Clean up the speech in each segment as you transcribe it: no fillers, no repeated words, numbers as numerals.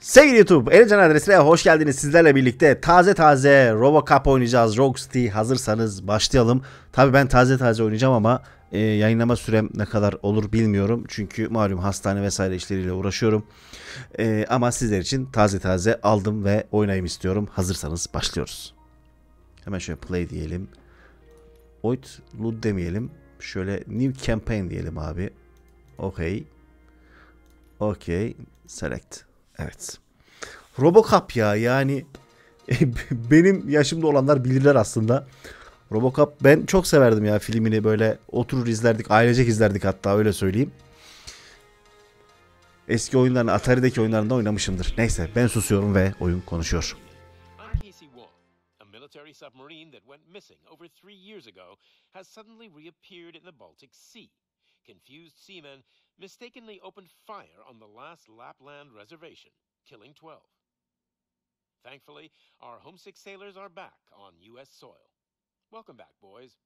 Sevgili YouTube, Eğlenceler adresine hoş geldiniz. Sizlerle birlikte taze RoboCop oynayacağız. Rocksteady, hazırsanız başlayalım. Tabii ben taze oynayacağım ama yayınlama sürem ne kadar olur bilmiyorum. Çünkü malum hastane vesaire işleriyle uğraşıyorum. Ama sizler için taze aldım ve oynayayım istiyorum. Hazırsanız başlıyoruz. Hemen şöyle play diyelim. Oit loot demeyelim. Şöyle new campaign diyelim abi. Okey. Select. Evet. RoboCop ya, yani benim yaşımda olanlar bilirler aslında. RoboCop ben çok severdim ya, filmini böyle oturur izlerdik, ailecek izlerdik hatta, öyle söyleyeyim. Eski oyunlarını, Atari'deki oyunlarında oynamışımdır. Neyse, ben susuyorum ve oyun konuşuyor. Confused seamen mistakenly opened fire on the last Lapland reservation, killing 12. Thankfully, our homesick sailors are back on U.S. soil. Welcome back, boys.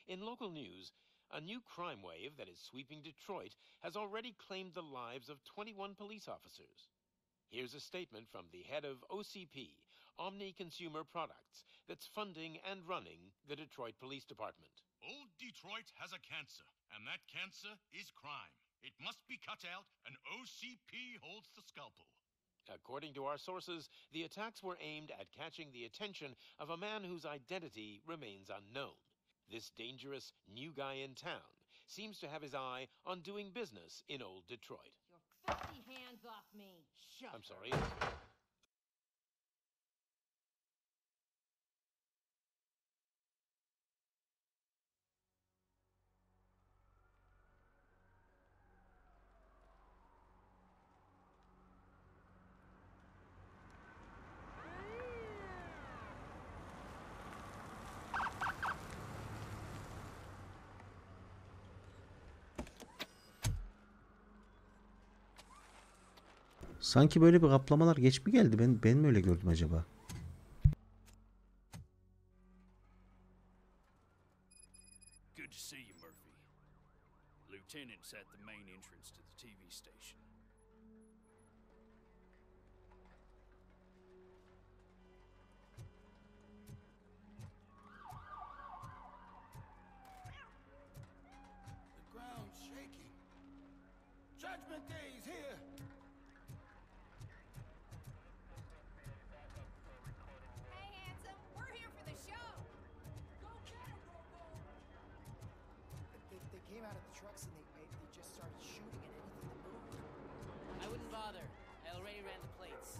In local news, a new crime wave that is sweeping Detroit has already claimed the lives of 21 police officers. Here's a statement from the head of OCP, Omni Consumer Products, that's funding and running the Detroit Police Department. Old Detroit has a cancer, and that cancer is crime. It must be cut out, and OCP holds the scalpel. According to our sources, the attacks were aimed at catching the attention of a man whose identity remains unknown. This dangerous new guy in town seems to have his eye on doing business in Old Detroit. Your filthy hands off me! Shut I'm sorry. Sanki böyle bir kaplamalar geç mi geldi? Ben mi öyle gördüm acaba? Good to see you, Murphy. Lieutenant's at the main entrance to the TV station. The ground's shaking. Judgment Day is here. Hey, handsome! We're here for the show! Go get him, Robo! They came out of the trucks and they just started shooting at anything that moved. I wouldn't bother. I already ran the plates.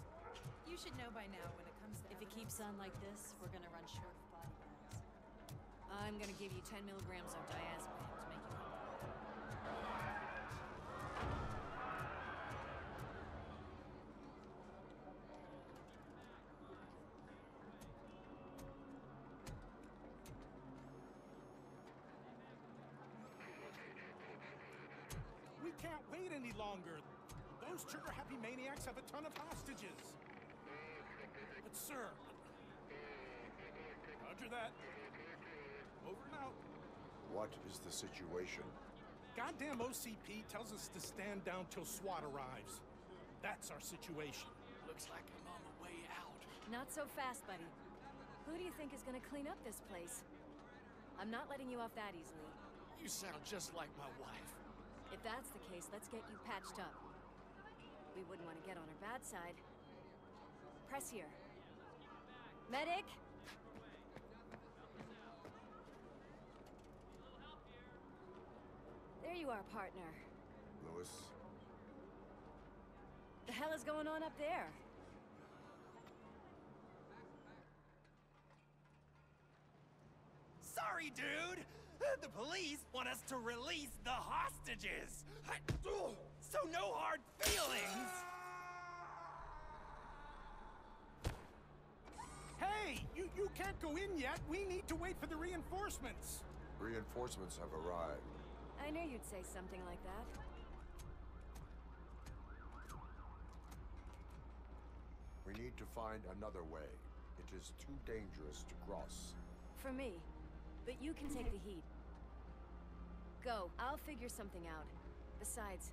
You should know by now when it comes to... If it keeps on like this, we're gonna run short of body bags. I'm gonna give you 10 milligrams of diazepam to make you comfortable. We can't wait any longer. Those trigger-happy maniacs have a ton of hostages. But sir... Roger that. Over and out. What is the situation? Goddamn OCP tells us to stand down till SWAT arrives. That's our situation. Looks like I'm on the way out. Not so fast, buddy. Who do you think is gonna clean up this place? I'm not letting you off that easily. You sound just like my wife. If that's the case, let's get you patched up. We wouldn't want to get on her bad side. Press here. Medic! There you are, partner. Lewis? The hell is going on up there? Sorry, dude! The police want us to release the hostages! So no hard feelings! Hey! You can't go in yet. We need to wait for the reinforcements. Reinforcements have arrived. I knew you'd say something like that. We need to find another way. It is too dangerous to cross. For me. But you can take the heat. Go. I'll figure something out. Besides,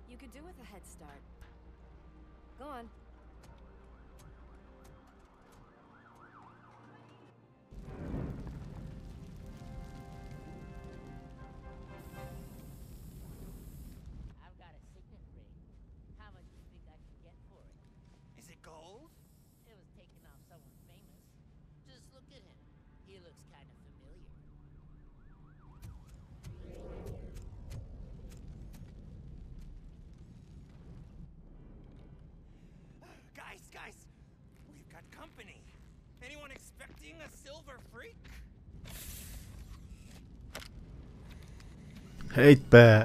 you could do with a head start. Go on. He looks kind of familiar. Guys, we've got company. Anyone expecting a silver freak? Hate be.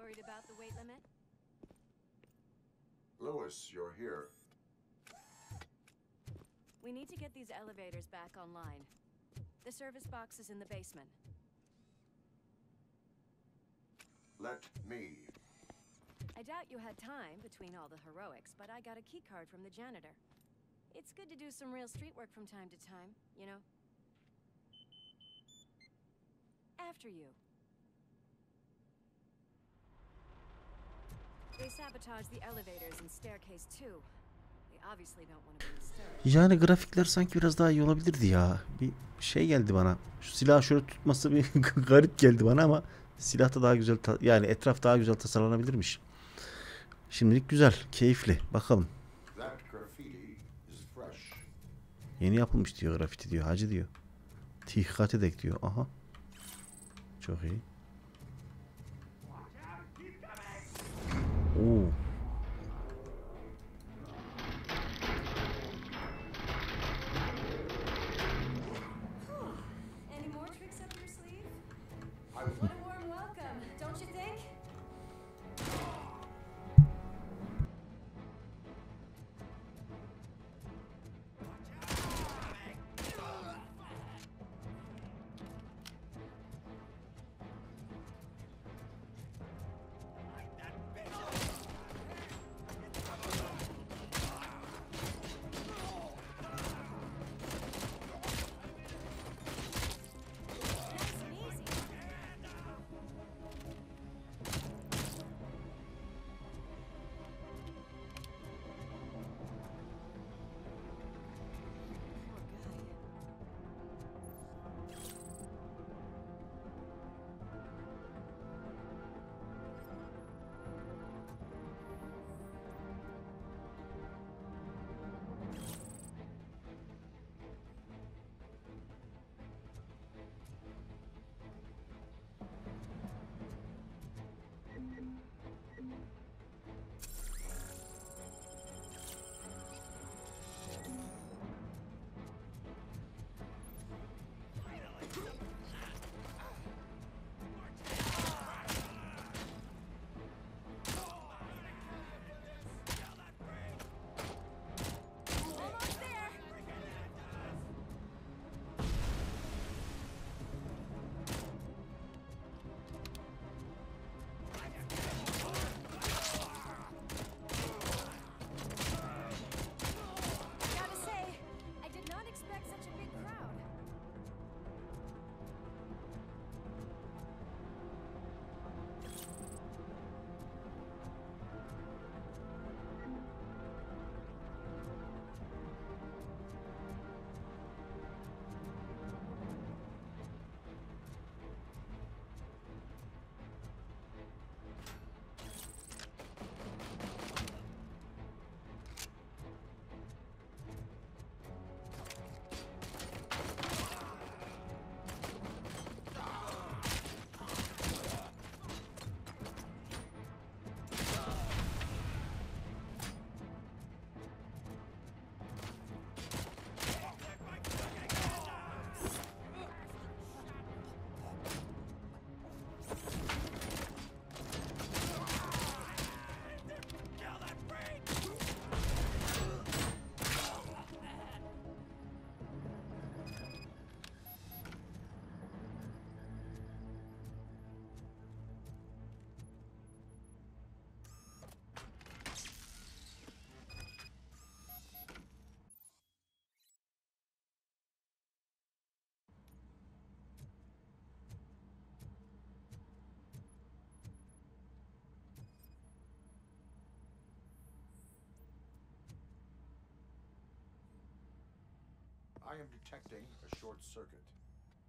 Worried about the weight limit? Lewis, you're here. We need to get these elevators back online. The service box is in the basement. Let me. I doubt you had time between all the heroics, but I got a key card from the janitor. It's good to do some real street work from time to time, you know? After you. They sabotaged the elevators and staircase too. They obviously don't want to be disturbed. Yani grafikler sanki biraz daha iyi olabilirdi ya. Bir şey geldi bana. Şu silahı şöyle tutması bir garip geldi bana ama silah da daha güzel, yani etraf daha güzel tasarlanabilirmiş. Şimdilik güzel, keyifli. Bakalım. Yeni yapılmış diyor, grafiti diyor, hacı diyor. Dikkat edek diyor. Aha. Çok iyi. Oo. Any more tricks up your sleeve? What a warm welcome, don't you think? I am detecting a short circuit.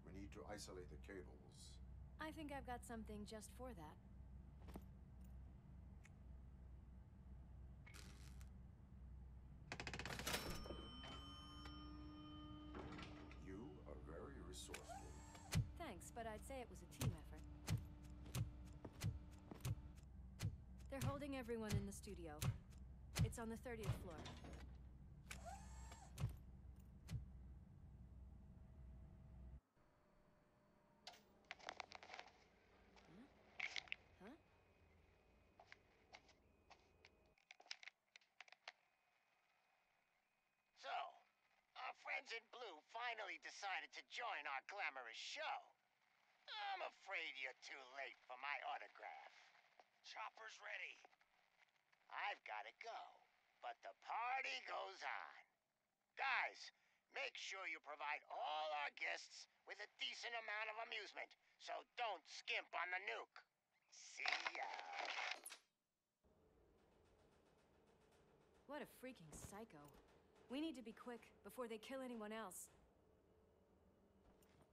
We need to isolate the cables. I think I've got something just for that. You are very resourceful. Thanks, but I'd say it was a team effort. They're holding everyone in the studio. It's on the 30th floor. Huh? So, our friends in blue finally decided to join our glamorous show. I'm afraid you're too late for my autograph. Chopper's ready. I've got to go, but the party goes on. Guys, make sure you provide all our guests with a decent amount of amusement, so don't skimp on the nuke. See ya. What a freaking psycho. We need to be quick before they kill anyone else.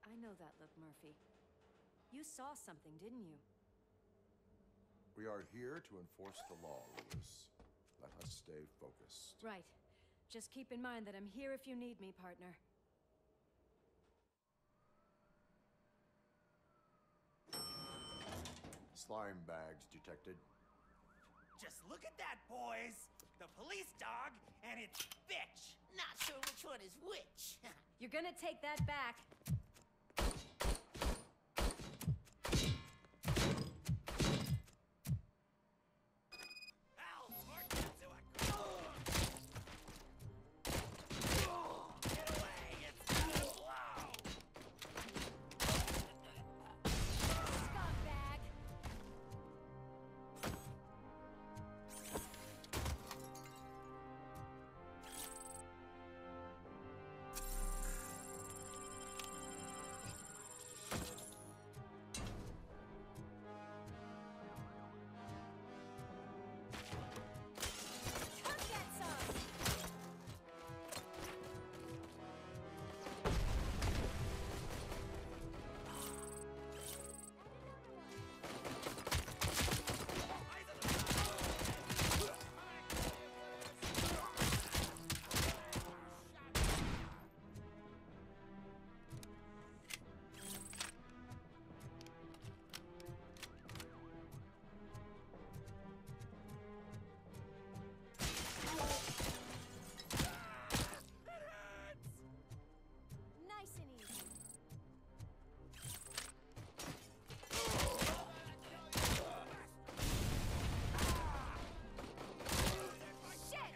I know that look, Murphy. You saw something, didn't you? We are here to enforce the law, Lewis. Let us stay focused. Right. Just keep in mind that I'm here if you need me, partner. Slime bags detected. Just look at that, boys! The police dog and its bitch! Not sure which one is which. You're gonna take that back. Al, smart get to it! Get away! It's too low! Scumbag! Come get some! Nice and easy. Shit!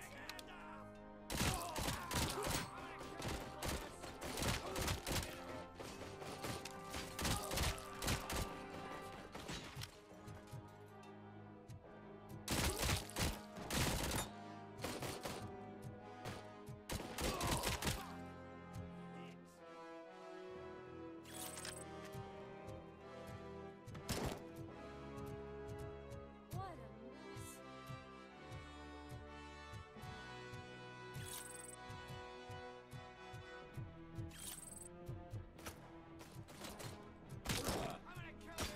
What a mess.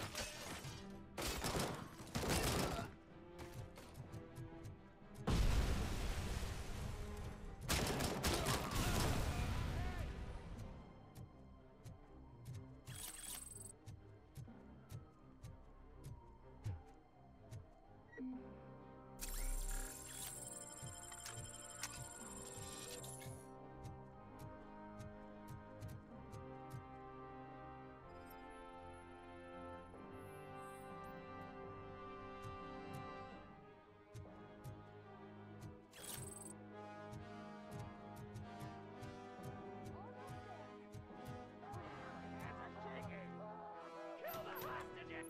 Kill the hostages!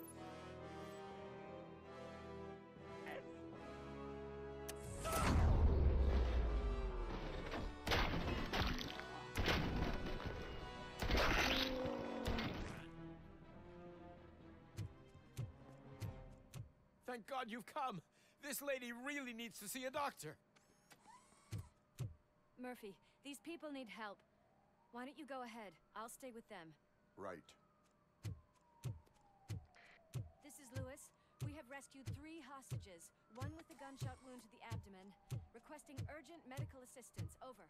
Thank God you've come. This lady really needs to see a doctor. Murphy, these people need help. Why don't you go ahead? I'll stay with them. Right. This is Lewis. We have rescued 3 hostages, one with a gunshot wound to the abdomen, requesting urgent medical assistance. Over.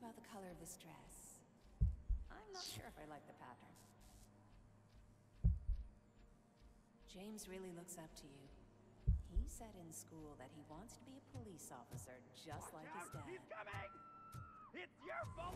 about the color of this dress? I'm not sure if I like the pattern. James really looks up to you. He said in school that he wants to be a police officer just like his dad. He's coming! It's your fault!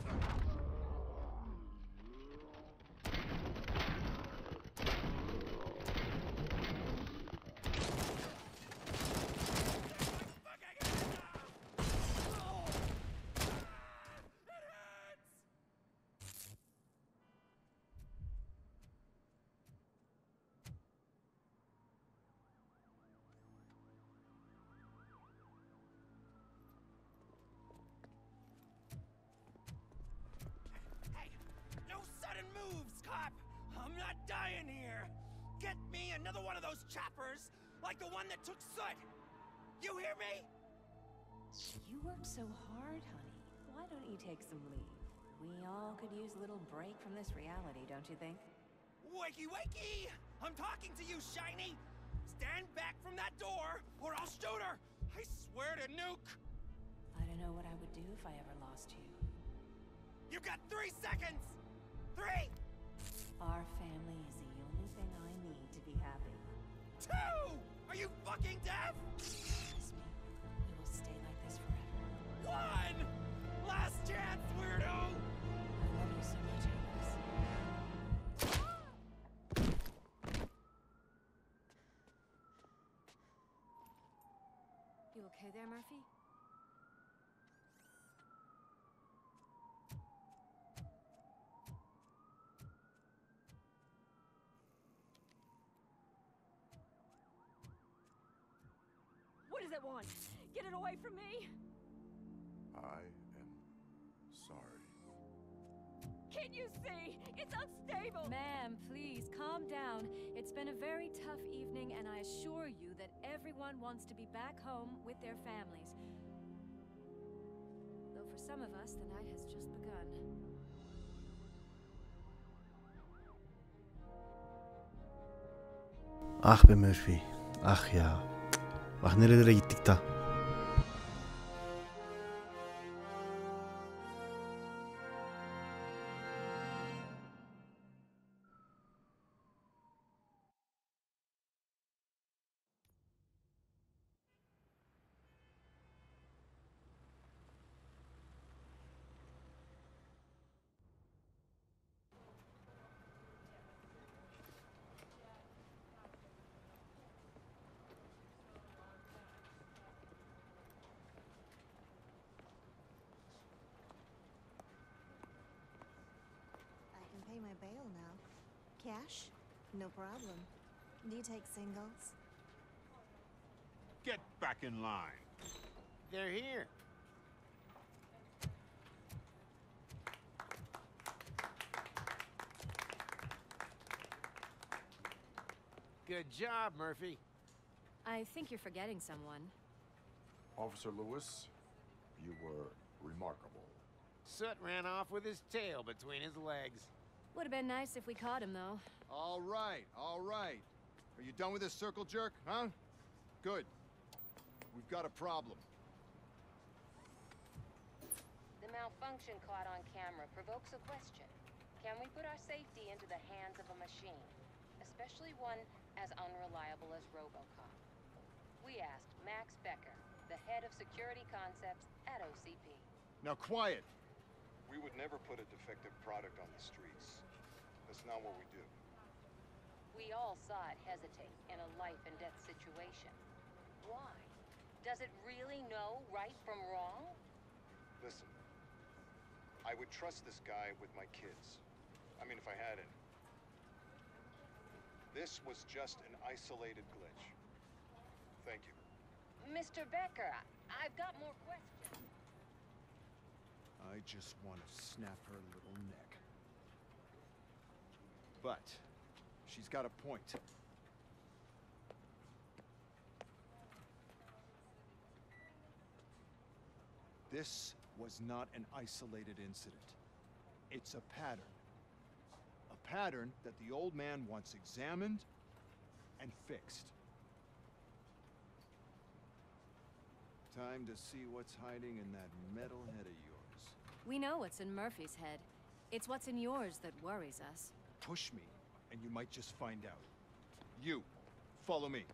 Moves, cop! I'm not dying here! Get me another one of those choppers, like the one that took Soot! You hear me? You work so hard, honey. Why don't you take some leave? We all could use a little break from this reality, don't you think? Wakey, wakey! I'm talking to you, Shiny! Stand back from that door, or I'll shoot her! I swear to nuke! I don't know what I would do if I ever lost you. You got 3 seconds! 3! Our family is the only thing I need to be happy. 2! Are you fucking deaf? Promise me, we will stay like this forever. 1! Last chance, weirdo! I love you so much, Alice. You okay there, Murphy? What does it want? Get it away from me! I am sorry. Can't you see? It's unstable! Ma'am, please calm down. It's been a very tough evening, and I assure you that everyone wants to be back home with their families. Though for some of us, the night has just begun. Ah be Murphy. Ah ya. Bak nerelere gittik ta. I can pay my bail now. Cash? No problem. Do you take singles? Get back in line. They're here. Good job, Murphy. I think you're forgetting someone. Officer Lewis, you were remarkable. Soot ran off with his tail between his legs. Would have been nice if we caught him, though. All right, all right. Are you done with this circle jerk, huh? Good. We've got a problem. The malfunction caught on camera provokes a question. Can we put our safety into the hands of a machine? Especially one as unreliable as RoboCop. We asked Max Becker, the head of security concepts at OCP. Now quiet! We would never put a defective product on the streets. That's not what we do. We all saw it hesitate in a life and death situation. Why? Does it really know right from wrong? Listen, I would trust this guy with my kids. I mean, if I had any. This was just an isolated glitch. Thank you. Mr. Becker, I've got more questions. I just want to snap her little neck. But she's got a point. This was not an isolated incident. It's a pattern. A pattern that the old man wants examined and fixed. Time to see what's hiding in that metal head of yours. We know what's in Murphy's head. It's what's in yours that worries us. Push me, and you might just find out. You, follow me.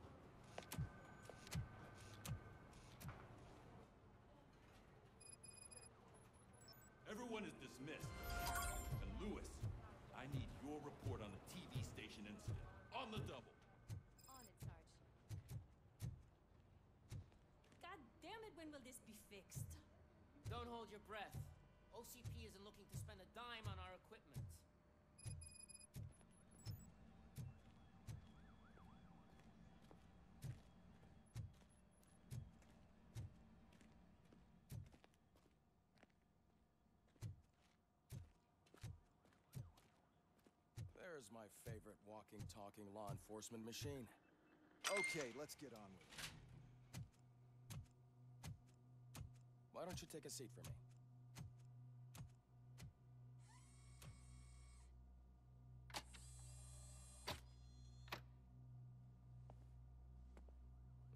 Everyone is dismissed. And Lewis, I need your report on the TV station incident. On the double. On it, Sarge. God damn it, when will this be fixed? Don't hold your breath. OCP isn't looking to spend a dime on our equipment. There's my favorite walking, talking law enforcement machine. Okay, let's get on with it. Why don't you take a seat for me?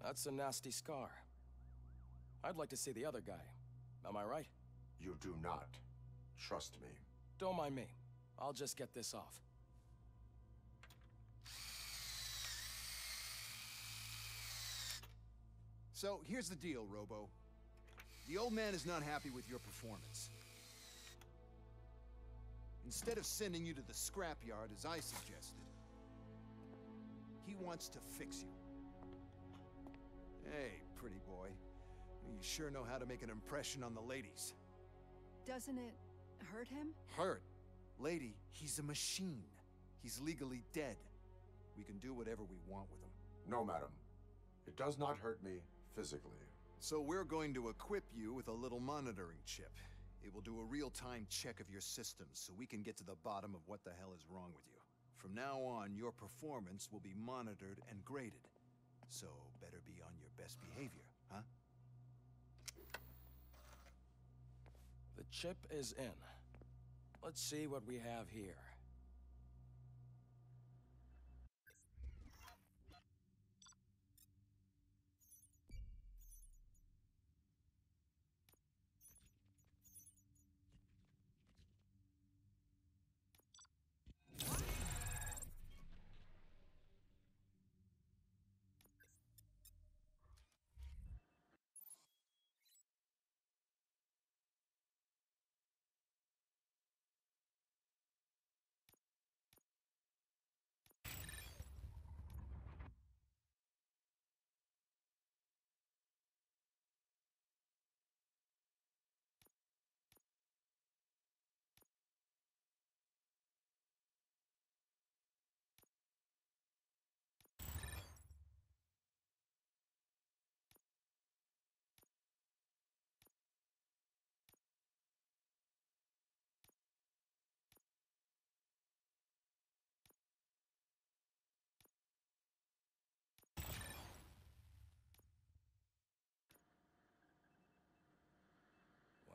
That's a nasty scar. I'd like to see the other guy. Am I right? You do not. Trust me. Don't mind me. I'll just get this off. So, here's the deal, Robo. The old man is not happy with your performance. Instead of sending you to the scrapyard, as I suggested, he wants to fix you. Hey, pretty boy. You sure know how to make an impression on the ladies. Doesn't it hurt him? Hurt? Lady, he's a machine. He's legally dead. We can do whatever we want with him. No, madam. It does not hurt me physically. So we're going to equip you with a little monitoring chip. It will do a real-time check of your systems so we can get to the bottom of what the hell is wrong with you. From now on, your performance will be monitored and graded. So better be on your best behavior, huh? The chip is in. Let's see what we have here.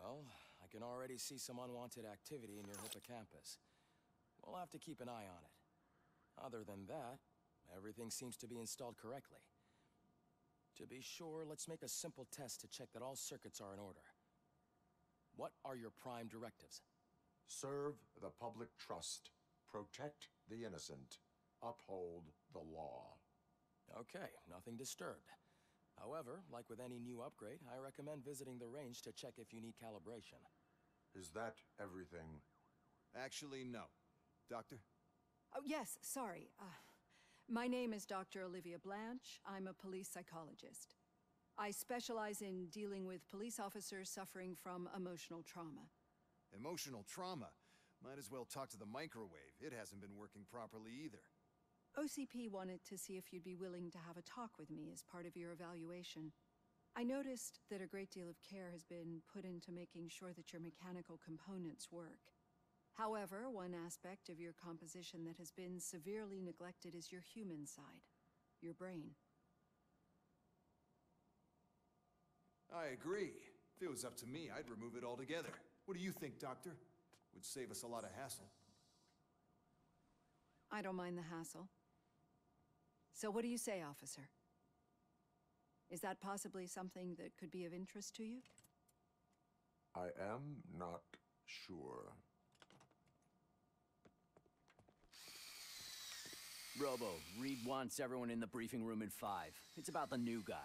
Well, I can already see some unwanted activity in your hippocampus. We'll have to keep an eye on it. Other than that, everything seems to be installed correctly. To be sure, let's make a simple test to check that all circuits are in order. What are your prime directives? Serve the public trust. Protect the innocent. Uphold the law. Okay, nothing disturbed. However, like with any new upgrade, I recommend visiting the range to check if you need calibration. Is that everything? Actually, no. Doctor? Oh, yes, sorry. My name is Dr. Olivia Blanche. I'm a police psychologist. I specialize in dealing with police officers suffering from emotional trauma. Emotional trauma? Might as well talk to the microwave. It hasn't been working properly either. OCP wanted to see if you'd be willing to have a talk with me as part of your evaluation. I noticed that a great deal of care has been put into making sure that your mechanical components work. However, one aspect of your composition that has been severely neglected is your human side, your brain. I agree. If it was up to me, I'd remove it altogether. What do you think, Doctor? Would save us a lot of hassle. I don't mind the hassle. So what do you say, officer? Is that possibly something that could be of interest to you? I am not sure. Robo, Reed wants everyone in the briefing room in 5. It's about the new guy.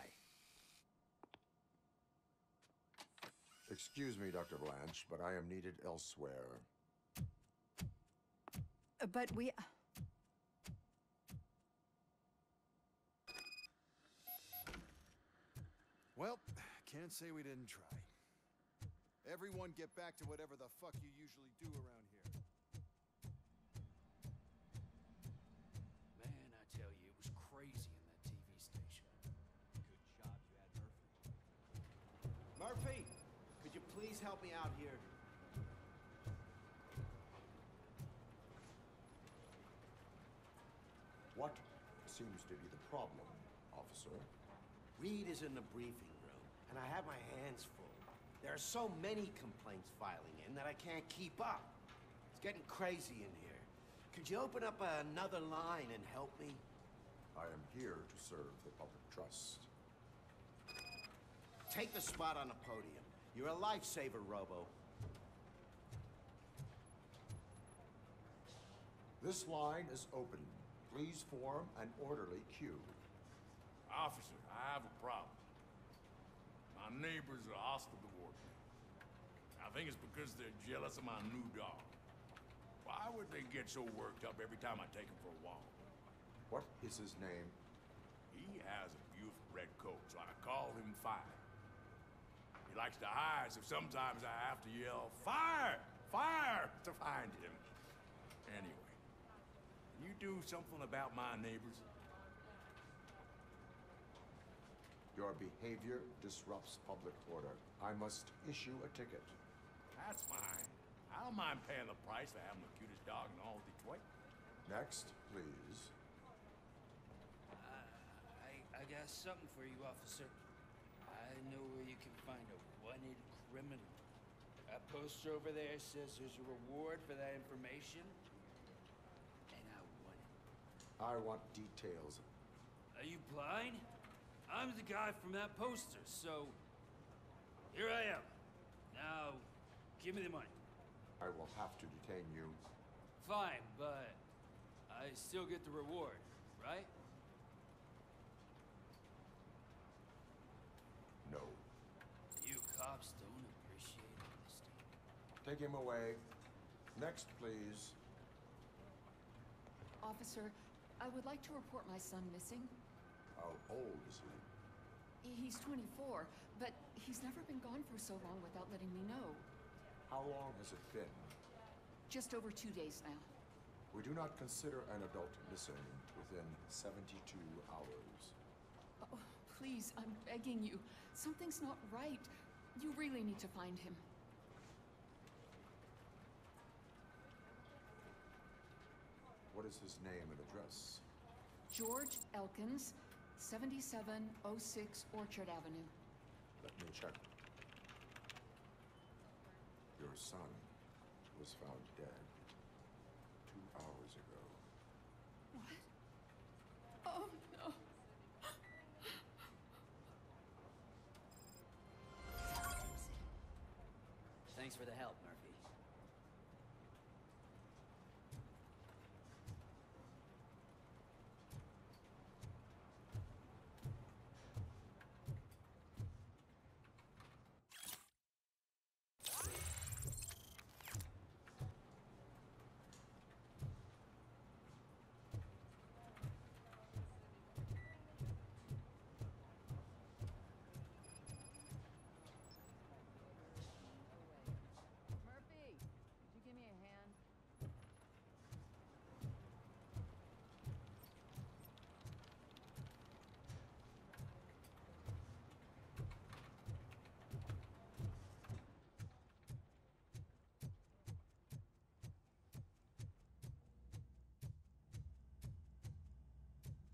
Excuse me, Dr. Blanche, but I am needed elsewhere. But we... Well, can't say we didn't try. Everyone get back to whatever the fuck you usually do around here. Man, I tell you, it was crazy in that TV station. Good job you had Murphy. Murphy, could you please help me out here? What seems to be the problem, officer? Reed is in the briefing room, and I have my hands full. There are so many complaints filing in that I can't keep up. It's getting crazy in here. Could you open up another line and help me? I am here to serve the public trust. take the spot on the podium. You're a lifesaver, Robo. This line is open. Please form an orderly queue. Officer, I have a problem. My neighbors are hostile toward me. I think it's because they're jealous of my new dog. Why would they get so worked up every time I take him for a walk? What is his name? He has a beautiful red coat, so I call him Fire. He likes to hide, so sometimes I have to yell, "Fire! Fire!" to find him. Anyway, can you do something about my neighbors? Your behavior disrupts public order. I must issue a ticket. That's fine. I don't mind paying the price for having the cutest dog in all of Detroit. Next, please. I got something for you, officer. I know where you can find a wanted criminal. That poster over there says there's a reward for that information, and I want it. I want details. Are you blind? I'm the guy from that poster, so here I am. Now, give me the money. I will have to detain you. Fine, but I still get the reward, right? No. You cops don't appreciate honesty. Take him away. Next, please. Officer, I would like to report my son missing. How old is he? He's 24, but he's never been gone for so long without letting me know. How long has it been? Just over 2 days now. We do not consider an adult missing within 72 hours. Oh, please, I'm begging you. Something's not right. You really need to find him. What is his name and address? George Elkins, 7706 Orchard Avenue. Let me check. Your son was found dead 2 hours ago. What? Oh, no. Thanks for the help, Murphy. Murphy, could you give me a hand?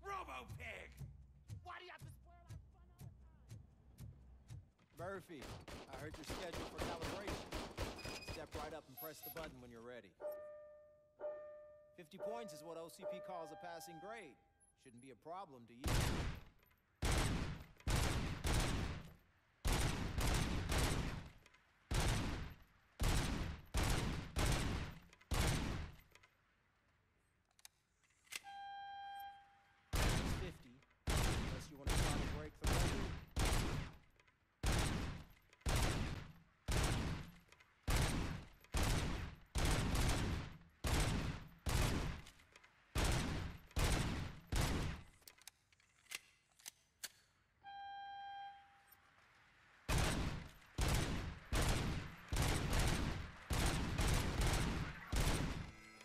Robo-Pig! Why do you have to spoil our fun all the time? Murphy, I heard you're scheduled for calibration. Step right up and press the button when you're ready. 50 points is what OCP calls a passing grade. Shouldn't be a problem to you. It's 50, unless you want to try to break the record.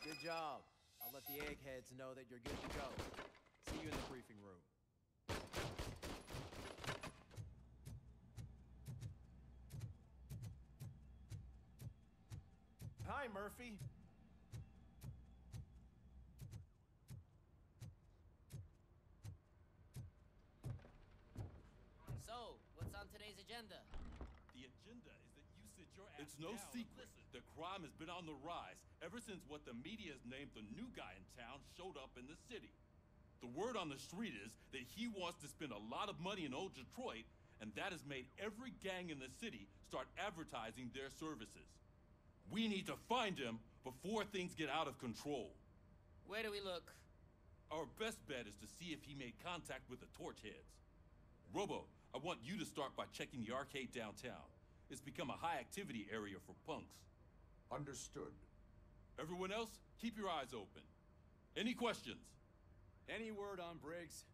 Good job. I'll let the eggheads know that you're good to go. See you in the briefing room. Hi, Murphy. So, what's on today's agenda? The agenda is that you sit your ass. It's no secret that crime has been on the rise ever since what the media has named the new guy in town showed up in the city. The word on the street is that he wants to spend a lot of money in old Detroit and that has made every gang in the city start advertising their services. We need to find him before things get out of control. Where do we look? Our best bet is to see if he made contact with the Torchheads. Robo, I want you to start by checking the arcade downtown. It's become a high-activity area for punks. Understood. Everyone else, keep your eyes open. Any questions? Any word on Briggs?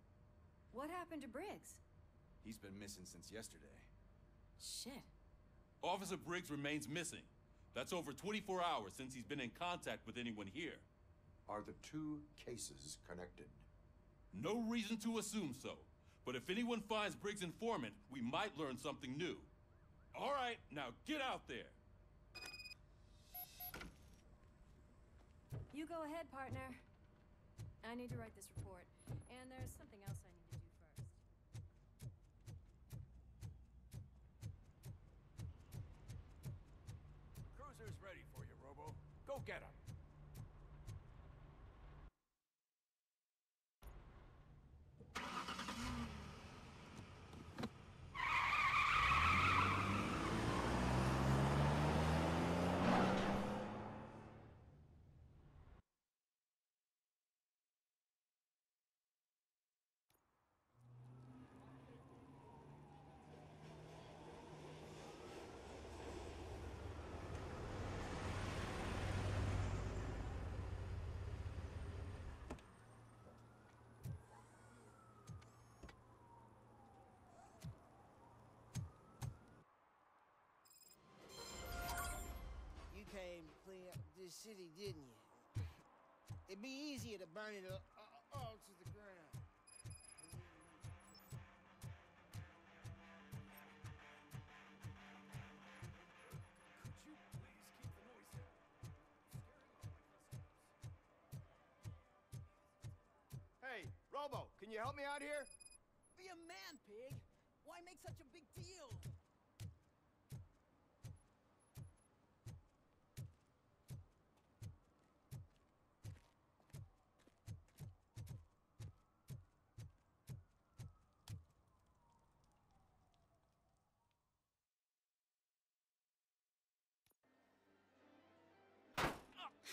What happened to Briggs? He's been missing since yesterday. Shit. Officer Briggs remains missing. That's over 24 hours since he's been in contact with anyone here. Are the two cases connected? No reason to assume so. But if anyone finds Briggs' informant, we might learn something new. All right, now get out there. You go ahead, partner. I need to write this report, and there's something else I need to do first. Cruiser's ready for you, Robo. Go get him. Came to clean up this city, didn't you? It'd be easier to burn it all to the ground. Could you please keep the noise down? Hey, Robo, can you help me out here? Be a man, pig! Why make such a big deal?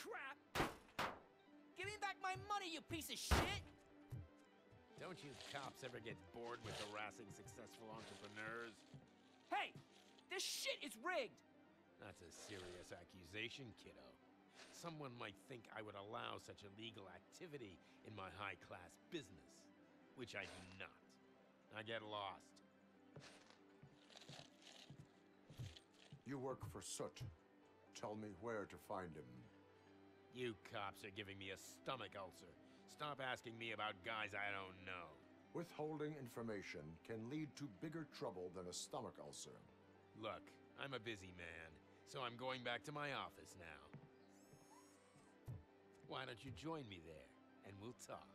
Crap! Give me back my money, you piece of shit! Don't you cops ever get bored with harassing successful entrepreneurs? Hey! This shit is rigged! That's a serious accusation, kiddo. Someone might think I would allow such illegal activity in my high-class business, which I do not. Now get lost. You work for Soot. Tell me where to find him. You cops are giving me a stomach ulcer. Stop asking me about guys I don't know. Withholding information can lead to bigger trouble than a stomach ulcer. Look, I'm a busy man, so I'm going back to my office now. Why don't you join me there, and we'll talk.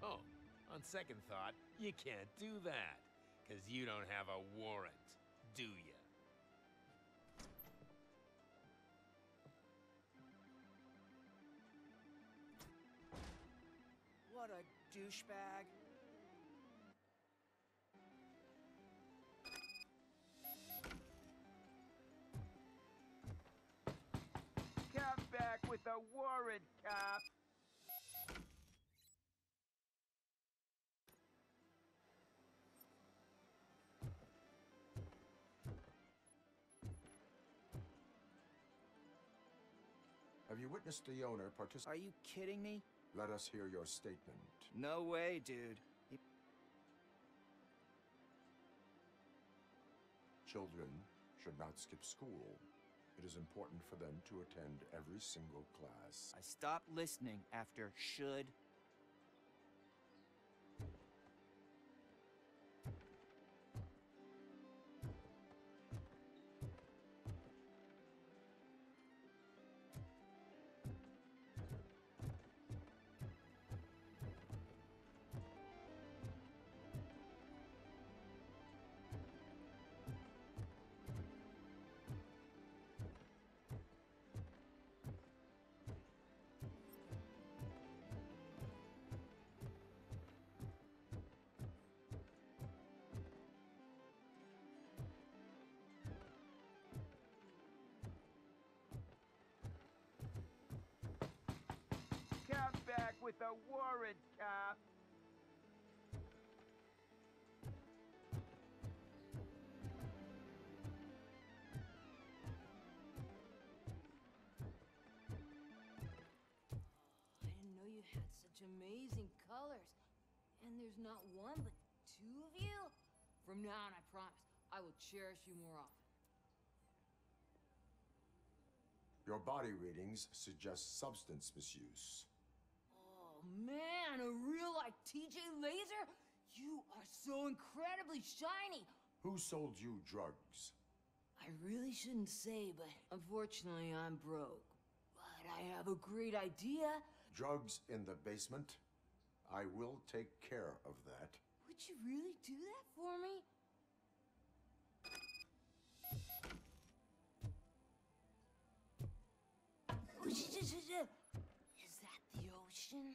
Oh, on second thought, you can't do that, because you don't have a warrant, do you? What a douchebag. Come back with a warrant, cop. Have you witnessed the owner participate? Are you kidding me? Let us hear your statement. No way, dude. Children should not skip school. It is important for them to attend every single class. I stopped listening after should. the warrant, Cop. I didn't know you had such amazing colors. And there's not one, but two of you? From now on, I promise, I will cherish you more often. Your body readings suggest substance misuse. Oh man, a real like TJ Laser? You are so incredibly shiny! Who sold you drugs? I really shouldn't say, but unfortunately I'm broke. But I have a great idea. Drugs in the basement? I will take care of that. Would you really do that for me? Is that the ocean?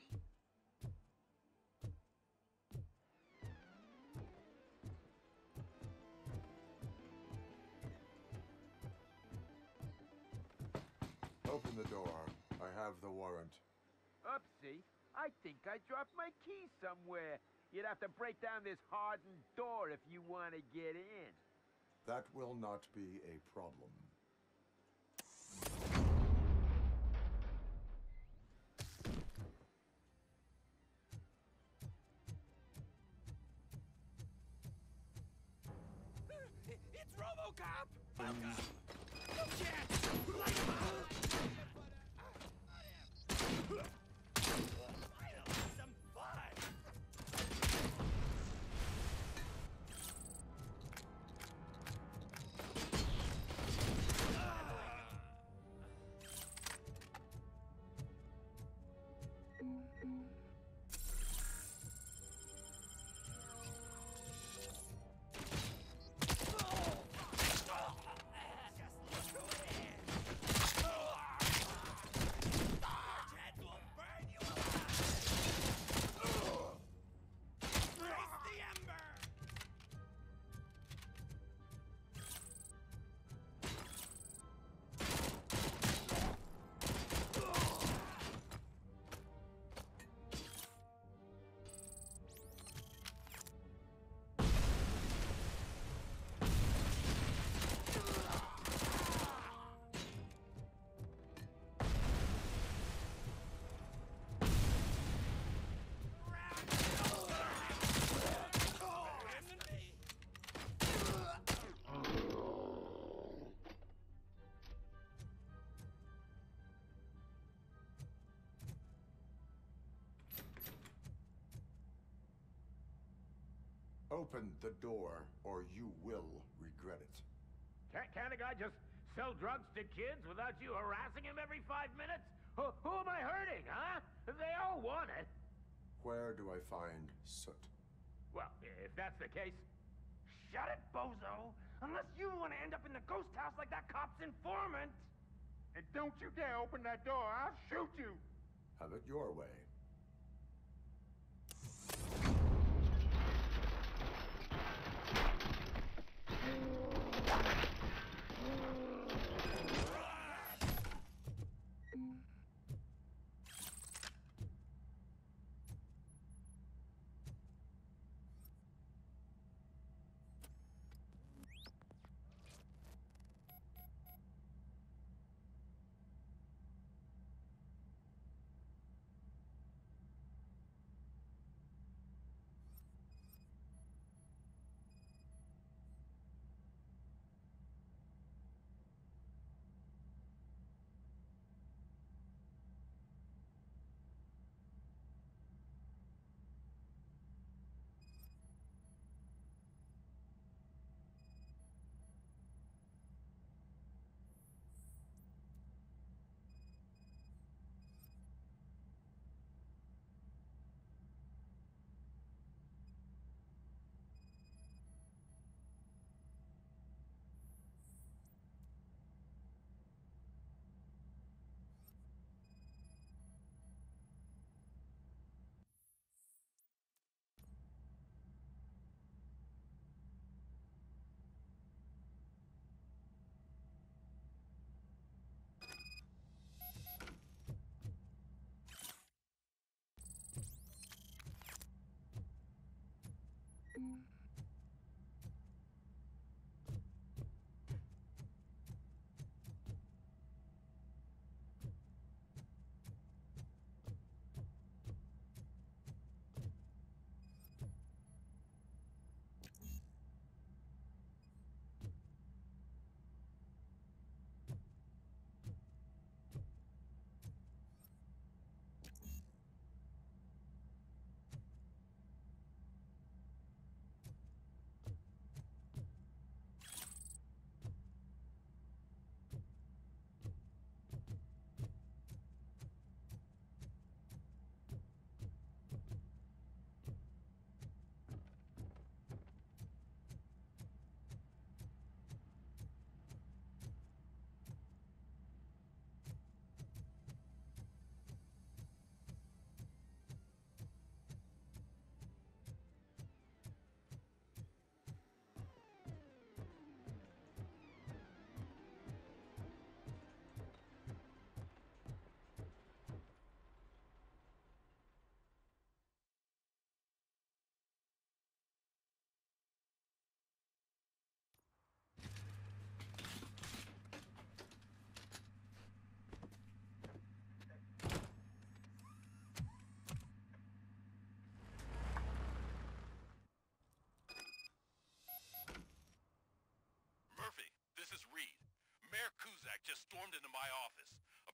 Open the door. I have the warrant. Oopsie. I think I dropped my key somewhere. You'd have to break down this hardened door if you want to get in. That will not be a problem. It's RoboCop! Welcome! You can't! Light him up! Finally, some fun! Open the door, or you will regret it. Can't a guy just sell drugs to kids without you harassing him every 5 minutes? Who am I hurting, huh? They all want it. Where do I find soot? Well, if that's the case, shut it, bozo! Unless you want to end up in the ghost house like that cop's informant! And don't you dare open that door, I'll shoot you! Have it your way.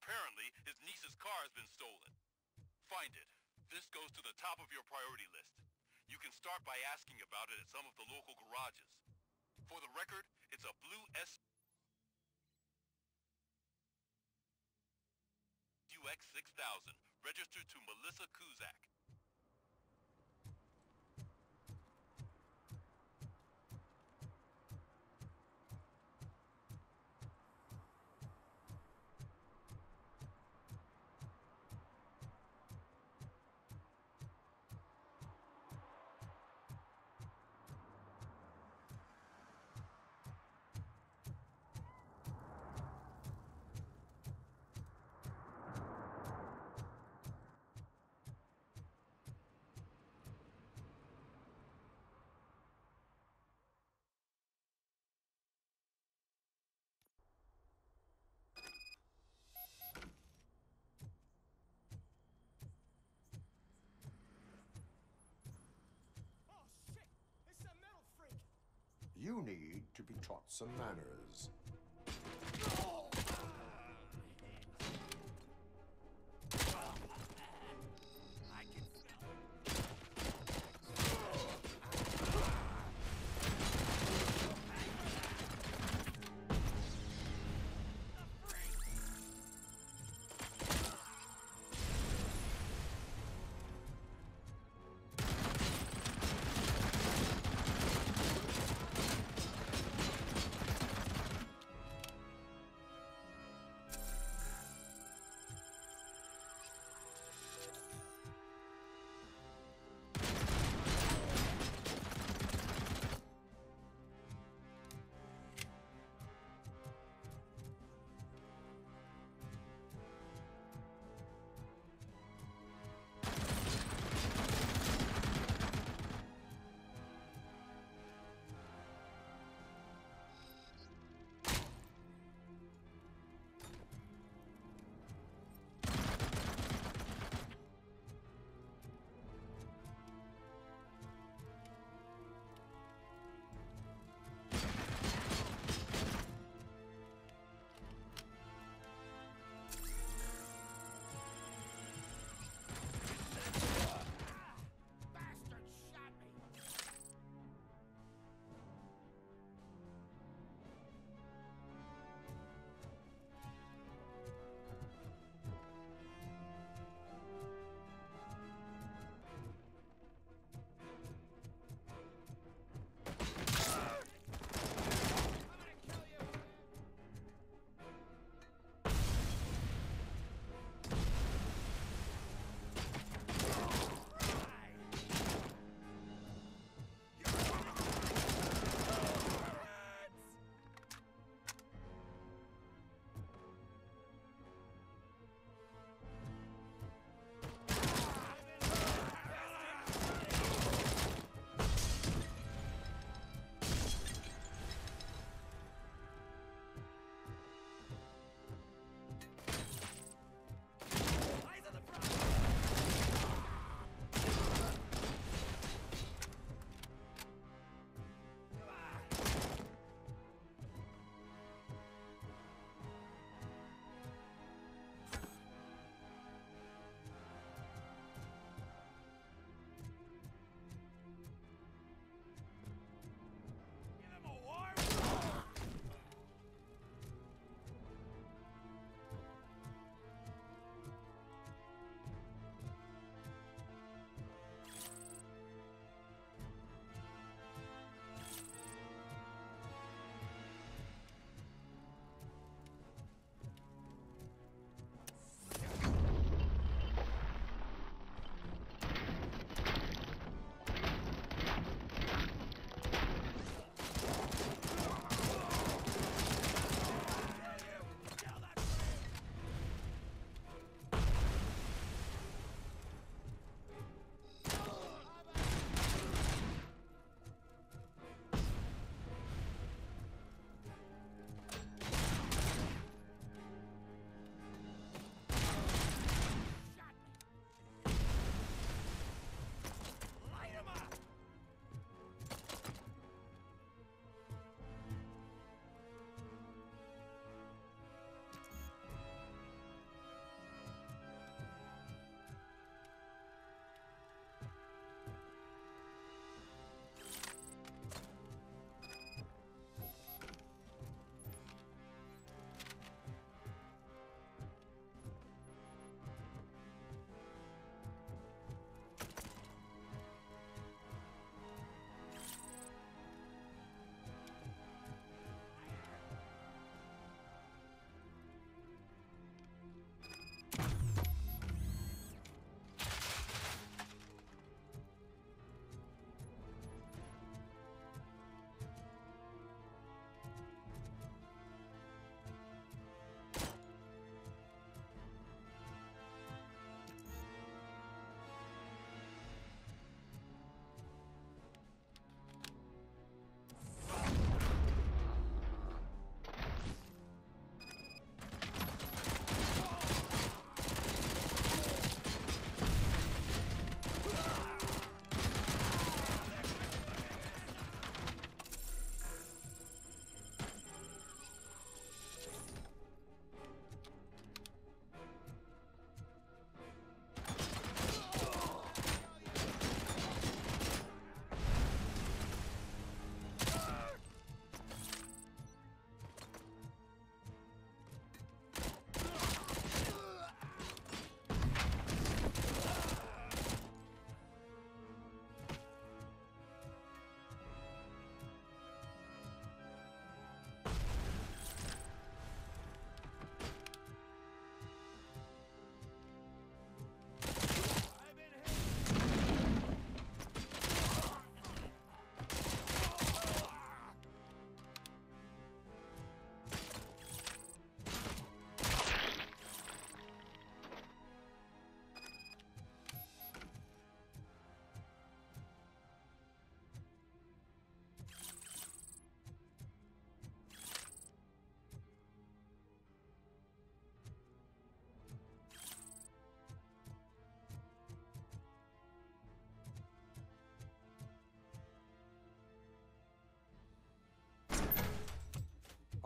Apparently, his niece's car has been stolen. Find it. This goes to the top of your priority list. You can start by asking about it at some of the local garages. For the record, it's a blue SUX 6000, registered to Melissa Kuzak. You need to be taught some manners.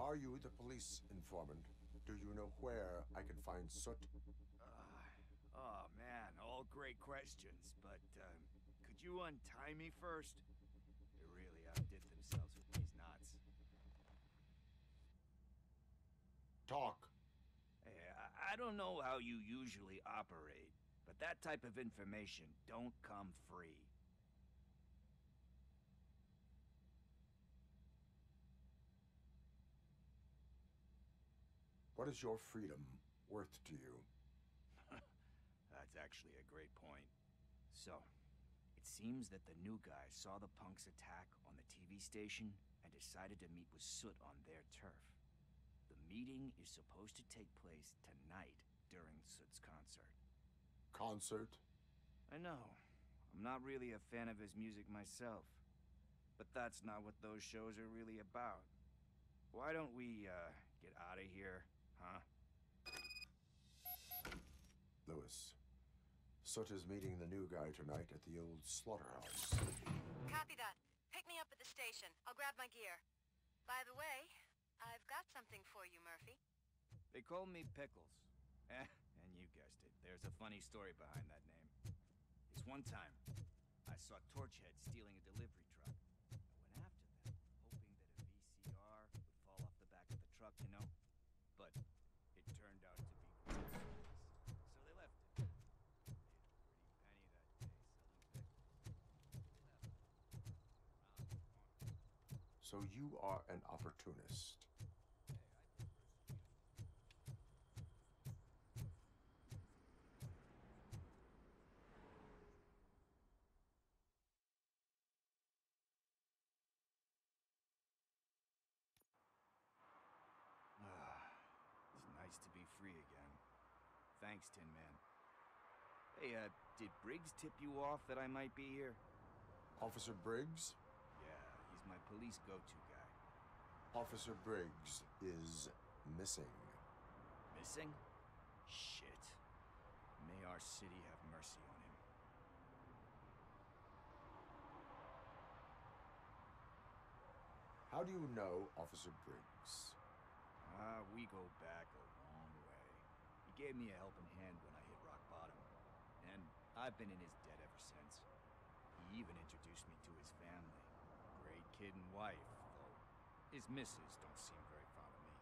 Are you the police informant? Do you know where I can find Soot? Oh man, all great questions, but could you untie me first? They really outdid themselves with these knots. Talk. Hey, I don't know how you usually operate, but that type of information don't come free. What is your freedom worth to you? That's actually a great point. So, it seems that the new guy saw the punk's attack on the TV station and decided to meet with Soot on their turf. The meeting is supposed to take place tonight during Soot's concert. Concert? I know. I'm not really a fan of his music myself. But that's not what those shows are really about. Why don't we, get out of here, huh? Lewis. Soot is meeting the new guy tonight at the old slaughterhouse. Copy that. Pick me up at the station. I'll grab my gear. By the way, I've got something for you, Murphy. They call me Pickles. And you guessed it. There's a funny story behind that name. This one time, I saw Torchhead stealing a delivery truck. I went after them, hoping that a VCR would fall off the back of the truck, you know? But it turned out to be groceries. So they left it. Made a pretty penny that day selling pickles. So you are an opportunist. It's nice to be free again. Thanks, Tin Man. Hey, did Briggs tip you off that I might be here? Officer Briggs? Yeah, he's my police go-to guy. Officer Briggs is missing. Missing? Shit. May our city have mercy on him. How do you know Officer Briggs? We go back a long way. He gave me a helping hand when I hit rock bottom. And I've been in his debt ever since. He even introduced me to his family. Great kid and wife, though his missus don't seem very fond of me.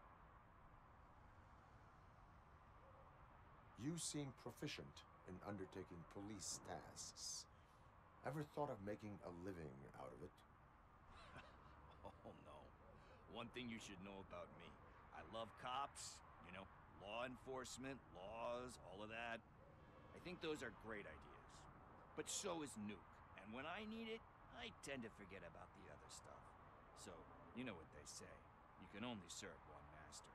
You seem proficient in undertaking police tasks. Ever thought of making a living out of it? Oh no. One thing you should know about me. I love cops, you know, law enforcement, laws, all of that. I think those are great ideas. But so is Nuke. And when I need it, I tend to forget about the other stuff. So, you know what they say. You can only serve one master.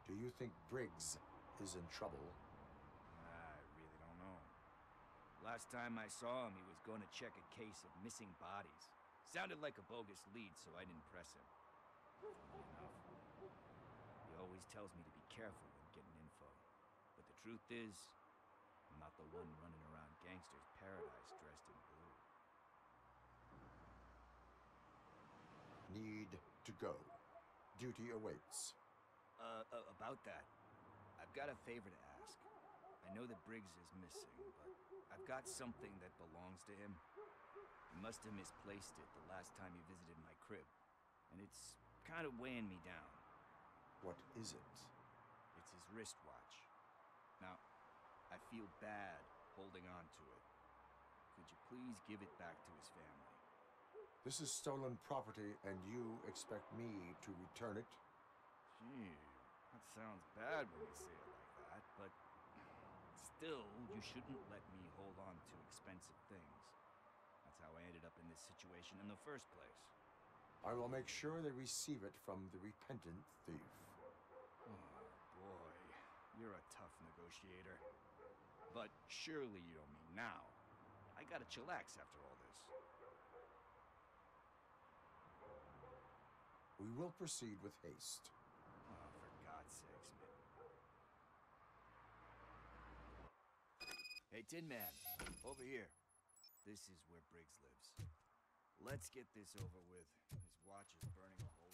Do you think Briggs is in trouble? I really don't know. Last time I saw him, he was going to check a case of missing bodies. Sounded like a bogus lead, so I didn't press him. Funny enough. He always tells me to be careful when getting info. But the truth is, I'm not the one running around gangster's paradise dressed in blue. Need to go. Duty awaits. About that, I've got a favor to ask. I know that Briggs is missing, but I've got something that belongs to him. He must have misplaced it the last time he visited my crib, and it's kind of weighing me down. What is it? It's his wristwatch. Now, I feel bad holding on to it. Could you please give it back to his family? This is stolen property, and you expect me to return it? Gee, that sounds bad when you say it like that, but still, you shouldn't let me hold on to expensive things. That's how I ended up in this situation in the first place. I will make sure they receive it from the repentant thief. Oh, boy. You're a tough negotiator. But surely you don't mean now. I gotta chillax after all this. We will proceed with haste. Oh, for God's sakes, man. Hey, Tin Man, over here. This is where Briggs lives. Let's get this over with. His watch is burning a hole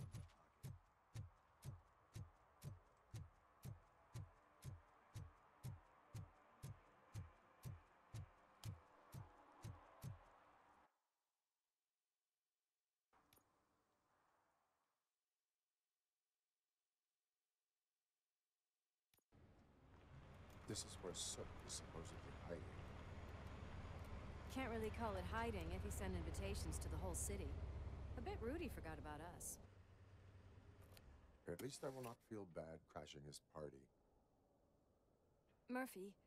This is where Sook is supposedly hiding. Can't really call it hiding if he sent invitations to the whole city. I bet Rudy forgot about us. At least I will not feel bad crashing his party. Murphy,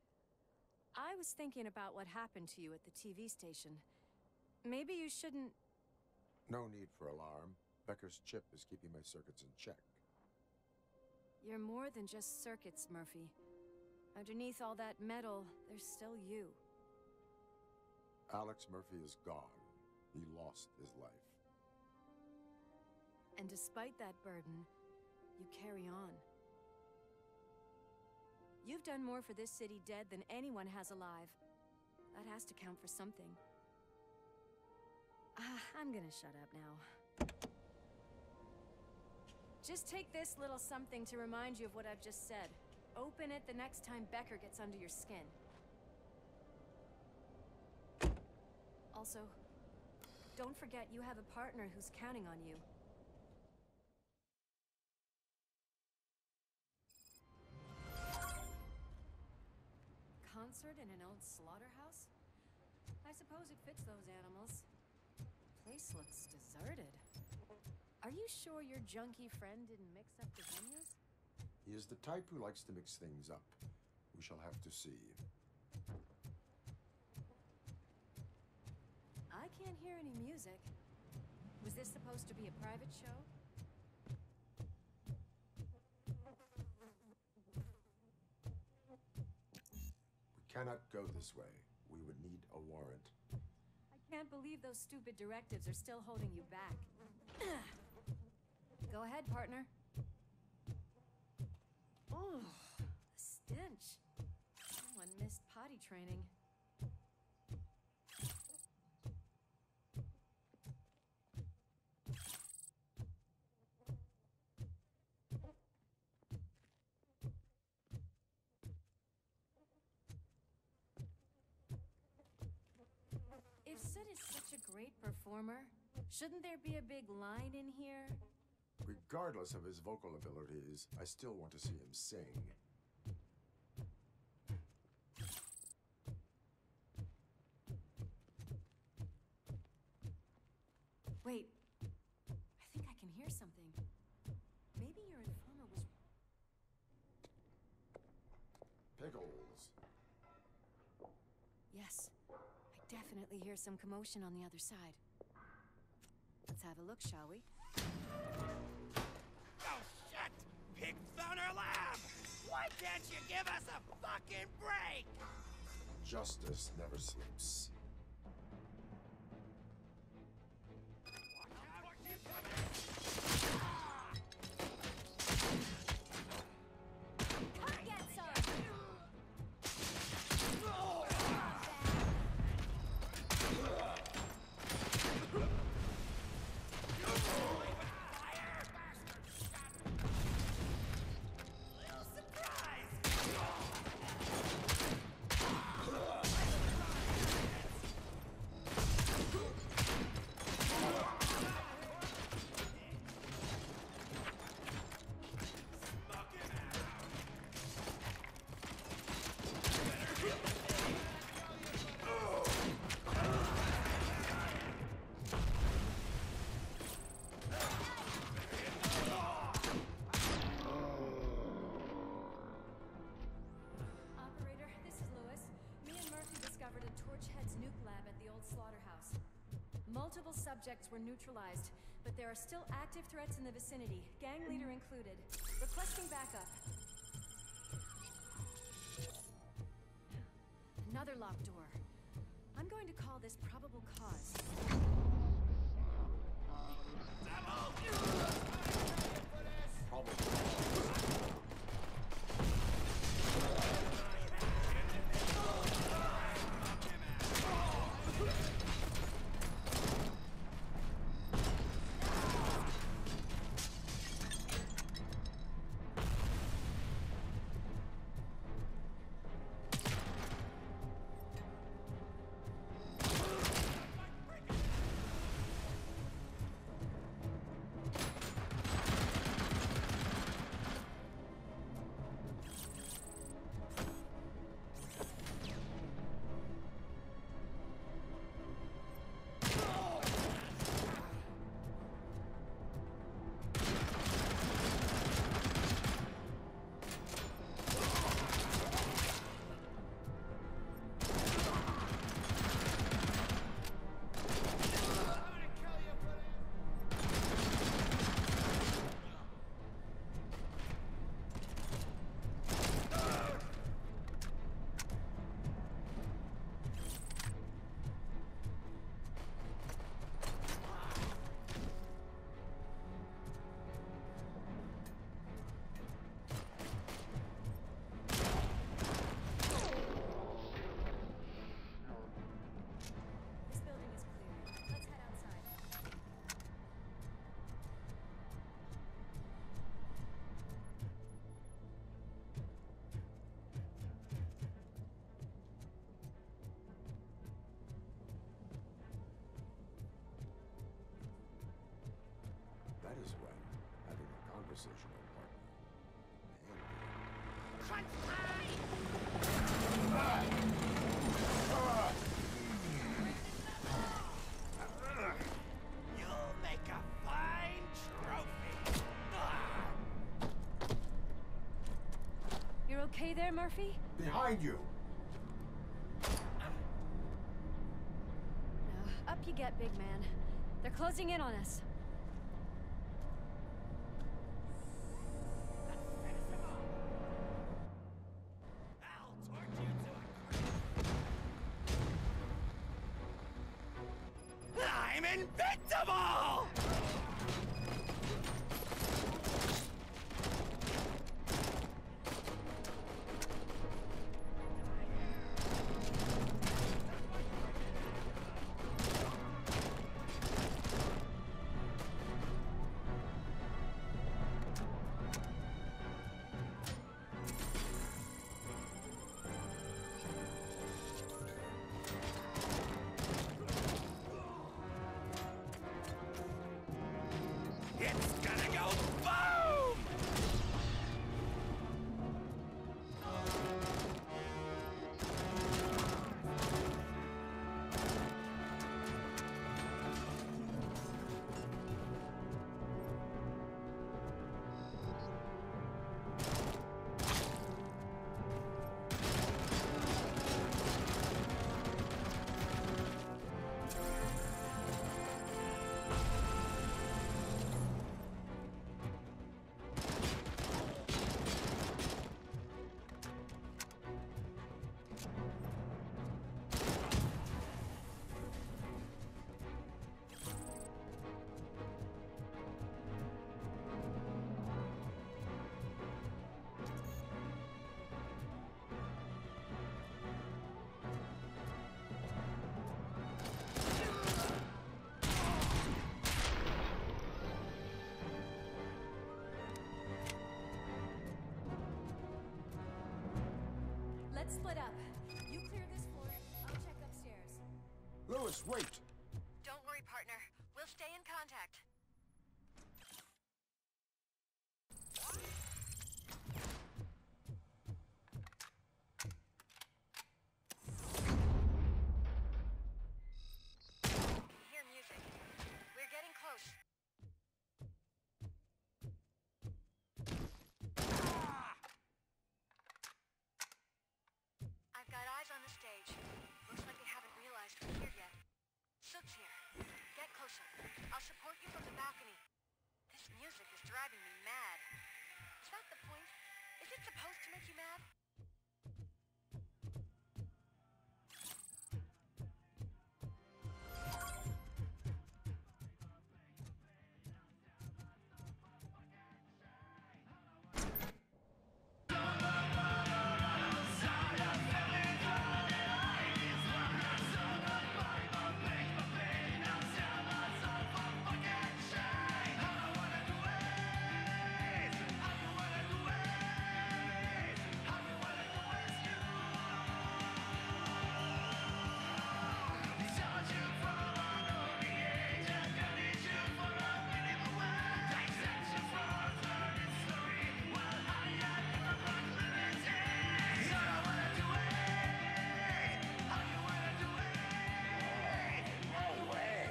I was thinking about what happened to you at the TV station. Maybe you shouldn't... No need for alarm. Becker's chip is keeping my circuits in check. You're more than just circuits, Murphy. Underneath all that metal, there's still you. Alex Murphy is gone. He lost his life. And despite that burden, you carry on. You've done more for this city dead than anyone has alive. That has to count for something. I'm gonna shut up now. Just take this little something to remind you of what I've just said. Open it the next time Becker gets under your skin. Also, don't forget you have a partner who's counting on you. Concert in an old slaughterhouse? I suppose it fits those animals. Place looks deserted. Are you sure your junkie friend didn't mix up the venues? He is the type who likes to mix things up. We shall have to see. I can't hear any music. Was this supposed to be a private show? We cannot go this way. We would need a warrant. I can't believe those stupid directives are still holding you back. Go ahead, partner. Oh, the stench. Someone missed potty training. If Sid is such a great performer, shouldn't there be a big line in here? Regardless of his vocal abilities, I still want to see him sing. Wait, I think I can hear something. Maybe your informer was... Pickles. Yes, I definitely hear some commotion on the other side. Let's have a look, shall we? Oh, shit! Pigs found our lab! Why can't you give us a fucking break? Justice never sleeps. Multiple subjects were neutralized, but there are still active threats in the vicinity, gang leader included. Requesting backup. Another locked door. I'm going to call this probable cause. That is when having a conversational partner. Crunch time! You'll make a fine trophy. You're okay there, Murphy? Behind you! Now, up you get, big man. They're closing in on us. I'm invincible! It's gonna go boom! Let's split up. You clear this floor, I'll check upstairs. Lewis, wait! Don't worry, partner. We'll stay in contact. Hear music. We're getting close. I've got eyes on the stage. Looks like they haven't realized we're here yet. Sook's here. Get closer. I'll support you from the balcony. This music is driving me mad. Is that the point? Is it supposed to make you mad? No way!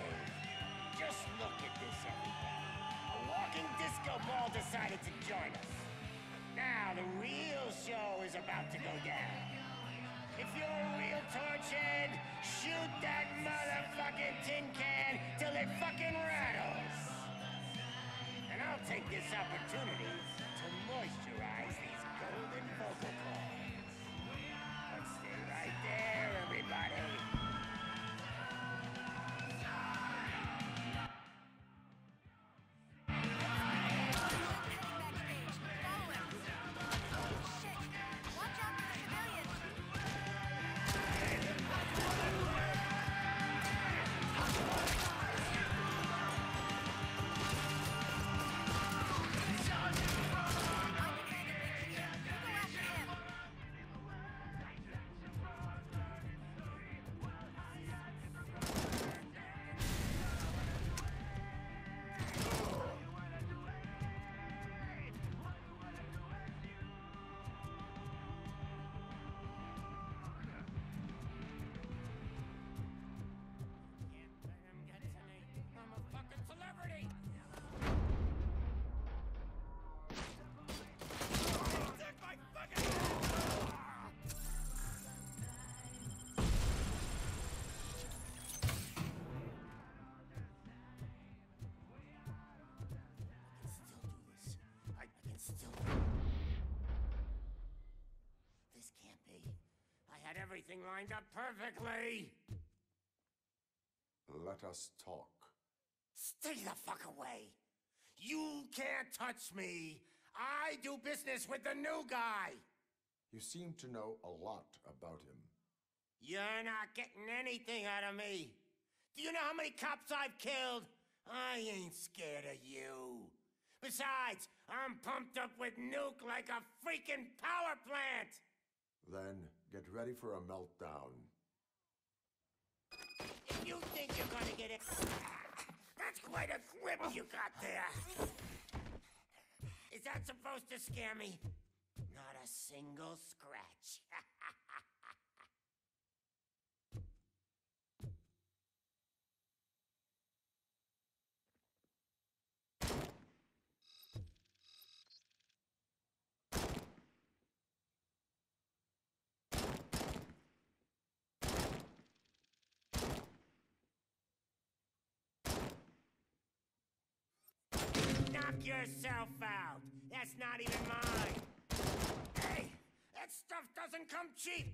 Just look at this, everybody. A walking disco ball decided to join us. Now the real show is about to go down. If you're a real torchhead, shoot that motherfucking tin can till it fucking rattles. And I'll take this opportunity to moisturize these golden vocal cords. But stay right there, everybody. everything lined up perfectly. Let us talk. Stay the fuck away. You can't touch me. I do business with the new guy. You seem to know a lot about him. You're not getting anything out of me. Do you know how many cops I've killed? I ain't scared of you. Besides, I'm pumped up with nuke like a freaking power plant. Then get ready for a meltdown. If you think you're gonna get it... That's quite a grip you got there. Is that supposed to scare me? Not a single scratch. Knock yourself out. That's not even mine. Hey, that stuff doesn't come cheap.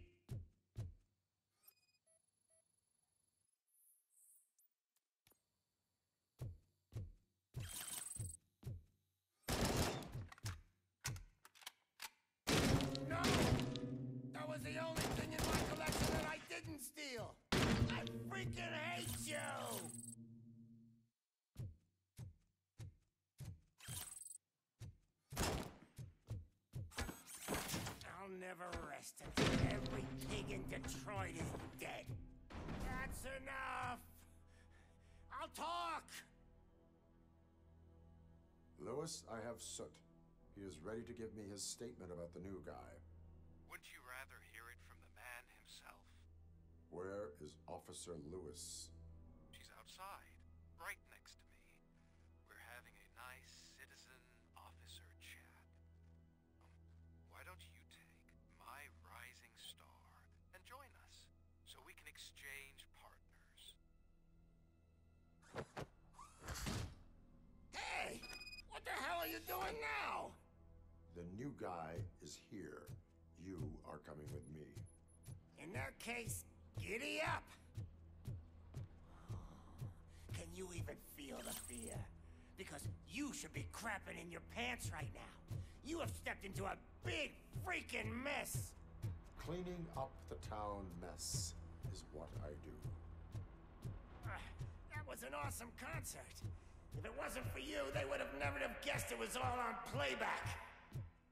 No! That was the only thing in my collection that I didn't steal. I freaking hate you! I'll never rest until every pig in Detroit is dead. That's enough! I'll talk! Lewis, I have Soot. He is ready to give me his statement about the new guy. Wouldn't you rather hear it from the man himself? Where is Officer Lewis? She's outside, right next to me. We're having a nice citizen-officer chat. Why don't you take my rising star and join us, so we can exchange partners? Hey! What the hell are you doing now? The new guy is here. You are coming with me. In that case, giddy up! Can you even feel the fear? Because you should be crapping in your pants right now. You have stepped into a big freaking mess! Cleaning up the town mess is what I do. That was an awesome concert. If it wasn't for you, they would have never have guessed it was all on playback.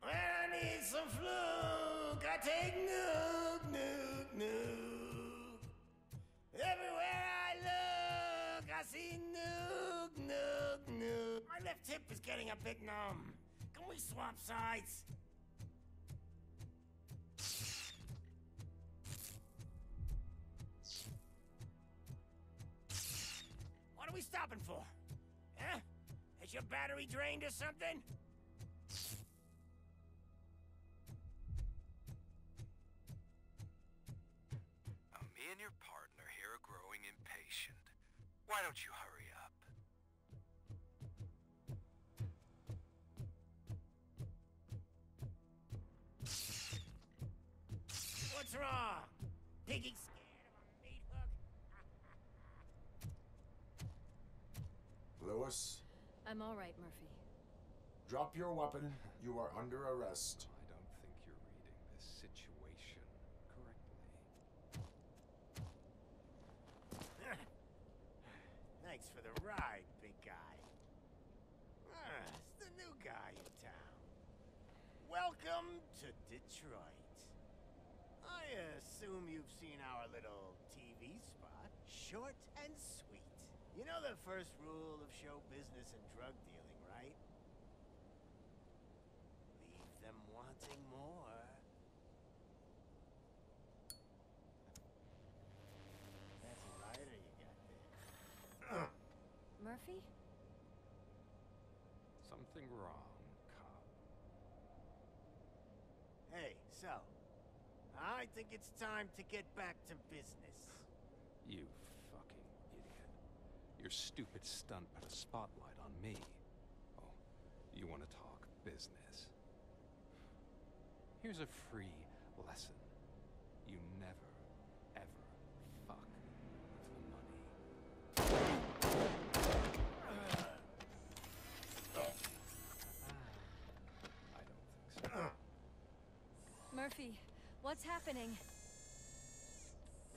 When I need some fluke, I take nuke, nuke, nuke. Everywhere I look, I see nuke, nuke, nuke. My left hip is getting a bit numb. Can we swap sides? What are we stopping for? Huh? Is your battery drained or something? Me and your partner here are growing impatient. Why don't you hurry up? What's wrong? Piggy scared of a meat hook? Lewis, I'm all right, Murphy. drop your weapon. You are under arrest. I don't think you're reading this situation correctly. Thanks for the ride, big guy. It's the new guy in town. Welcome to Detroit. I assume you've seen our little TV spot. Short and sweet. You know the first rule of show business and drug dealing, right? Leave them wanting more. That's a lighter you got there. Murphy? Something wrong, cop. Hey, so, I think it's time to get back to business. You fucking idiot. Your stupid stunt put a spotlight on me. Oh, you want to talk business? Here's a free lesson. You never Murphy, what's happening?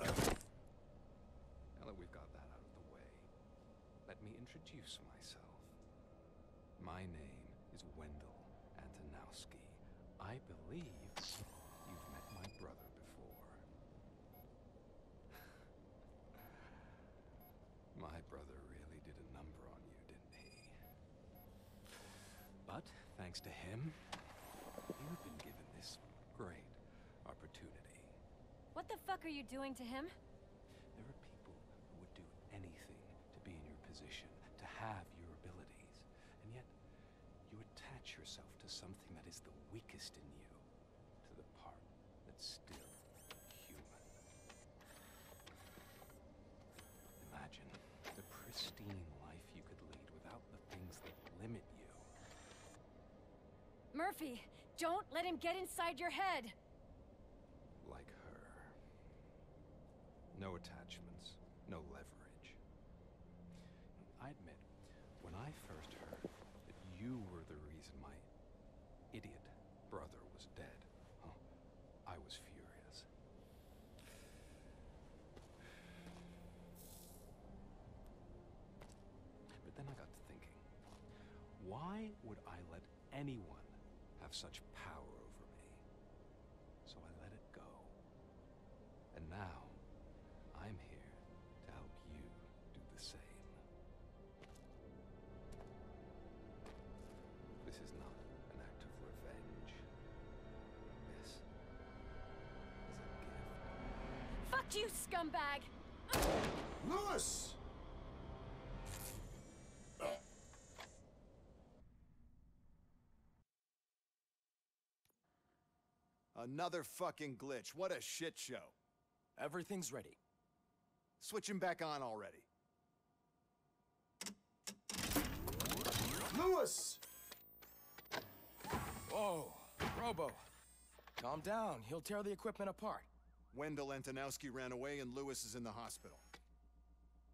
Now that we've got that out of the way, let me introduce myself. My name is Wendell Antonowski. I believe you've met my brother before. My brother really did a number on you, didn't he? But thanks to him, you've been given this great opportunity. What the fuck are you doing to him? There are people who would do anything to be in your position, to have your abilities, and yet you attach yourself to something that is the weakest in you, to the part that's still human. Imagine the pristine life you could lead without the things that limit you. Murphy, don't let him get inside your head! Like her. No attachments, no leverage. I admit, when I first heard that you were the reason my idiot brother was dead, I was furious. But then I got to thinking, why would I let anyone have such power over me? So I let it go. And now, I'm here to help you do the same. This is not an act of revenge. This is a gift. Fuck you, scumbag! Lewis! Another fucking glitch. What a shit show. Everything's ready. Switch him back on already. Lewis! Whoa, Robo. Calm down. He'll tear the equipment apart. Wendell Antonowski ran away and Lewis is in the hospital.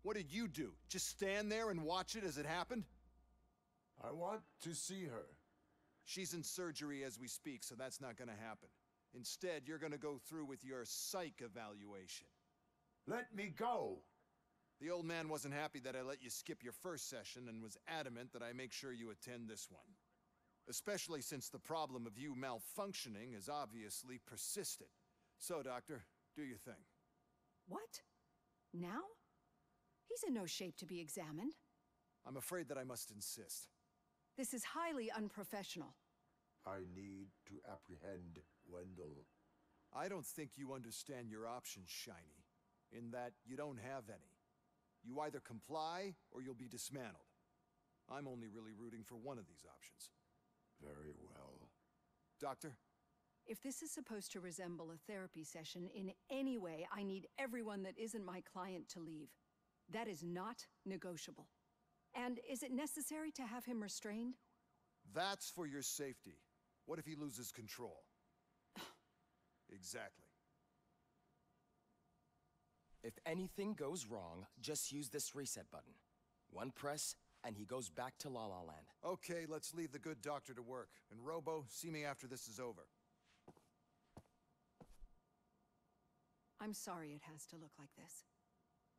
What did you do? Just stand there and watch it as it happened? I want to see her. She's in surgery as we speak, so that's not gonna happen. Instead, you're gonna go through with your psych evaluation. Let me go! The old man wasn't happy that I let you skip your first session and was adamant that I make sure you attend this one. Especially since the problem of you malfunctioning has obviously persisted. So, Doctor, do your thing. What? Now? He's in no shape to be examined. I'm afraid that I must insist. This is highly unprofessional. I need to apprehend Wendell. I don't think you understand your options, Shiny, in that you don't have any. You either comply or you'll be dismantled. I'm only really rooting for one of these options. Very well. Doctor? If this is supposed to resemble a therapy session in any way, I need everyone that isn't my client to leave. That is not negotiable. And is it necessary to have him restrained? That's for your safety. What if he loses control? Exactly. If anything goes wrong, just use this reset button. One press, and he goes back to La La Land. Okay, let's leave the good doctor to work. And Robo, see me after this is over. I'm sorry it has to look like this.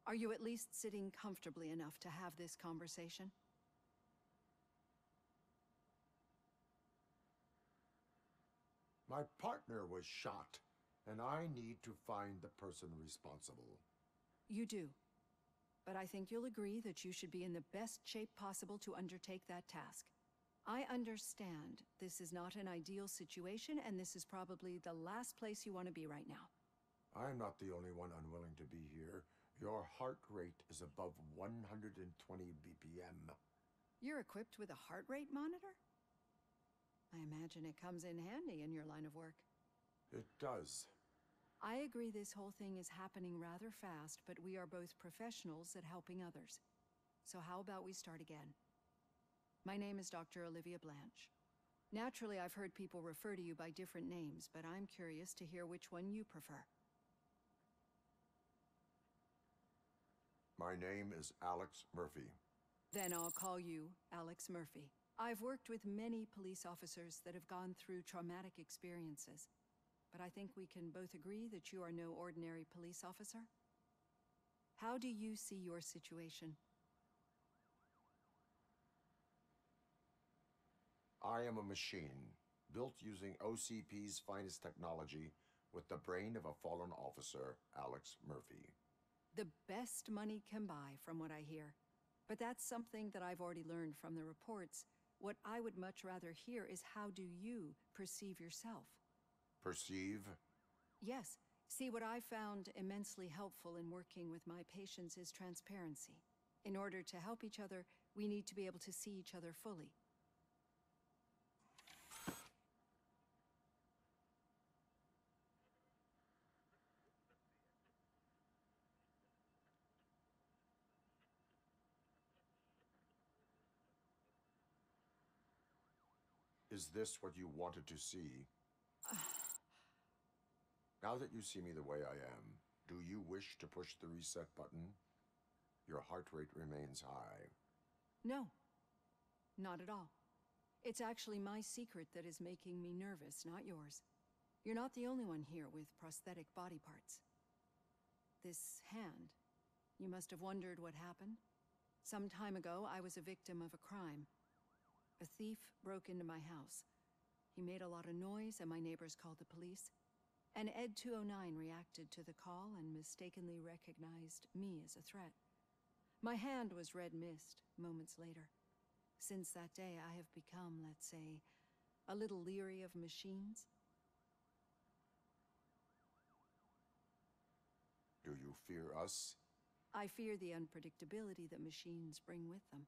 Are you at least sitting comfortably enough to have this conversation? My partner was shot, and I need to find the person responsible. You do. But I think you'll agree that you should be in the best shape possible to undertake that task. I understand this is not an ideal situation, and this is probably the last place you want to be right now. I'm not the only one unwilling to be here. Your heart rate is above 120 BPM. You're equipped with a heart rate monitor? I imagine it comes in handy in your line of work. It does. I agree this whole thing is happening rather fast, but we are both professionals at helping others. So how about we start again? My name is Dr. Olivia Blanche. Naturally, I've heard people refer to you by different names, but I'm curious to hear which one you prefer. My name is Alex Murphy. Then I'll call you Alex Murphy. I've worked with many police officers that have gone through traumatic experiences. but I think we can both agree that you are no ordinary police officer. How do you see your situation? I am a machine, built using OCP's finest technology with the brain of a fallen officer, Alex Murphy. The best money can buy, from what I hear. But that's something that I've already learned from the reports. What I would much rather hear is how do you perceive yourself? Perceive? Yes. See, what I found immensely helpful in working with my patients is transparency. In order to help each other, we need to be able to see each other fully. Is this what you wanted to see? Now that you see me the way I am, do you wish to push the reset button? Your heart rate remains high. No, not at all. It's actually my secret that is making me nervous, not yours. You're not the only one here with prosthetic body parts. This hand, you must have wondered what happened. Some time ago, I was a victim of a crime. A thief broke into my house. He made a lot of noise and my neighbors called the police. And Ed 209 reacted to the call and mistakenly recognized me as a threat. My hand was red mist moments later. Since that day, I have become, let's say, a little leery of machines. Do you fear us? I fear the unpredictability that machines bring with them.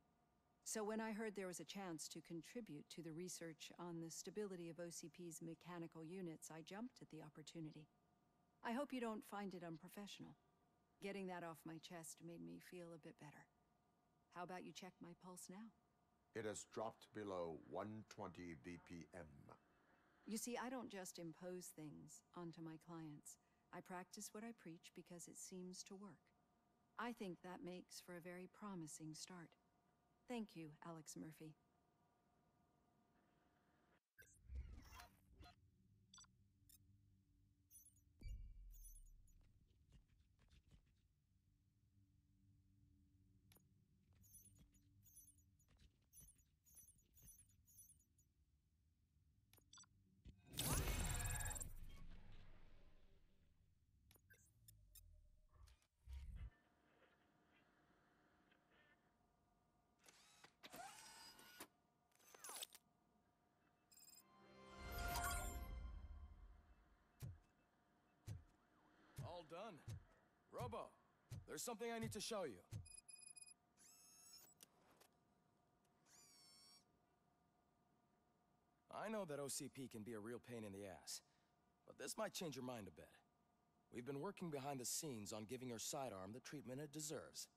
So when I heard there was a chance to contribute to the research on the stability of OCP's mechanical units, I jumped at the opportunity. I hope you don't find it unprofessional. Getting that off my chest made me feel a bit better. How about you check my pulse now? It has dropped below 120 BPM. You see, I don't just impose things onto my clients. I practice what I preach because it seems to work. I think that makes for a very promising start. Thank you, Alex Murphy. All done. Robo, there's something I need to show you. I know that OCP can be a real pain in the ass, but this might change your mind a bit. We've been working behind the scenes on giving your sidearm the treatment it deserves.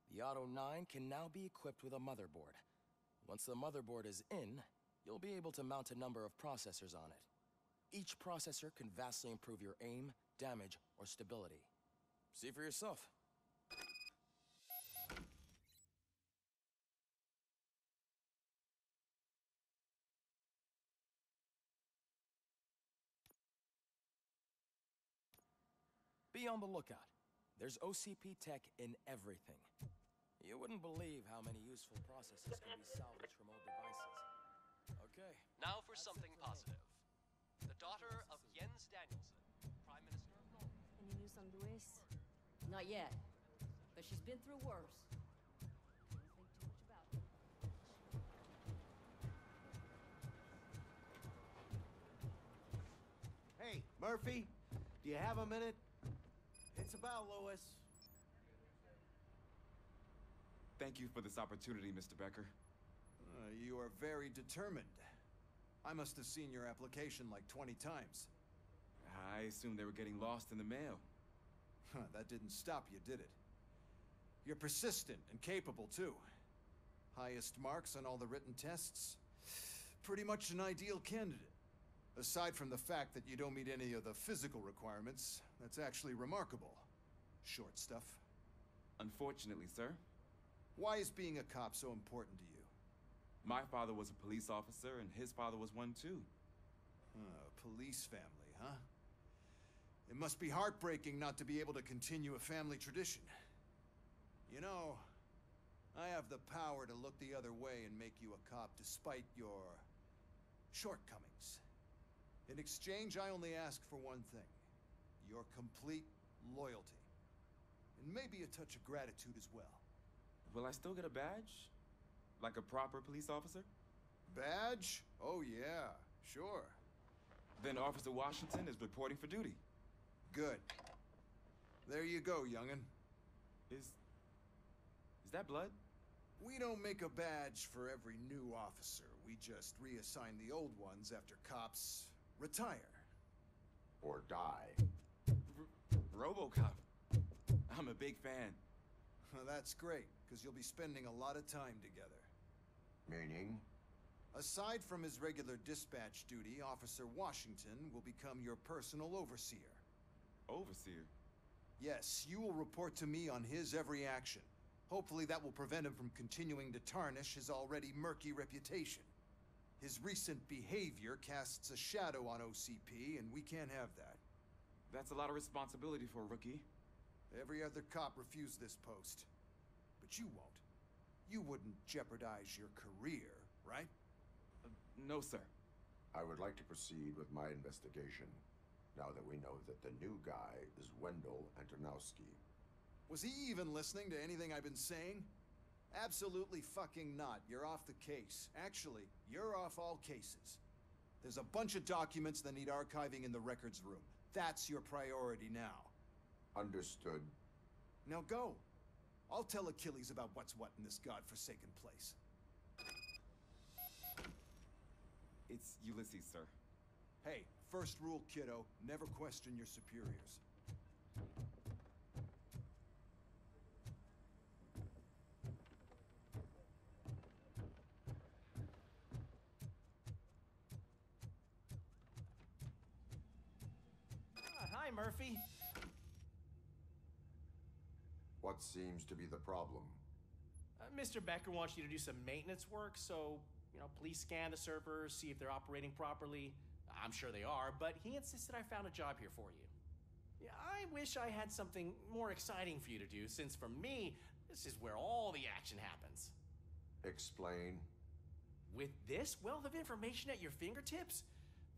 The Auto 9 can now be equipped with a motherboard. Once the motherboard is in, you'll be able to mount a number of processors on it. Each processor can vastly improve your aim, damage, or stability. See for yourself. Be on the lookout. There's OCP tech in everything. You wouldn't believe how many useful processes can be salvaged from old devices. Okay. Now for something positive. The daughter of Jens Danielson, Prime Minister of Norway. Any news on Luis? Not yet, but she's been through worse. Don't think too much about it. Hey, Murphy, do you have a minute? It's about Louis. Thank you for this opportunity, Mr. Becker. You are very determined. I must have seen your application like 20 times. I assumed they were getting lost in the mail. That didn't stop you, did it? You're persistent and capable, too. Highest marks on all the written tests. Pretty much an ideal candidate. Aside from the fact that you don't meet any of the physical requirements, that's actually remarkable. Short stuff. Unfortunately, sir. Why is being a cop so important to you? My father was a police officer, and his father was one too. Police family, huh? It must be heartbreaking not to be able to continue a family tradition. You know, I have the power to look the other way and make you a cop despite your shortcomings. In exchange, I only ask for one thing. Your complete loyalty. And maybe a touch of gratitude as well. Will I still get a badge? Like a proper police officer? Badge? Oh yeah, sure. Then Officer Washington is reporting for duty. Good. There you go, young'un. Is that blood? We don't make a badge for every new officer. We just reassign the old ones after cops retire. Or die. RoboCop. I'm a big fan. Well, that's great, because you'll be spending a lot of time together. Meaning? Aside from his regular dispatch duty, Officer Washington will become your personal overseer. Overseer? Yes, you will report to me on his every action. Hopefully that will prevent him from continuing to tarnish his already murky reputation. His recent behavior casts a shadow on OCP, and we can't have that. That's a lot of responsibility for a rookie. Every other cop refused this post. But you won't. You wouldn't jeopardize your career, right? No, sir. I would like to proceed with my investigation, now that we know that the new guy is Wendell Antonowski. Was he even listening to anything I've been saying? Absolutely fucking not. You're off the case. Actually, you're off all cases. There's a bunch of documents that need archiving in the records room. That's your priority now. Understood. Now go. I'll tell Achilles about what's what in this godforsaken place. It's Ulysses, sir. Hey, first rule, kiddo, never question your superiors. Hi, Murphy. What seems to be the problem? Mr. Becker wants you to do some maintenance work, so, please scan the servers, see if they're operating properly. I'm sure they are, but he insisted I found a job here for you. Yeah, I wish I had something more exciting for you to do, since for me, this is where all the action happens. Explain. With this wealth of information at your fingertips,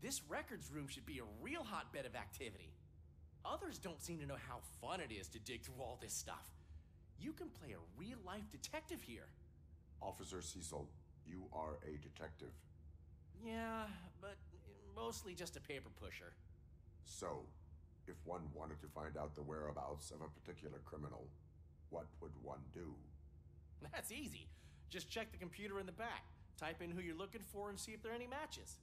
this records room should be a real hotbed of activity. Others don't seem to know how fun it is to dig through all this stuff. You can play a real-life detective here. Officer Cecil, you are a detective. Yeah, but mostly just a paper pusher. So, if one wanted to find out the whereabouts of a particular criminal, what would one do? That's easy. Just check the computer in the back, type in who you're looking for, and see if there are any matches.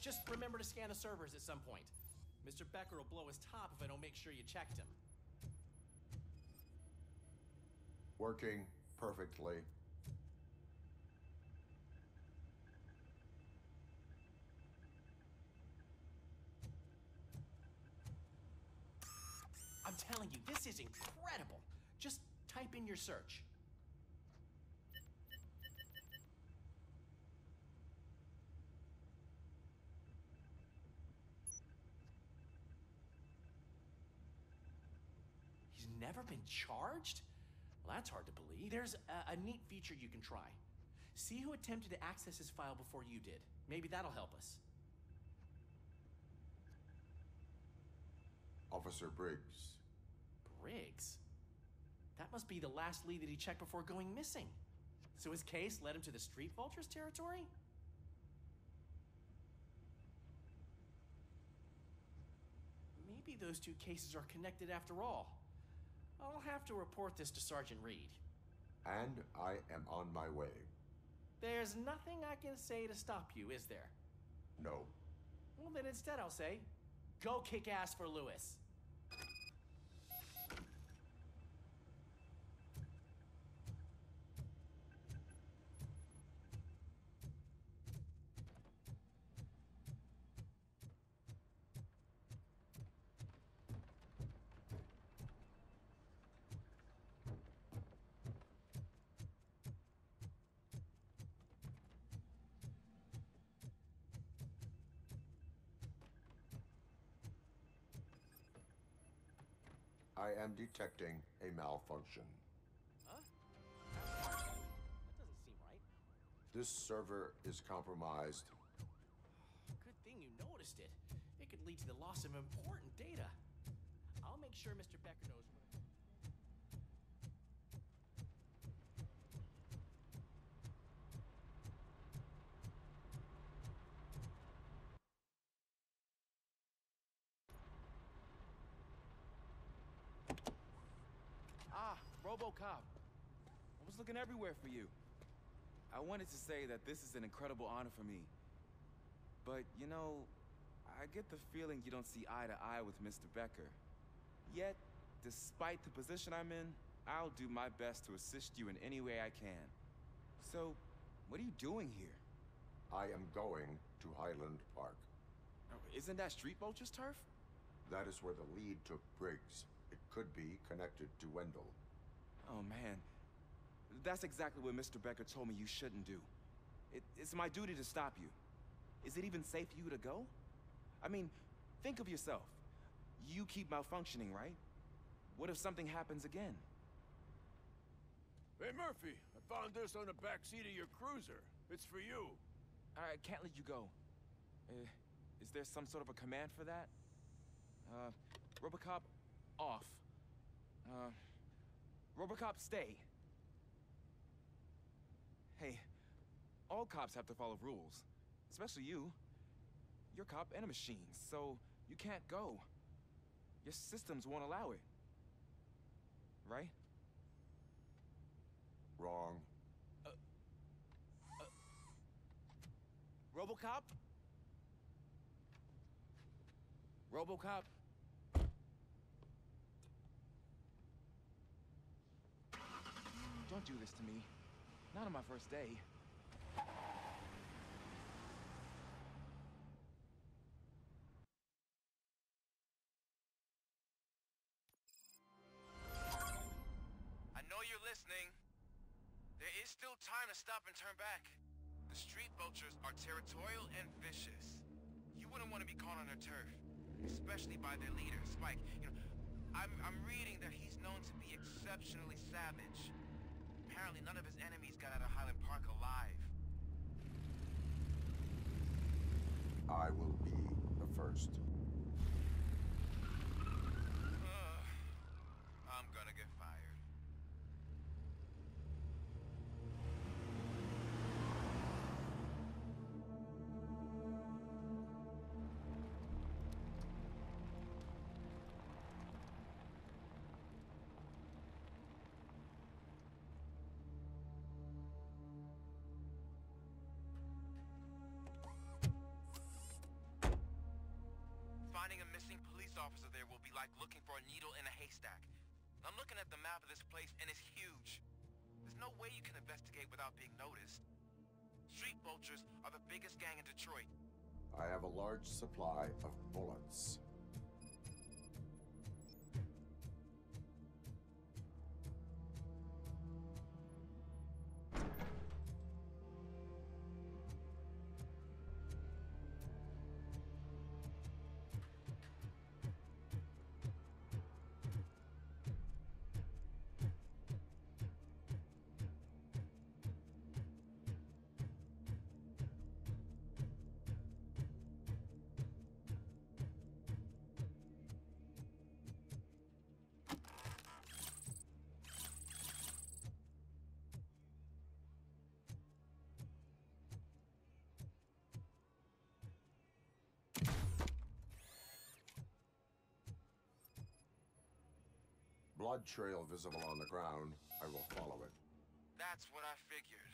Just remember to scan the servers at some point. Mr. Becker will blow his top if I don't make sure you checked him. Working perfectly. I'm telling you, this is incredible. Just type in your search. He's never been charged? Well, that's hard to believe. There's a neat feature you can try. See who attempted to access his file before you did. Maybe that'll help us. Officer Briggs. Briggs? That must be the last lead that he checked before going missing. So his case led him to the Street Vultures territory? Maybe those two cases are connected after all. I'll have to report this to Sergeant Reed. And I am on my way. There's nothing I can say to stop you, is there? No. Well, then instead I'll say, go kick ass for Lewis. I am detecting a malfunction. Huh? That doesn't seem right. This server is compromised. Good thing you noticed it. It could lead to the loss of important data. I'll make sure Mr. Becker knows what... Ah, RoboCop. I was looking everywhere for you. I wanted to say that this is an incredible honor for me. But, you know, I get the feeling you don't see eye to eye with Mr. Becker. Yet, despite the position I'm in, I'll do my best to assist you in any way I can. So, what are you doing here? I am going to Highland Park. Oh, isn't that Street Vulture's turf? That is where the lead took Briggs. It could be connected to Wendell. Oh, man. That's exactly what Mr. Becker told me you shouldn't do. It's my duty to stop you. Is it even safe for you to go? I mean, think of yourself. You keep malfunctioning, right? What if something happens again? Hey, Murphy, I found this on the back seat of your cruiser. It's for you. I can't let you go. Is there some sort of a command for that? RoboCop, off. RoboCop, stay. Hey, all cops have to follow rules. Especially you. You're a cop and a machine, so you can't go. Your systems won't allow it. Right? Wrong. RoboCop? RoboCop? Don't do this to me. Not on my first day. I know you're listening. There is still time to stop and turn back. The street vultures are territorial and vicious. You wouldn't want to be caught on their turf, especially by their leader, Spike. You know, I'm reading that he's known to be exceptionally savage. Apparently none of his enemies got out of Highland Park alive. I will be the first. I'm gonna get fired. Finding a missing police officer there will be like looking for a needle in a haystack. I'm looking at the map of this place and it's huge. There's no way you can investigate without being noticed. Street vultures are the biggest gang in Detroit. I have a large supply of bullets. Blood trail visible on the ground. I will follow it. That's what I figured.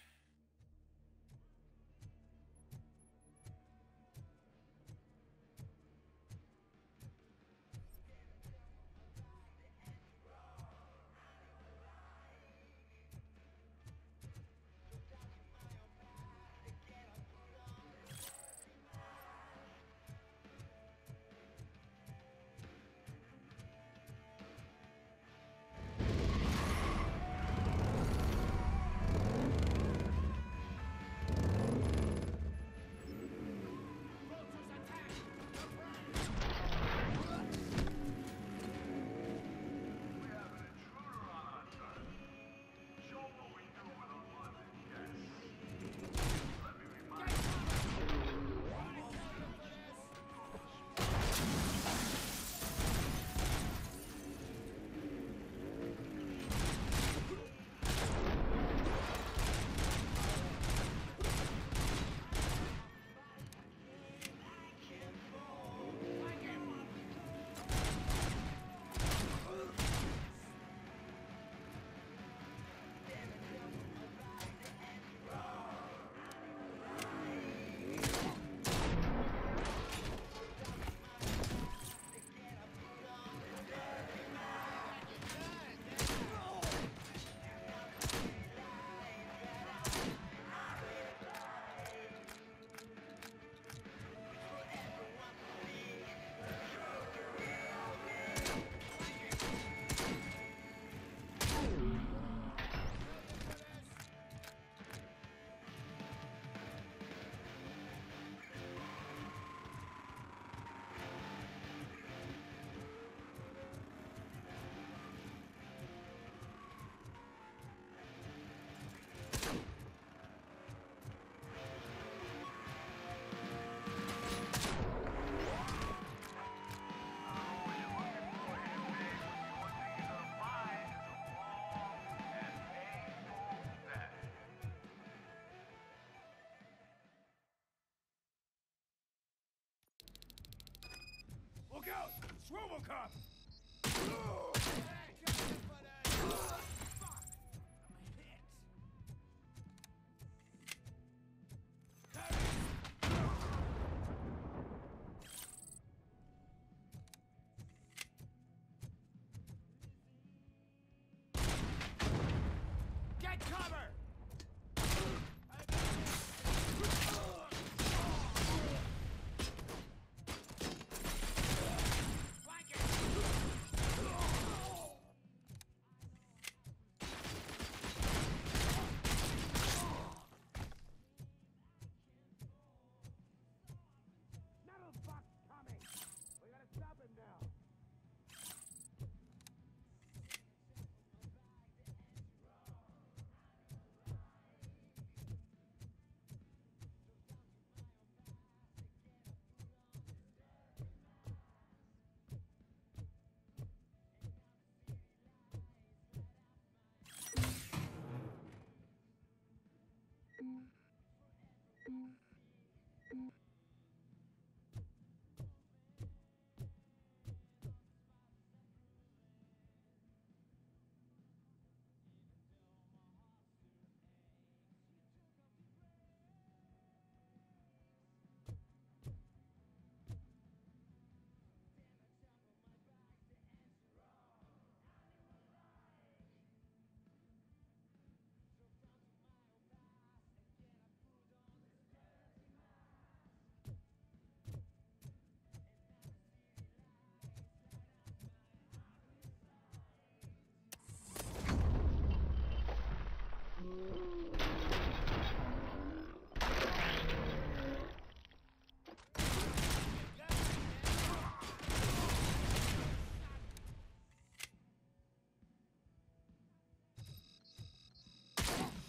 Look out! It's RoboCop! Get cover! Metal box coming! We gotta stop him now!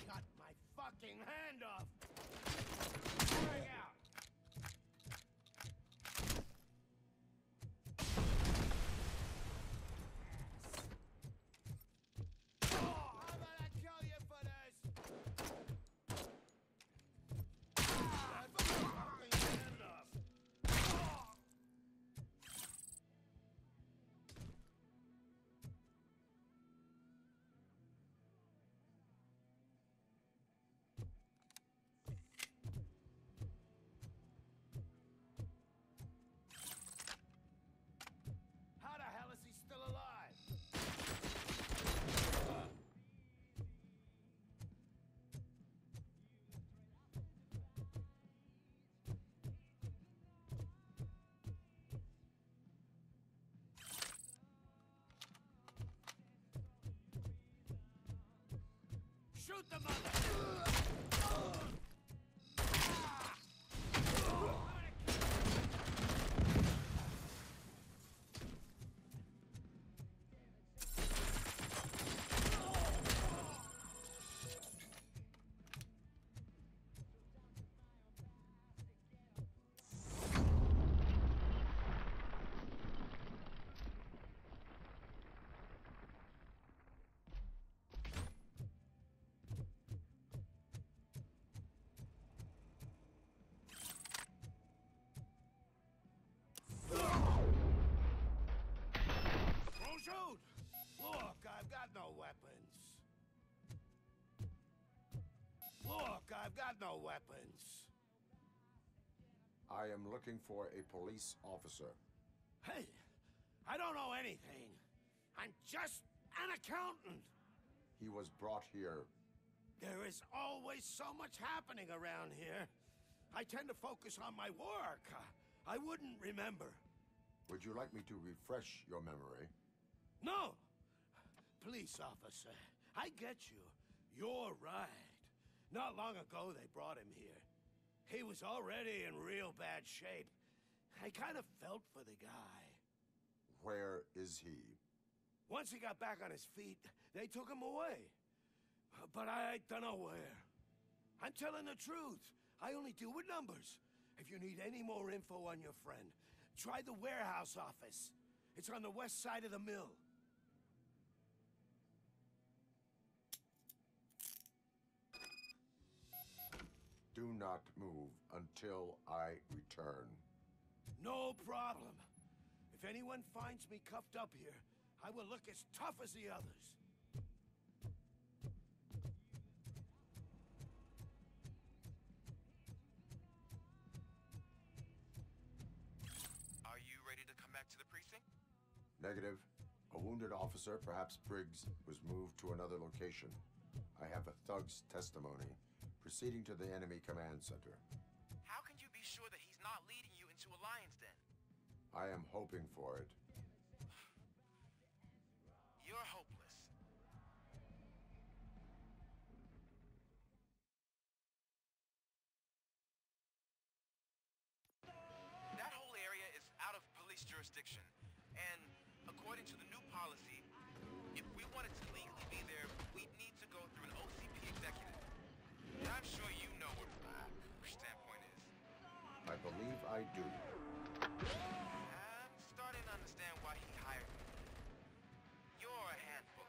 Cut my fucking hand off! Bring out! How about I kill you for this? My fucking hand off! How the hell is he still alive? Shoot the mother! Don't shoot! Look, I've got no weapons. Look, I've got no weapons. I am looking for a police officer. Hey, I don't know anything. I'm just an accountant. He was brought here. There is always so much happening around here. I tend to focus on my work. I wouldn't remember. Would you like me to refresh your memory? No! Police officer, I get you. You're right. Not long ago they brought him here. He was already in real bad shape. I kind of felt for the guy. Where is he? Once he got back on his feet, they took him away. But I don't know where. I'm telling the truth. I only deal with numbers. If you need any more info on your friend, try the warehouse office. It's on the west side of the mill. Do not move until I return. No problem. If If anyone finds me cuffed up here, I will look as tough as the others. Are you ready to come back to the precinct? Negative. A wounded officer, perhaps Briggs, was moved to another location. I have a thug's testimony, proceeding to the enemy command center. How can you be sure that he's not leading you into a lion's den? I am hoping for it. You're hopeless. That whole area is out of police jurisdiction, and according to the new policy, if we wanted to legally be there, we'd need to go through an OCP executive. And I'm sure you know what her standpoint is. I believe I do. I'm starting to understand why he hired me. You're a handful.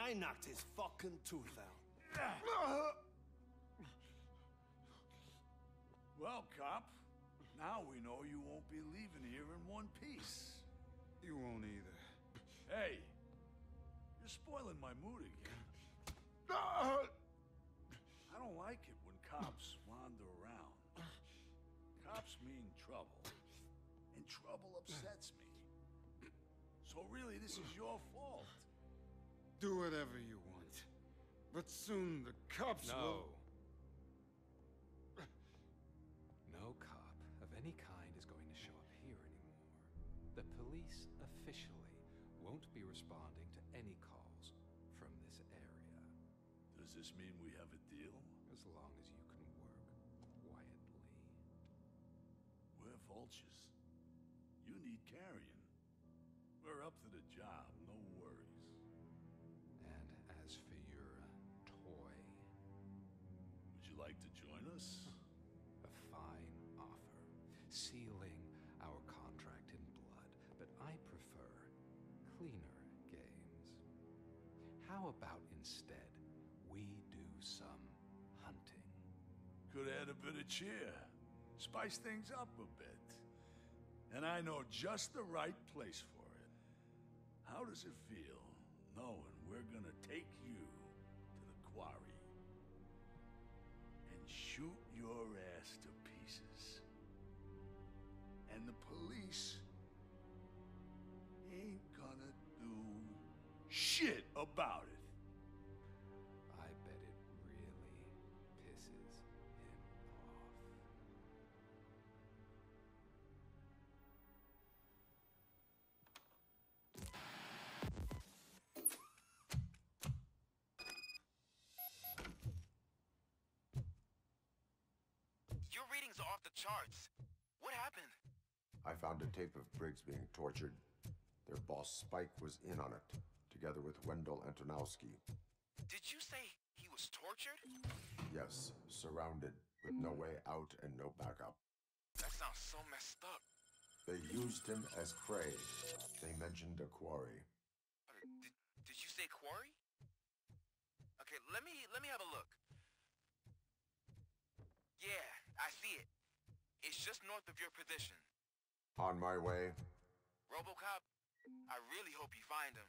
I knocked his fucking tooth out. Well, cop, now we know you won't be leaving here in one piece. You won't either. Hey, you're spoiling my mood again. I don't like it when cops wander around. Cops mean trouble, and trouble upsets me. So really, this is your fault. Do whatever you want. But soon the cops will... No cop of any kind is going to show up here anymore. The police officially won't be responding to any calls from this area. Does this mean we have a deal? As long as you can work quietly. We're vultures. You need carrion. We're up to the job, no worries. And as for your toy... Would you like to join us? A fine offer, sealing our contract in blood, but I prefer cleaner games. How about instead we do some hunting? Could add a bit of cheer, spice things up a bit. And I know just the right place for it. How does it feel knowing we're gonna take you to the quarry and shoot your ass to pieces? And the police ain't gonna do shit about it. I bet it really pisses him off. Your readings are off the charts. What happened? I found a tape of Briggs being tortured. Their boss Spike was in on it, together with Wendell Antonowski. Did you say he was tortured? Yes, surrounded, with no way out and no backup. That sounds so messed up. They used him as prey. They mentioned a quarry. Did you say quarry? Okay, let me have a look. Yeah, I see it. It's just north of your position. On my way. RoboCop, I really hope you find him.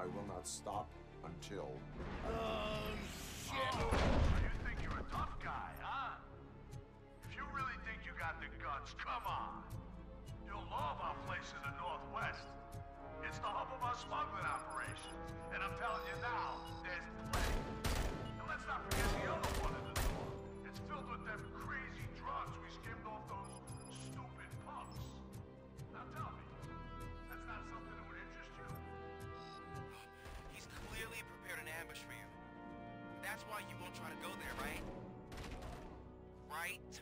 I will not stop until... Shit! You think you're a tough guy, huh? If you really think you got the guts, come on. You'll love our place in the Northwest. It's the hub of our smuggling operations. And I'm telling you now, there's plenty. And let's not forget the other one in the north. It's filled with them crazy drugs we skimmed off those stupid punks. Now tell me, that's not something that would interest you? He's clearly prepared an ambush for you. That's why you won't try to go there, right? Right?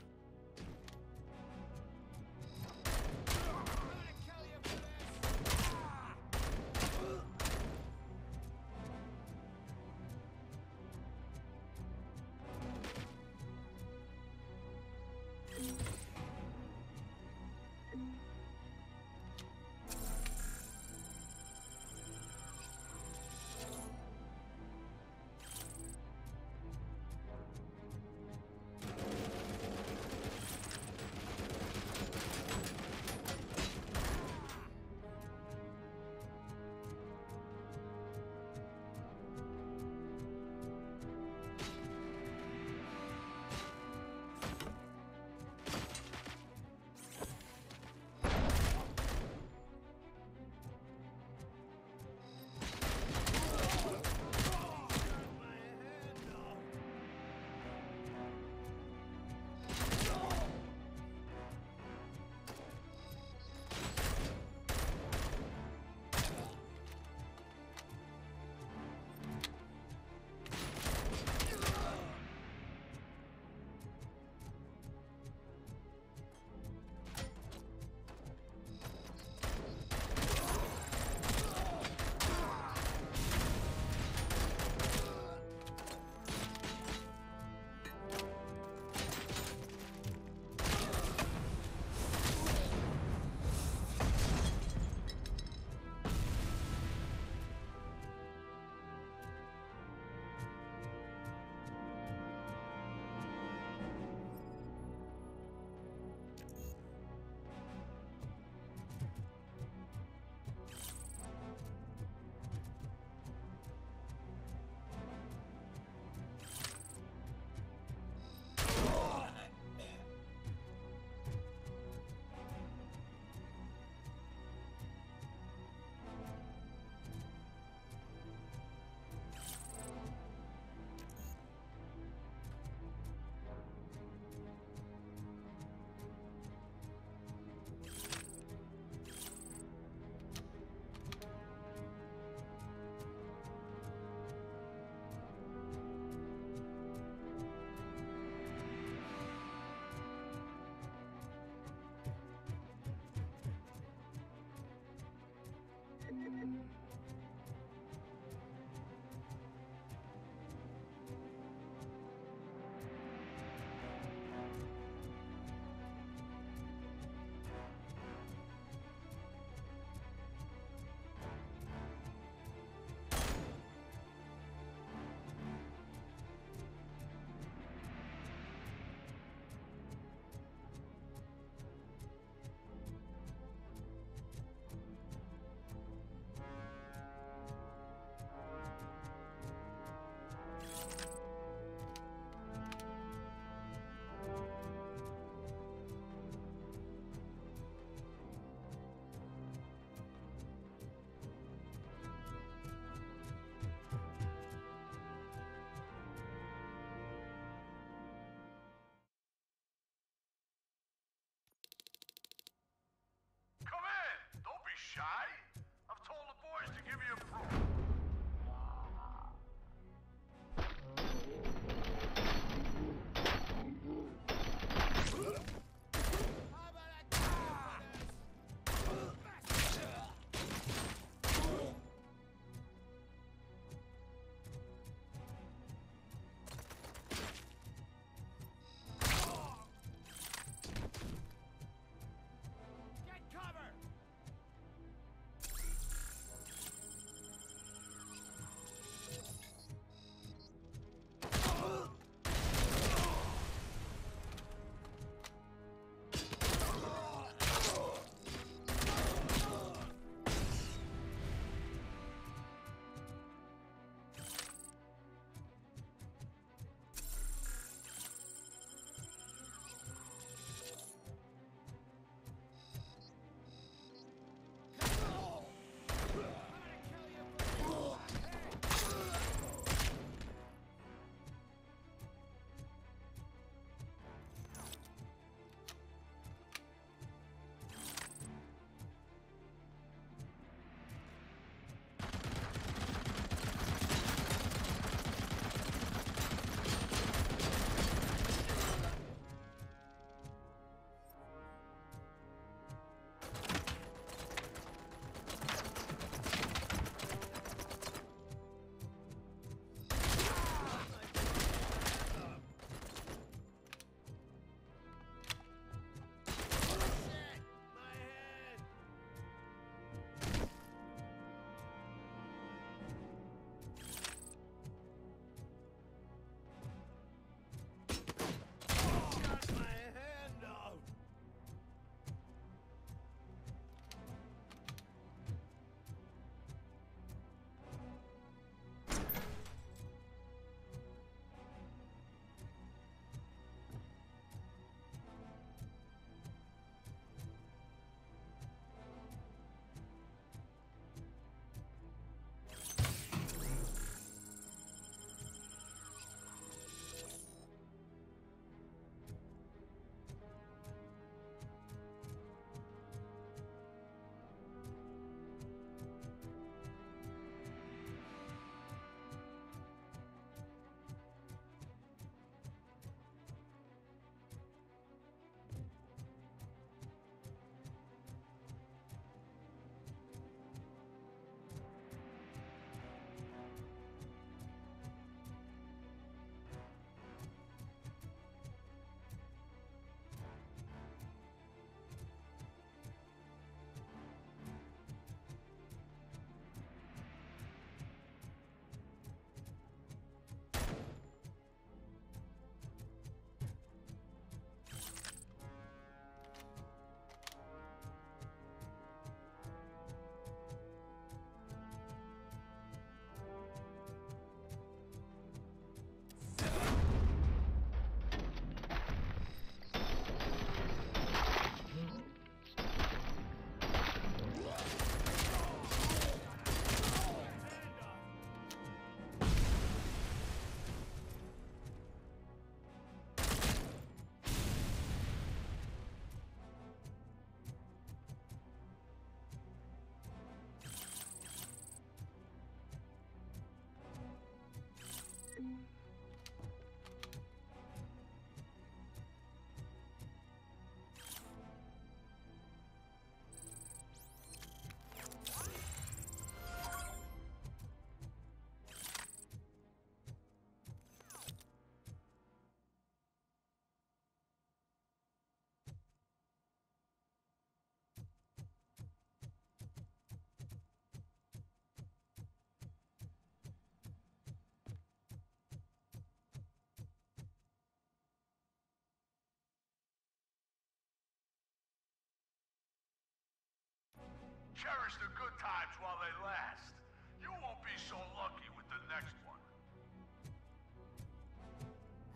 Cherish the good times while they last. You won't be so lucky with the next one.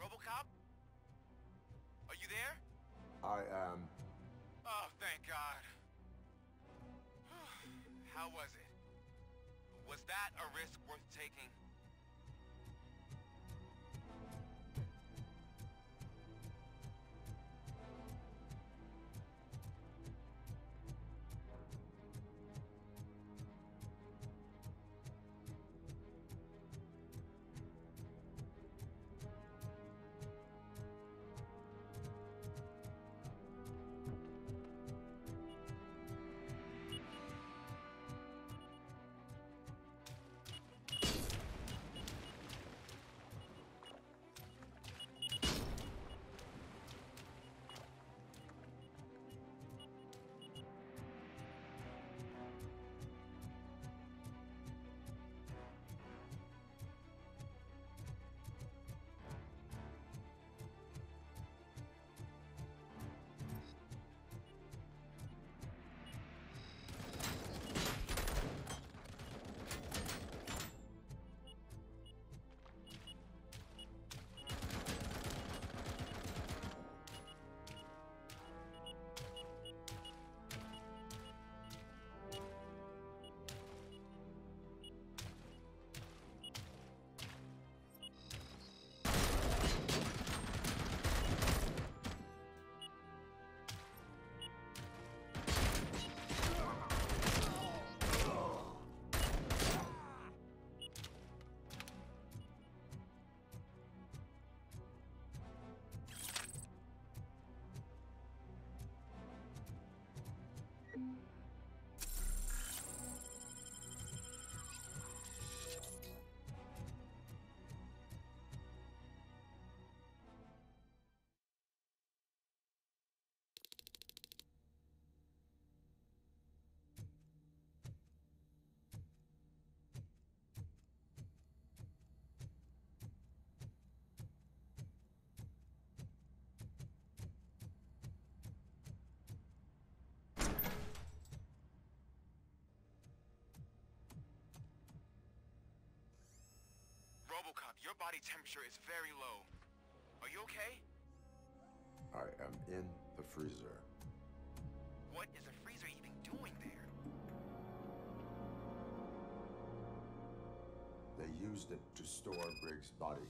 RoboCop? Are you there? I am. Oh, thank God. How was it? Was that a risk worth taking? RoboCop, your body temperature is very low. Are you okay? I am in the freezer. What is the freezer even doing there? They used it to store Briggs' body.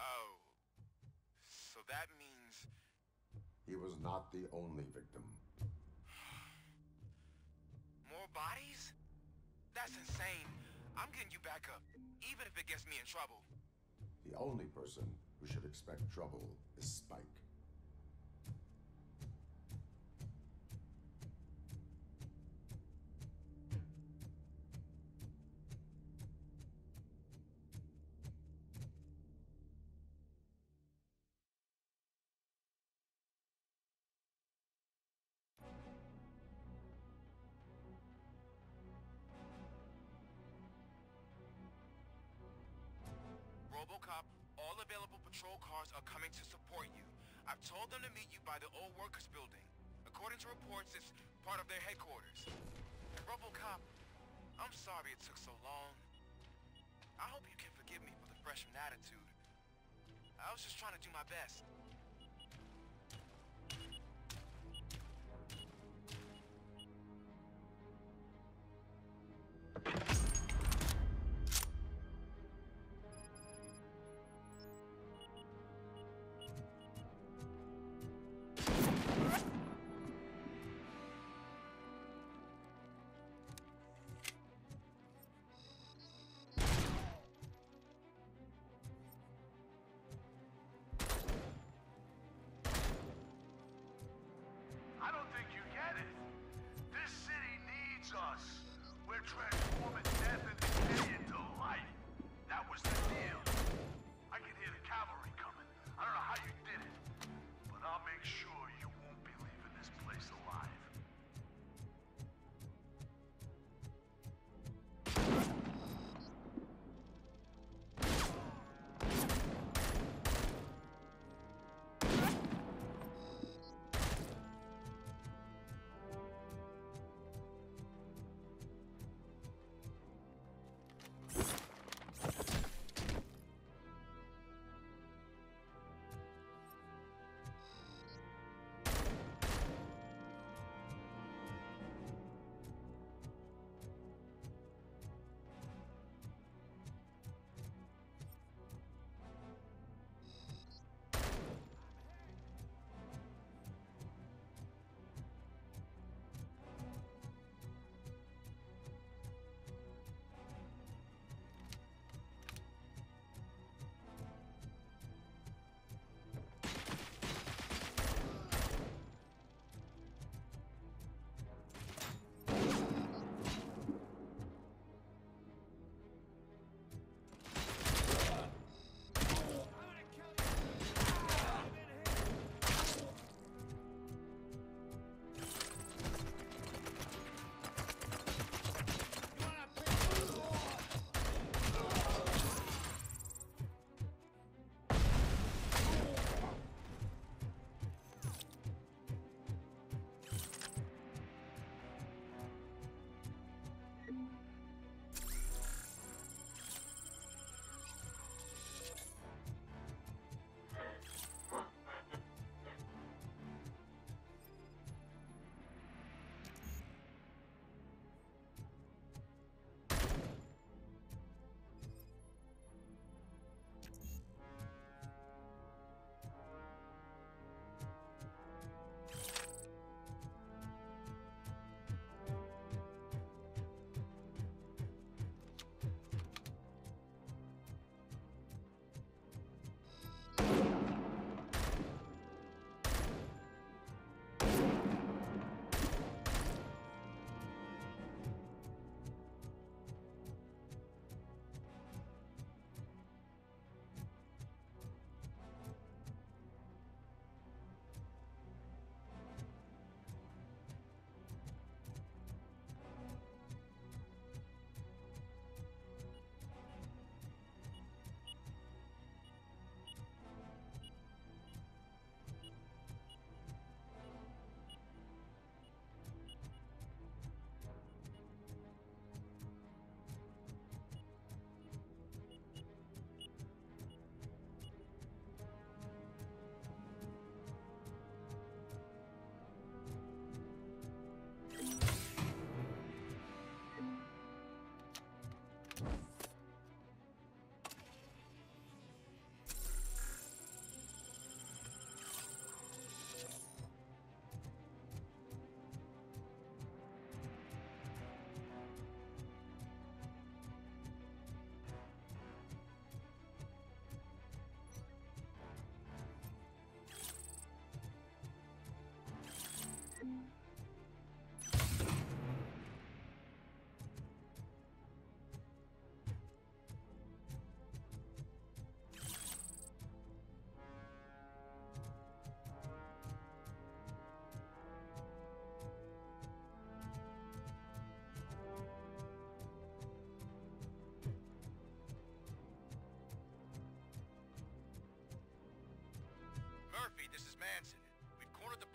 Oh. So that means... He was not the only victim. More bodies? That's insane. I'm getting you back up, even if it gets me in trouble. The only person who should expect trouble is Spike. RoboCop, all available patrol cars are coming to support you. I've told them to meet you by the old workers building. According to reports, it's part of their headquarters. And RoboCop, I'm sorry it took so long. I hope you can forgive me for the freshman attitude. I was just trying to do my best.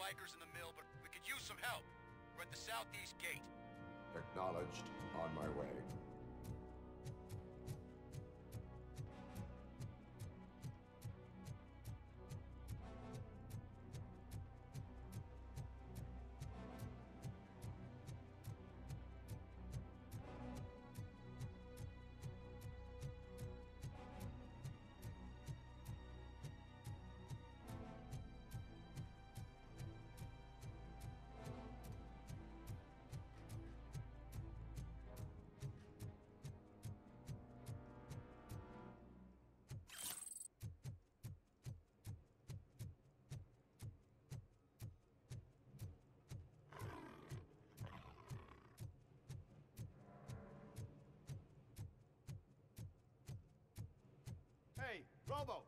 bikers in the mill, but we could use some help. We're at the southeast gate. Acknowledged. On my way. Hey, Robo!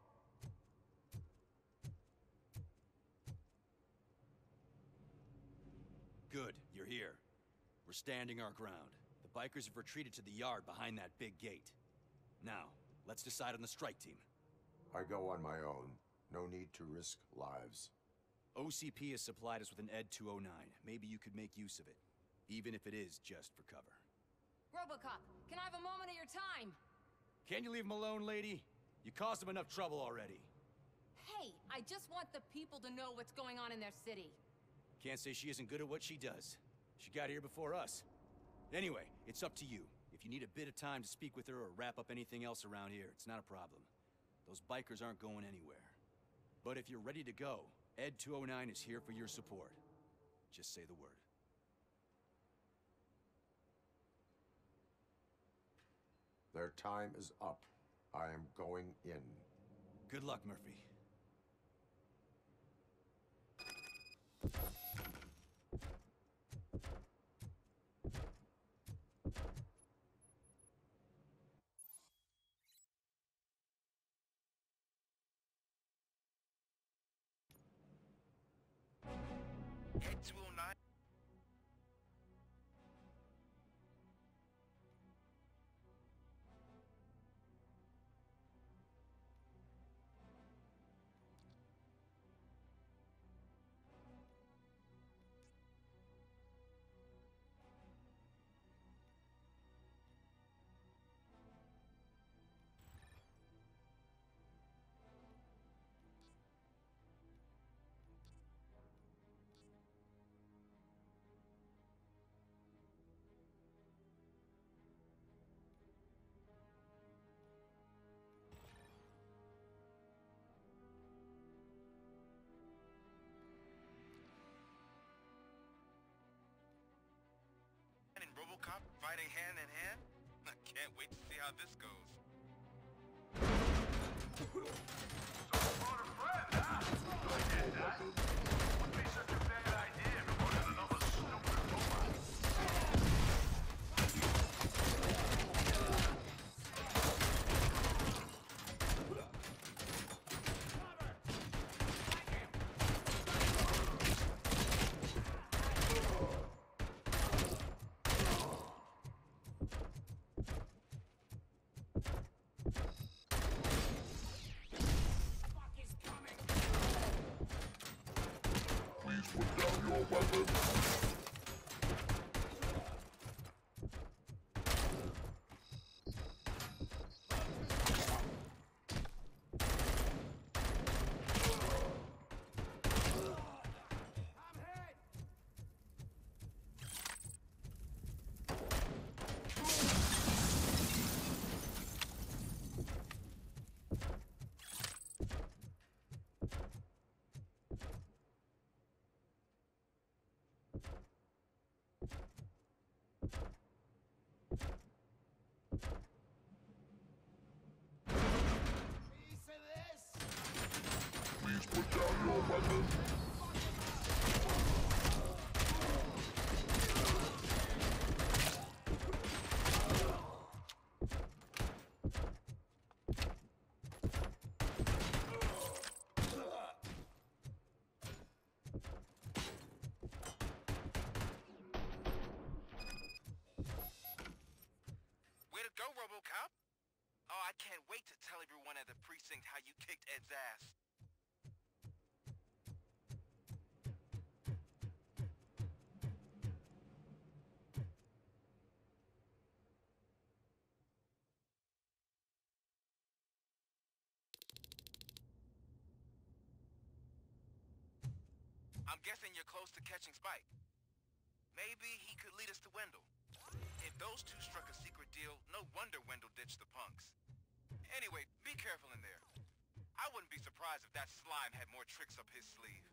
Good, you're here. We're standing our ground. The bikers have retreated to the yard behind that big gate. Now, let's decide on the strike team. I go on my own. No need to risk lives. OCP has supplied us with an ED 209. Maybe you could make use of it, even if it is just for cover. RoboCop, can I have a moment of your time? Can you leave him alone, lady? You caused him enough trouble already. Hey, I just want the people to know what's going on in their city. Can't say she isn't good at what she does. She got here before us. Anyway, it's up to you. If you need a bit of time to speak with her or wrap up anything else around here, it's not a problem. Those bikers aren't going anywhere. But if you're ready to go, ED 209 is here for your support. Just say the word. Their time is up. I am going in. Good luck, Murphy. Ed 209. And RoboCop fighting hand in hand? I can't wait to see how this goes. Please put down your weapon. Way to go, RoboCop! Oh, I can't wait to tell everyone at the precinct how you kicked Ed's ass. I'm guessing you're close to catching Spike. Maybe he could lead us to Wendell. If those two struck a secret deal, no wonder Wendell ditched the punks. Anyway, be careful in there. I wouldn't be surprised if that slime had more tricks up his sleeve.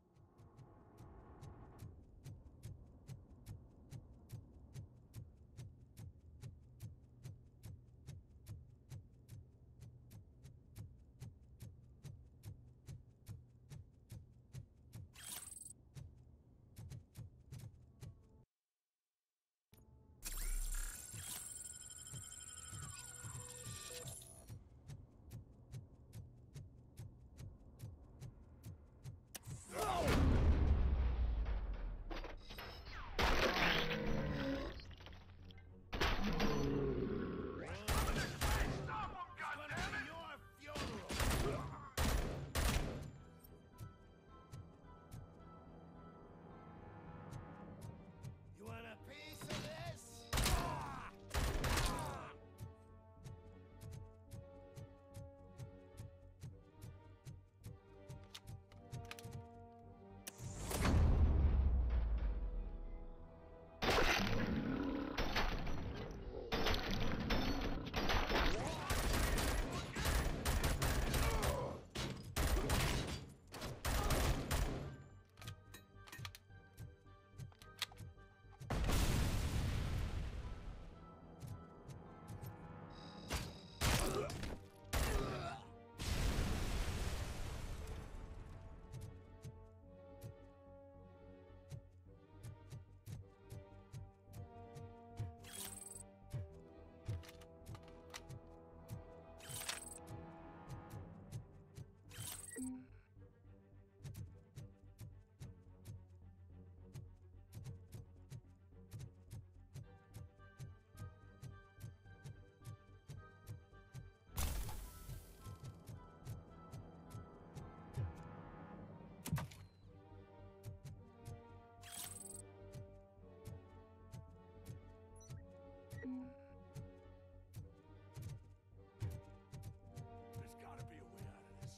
There's gotta be a way out of this.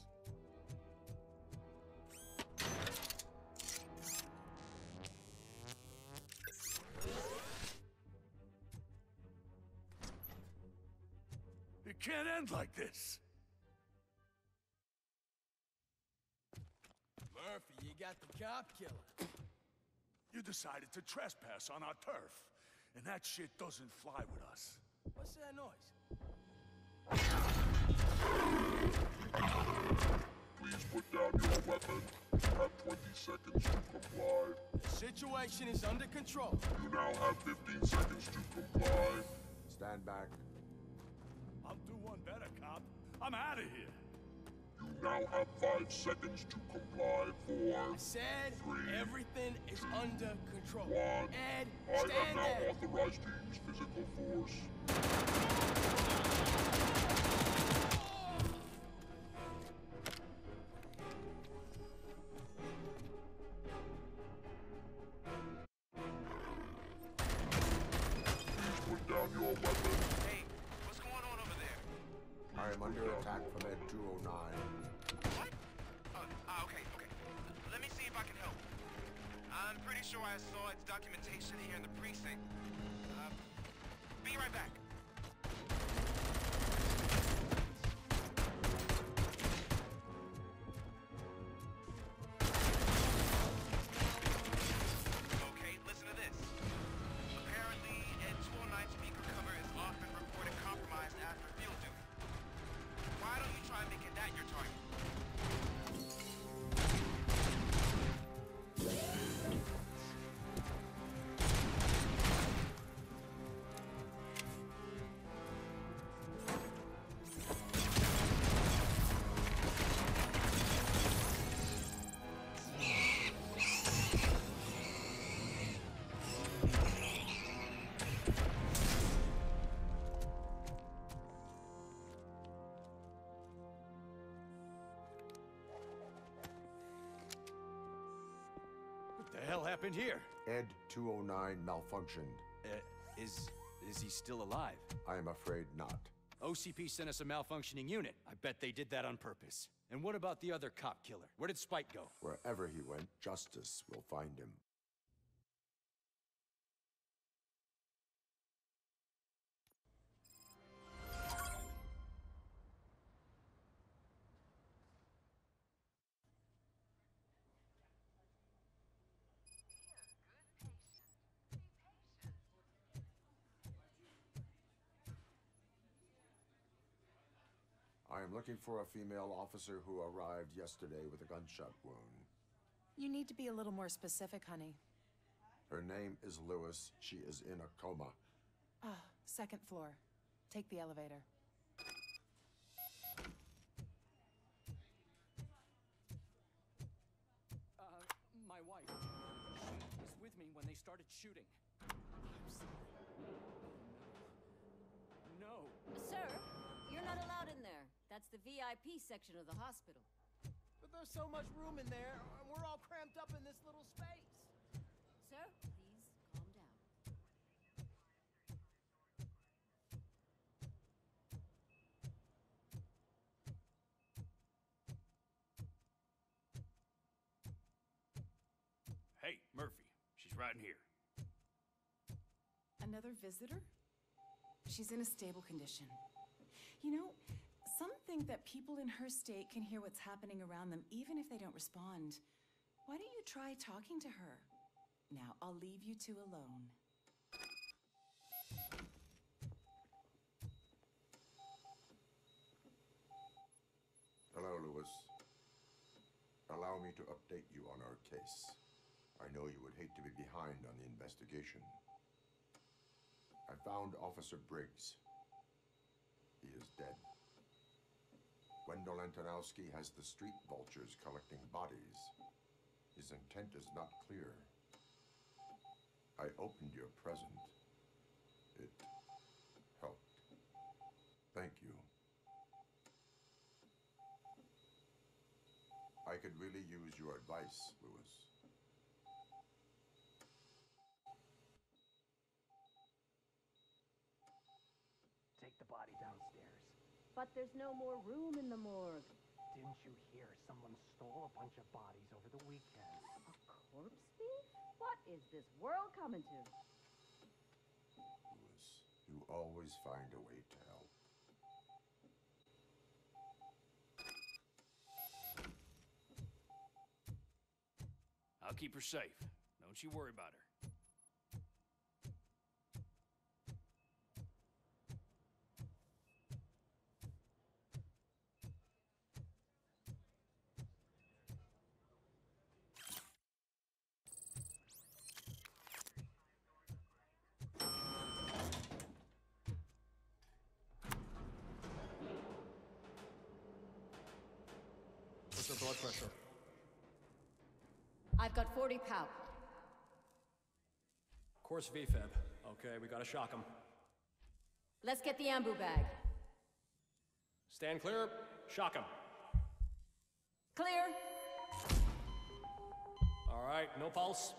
It can't end like this. Murphy, you got the cop killer. You decided to trespass on our turf, and that shit doesn't fly with us. What's that noise? Please put down your weapon. You have 20 seconds to comply. The situation is under control. You now have 15 seconds to comply. Stand back. I'll do one better, cop. I'm out of here. You now have 5 seconds to comply. 4, I said 3, everything is under control. 1. Ed, I stand am now there. authorized to use physical force. Please put down your weapon. Hey, what's going on over there? I am under attack from Ed 209. What? Okay. Let me see if I can help. I'm pretty sure I saw its documentation here in the precinct. Be right back. Okay, listen to this. Apparently, Ed 209 speaker cover is often reported compromised after field duty. Why don't you try making that your target? What the hell happened here? Ed 209 malfunctioned. Is he still alive? I am afraid not. OCP sent us a malfunctioning unit. I bet they did that on purpose. And what about the other cop killer? Where did Spike go? Wherever he went, justice will find him. I am looking for a female officer who arrived yesterday with a gunshot wound. You need to be a little more specific, honey. Her name is Lewis. She is in a coma. Ah, second floor. Take the elevator. My wife. She was with me when they started shooting. I'm sorry. No. Sir, you're not allowed in there. That's the VIP section of the hospital. But there's so much room in there, and we're all cramped up in this little space. Sir, please calm down. Hey, Murphy. She's right in here. Another visitor? She's in a stable condition. You know, some think that people in her state can hear what's happening around them even if they don't respond. Why don't you try talking to her? Now, I'll leave you two alone. Hello, Lewis. Allow me to update you on our case. I know you would hate to be behind on the investigation. I found Officer Briggs. He is dead. Wendell Antonowski has the street vultures collecting bodies. His intent is not clear. I opened your present. It helped. Thank you. I could really use your advice, Lewis. Take the body downstairs. But there's no more room in the morgue. Didn't you hear someone stole a bunch of bodies over the weekend? A corpse thief? What is this world coming to? Lewis, you always find a way to help. I'll keep her safe. Don't you worry about her. What's her blood pressure? I've got 40 pow. Course VFib. Okay, we gotta shock him. Let's get the ambu bag. Stand clear. Shock him. Clear. All right, no pulse.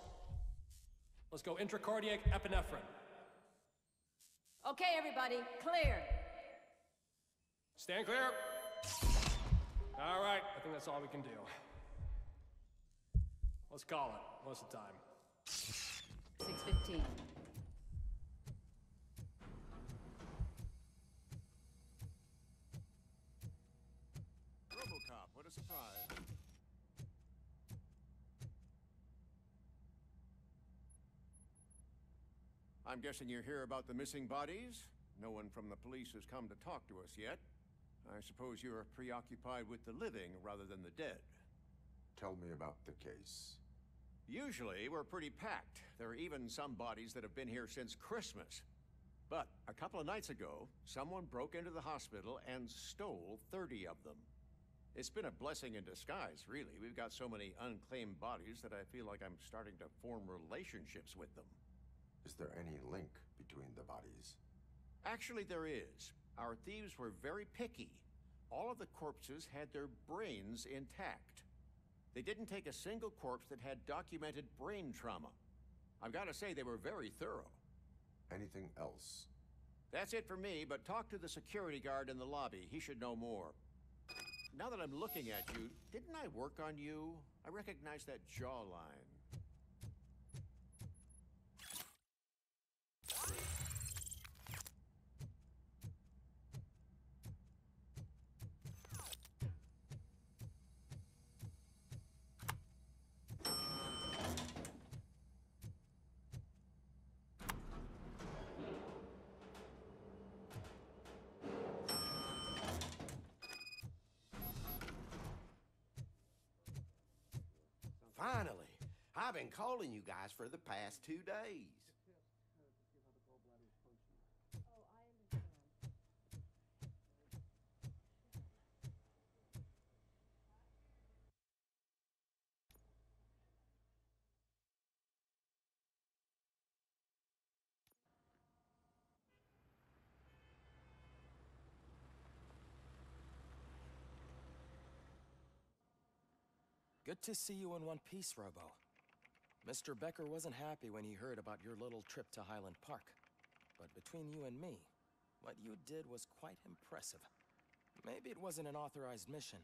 Let's go intracardiac epinephrine. Okay, everybody, clear. Stand clear. All right, I think that's all we can do. Let's call it. What's the time? 6:15. RoboCop, what a surprise. I'm guessing you're here about the missing bodies? No one from the police has come to talk to us yet. I suppose you're preoccupied with the living rather than the dead. Tell me about the case. Usually, we're pretty packed. There are even some bodies that have been here since Christmas. But a couple of nights ago, someone broke into the hospital and stole 30 of them. It's been a blessing in disguise, really. We've got so many unclaimed bodies that I feel like I'm starting to form relationships with them. Is there any link between the bodies? Actually, there is. Our thieves were very picky. All of the corpses had their brains intact. They didn't take a single corpse that had documented brain trauma. I've got to say, they were very thorough. Anything else? That's it for me, but talk to the security guard in the lobby. He should know more. Now that I'm looking at you, didn't I work on you? I recognize that jawline. Finally! I've been calling you guys for the past 2 days. Good to see you in one piece, Robo. Mr. Becker wasn't happy when he heard about your little trip to Highland Park. But between you and me, what you did was quite impressive. Maybe it wasn't an authorized mission,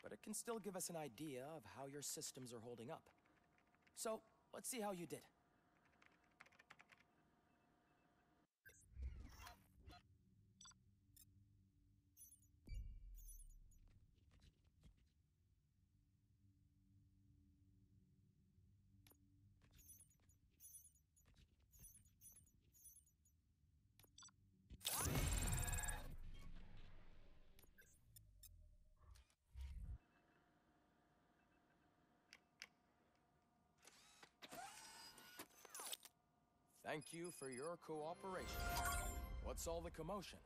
but it can still give us an idea of how your systems are holding up. So, let's see how you did. Thank you for your cooperation. What's all the commotion?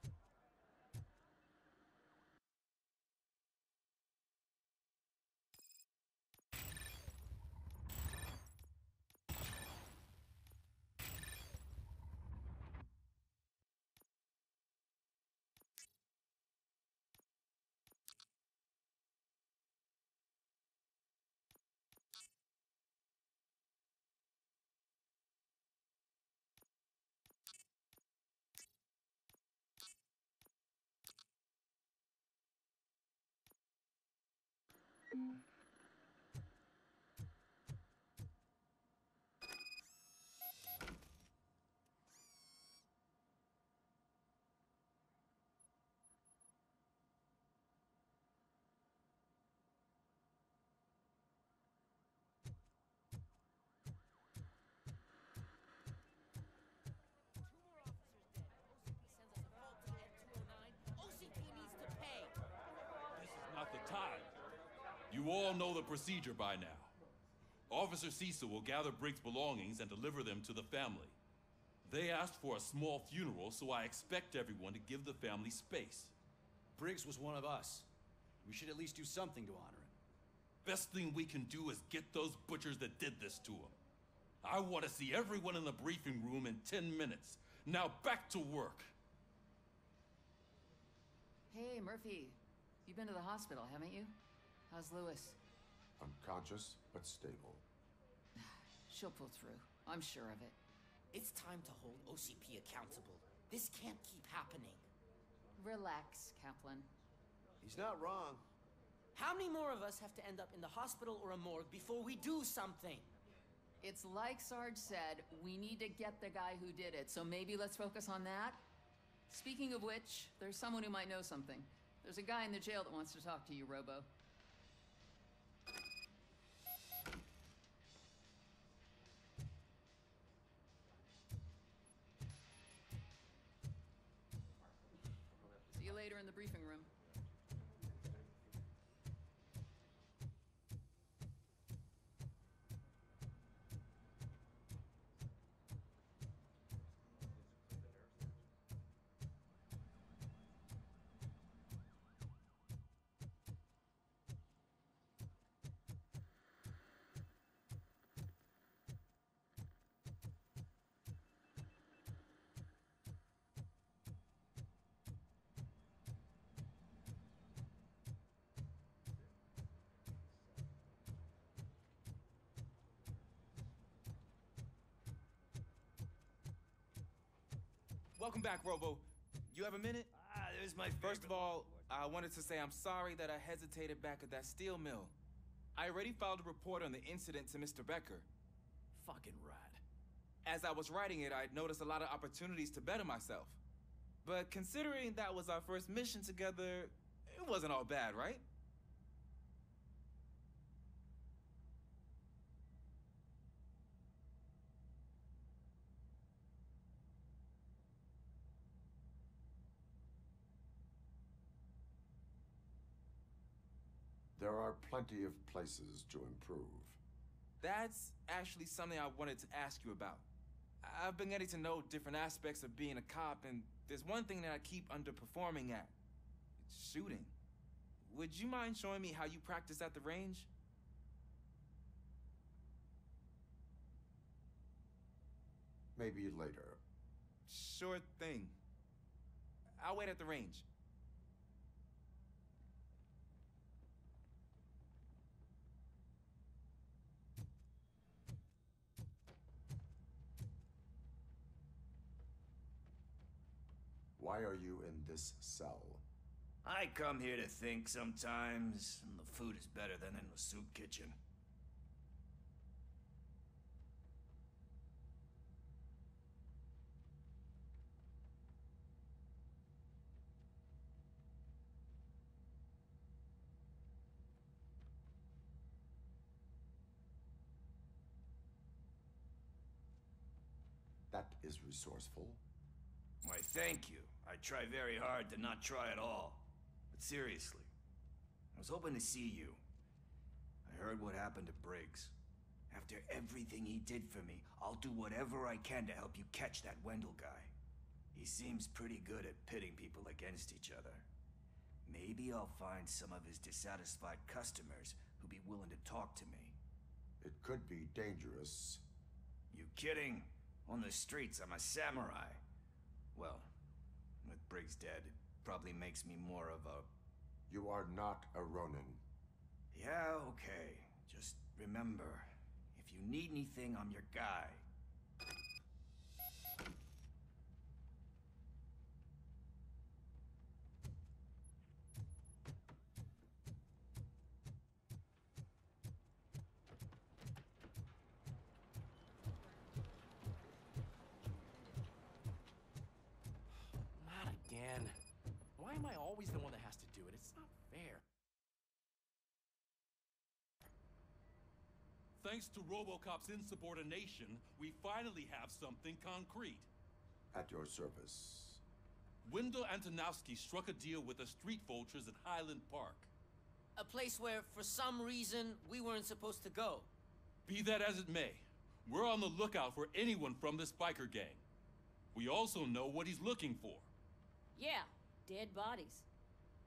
Not the time. You all know the procedure by now. Officer Cecil will gather Briggs' belongings and deliver them to the family. They asked for a small funeral, so I expect everyone to give the family space. Briggs was one of us. We should at least do something to honor him. Best thing we can do is get those butchers that did this to him. I want to see everyone in the briefing room in 10 minutes. Now back to work. Hey, Murphy. You've been to the hospital, haven't you? How's Lewis? Unconscious, but stable. She'll pull through. I'm sure of it. It's time to hold OCP accountable. This can't keep happening. Relax, Kaplan. He's not wrong. How many more of us have to end up in the hospital or a morgue before we do something? It's like Sarge said, we need to get the guy who did it, so maybe let's focus on that? Speaking of which, there's someone who might know something. There's a guy in the jail that wants to talk to you, Robo. See you later in the briefing room. Welcome back, Robo. You have a minute? There's my First of all, I wanted to say I'm sorry that I hesitated back at that steel mill. I already filed a report on the incident to Mr. Becker. Fucking rat. As I was writing it, I'd noticed a lot of opportunities to better myself. But considering that was our first mission together, it wasn't all bad, right? There are plenty of places to improve. That's actually something I wanted to ask you about. I've been getting to know different aspects of being a cop, and there's one thing that I keep underperforming at. It's shooting. Would you mind showing me how you practice at the range? Maybe later. Sure thing. I'll wait at the range. Why are you in this cell? I come here to think sometimes, and the food is better than in the soup kitchen. That is resourceful. Why, thank you. I try very hard to not try at all. But seriously, I was hoping to see you. I heard what happened to Briggs. After everything he did for me, I'll do whatever I can to help you catch that Wendell guy. He seems pretty good at pitting people against each other. Maybe I'll find some of his dissatisfied customers who'll be willing to talk to me. It could be dangerous. You kidding? On the streets, I'm a samurai. Well, with Briggs dead, it probably makes me more of a... You are not a Ronin. Yeah, okay. Just remember, if you need anything, I'm your guy. Not again. Why am I always the one that has to do it? It's not fair. Thanks to RoboCop's insubordination, we finally have something concrete. At your service. Wendell Antonowski struck a deal with the street vultures at Highland Park. A place where, for some reason, we weren't supposed to go. Be that as it may, we're on the lookout for anyone from this biker gang. We also know what he's looking for. Yeah, dead bodies.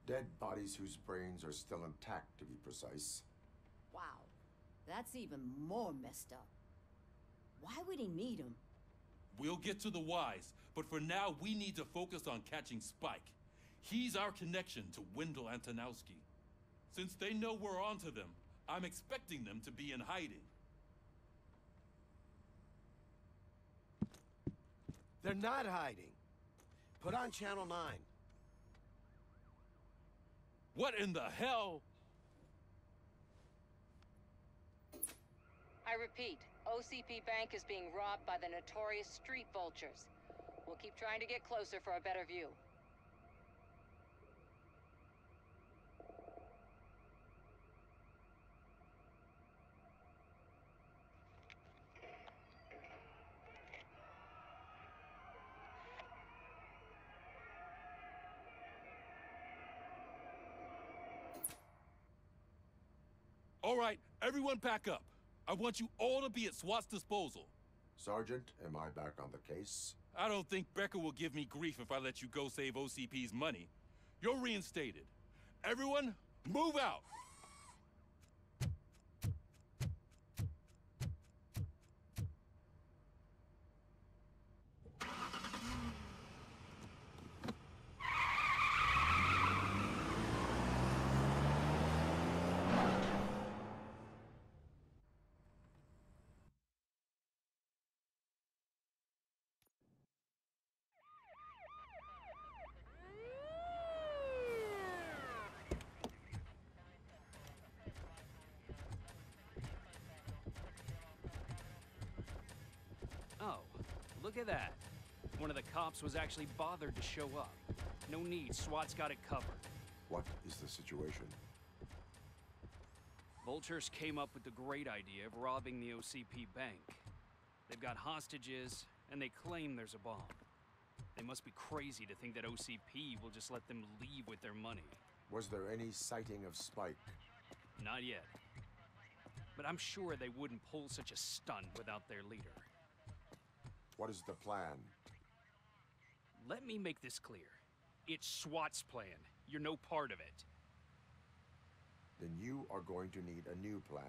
Dead bodies whose brains are still intact, to be precise. Wow, that's even more messed up. Why would he need them? We'll get to the whys, but for now we need to focus on catching Spike. He's our connection to Wendell Antonowski. Since they know we're onto them, I'm expecting them to be in hiding. They're not hiding. Put on Channel 9. What in the hell? I repeat, OCP Bank is being robbed by the notorious street vultures. We'll keep trying to get closer for a better view. All right, everyone pack up. I want you all to be at SWAT's disposal. Sergeant, am I back on the case? I don't think Becker will give me grief if I let you go save OCP's money. You're reinstated. Everyone, move out! Look at that. One of the cops was actually bothered to show up. No need, SWAT's got it covered. What is the situation? Vultures came up with the great idea of robbing the OCP bank. They've got hostages, and they claim there's a bomb. They must be crazy to think that OCP will just let them leave with their money. Was there any sighting of Spike? Not yet. But I'm sure they wouldn't pull such a stunt without their leader. What is the plan? Let me make this clear. It's SWAT's plan. You're no part of it. Then you are going to need a new plan.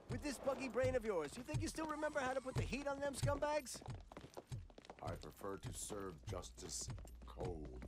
With this buggy brain of yours, you think you still remember how to put the heat on them scumbags? I prefer to serve justice cold.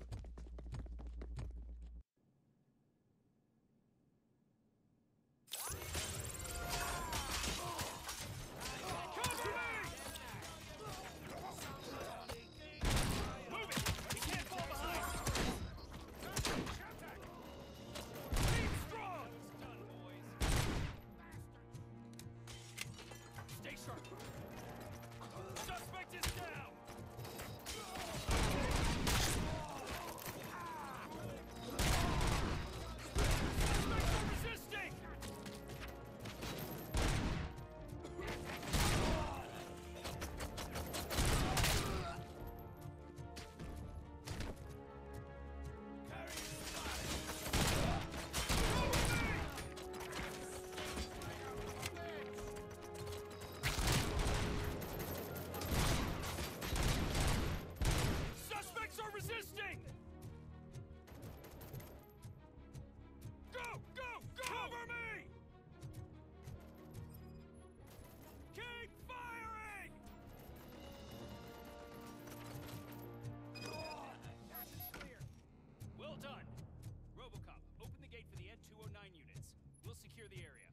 RoboCop, open the gate for the N-209 units. We'll secure the area.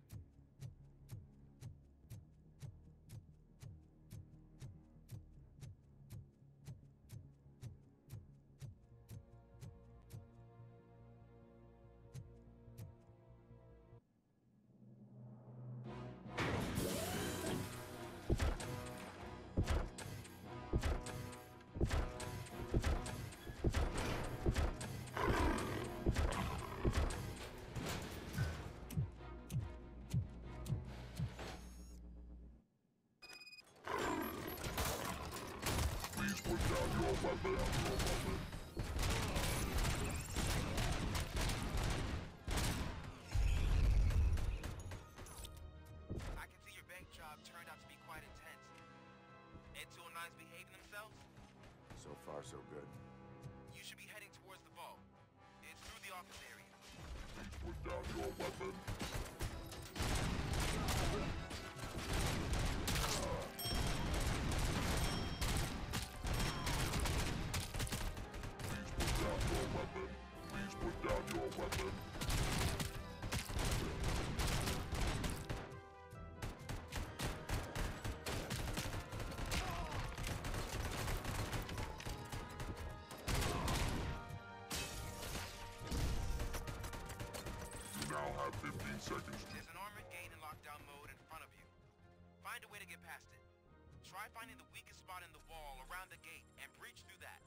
I can see your bank job turned out to be quite intense. N-209's behaving themselves? So far, so good. You should be heading towards the vault. It's through the office area. Put down your weapon. Please put down your weapon. You now have 15 seconds to... There's an armored gate in lockdown mode in front of you. Find a way to get past it. Try finding the weakest spot in the wall around the gate and breach through that.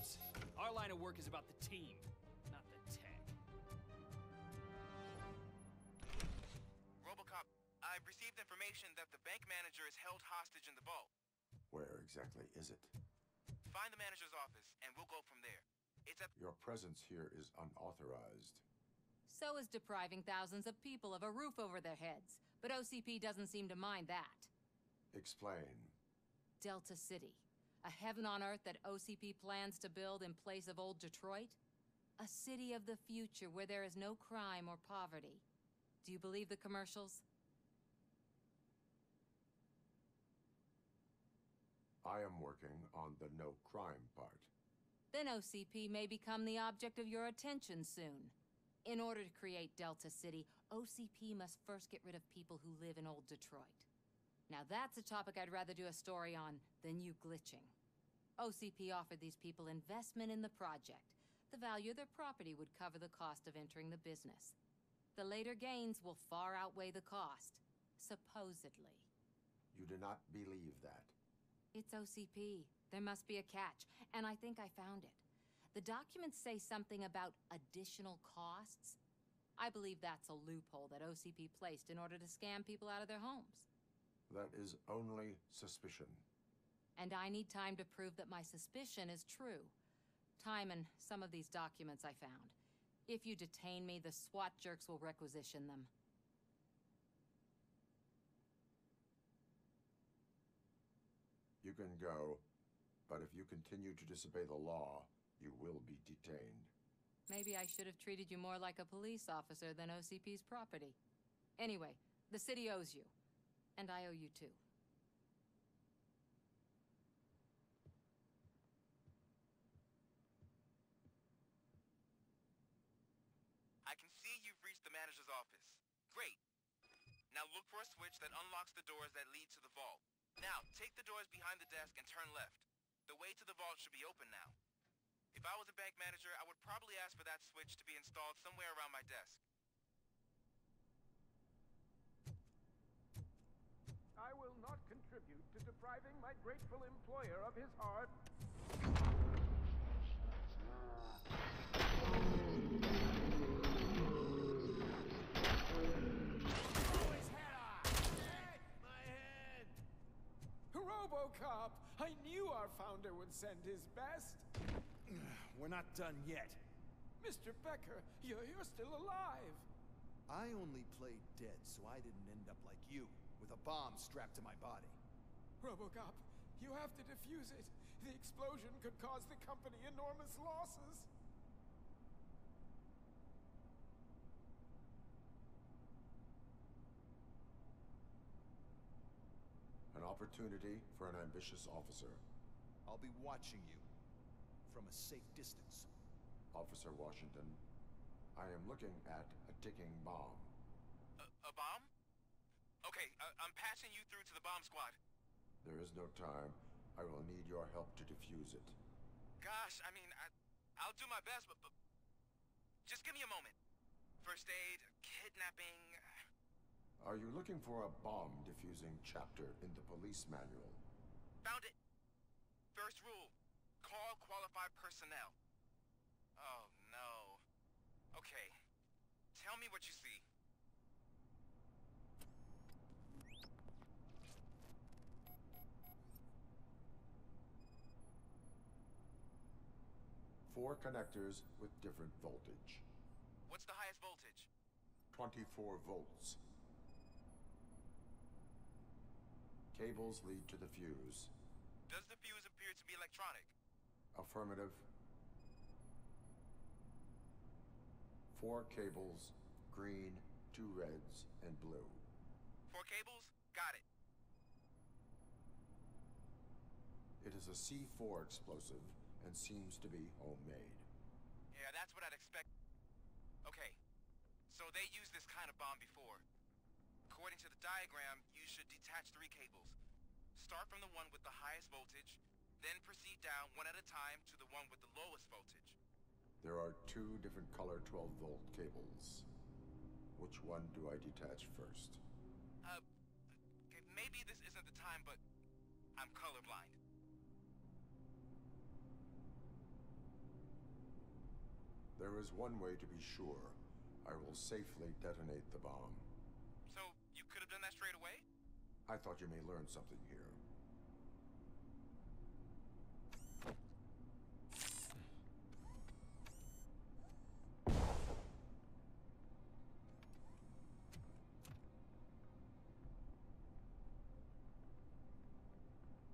teams. Our line of work is about the team, not the tech. RoboCop, I've received information that the bank manager is held hostage in the vault. Where exactly is it? Find the manager's office, and we'll go from there. It's at... Your presence here is unauthorized. So is depriving thousands of people of a roof over their heads. But OCP doesn't seem to mind that. Explain. Delta City. A heaven on earth that OCP plans to build in place of old Detroit? A city of the future where there is no crime or poverty. Do you believe the commercials? I am working on the no crime part. Then OCP may become the object of your attention soon. In order to create Delta City, OCP must first get rid of people who live in old Detroit. Now that's a topic I'd rather do a story on than you glitching. OCP offered these people investment in the project. The value of their property would cover the cost of entering the business. The later gains will far outweigh the cost, supposedly. You do not believe that. It's OCP. There must be a catch, and I think I found it. The documents say something about additional costs. I believe that's a loophole that OCP placed in order to scam people out of their homes. That is only suspicion. And I need time to prove that my suspicion is true. Time and some of these documents I found. If you detain me, the SWAT jerks will requisition them. You can go, but if you continue to disobey the law, you will be detained. Maybe I should have treated you more like a police officer than OCP's property. Anyway, the city owes you. And I owe you too. I can see you've reached the manager's office. Great. Now look for a switch that unlocks the doors that lead to the vault. Now, take the doors behind the desk and turn left. The way to the vault should be open now. If I was a bank manager, I would probably ask for that switch to be installed somewhere around my desk. I will not contribute to depriving my grateful employer of his hard... RoboCop! I knew our founder would send his best. We're not done yet. Mr. Becker, you're still alive. I only played dead, so I didn't end up like you, with a bomb strapped to my body. RoboCop, you have to defuse it. The explosion could cause the company enormous losses. An opportunity for an ambitious officer. I'll be watching you from a safe distance. Officer Washington, I am looking at a ticking bomb. A bomb? Okay, I'm passing you through to the bomb squad. There is no time. I will need your help to defuse it. Gosh, I mean, I'll do my best, but just give me a moment. First aid, kidnapping... Are you looking for a bomb-diffusing chapter in the police manual? Found it. First rule, call qualified personnel. Oh, no. Okay, tell me what you see. Four connectors with different voltage. What's the highest voltage? 24 volts. Cables lead to the fuse. Does the fuse appear to be electronic? Affirmative. 4 cables, green, 2 reds, and blue. 4 cables? Got it. It is a C4 explosive and seems to be homemade. Yeah, that's what I'd expect. Okay, so they used this kind of bomb before. According to the diagram, you should detach 3 cables. Start from the one with the highest voltage, then proceed down one at a time to the one with the lowest voltage. There are 2 different color 12-volt cables. Which one do I detach first? Okay, maybe this isn't the time, but I'm colorblind. There is one way to be sure. I will safely detonate the bomb. So, you could have done that straight away? I thought you may learn something here.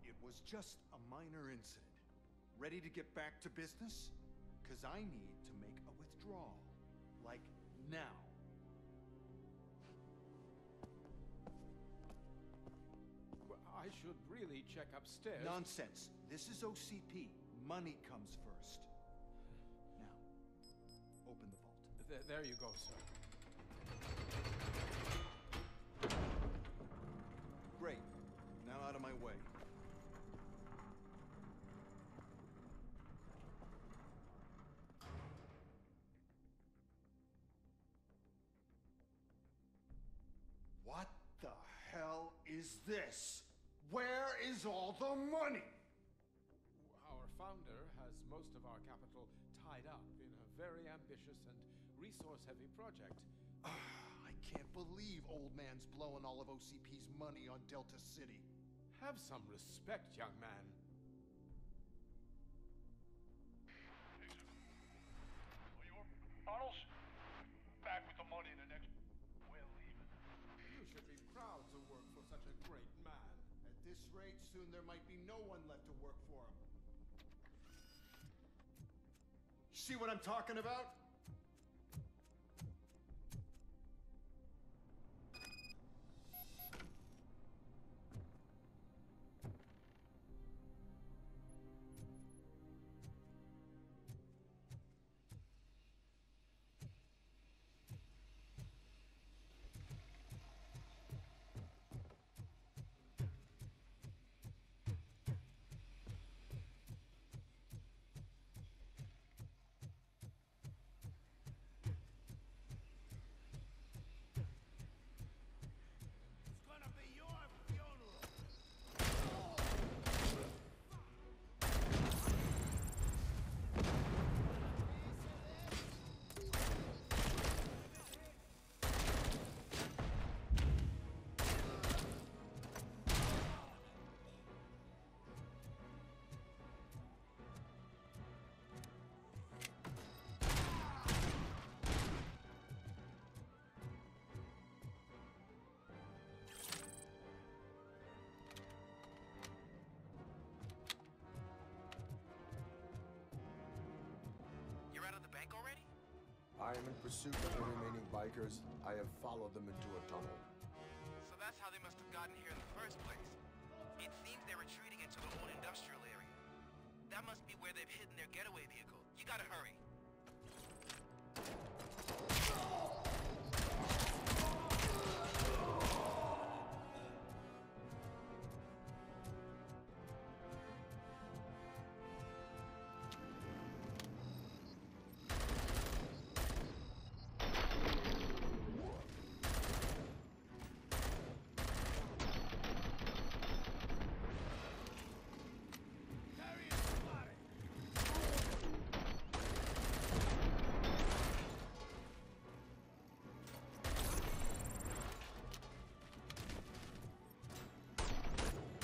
It was just a minor incident. Ready to get back to business? Because I need to make a withdrawal. Like, now. Well, I should really check upstairs. Nonsense. This is OCP. Money comes first. Now, open the vault. There you go, sir. Great. Now out of my way. What the hell is this? Where is all the money? Our founder has most of our capital tied up in a very ambitious and resource-heavy project. I can't believe old man's blowing all of OCP's money on Delta City. Have some respect, young man. Arnold's back with the money in the next... We're leaving. You should be proud to work for such a great man. At this rate, soon there might be no one left to work for him. See what I'm talking about? I am in pursuit of the remaining bikers. I have followed them into a tunnel. So that's how they must have gotten here in the first place. It seems they're retreating into the old industrial area. That must be where they've hidden their getaway vehicle. You gotta hurry.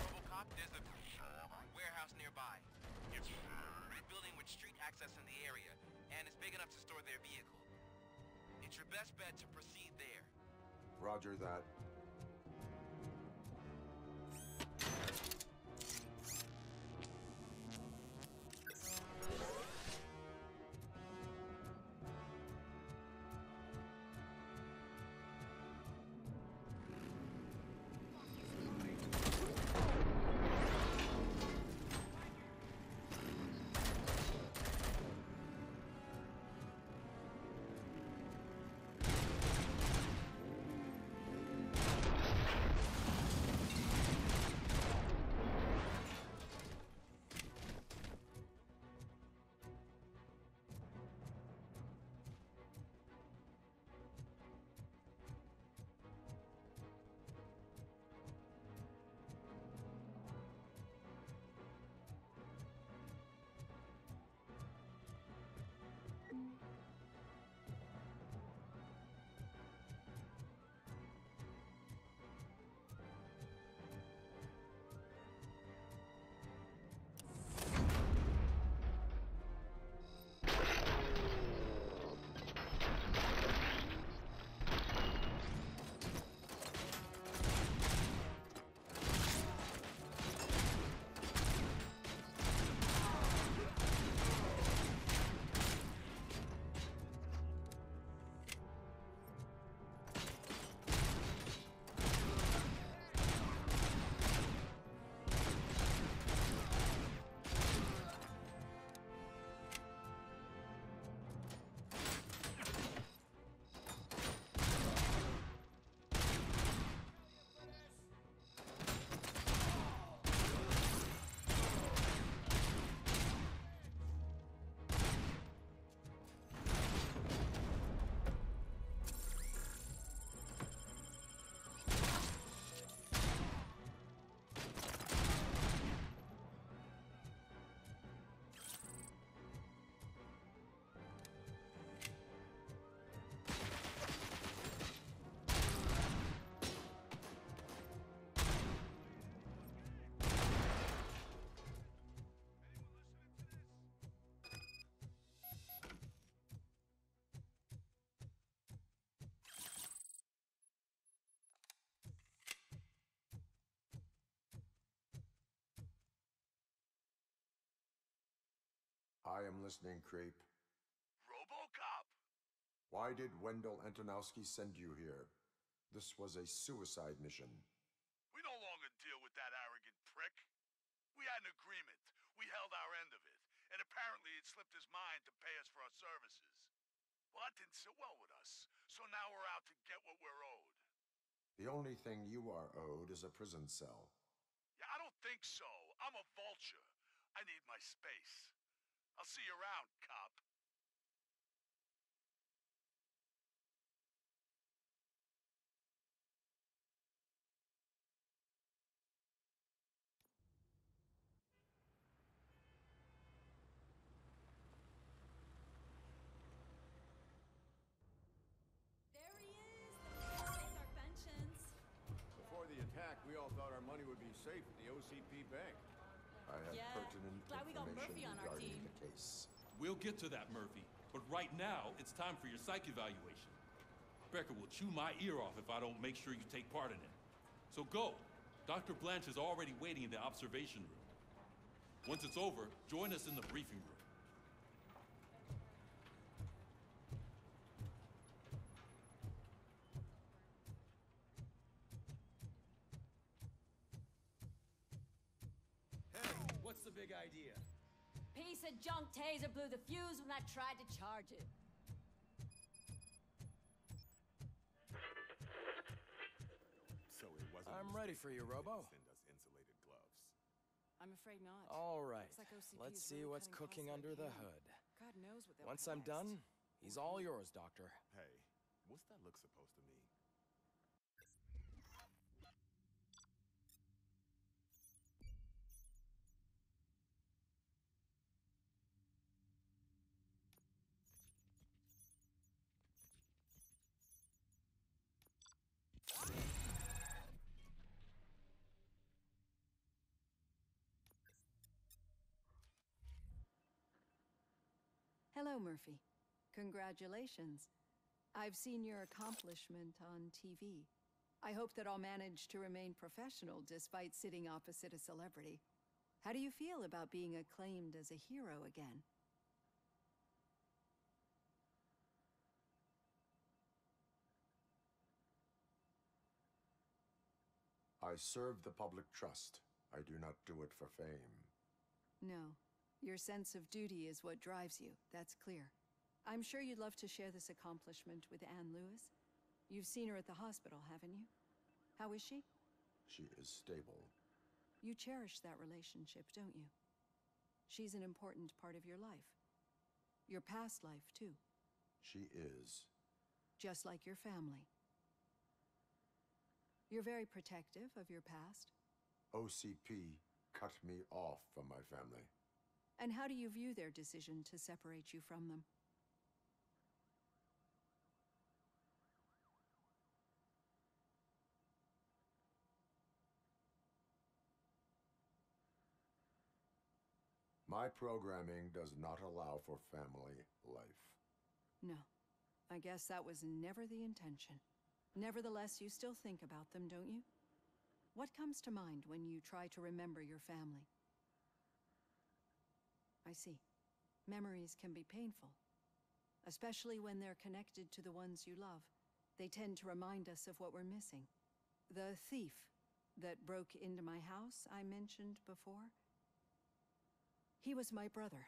RoboCop, there's a warehouse nearby. It's a building with street access in the area, and it's big enough to store their vehicle. It's your best bet to proceed there. Roger that. I am listening, creep. RoboCop! Why did Wendell Antonowski send you here? This was a suicide mission. We no longer deal with that arrogant prick. We had an agreement. We held our end of it. And apparently it slipped his mind to pay us for our services. Well, that didn't sit well with us. So now we're out to get what we're owed. The only thing you are owed is a prison cell. Yeah, I don't think so. I'm a vulture. I need my space. I'll see you around, cop. There he is! Let's take our pensions. Before the attack, we all thought our money would be safe at the OCP bank. I have Yeah, pertinent glad we got information Murphy on our regarding team. the case. We'll get to that, Murphy. But right now, it's time for your psych evaluation. Becker will chew my ear off if I don't make sure you take part in it. So go. Dr. Blanche is already waiting in the observation room. Once it's over, join us in the briefing room. Hey, what's the big idea? Piece of junk taser blew the fuse when I tried to charge it. So it wasn't. I'm ready for you, Robo. Send us insulated gloves. I'm afraid not. All right. Looks like OCP Let's is see really what's cutting cooking costs like under the hell. hood. God knows what they'll Once do I'm next. done, he's all yours, Doctor. Hey, what's that look supposed to mean? Hello, Murphy. Congratulations. I've seen your accomplishment on TV. I hope that I'll manage to remain professional despite sitting opposite a celebrity. How do you feel about being acclaimed as a hero again? I serve the public trust. I do not do it for fame. No. Your sense of duty is what drives you, that's clear. I'm sure you'd love to share this accomplishment with Anne Lewis. You've seen her at the hospital, haven't you? How is she? She is stable. You cherish that relationship, don't you? She's an important part of your life. Your past life, too. She is. Just like your family. You're very protective of your past. OCP cut me off from my family. And how do you view their decision to separate you from them? My programming does not allow for family life. No. I guess that was never the intention. Nevertheless, you still think about them, don't you? What comes to mind when you try to remember your family? I see. Memories can be painful. Especially when they're connected to the ones you love. They tend to remind us of what we're missing. The thief that broke into my house I mentioned before? He was my brother.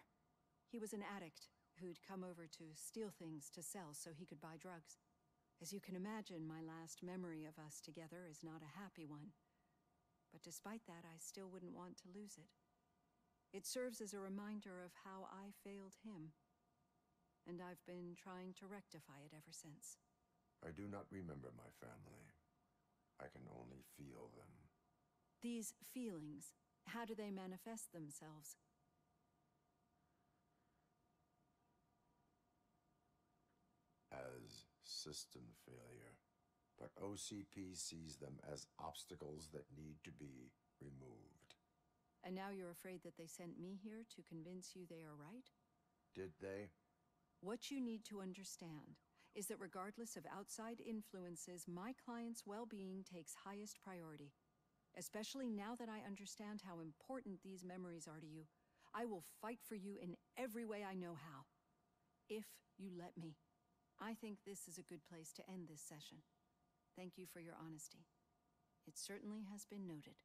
He was an addict who'd come over to steal things to sell so he could buy drugs. As you can imagine, my last memory of us together is not a happy one. But despite that, I still wouldn't want to lose it. It serves as a reminder of how I failed him. And I've been trying to rectify it ever since. I do not remember my family. I can only feel them. These feelings, how do they manifest themselves? As system failure. But OCP sees them as obstacles that need to be removed. And now you're afraid that they sent me here to convince you they are right? Did they? What you need to understand is that regardless of outside influences, my client's well-being takes highest priority. Especially now that I understand how important these memories are to you. I will fight for you in every way I know how. If you let me. I think this is a good place to end this session. Thank you for your honesty. It certainly has been noted.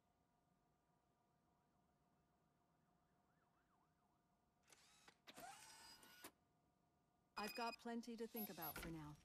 I've got plenty to think about for now.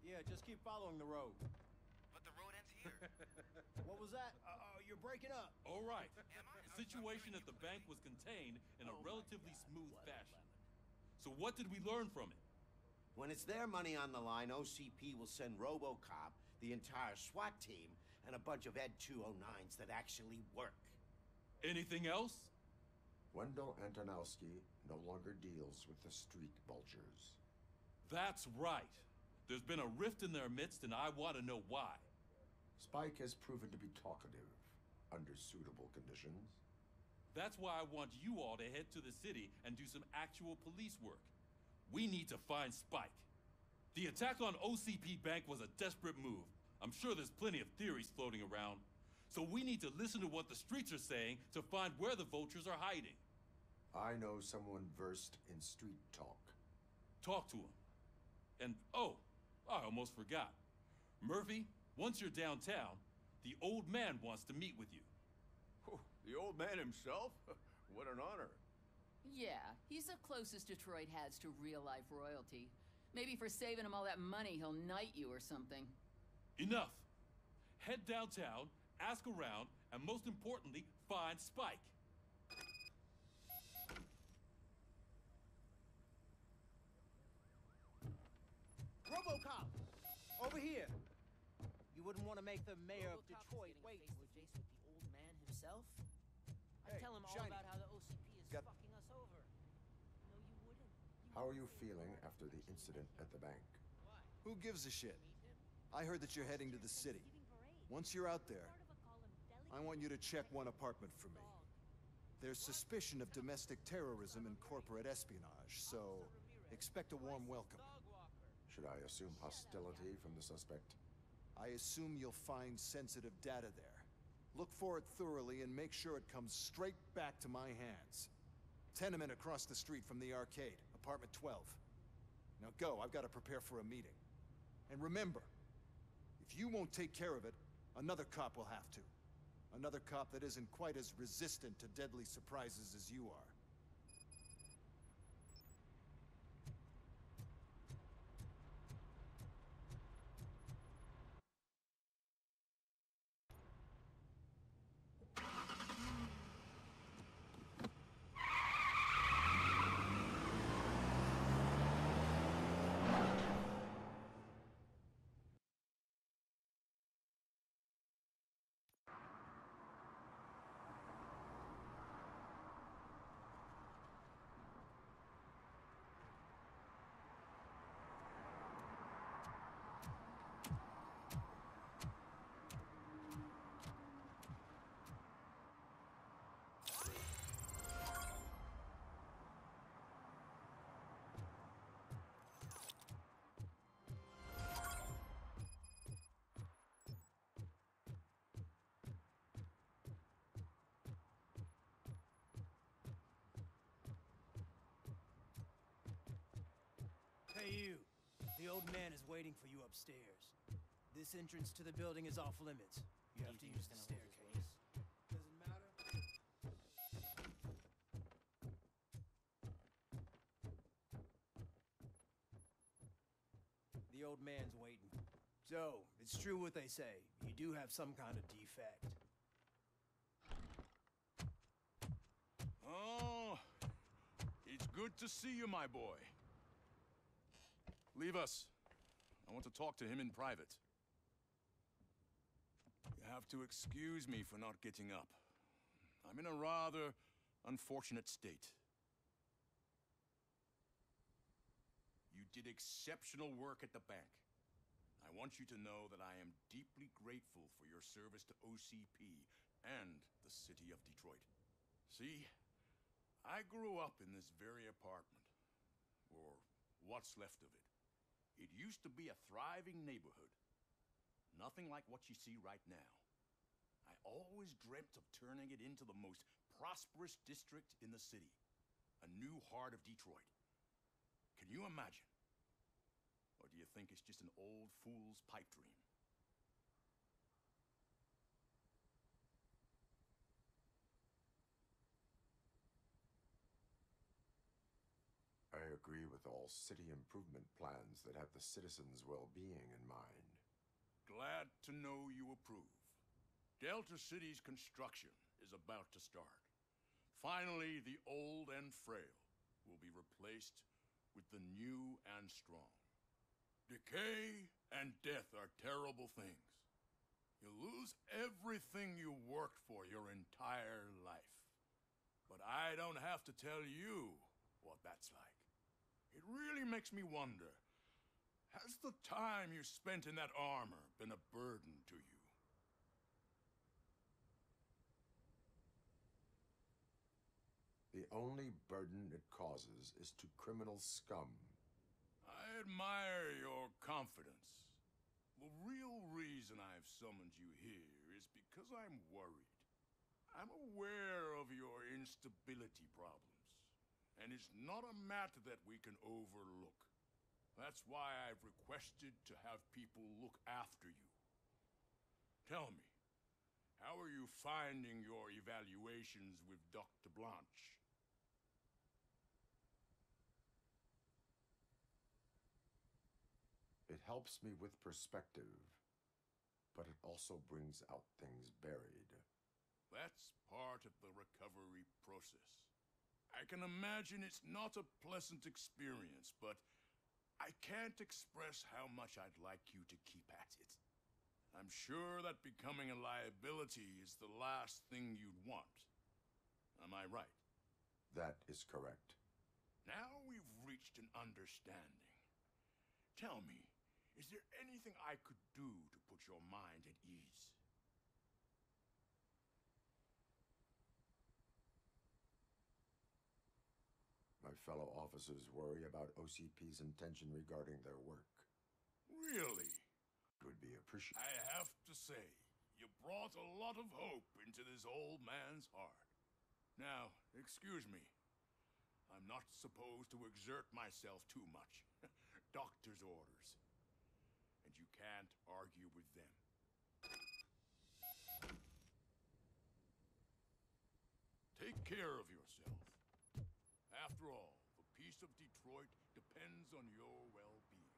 Yeah, just keep following the road. But the road ends here. What was that? You're breaking up. All right. The situation at the bank was contained in a relatively smooth fashion. So what did we learn from it? When it's their money on the line, OCP will send RoboCop, the entire SWAT team, and a bunch of Ed 209s that actually work. Anything else? Wendell Antonowski no longer deals with the street vultures. That's right. There's been a rift in their midst, and I want to know why. Spike has proven to be talkative under suitable conditions. That's why I want you all to head to the city and do some actual police work. We need to find Spike. The attack on OCP Bank was a desperate move. I'm sure there's plenty of theories floating around. So we need to listen to what the streets are saying to find where the vultures are hiding. I know someone versed in street talk. Talk to him. And, oh, I almost forgot. Murphy, once you're downtown, the old man wants to meet with you. Oh, the old man himself? What an honor. Yeah, he's the closest Detroit has to real-life royalty. Maybe for saving him all that money, he'll knight you or something. Enough. Head downtown, ask around, and most importantly, find Spike. RoboCop! Over here! You wouldn't want to make the mayor of Detroit wait. Face with the old man himself? Hey, I'd tell him all Shiny. about how the OCP is Got- fucking us over. No, you wouldn't. How are you feeling after the incident at the bank? Who gives a shit? I heard that you're heading to the city. Once you're out there, I want you to check one apartment for me. There's suspicion of domestic terrorism and corporate espionage, so expect a warm welcome. Should I assume hostility from the suspect? I assume you'll find sensitive data there. Look for it thoroughly and make sure it comes straight back to my hands. Tenement across the street from the arcade, apartment 12. Now go, I've got to prepare for a meeting. And remember, if you won't take care of it, another cop will have to. Another cop that isn't quite as resistant to deadly surprises as you are. Hey, you. The old man is waiting for you upstairs. This entrance to the building is off limits. You have to use the staircase. Doesn't matter. The old man's waiting. So, it's true what they say. You do have some kind of defect. Oh, it's good to see you, my boy. Leave us. I want to talk to him in private. You have to excuse me for not getting up. I'm in a rather unfortunate state. You did exceptional work at the bank. I want you to know that I am deeply grateful for your service to OCP and the city of Detroit. See, I grew up in this very apartment, or what's left of it. It used to be a thriving neighborhood. Nothing like what you see right now. I always dreamt of turning it into the most prosperous district in the city. A new heart of Detroit. Can you imagine? Or do you think it's just an old fool's pipe dream? I agree with all city improvement plans that have the citizens' well-being in mind. Glad to know you approve. Delta City's construction is about to start. Finally, the old and frail will be replaced with the new and strong. Decay and death are terrible things. You lose everything you worked for your entire life. But I don't have to tell you what that's like. It really makes me wonder, has the time you spent in that armor been a burden to you? The only burden it causes is to criminal scum. I admire your confidence. The real reason I've summoned you here is because I'm worried. I'm aware of your instability problems, and it's not a matter that we can overlook. That's why I've requested to have people look after you. Tell me, how are you finding your evaluations with Dr. Blanche? It helps me with perspective, but it also brings out things buried. That's part of the recovery process. I can imagine it's not a pleasant experience, but I can't express how much I'd like you to keep at it. I'm sure that becoming a liability is the last thing you'd want. Am I right? That is correct. Now we've reached an understanding. Tell me, is there anything I could do to put your mind at ease? My fellow officers worry about OCP's intention regarding their work. Really? It would be appreciated. I have to say, you brought a lot of hope into this old man's heart. Now, excuse me. I'm not supposed to exert myself too much. Doctor's orders. And you can't argue with them. Take care of yourself. After all, the peace of Detroit depends on your well-being.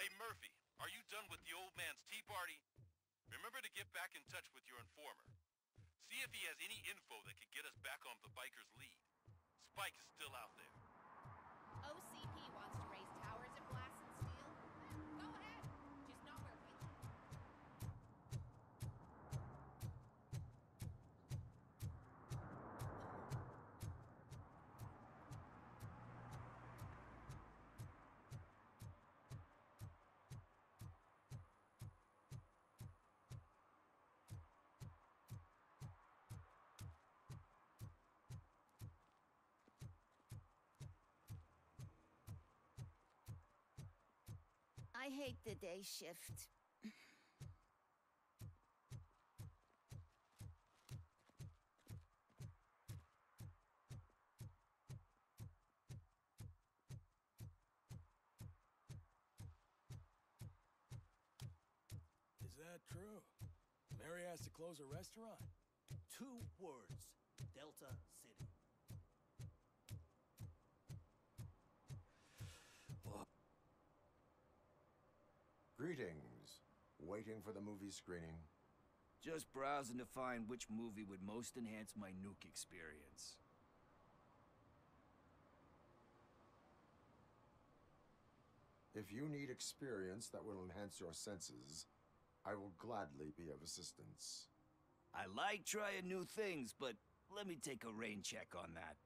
Hey, Murphy, are you done with the old man's tea party? Remember to get back in touch with your informer. See if he has any info that could get us back on the biker's lead. Spike is still out there. OCP wants to raise towers at Glass and Steel? Go ahead. Just know we're with you. I hate the day shift. Is that true? Mary has to close a restaurant? 2 words. Delta City. Greetings. Waiting for the movie screening? Just browsing to find which movie would most enhance my nuke experience. If you need experience that will enhance your senses, I will gladly be of assistance. I like trying new things, but let me take a rain check on that.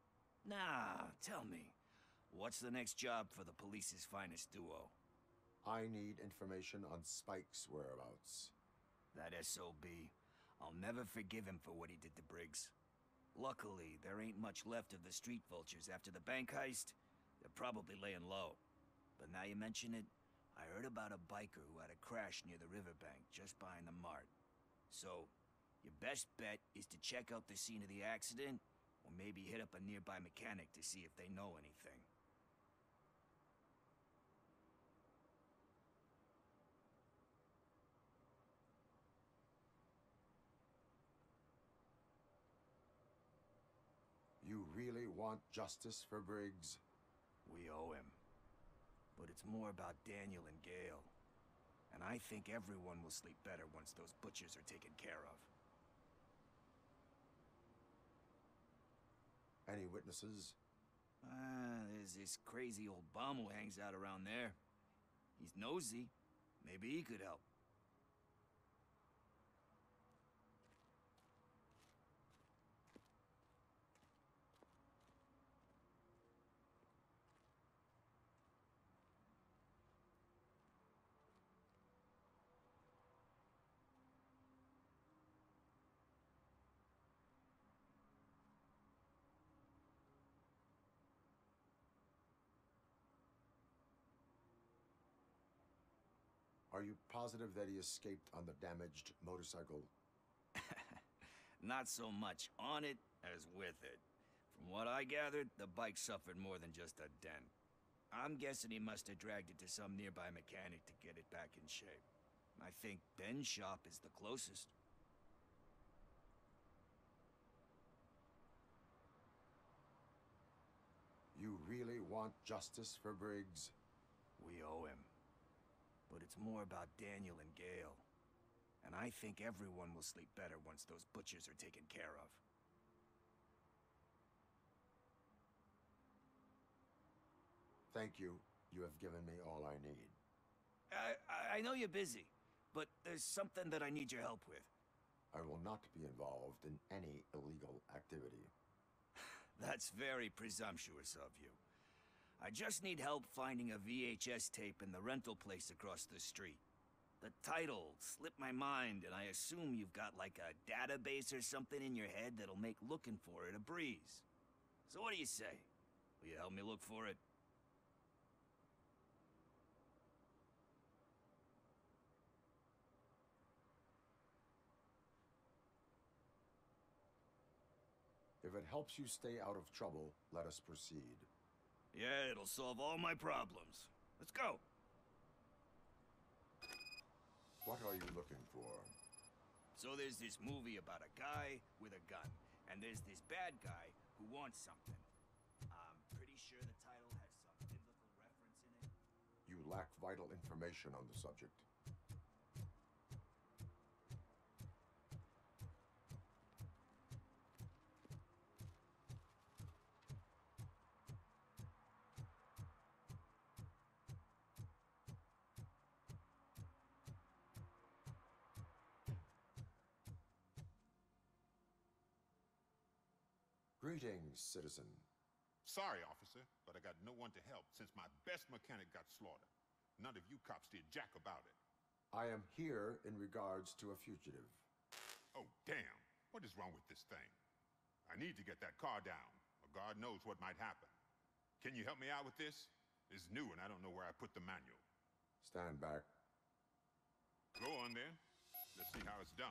Nah, tell me, what's the next job for the police's finest duo? I need information on Spike's whereabouts. That SOB. I'll never forgive him for what he did to Briggs. Luckily, there ain't much left of the street vultures after the bank heist. They're probably laying low. But now you mention it, I heard about a biker who had a crash near the riverbank just behind the mart. So, your best bet is to check out the scene of the accident, or maybe hit up a nearby mechanic to see if they know anything. You really want justice for Briggs? We owe him. But it's more about Daniel and Gale. And I think everyone will sleep better once those butchers are taken care of. Any witnesses? There's this crazy old bum who hangs out around there. He's nosy. Maybe he could help. Are you positive that he escaped on the damaged motorcycle? Not so much on it as with it. From what I gathered, the bike suffered more than just a dent. I'm guessing he must have dragged it to some nearby mechanic to get it back in shape. I think Ben's shop is the closest. You really want justice for Briggs? We owe him. But it's more about Daniel and Gale. And I think everyone will sleep better once those butchers are taken care of. Thank you. You have given me all I need. I know you're busy, but there's something that I need your help with. I will not be involved in any illegal activity. That's very presumptuous of you. I just need help finding a VHS tape in the rental place across the street. The title slipped my mind, and I assume you've got like a database or something in your head that'll make looking for it a breeze. So what do you say? Will you help me look for it? If it helps you stay out of trouble, let us proceed. Yeah, it'll solve all my problems. Let's go. What are you looking for? So there's this movie about a guy with a gun, and there's this bad guy who wants something. I'm pretty sure the title has some biblical reference in it. You lack vital information on the subject. Greetings, citizen. Sorry, officer, but I got no one to help since my best mechanic got slaughtered. None of you cops did jack about it. I am here in regards to a fugitive. Oh, damn. What is wrong with this thing? I need to get that car down, or God knows what might happen. Can you help me out with this? It's new and I don't know where I put the manual. Stand back. Go on then. Let's see how it's done.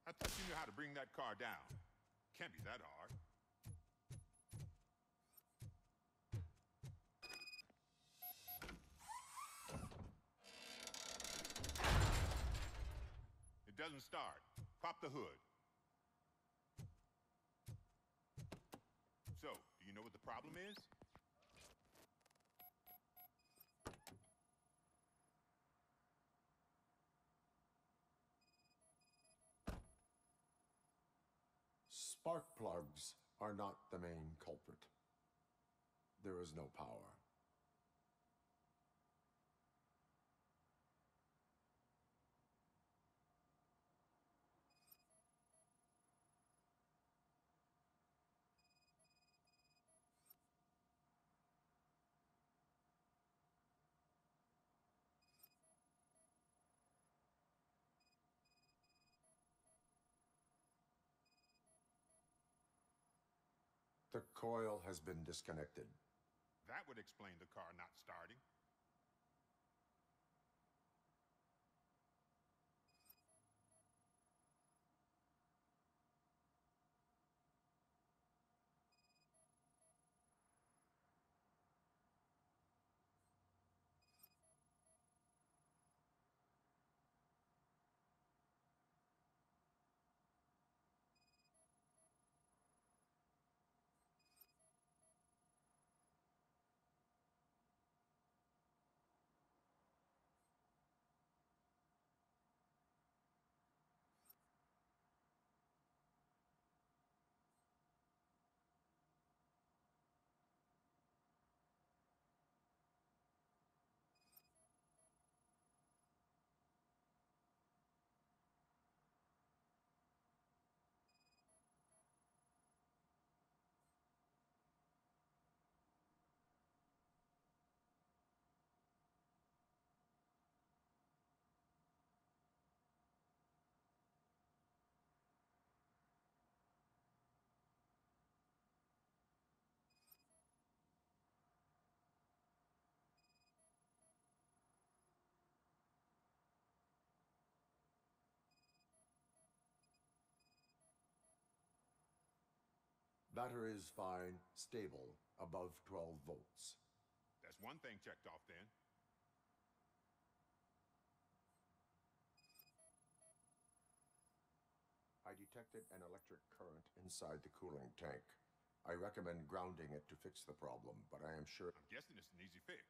I thought you knew how to bring that car down. Can't be that hard. It doesn't start. Pop the hood. So, do you know what the problem is? Spark plugs are not the main culprit. There is no power. The coil has been disconnected. That would explain the car not starting. Battery is fine, stable, above 12 volts. That's one thing checked off then. I detected an electric current inside the cooling tank. I recommend grounding it to fix the problem, but I am sure... I'm guessing it's an easy fix.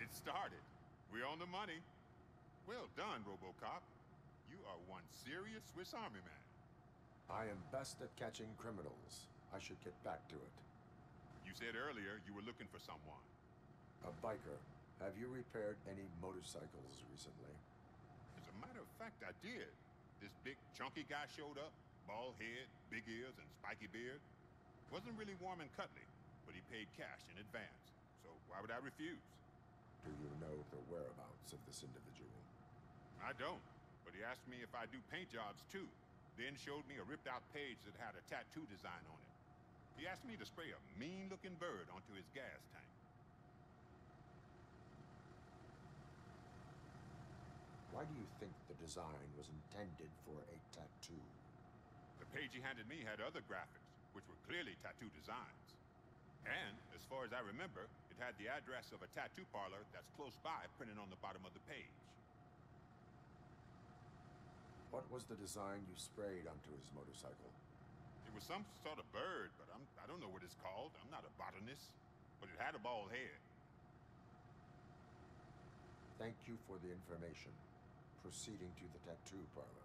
It started. We're on the money. Well done, RoboCop. You are one serious Swiss Army man. I am best at catching criminals. I should get back to it. You said earlier you were looking for someone. A biker. Have you repaired any motorcycles recently? As a matter of fact, I did. This big, chunky guy showed up. Bald head, big ears, and spiky beard. Wasn't really warm and cuddly, but he paid cash in advance. So why would I refuse? Do you know the whereabouts of this individual? I don't, but he asked me if I do paint jobs too. Then showed me a ripped-out page that had a tattoo design on it. He asked me to spray a mean-looking bird onto his gas tank. Why do you think the design was intended for a tattoo? The page he handed me had other graphics, which were clearly tattoo designs. And, as far as I remember, it had the address of a tattoo parlor that's close by printed on the bottom of the page. What was the design you sprayed onto his motorcycle? It was some sort of bird, but I don't know what it's called. I'm not a botanist. But it had a bald head. Thank you for the information. Proceeding to the tattoo parlor.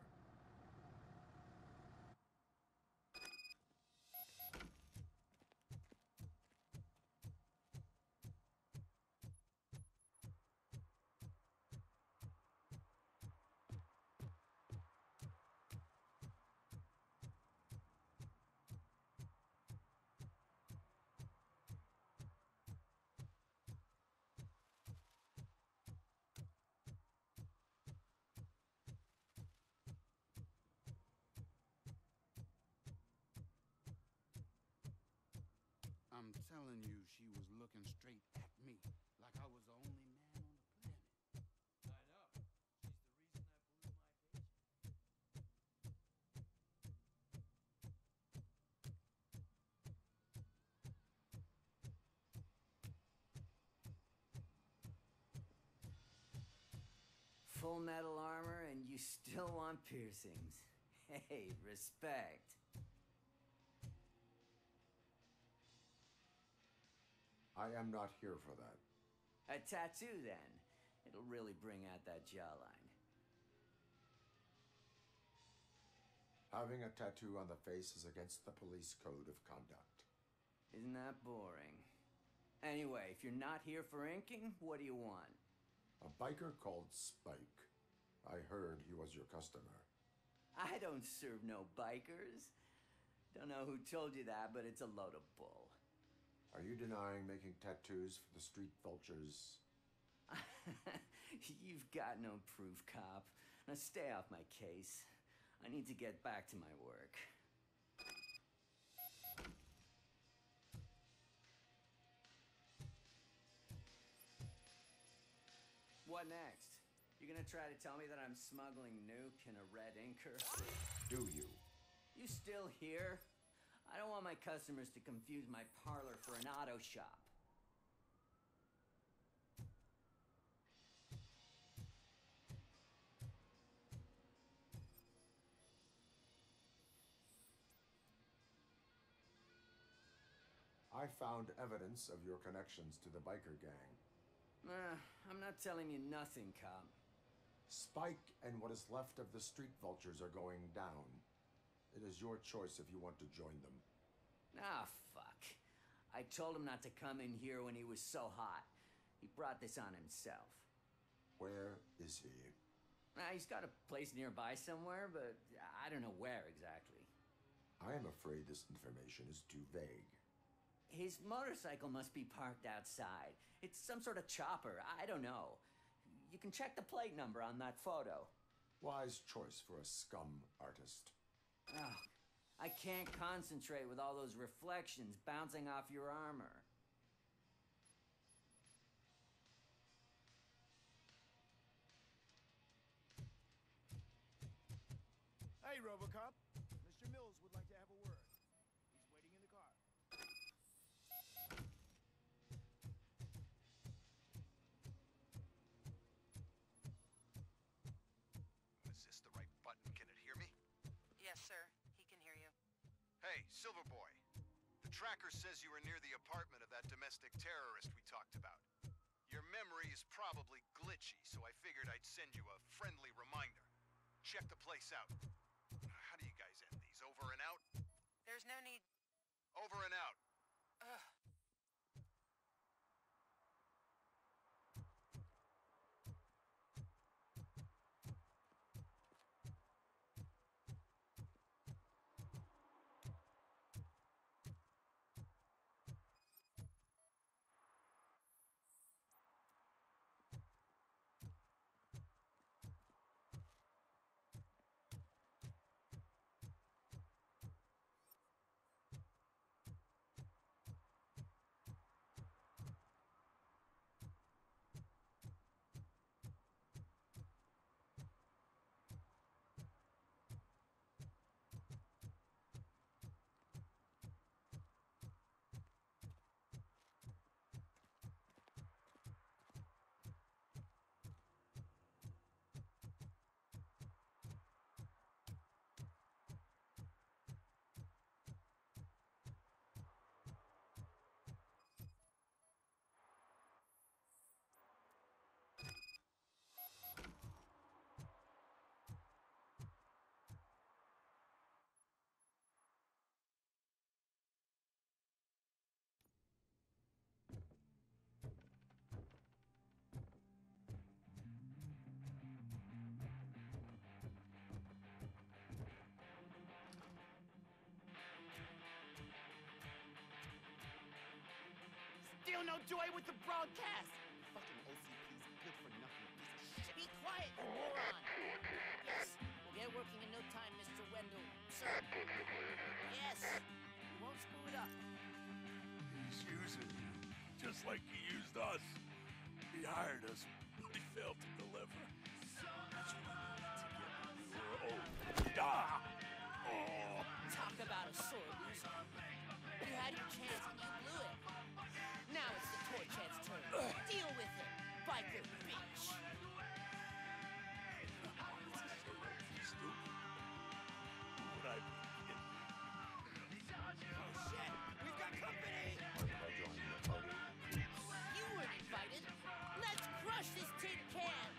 telling you she was looking straight at me, like I was the only man on the planet. I know. She's the reason I blew my paycheck. Full metal armor and you still want piercings. Hey, respect. I am not here for that. A tattoo, then. It'll really bring out that jawline. Having a tattoo on the face is against the police code of conduct. Isn't that boring? Anyway, if you're not here for inking, what do you want? A biker called Spike. I heard he was your customer. I don't serve no bikers. Don't know who told you that, but it's a load of bull. Are you denying making tattoos for the street vultures? You've got no proof, cop. Now stay off my case. I need to get back to my work. What next? You gonna try to tell me that I'm smuggling nuke in a red inker? Do you? You still here? I don't want my customers to confuse my parlor for an auto shop. I found evidence of your connections to the biker gang. I'm not telling you nothing, cop. Spike and what is left of the street vultures are going down. It is your choice if you want to join them. Ah, fuck. I told him not to come in here when he was so hot. He brought this on himself. Where is he? He's got a place nearby somewhere, but I don't know where exactly. I am afraid this information is too vague. His motorcycle must be parked outside. It's some sort of chopper. I don't know. You can check the plate number on that photo. Wise choice for a scum artist. Oh, I can't concentrate with all those reflections bouncing off your armor. Hey, RoboCop. Mr. Mills would like to have a word. He's waiting in the car. Is this the right button? Can it hear me? Yes, sir. He can hear you. Hey, Silverboy. The tracker says you were near the apartment of that domestic terrorist we talked about. Your memory is probably glitchy, so I figured I'd send you a friendly reminder. Check the place out. How do you guys end these? Over and out? There's no need. Over and out. Ugh. Still no joy with the broadcast! Fucking OCP's good for nothing piece of shit. Be quiet, you moron! Yes, we'll get working in no time, Mr. Wendell. Sir. Yes, we won't screw it up. He's using you, just like he used us. He hired us, but he failed to deliver. That's what we needed to get when we were old. Ah! Oh. Talk about a sore loser. You had your chance and you blew it. Now it's the torch head's turn. Deal with it, biker bitch. Would I be kidding? Oh shit! We've got company! You weren't invited. Let's crush this tin can.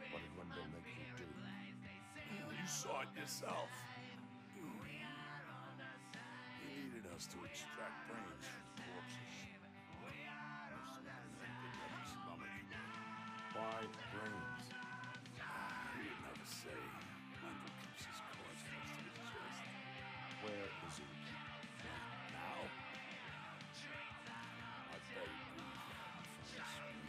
What did Wendell make you do? You saw it yourself. He needed us to extract brains from corpses. Why brains? He would never say. Wendell keeps his cards close to his chest. Where is he? Now? I bet he breathed from his screen.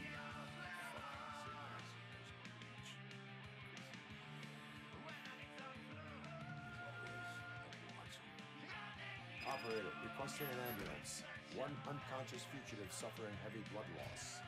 Operator, requesting an ambulance. One unconscious fugitive suffering heavy blood loss.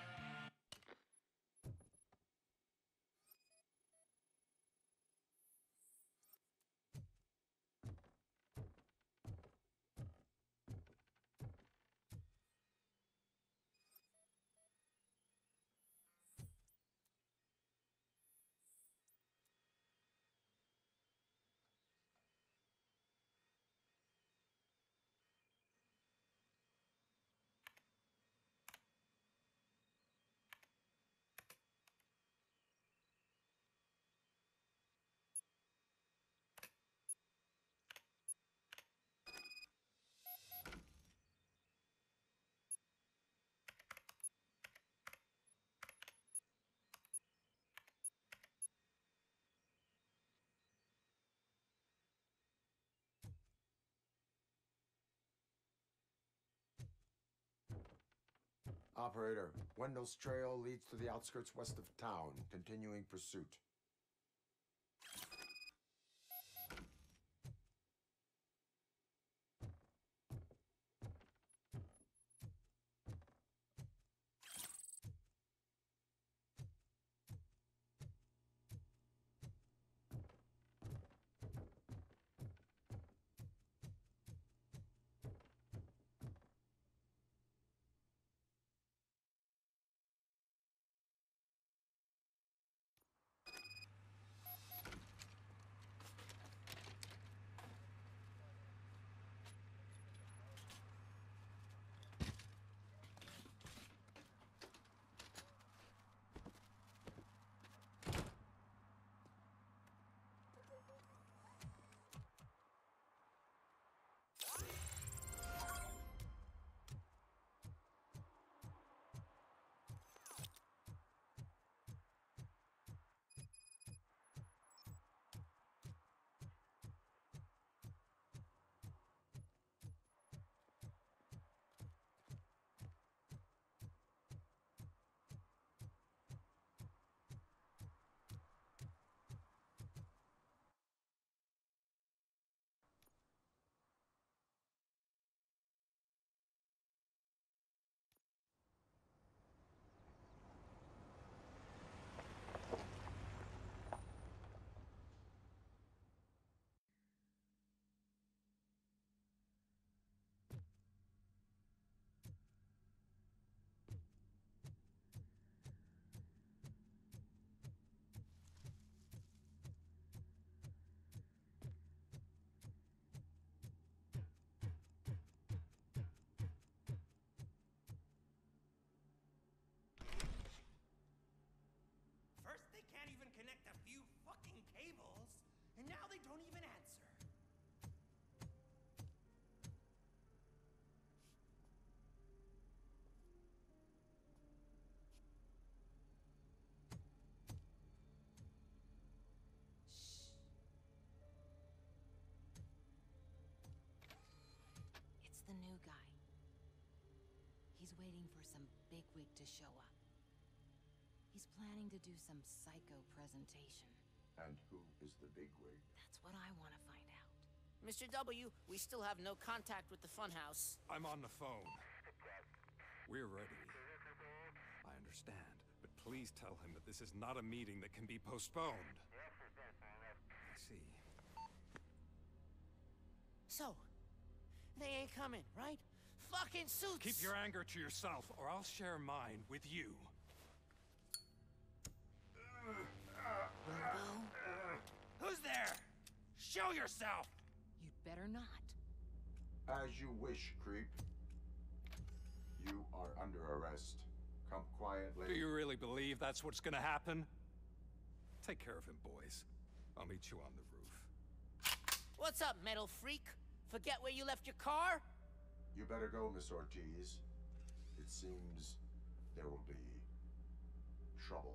Operator, Wendell's trail leads to the outskirts west of town, continuing pursuit. And now they don't even answer. new guy. He's waiting for some bigwig to show up. He's planning to do some psycho presentation. And who is the bigwig? That's what I want to find out. Mr. W, we still have no contact with the funhouse. I'm on the phone. We're ready. I understand, but please tell him that this is not a meeting that can be postponed. I see. So, they ain't coming, right? Fucking suits! Keep your anger to yourself, or I'll share mine with you. Robo? Who's there? Show yourself! You'd better not. As you wish, creep. You are under arrest. Come quietly. Do you really believe that's what's gonna happen? Take care of him, boys. I'll meet you on the roof. What's up, metal freak? Forget where you left your car? You better go, Miss Ortiz. It seems there will be trouble.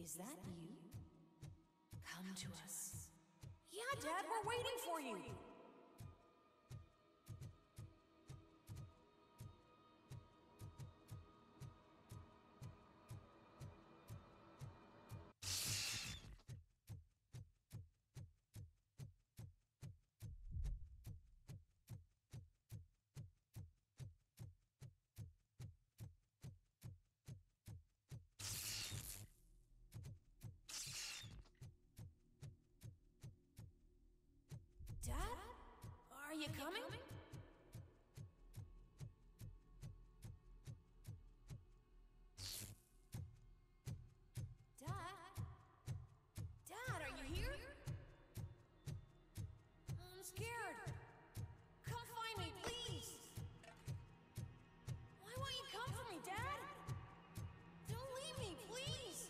Is that you? Come to us. Yeah, Dad, we're waiting for you. Dad? Are you coming? Dad? Dad, are you here? I'm scared. Come find me, please. Why won't you come for me, Dad? Don't leave me, please.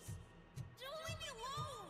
Don't leave me alone.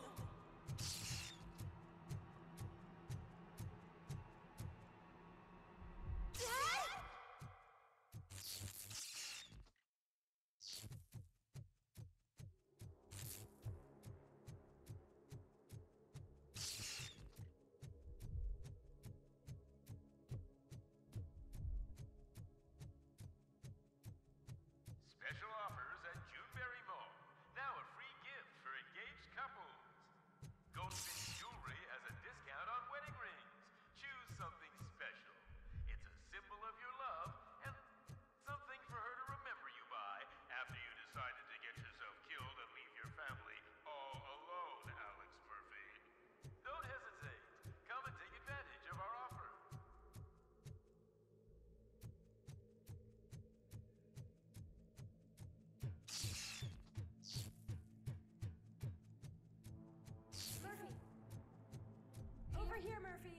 here, Murphy.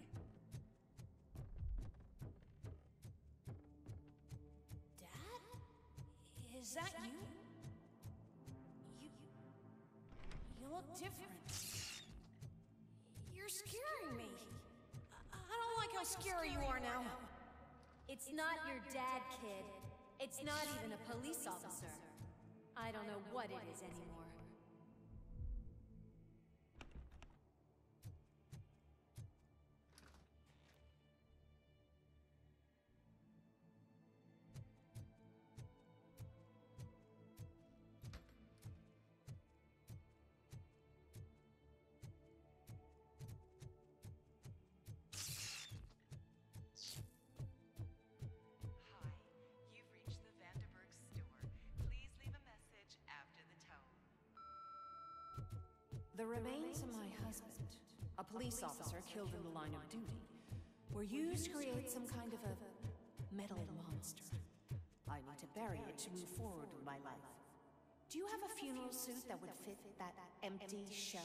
Dad? Is that you? You look different. You're scaring me. I don't like how scary you are now. It's not your dad, kid. It's not even a police officer. I don't know what it is anymore. The remains of my husband, a police officer killed in the line of duty, were used to create some kind of a metal monster. I need to bury it to move forward with my life. Do you have a funeral suit that would fit that empty shell?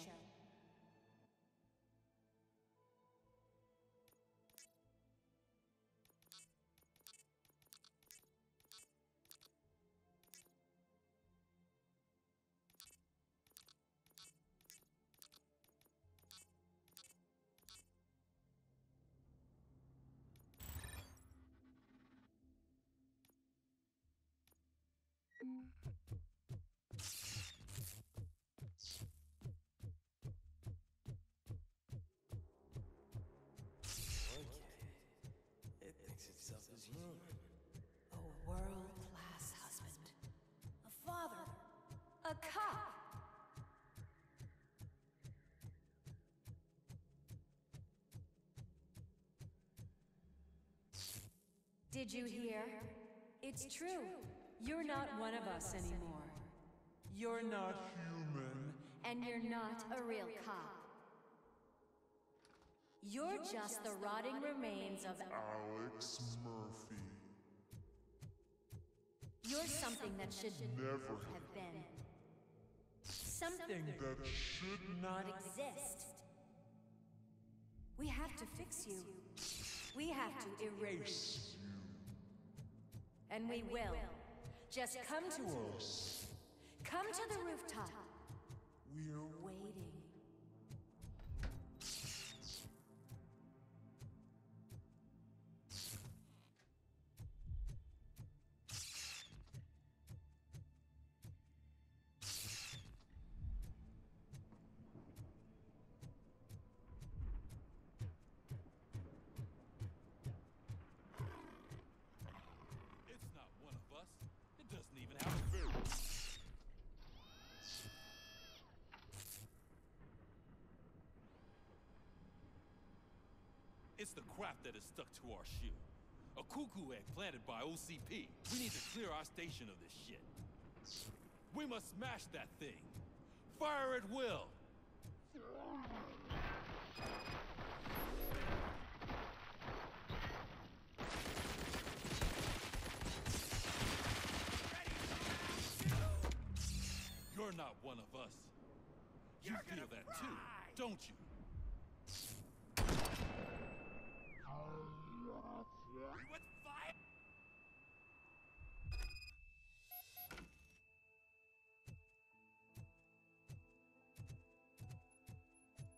It thinks itself as human. A world-class husband. A father. A cop. Did you hear? It's true. You're not one of us anymore. You're not human. And you're not a real cop. You're just the rotting remains of Alex Murphy. You're something that should Never have been. Something that should not exist. We have to fix you. We have to erase you. And we will. Just come to us. Come to the rooftop. We're waiting. It's not one of us. It doesn't even have a face. It's the crap that is stuck to our shoe. A cuckoo egg planted by OCP. We need to clear our station of this shit. We must smash that thing. Fire at will. You're not one of us. You feel that too, don't you?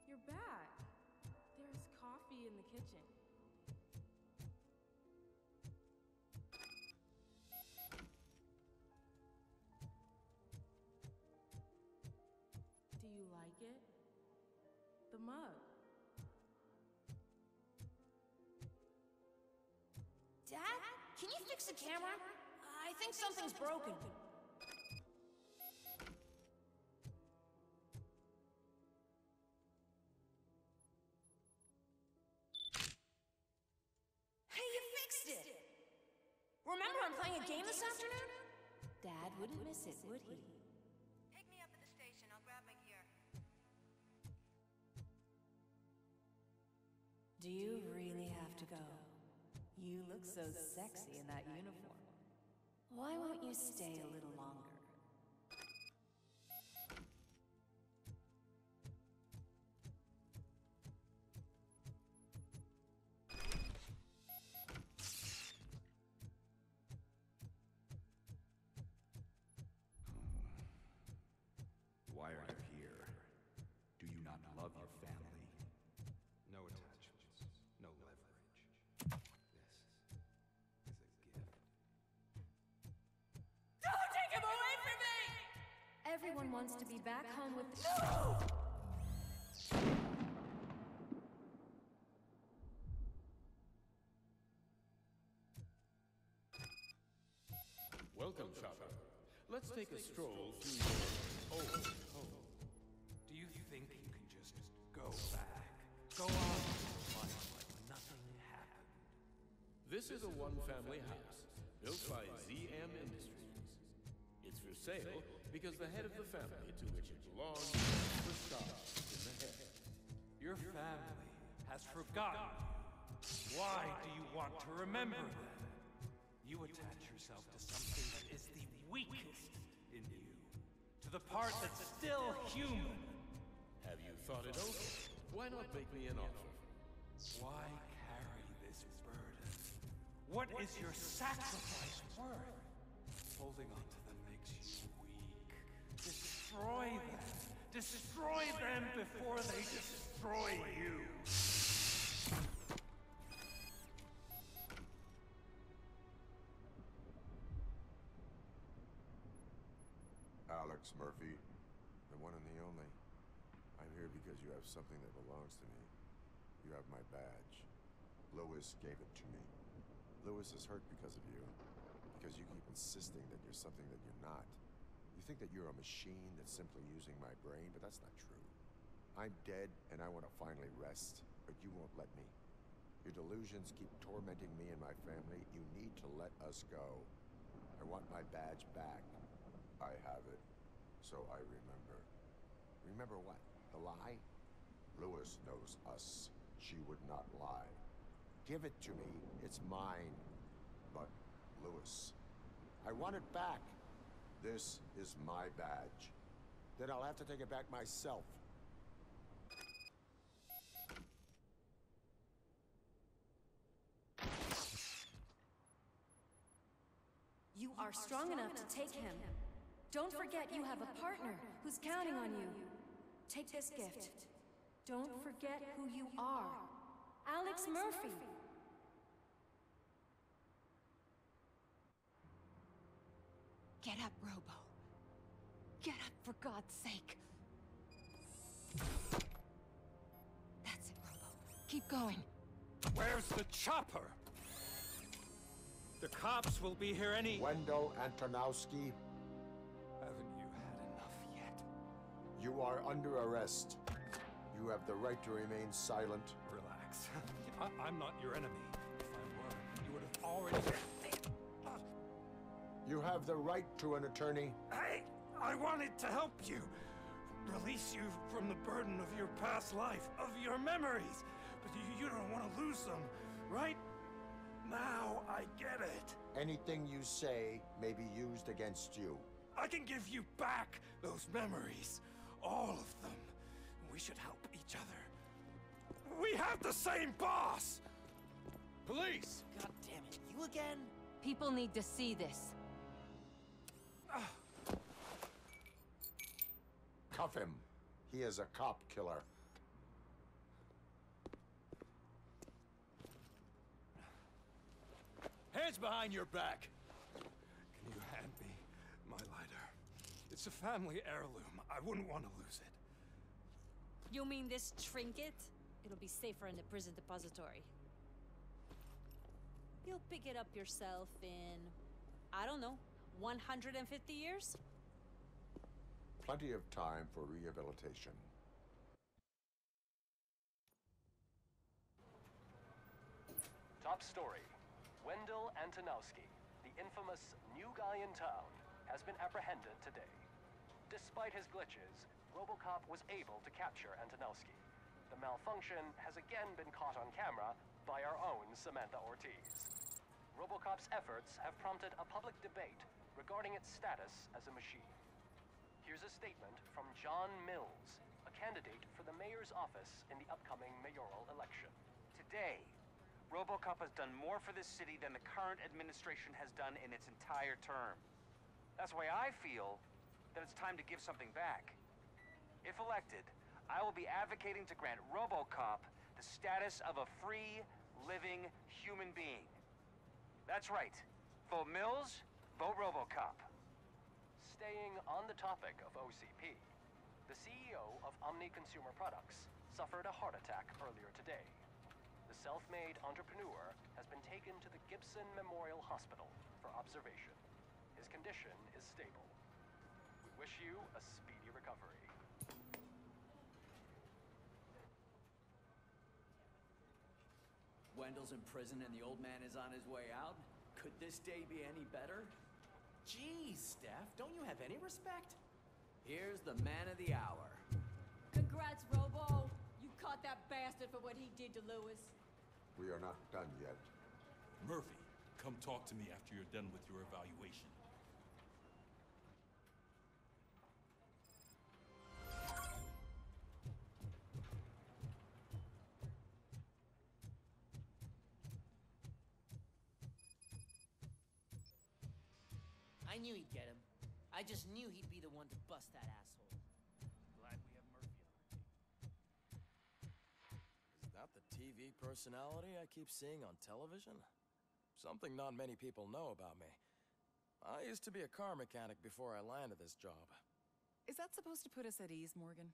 You're back. There's coffee in the kitchen. Do you like it? The mug. Dad? Can you fix the camera? I think something's broken. Hey, you fixed it! Remember I'm playing a game this afternoon? Dad wouldn't miss it, would he? Pick me up at the station. I'll grab my gear. Do you really have to go? You look so sexy in that uniform. Why won't you stay a little longer? back home with... Welcome, Chopper. Let's take a stroll through your old home. Do you think you can just go back? Go on with life like nothing happened? This is a one-family house built by ZM Industries. It's for sale because the head of the family to which it belongs was shot in the head. Your family has forgotten you. Why do you want to remember them? You attach yourself to something that is the weakest in you, to the part that's still human. Have you thought it over? Why not make me an offer? Why carry this burden? What is your sacrifice worth? Holding on to them makes you weak. Destroy them. Destroy them before they destroy you. Alex Murphy, the one and the only. I'm here because you have something that belongs to me. You have my badge. Lewis gave it to me. Lewis is hurt because of you. Because you keep insisting that you're something that you're not. You think that you're a machine that's simply using my brain, but that's not true. I'm dead, and I want to finally rest, but you won't let me. Your delusions keep tormenting me and my family. You need to let us go. I want my badge back. I have it, so I remember. Remember what? The lie? Lewis knows us. She would not lie. Give it to me. It's mine. But, Lewis, I want it back. This is my badge. Then I'll have to take it back myself. You are strong enough to take him. Don't forget you have a partner who's counting on you. Take this gift. Don't forget who you are. Alex Murphy. Get up, Robo. Get up, for God's sake. That's it, Robo. Keep going. Where's the chopper? The cops will be here any... Wendell Antonowski. Haven't you had enough yet? You are under arrest. You have the right to remain silent. Relax. I'm not your enemy. If I were, you would have already... You have the right to an attorney. Hey! I wanted to help you. Release you from the burden of your past life, of your memories. But you don't want to lose them, right? Now I get it. Anything you say may be used against you. I can give you back those memories. All of them. We should help each other. We have the same boss! Police! God damn it, you again? People need to see this. Cuff him. He is a cop killer. Hands behind your back! Can you hand me my lighter? It's a family heirloom. I wouldn't want to lose it. You mean this trinket? It'll be safer in the prison depository. You'll pick it up yourself in, I don't know, 150 years? Plenty of time for rehabilitation. Top story. Wendell Antonowski, the infamous new guy in town, has been apprehended today. Despite his glitches, RoboCop was able to capture Antonowski. The malfunction has again been caught on camera by our own Samantha Ortiz. RoboCop's efforts have prompted a public debate regarding its status as a machine. Here's a statement from John Mills, a candidate for the mayor's office in the upcoming mayoral election. Today, RoboCop has done more for this city than the current administration has done in its entire term. That's why I feel that it's time to give something back. If elected, I will be advocating to grant RoboCop the status of a free, living human being. That's right. Vote Mills, vote RoboCop. Staying on the topic of OCP, The CEO of Omni Consumer Products suffered a heart attack earlier today. The self-made entrepreneur has been taken to the Gibson Memorial Hospital for observation. His condition is stable. We wish you a speedy recovery. Wendell's in prison and the old man is on his way out? Could this day be any better? Geez, Steph, don't you have any respect? Here's the man of the hour. Congrats, Robo. You caught that bastard for what he did to Lewis. We are not done yet. Murphy, come talk to me after you're done with your evaluation. I knew he'd get him. I just knew he'd be the one to bust that asshole. Glad we have Murphy on our team. Is that the TV personality I keep seeing on television? Something not many people know about me. I used to be a car mechanic before I landed this job. Is that supposed to put us at ease, Morgan?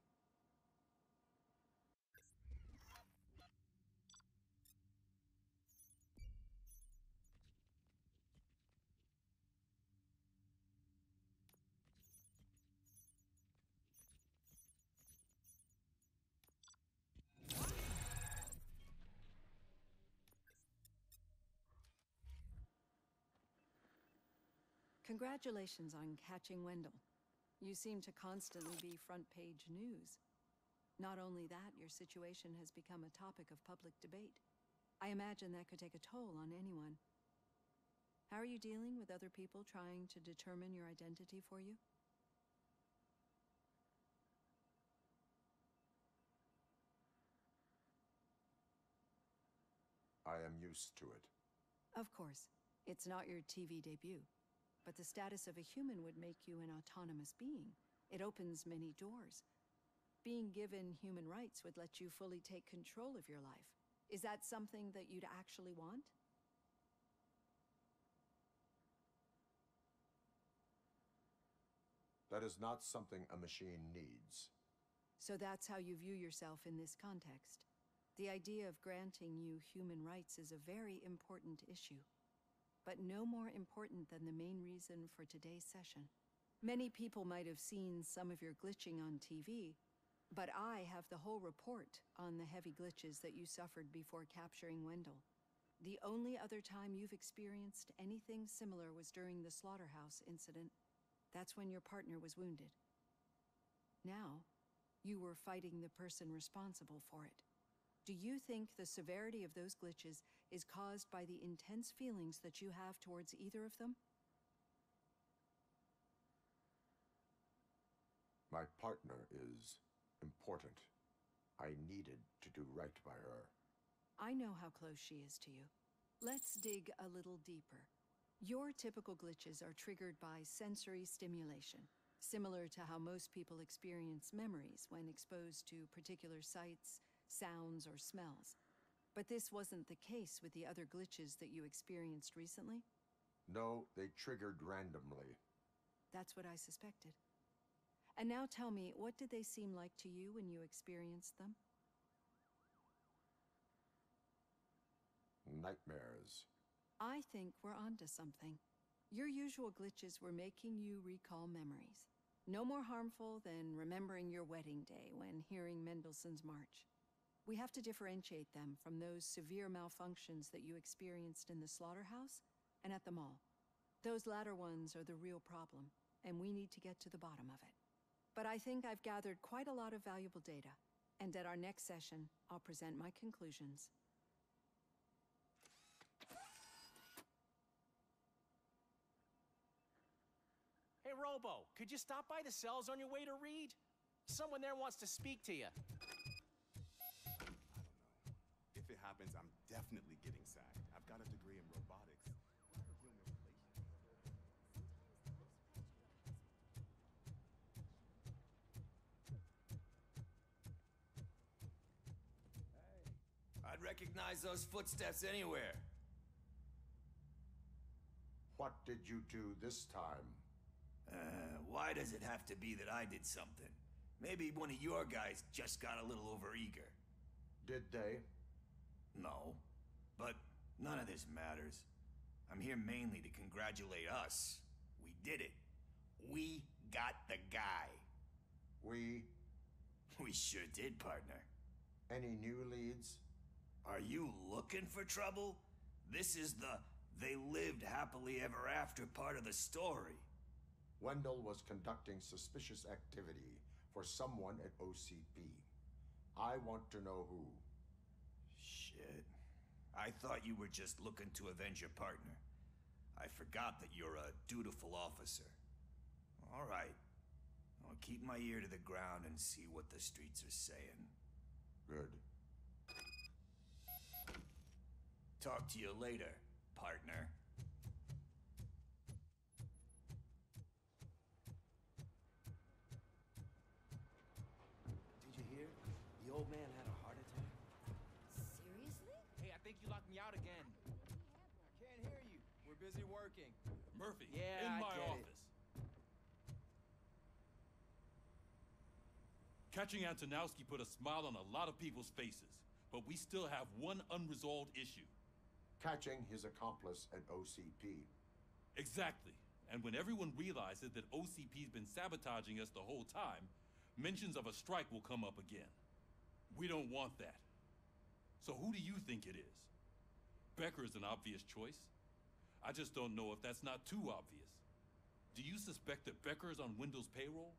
Congratulations on catching Wendell. You seem to constantly be front-page news. Not only that, your situation has become a topic of public debate. I imagine that could take a toll on anyone. How are you dealing with other people trying to determine your identity for you? I am used to it. Of course. It's not your TV debut. But the status of a human would make you an autonomous being. It opens many doors. Being given human rights would let you fully take control of your life. Is that something that you'd actually want? That is not something a machine needs. So that's how you view yourself in this context. The idea of granting you human rights is a very important issue. But no more important than the main reason for today's session. Many people might have seen some of your glitching on TV, but I have the whole report on the heavy glitches that you suffered before capturing Wendell. The only other time you've experienced anything similar was during the slaughterhouse incident. That's when your partner was wounded. Now, you were fighting the person responsible for it. Do you think the severity of those glitches is caused by the intense feelings that you have towards either of them? My partner is important. I needed to do right by her. I know how close she is to you. Let's dig a little deeper. Your typical glitches are triggered by sensory stimulation, similar to how most people experience memories when exposed to particular sights, sounds, or smells. But this wasn't the case with the other glitches that you experienced recently? No, they triggered randomly. That's what I suspected. And now tell me, what did they seem like to you when you experienced them? Nightmares. I think we're onto something. Your usual glitches were making you recall memories. No more harmful than remembering your wedding day when hearing Mendelssohn's March. We have to differentiate them from those severe malfunctions that you experienced in the slaughterhouse and at the mall. Those latter ones are the real problem, and we need to get to the bottom of it. But I think I've gathered quite a lot of valuable data, and at our next session, I'll present my conclusions. Hey, Robo, could you stop by the cells on your way to read? Someone there wants to speak to you. If it happens, I'm definitely getting sacked. I've got a degree in robotics. I'd recognize those footsteps anywhere. What did you do this time? Why does it have to be that I did something? Maybe one of your guys just got a little overeager. Did they? No. But none of this matters. I'm here mainly to congratulate us. We did it. We got the guy. We sure did, partner. Any new leads? Are you looking for trouble? This is the they lived happily ever after part of the story. Wendell was conducting suspicious activity for someone at OCP. I want to know who. Shit. I thought you were just looking to avenge your partner. I forgot that you're a dutiful officer. All right. I'll keep my ear to the ground and see what the streets are saying. Good. Talk to you later, partner. Did you hear? The old man had a heart attack. Seriously? Hey, I think you locked me out again. Can't hear you. We're busy working. Murphy, Yeah, in I my get it. office. Catching Antonowski put a smile on a lot of people's faces, but we still have one unresolved issue. Catching his accomplice at OCP. Exactly. And when everyone realizes that OCP's been sabotaging us the whole time, mentions of a strike will come up again. We don't want that. So who do you think it is? Becker is an obvious choice. I just don't know if that's not too obvious. Do you suspect that Becker is on Wendell's payroll?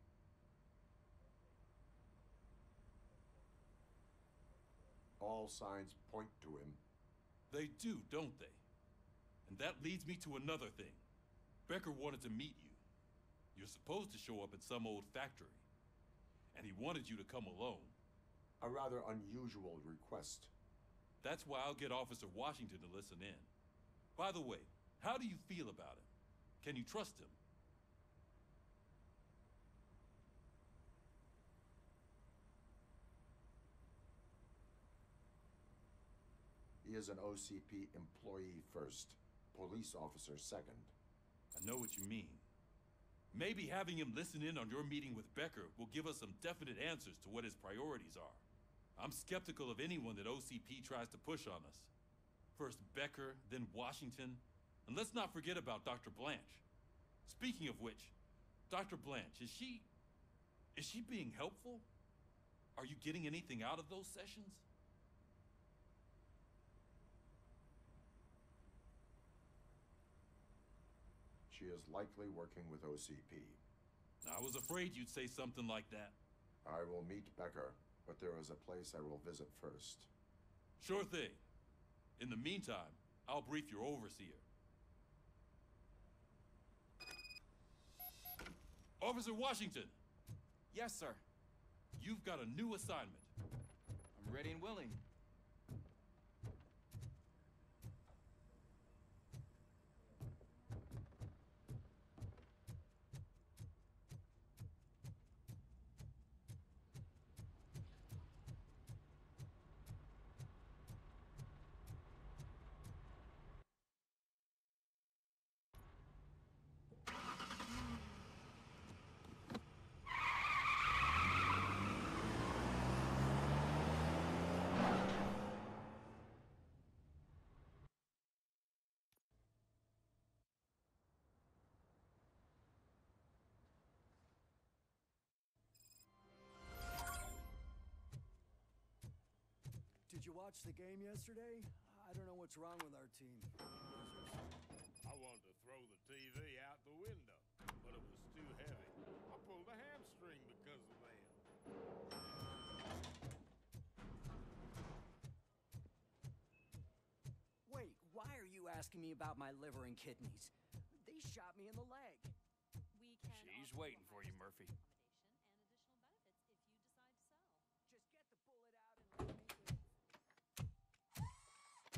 All signs point to him. They do, don't they? And that leads me to another thing. Becker wanted to meet you. You're supposed to show up at some old factory. And he wanted you to come alone. A rather unusual request. That's why I'll get Officer Washington to listen in. By the way, how do you feel about him? Can you trust him? He is an OCP employee first, police officer second. I know what you mean. Maybe having him listen in on your meeting with Becker will give us some definite answers to what his priorities are. I'm skeptical of anyone that OCP tries to push on us. First Becker, then Washington, and let's not forget about Dr. Blanche. Speaking of which, Dr. Blanche, is she being helpful? Are you getting anything out of those sessions? She is likely working with OCP. I was afraid you'd say something like that. I will meet Becker, but there is a place I will visit first. Sure thing. In the meantime, I'll brief your overseer. Officer Washington! Yes, sir. You've got a new assignment. I'm ready and willing. Did you watch the game yesterday? I don't know what's wrong with our team. I wanted to throw the TV out the window, but it was too heavy. I pulled a hamstring because of them. Wait, why are you asking me about my liver and kidneys? They shot me in the leg. We can She's also waiting for you, Murphy. accommodation and additional benefits if you decide to sell. Just get the bullet out and let me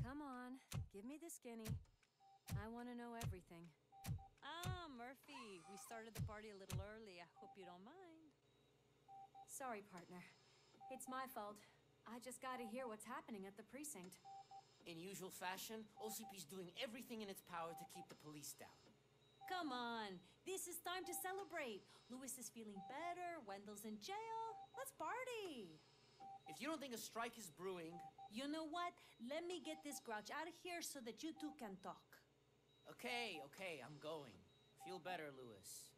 Come on, give me the skinny. I want to know everything. Ah, Murphy, we started the party a little early. I hope you don't mind. Sorry, partner. It's my fault. I just gotta hear what's happening at the precinct. In usual fashion, OCP's doing everything in its power to keep the police down. Come on, this is time to celebrate. Louis is feeling better, Wendell's in jail. Let's party! If you don't think a strike is brewing... You know what? Let me get this grouch out of here so that you two can talk. Okay, I'm going. Feel better, Lewis.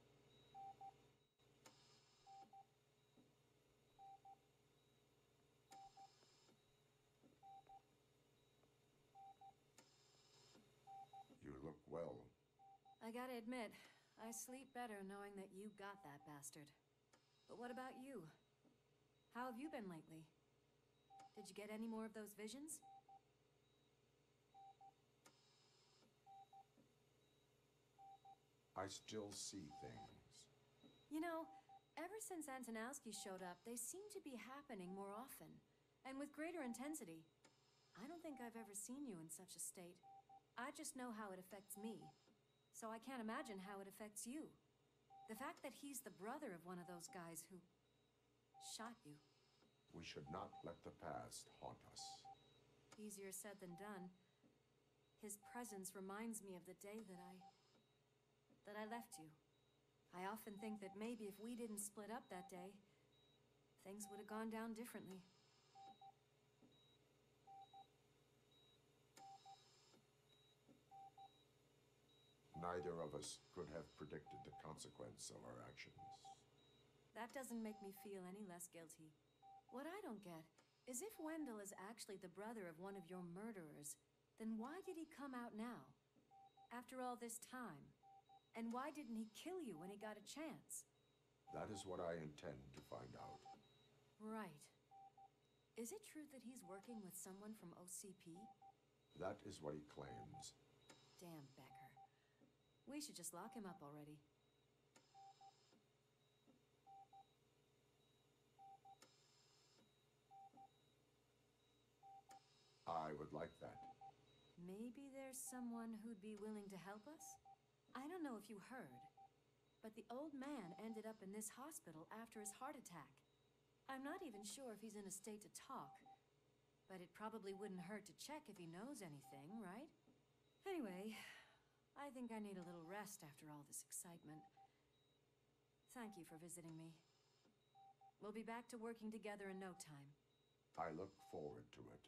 You look well. I gotta admit, I sleep better knowing that you got that bastard. But what about you? How have you been lately? Did you get any more of those visions? I still see things. You know, ever since Antonowski showed up, they seem to be happening more often, and with greater intensity. I don't think I've ever seen you in such a state. I just know how it affects me, so I can't imagine how it affects you. The fact that he's the brother of one of those guys who shot you. We should not let the past haunt us. Easier said than done. His presence reminds me of the day that I left you. I often think that maybe if we didn't split up that day, things would have gone down differently. Neither of us could have predicted the consequence of our actions. That doesn't make me feel any less guilty. What I don't get is if Wendell is actually the brother of one of your murderers, then why did he come out now? After all this time? And why didn't he kill you when he got a chance? That is what I intend to find out. Right. Is it true that he's working with someone from OCP? That is what he claims. Damn Becker. We should just lock him up already. I would like that. Maybe there's someone who'd be willing to help us? I don't know if you heard, but the old man ended up in this hospital after his heart attack. I'm not even sure if he's in a state to talk, but it probably wouldn't hurt to check if he knows anything, right? Anyway, I think I need a little rest after all this excitement. Thank you for visiting me. We'll be back to working together in no time. I look forward to it.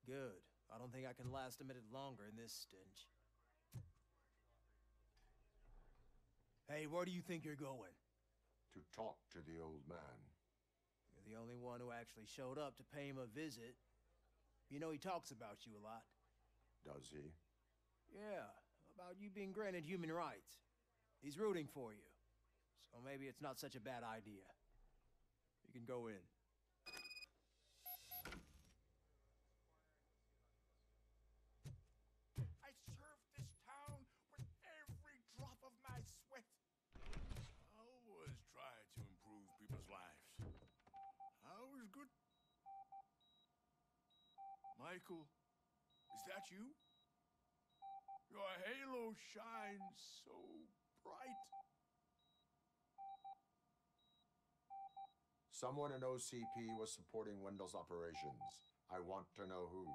Good. I don't think I can last a minute longer in this stench. Hey, where do you think you're going? To talk to the old man. You're the only one who actually showed up to pay him a visit. You know he talks about you a lot. Does he? Yeah, about you being granted human rights. He's rooting for you. So maybe it's not such a bad idea. You can go in. Michael, is that you? Your halo shines so bright. Someone in OCP was supporting Wendell's operations. I want to know who.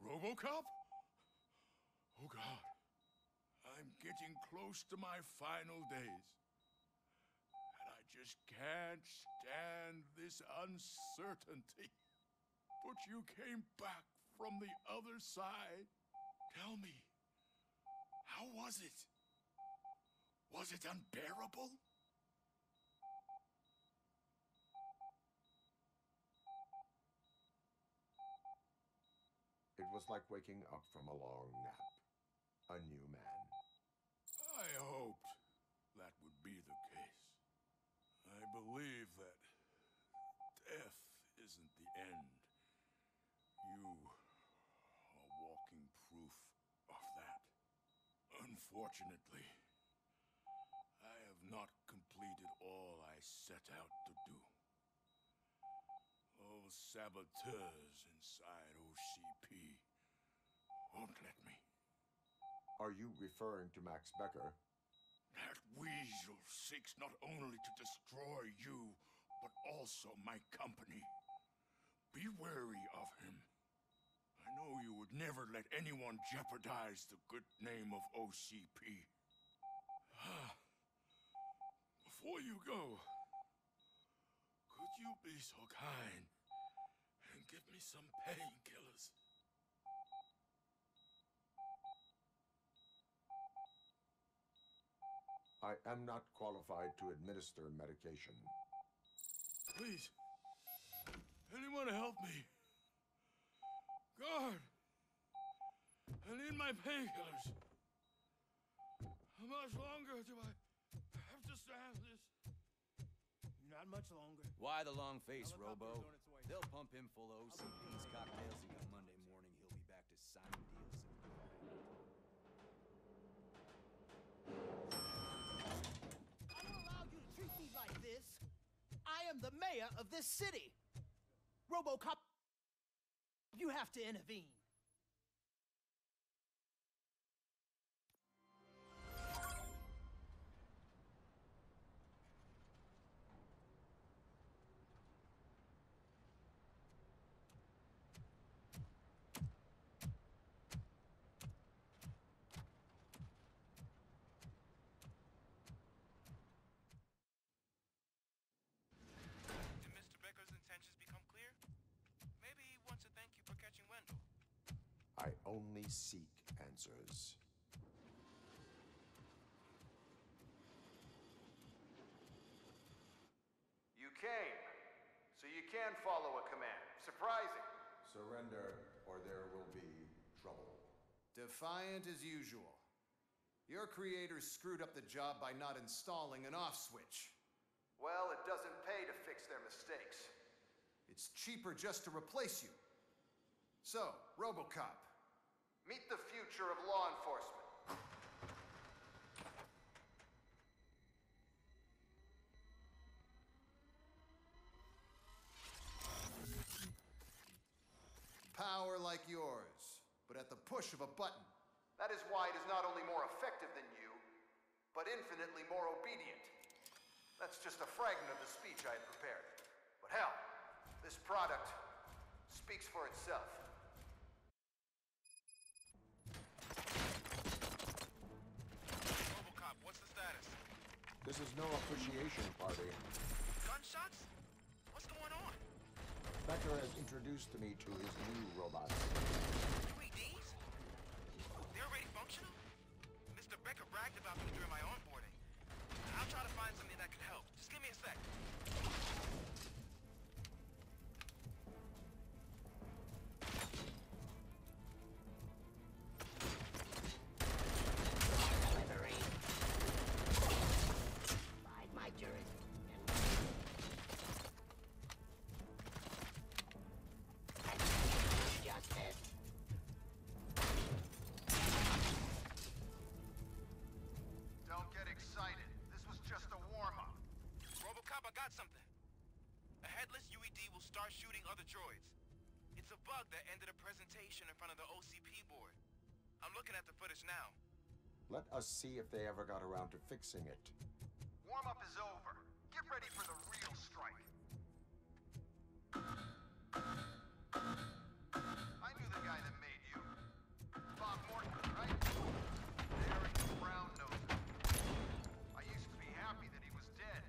RoboCop? Oh God. I'm getting close to my final days. And I just can't stand this uncertainty. But you came back from the other side. Tell me, how was it? Was it unbearable? It was like waking up from a long nap. A new man. I hoped that would be the case. I believe that death isn't the end. You are walking proof of that. Unfortunately, I have not completed all I set out to do. Those saboteurs inside OCP won't let me. Are you referring to Max Becker? That weasel seeks not only to destroy you, but also my company. Be wary of him. I know you would never let anyone jeopardize the good name of OCP. Before you go, could you be so kind and give me some painkillers? I am not qualified to administer medication. Please, anyone help me? Guard! I need my painkillers. How much longer do I have to stand this? Not much longer. Why the long face, Robo? They'll pump him full of OCP's cocktails, and on Monday morning he'll be back to signing deals. I don't allow you to treat me like this. I am the mayor of this city. RoboCop, you have to intervene. I only seek answers. You came, so you can follow a command. Surprising. Surrender, or there will be trouble. Defiant as usual. Your creators screwed up the job by not installing an off switch. Well, it doesn't pay to fix their mistakes. It's cheaper just to replace you. So, RoboCop, meet the future of law enforcement. Power like yours, but at the push of a button. That is why it is not only more effective than you, but infinitely more obedient. That's just a fragment of the speech I had prepared. But hell, this product speaks for itself. RoboCop, what's the status? This is no appreciation party. Gunshots? What's going on? Becker has introduced me to his new robots. UEDs? They're already functional? Mr. Becker bragged about them during my onboarding. I'll try to find something that could help. Just give me a sec. My jury. Justice. Don't get excited. This was just a warm-up. RoboCop, I got something. A headless UED will start shooting other droids. It's a bug that ended a presentation in front of the OCP board. I'm looking at the footage now. Let us see if they ever got around to fixing it. Warm-up is over. Get ready for the real strike. I knew the guy that made you. Bob Morton, right? Daring brown-nosed. I used to be happy that he was dead.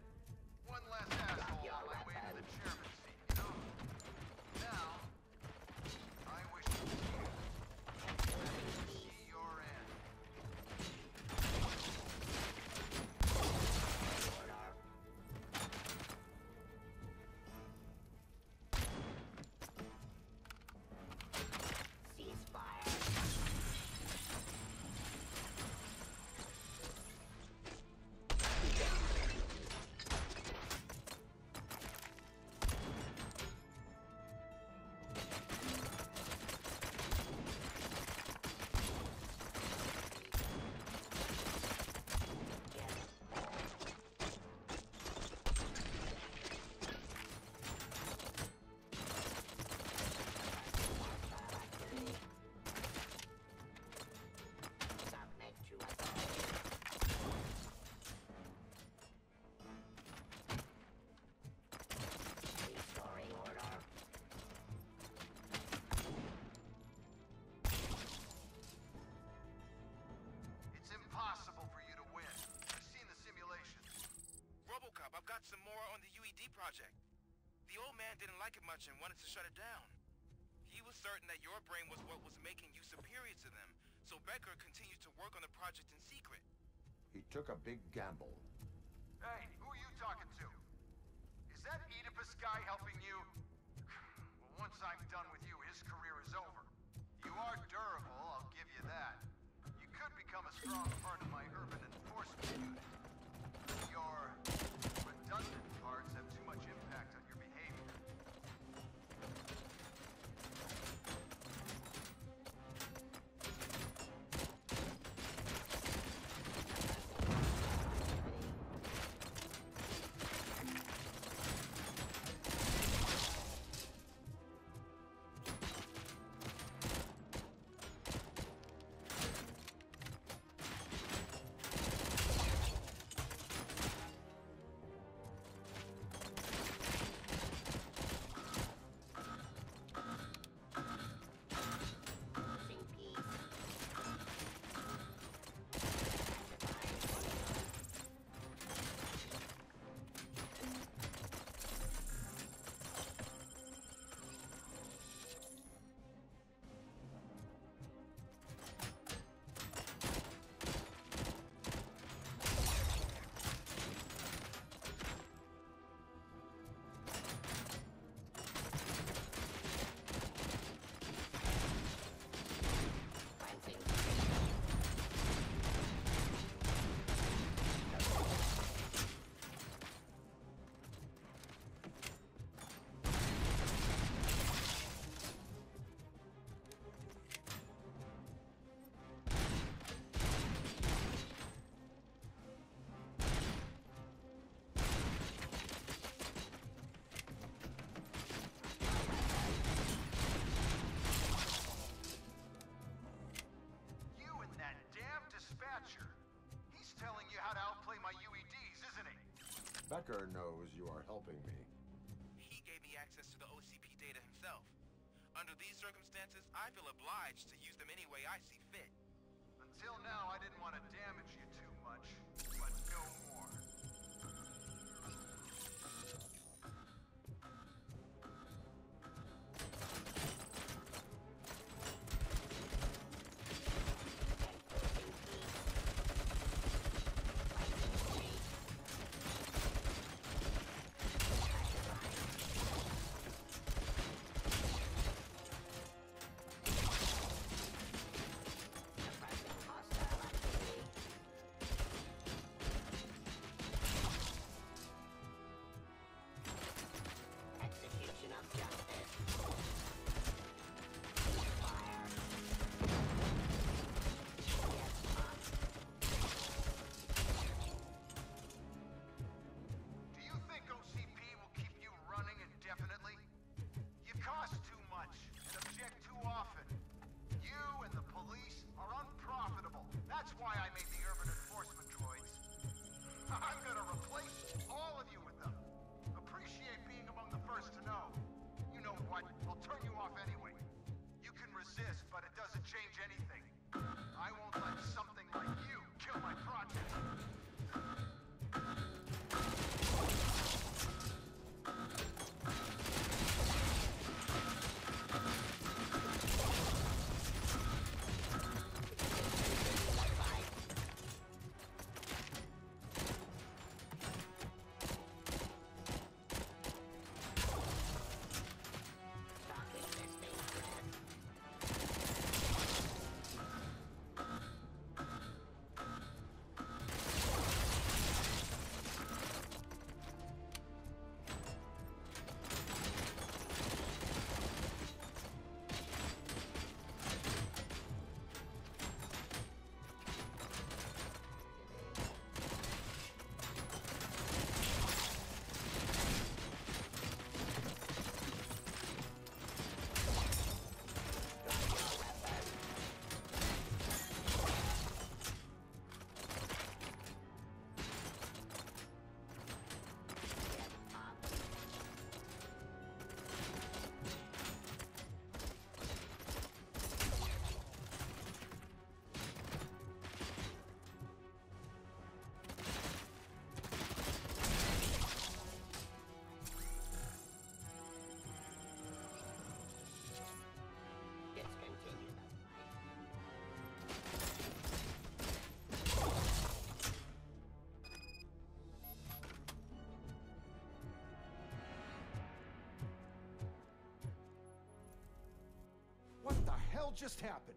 One less asshole on my way to the chairman's seat, you know? Now, I wish to see your end. LED project. The old man didn't like it much and wanted to shut it down. He was certain that your brain was what was making you superior to them, so Becker continued to work on the project in secret. He took a big gamble. Hey, who are you talking to? Is that Oedipus guy helping you? Well, once I'm done with you, his career is over. You are durable, I'll give you that. You could become a strong part of my urban enforcement unit. Your redundant parts have too much impact on your behavior. Becker knows you are helping me. He gave me access to the OCP data himself. Under these circumstances, I feel obliged to use them any way I see fit. Until now, I didn't want to damage you too much, but no more. hell just happened?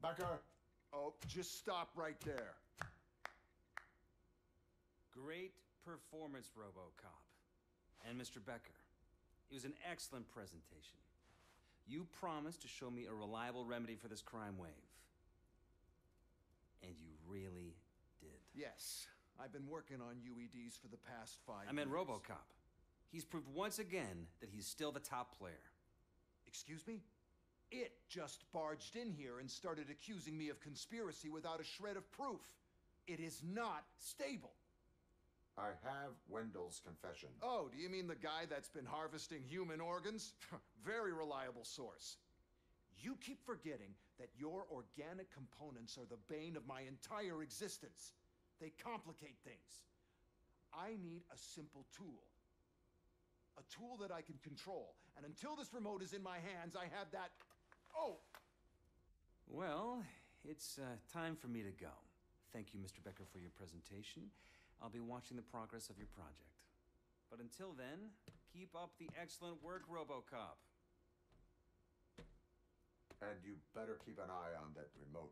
Becker! Oh, just stop right there. Great performance, RoboCop. And Mr. Becker, it was an excellent presentation. You promised to show me a reliable remedy for this crime wave. And you really did. Yes, I've been working on UEDs for the past 5 years. I meant RoboCop. He's proved once again that he's still the top player. Excuse me? It just barged in here and started accusing me of conspiracy without a shred of proof. It is not stable. I have Wendell's confession. Oh, do you mean the guy that's been harvesting human organs? Very reliable source. You keep forgetting that your organic components are the bane of my entire existence. They complicate things. I need a simple tool. A tool that I can control. And until this remote is in my hands, I have that... Oh! Well, it's time for me to go. Thank you, Mr. Becker, for your presentation. I'll be watching the progress of your project. But until then, keep up the excellent work, RoboCop. And you better keep an eye on that remote.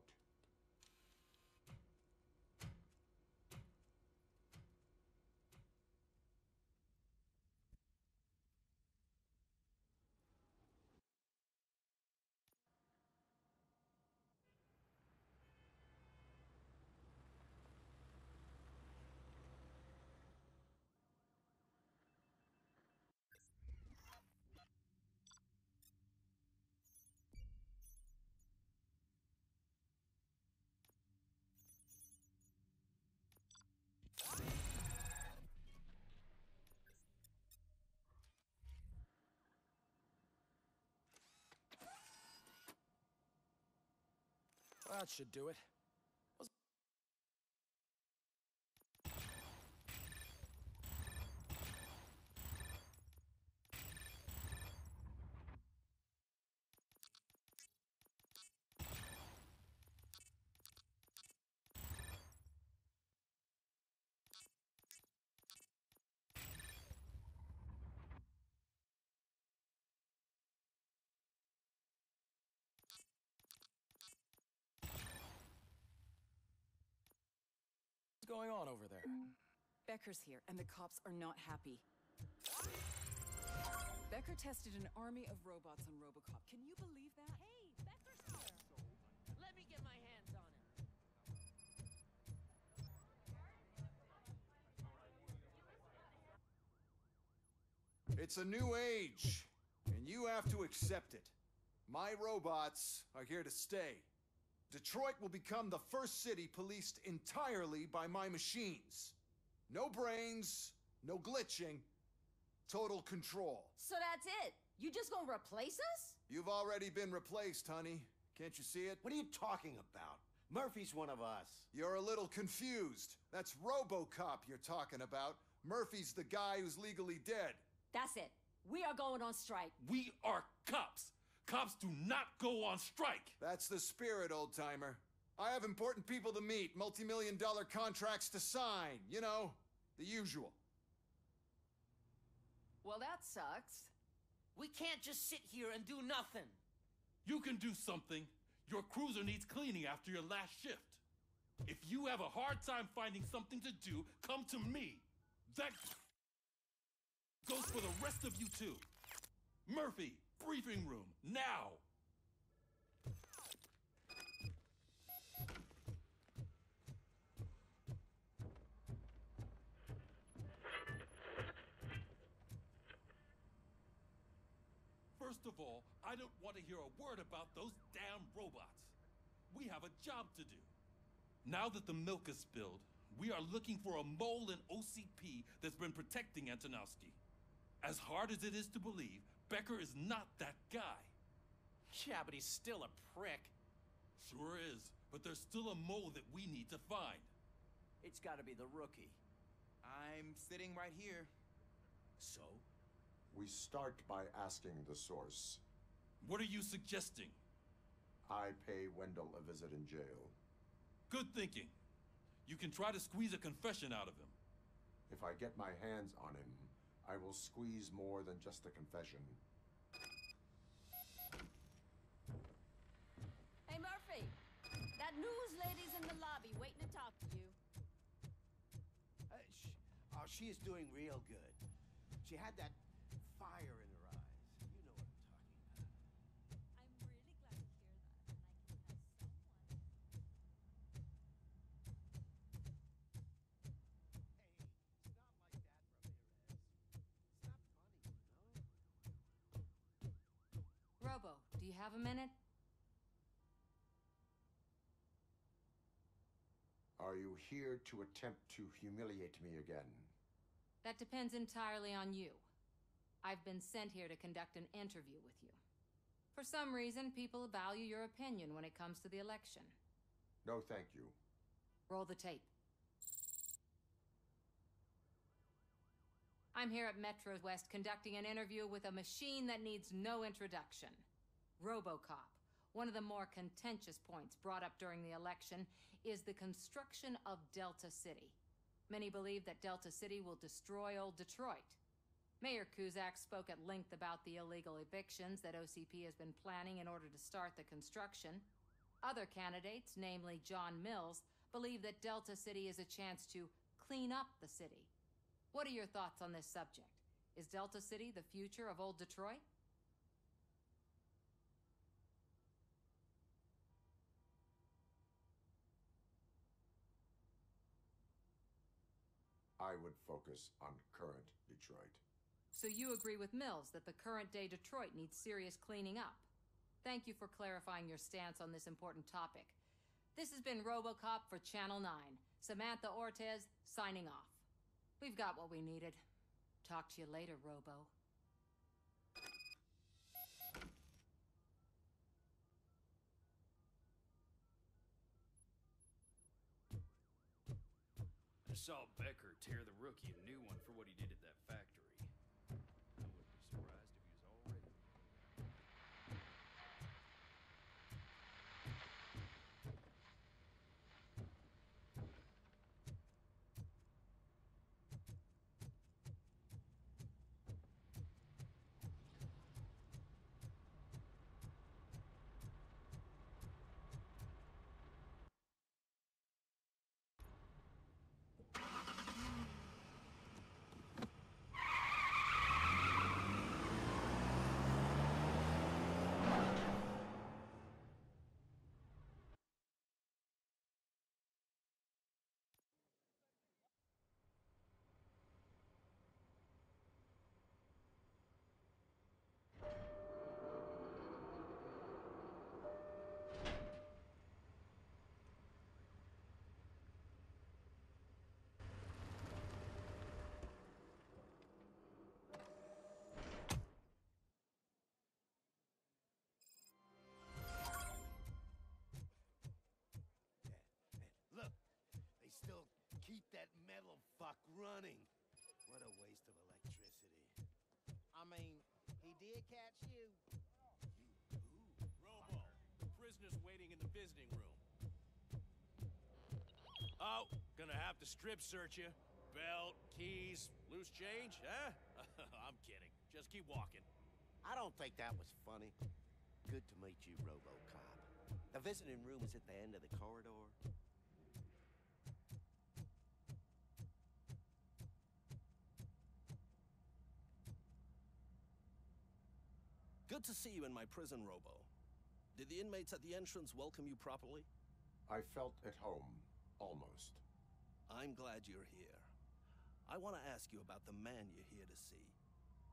That should do it. What's going on over there? Becker's here, and the cops are not happy. Becker tested an army of robots on RoboCop. Can you believe that? Hey, Becker's here. Let me get my hands on him. It's a new age, and you have to accept it. My robots are here to stay. Detroit will become the first city policed entirely by my machines. No brains, no glitching, total control. So that's it? You just gonna replace us? You've already been replaced, honey. Can't you see it? What are you talking about? Murphy's one of us. You're a little confused. That's RoboCop you're talking about. Murphy's the guy who's legally dead. That's it. We are going on strike. We are cops. Cops do not go on strike. That's the spirit, old-timer. I have important people to meet, multi-million-dollar contracts to sign. You know, the usual. Well, that sucks. We can't just sit here and do nothing. You can do something. Your cruiser needs cleaning after your last shift. If you have a hard time finding something to do, come to me. That goes for the rest of you too. Murphy, briefing room, now! First of all, I don't want to hear a word about those damn robots. We have a job to do. Now that the milk is spilled, we are looking for a mole in OCP that's been protecting Antonowski. As hard as it is to believe, Becker is not that guy. Yeah, but he's still a prick. Sure is, but there's still a mole that we need to find. It's gotta be the rookie. I'm sitting right here. So? We start by asking the source. What are you suggesting? I pay Wendell a visit in jail. Good thinking. You can try to squeeze a confession out of him. If I get my hands on him, I will squeeze more than just a confession. Hey, Murphy! That news lady's in the lobby waiting to talk to you. Oh, she is doing real good. She had that fire in her eyes. You know what I'm talking about. I'm really glad to hear that, and I can have someone. Robo, do you have a minute? Are you here to attempt to humiliate me again? That depends entirely on you. I've been sent here to conduct an interview with you. For some reason, people value your opinion when it comes to the election. No, thank you. Roll the tape. I'm here at Metro West conducting an interview with a machine that needs no introduction. RoboCop. One of the more contentious points brought up during the election is the construction of Delta City. Many believe that Delta City will destroy old Detroit. Mayor Cusack spoke at length about the illegal evictions that OCP has been planning in order to start the construction. Other candidates, namely John Mills, believe that Delta City is a chance to clean up the city. What are your thoughts on this subject? Is Delta City the future of old Detroit? I would focus on current Detroit. So you agree with Mills that the current-day Detroit needs serious cleaning up? Thank you for clarifying your stance on this important topic. This has been RoboCop for Channel 9. Samantha Ortez, signing off. We've got what we needed. Talk to you later, Robo. I saw Becker tear the rookie a new one for what he did at that factory. I wouldn't be surprised if he was already... Look, they still keep that metal fuck running. What a waste of electricity. I mean, he did catch you. Robo, the prisoner's waiting in the visiting room. Oh, gonna have to strip search you. Belt, keys, loose change, huh? I'm kidding. Just keep walking. I don't think that was funny. Good to meet you, RoboCop. The visiting room is at the end of the corridor. Good to see you in my prison, Robo. Did the inmates at the entrance welcome you properly? I felt at home, almost. I'm glad you're here. I want to ask you about the man you're here to see.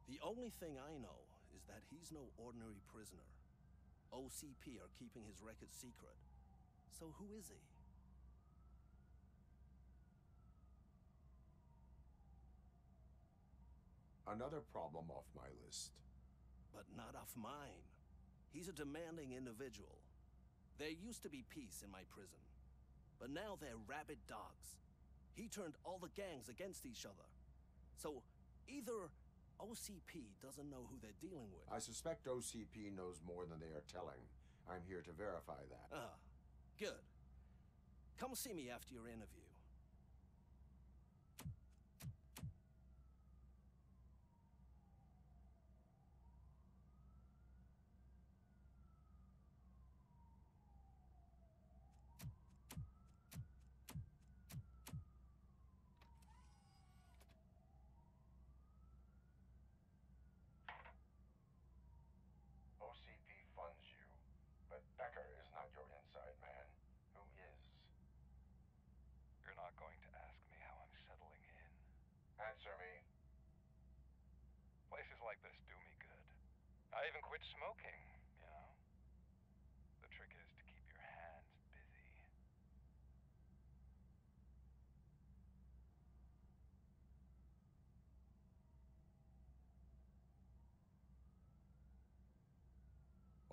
The only thing I know is that he's no ordinary prisoner. OCP are keeping his record secret. So who is he? Another problem off my list. But not off mine. He's a demanding individual. There used to be peace in my prison, but now they're rabid dogs. He turned all the gangs against each other. So either OCP doesn't know who they're dealing with. I suspect OCP knows more than they are telling. I'm here to verify that. Ah, good. Come see me after your interview. like this do me good. I even quit smoking, you know. The trick is to keep your hands busy.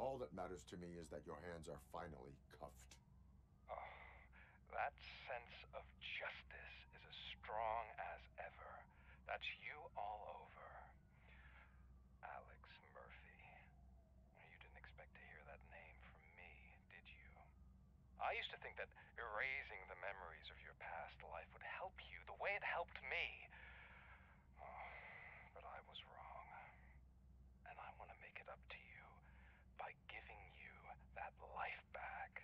All that matters to me is that your hands are finally cuffed. Oh, that sense of justice is as strong as ever. That's you all over. Alex Murphy. You didn't expect to hear that name from me, did you? I used to think that erasing the memories of your past life would help you the way it helped me. Oh, but I was wrong. And I want to make it up to you by giving you that life back.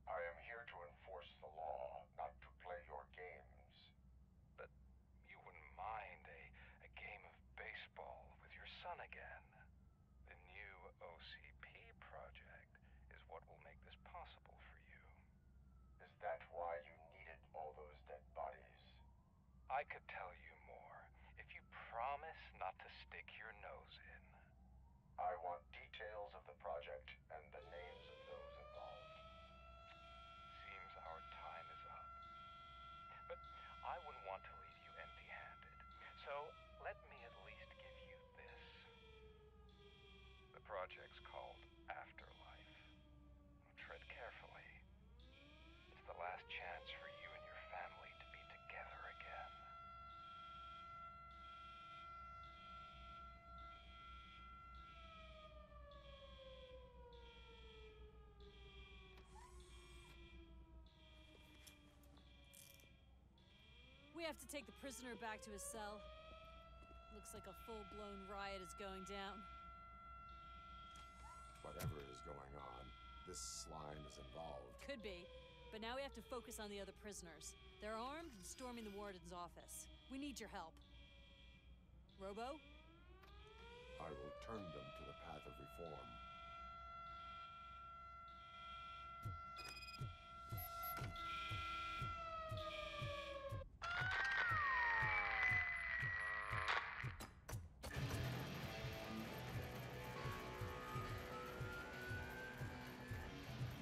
I am here to enforce the law, not to play your games. But you wouldn't mind a game of baseball with your son again. The new OCP project is what will make this possible for you. Is that why you needed all those dead bodies? I could tell you more if you promise not to stick your nose in. I want details of the project and the names of those involved. Seems our time is up. But I wouldn't want to leave you empty-handed. So let me at least give you this. The project's called Afterlife. Tread carefully. It's the last chance for you and your family to be together again. We have to take the prisoner back to his cell. Looks like a full-blown riot is going down. Whatever is going on, this slime is involved. Could be, but now we have to focus on the other prisoners. They're armed and storming the warden's office. We need your help. Robo? I will turn them to the path of reform.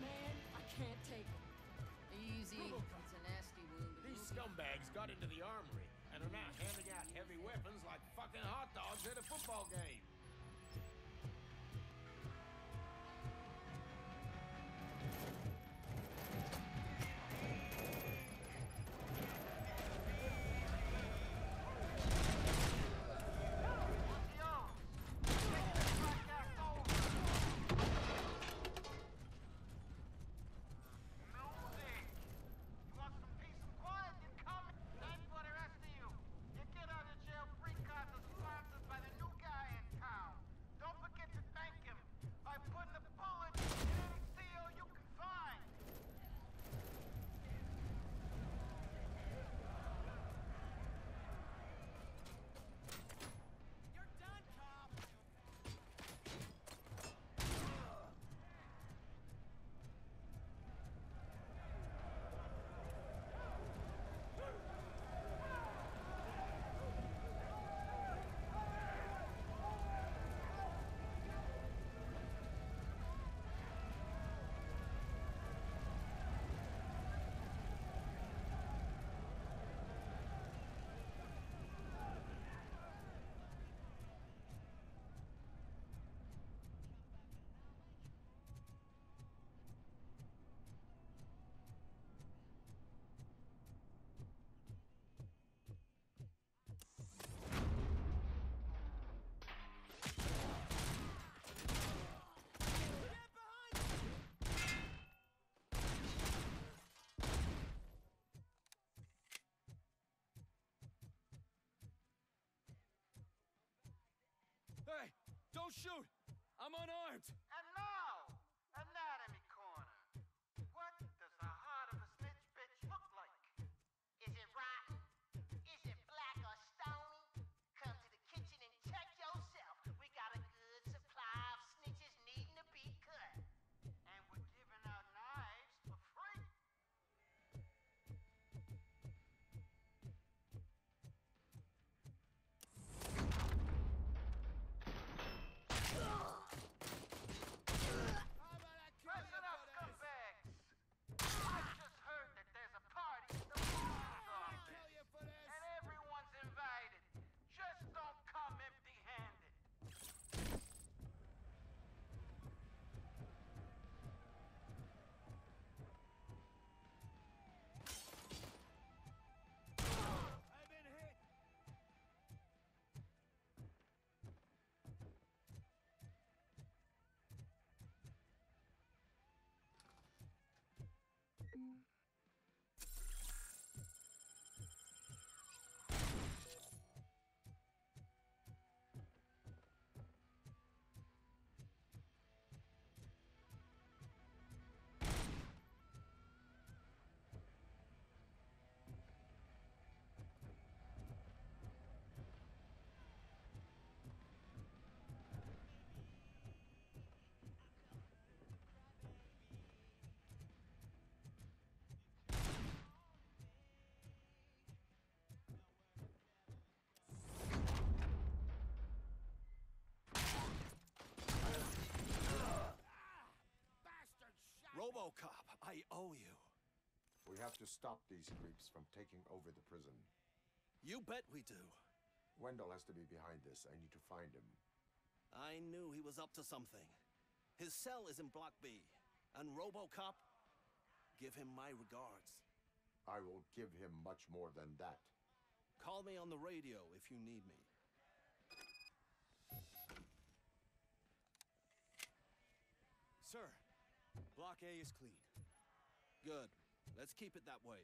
Man, I can't take it. Easy. It's a nasty wound. These scumbags got into the armory and are now handing out heavy weapons like fucking hot dogs at a football game. Hey, don't shoot! I'm unarmed! And now, Anatomy Corner. What does the heart of a snitch bitch look like? Is it rotten? Is it black or stony? Come to the kitchen and check yourself. We got a good supply of snitches needing to be cut. And we're giving out knives for free. RoboCop, I owe you. We have to stop these creeps from taking over the prison. You bet we do. Wendell has to be behind this. I need to find him. I knew he was up to something. His cell is in Block B. And RoboCop, give him my regards. I will give him much more than that. Call me on the radio if you need me. Sir, Block A is clean. Good. Let's keep it that way.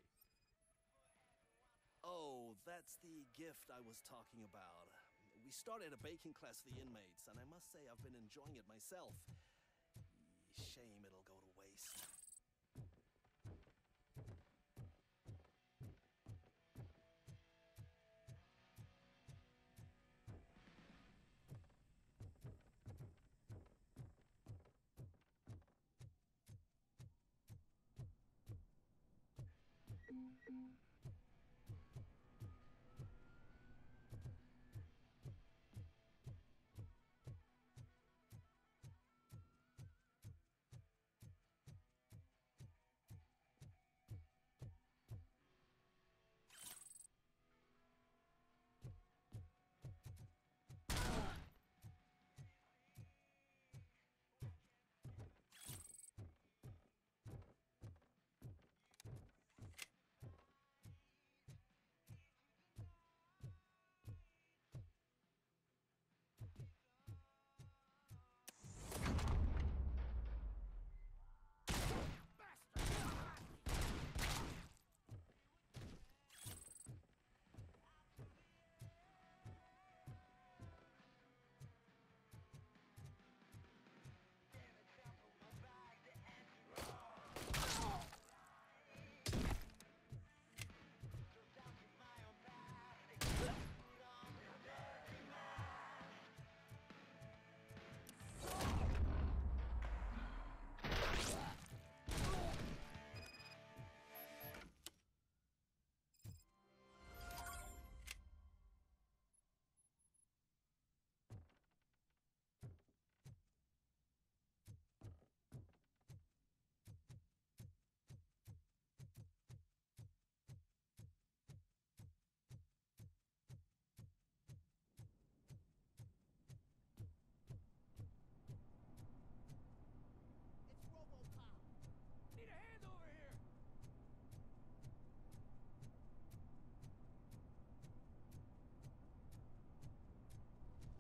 Oh, that's the gift I was talking about. We started a baking class for the inmates, and I must say I've been enjoying it myself. Shame it'll go to waste.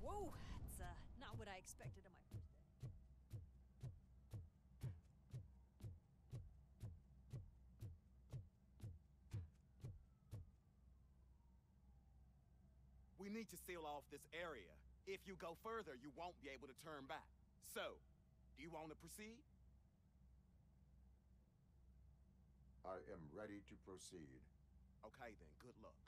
Whoa, that's not what I expected on my first day. We need to seal off this area. If you go further, you won't be able to turn back. So, do you want to proceed? I am ready to proceed. Okay then, good luck.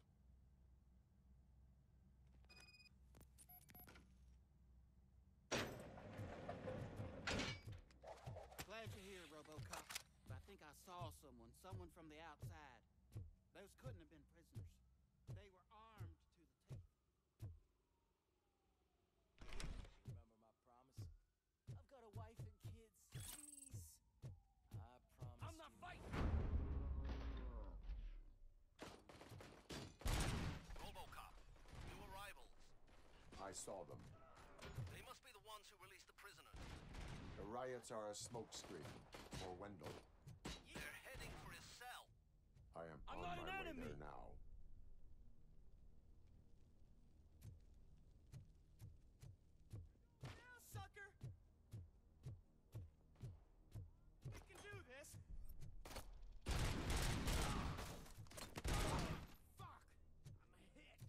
Glad you're here, RoboCop. But I think I saw someone from the outside. Those couldn't have been prisoners. They were armed to the teeth. Remember my promise? I've got a wife and kids. Please. I promise. I'm not fighting. RoboCop, new arrivals. I saw them. They must be the ones who released the prisoners. The riots are a smokescreen for Wendell. You're heading for his cell. I am I'm on not my an way enemy. there now. Now, sucker! We can do this! Fuck! I'm hit!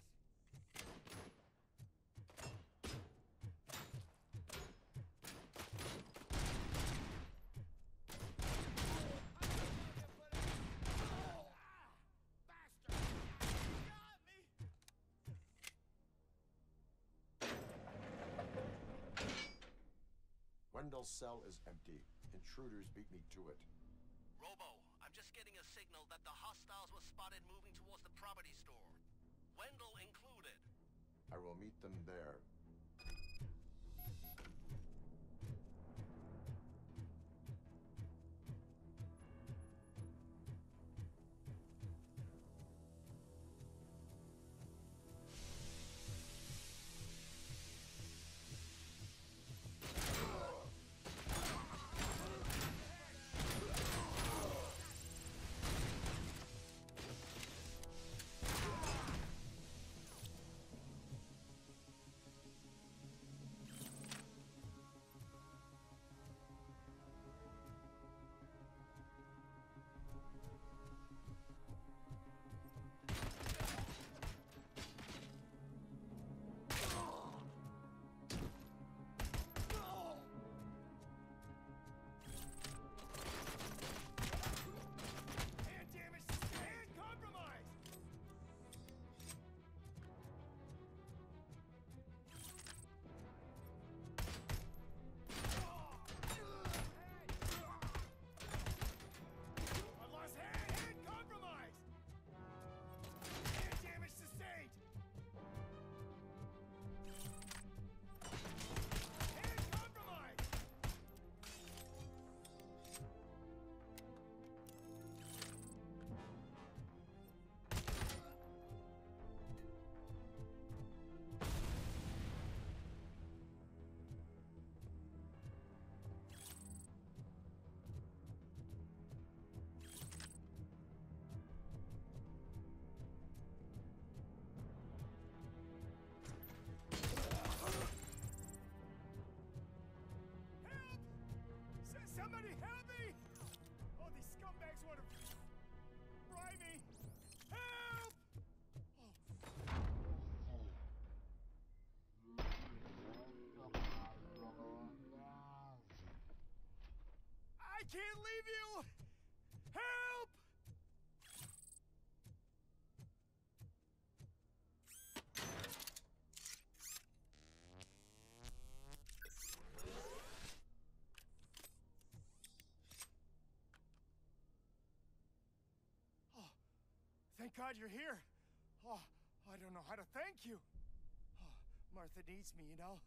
Wendell's cell is empty. Intruders beat me to it. Robo, I'm just getting a signal that the hostiles were spotted moving towards the property store. Wendell included. I will meet them there. Somebody help me! Oh, these scumbags want to fry me! Help! I can't leave you! Help! Thank God you're here. Oh, I don't know how to thank you. Oh, Martha needs me, you know.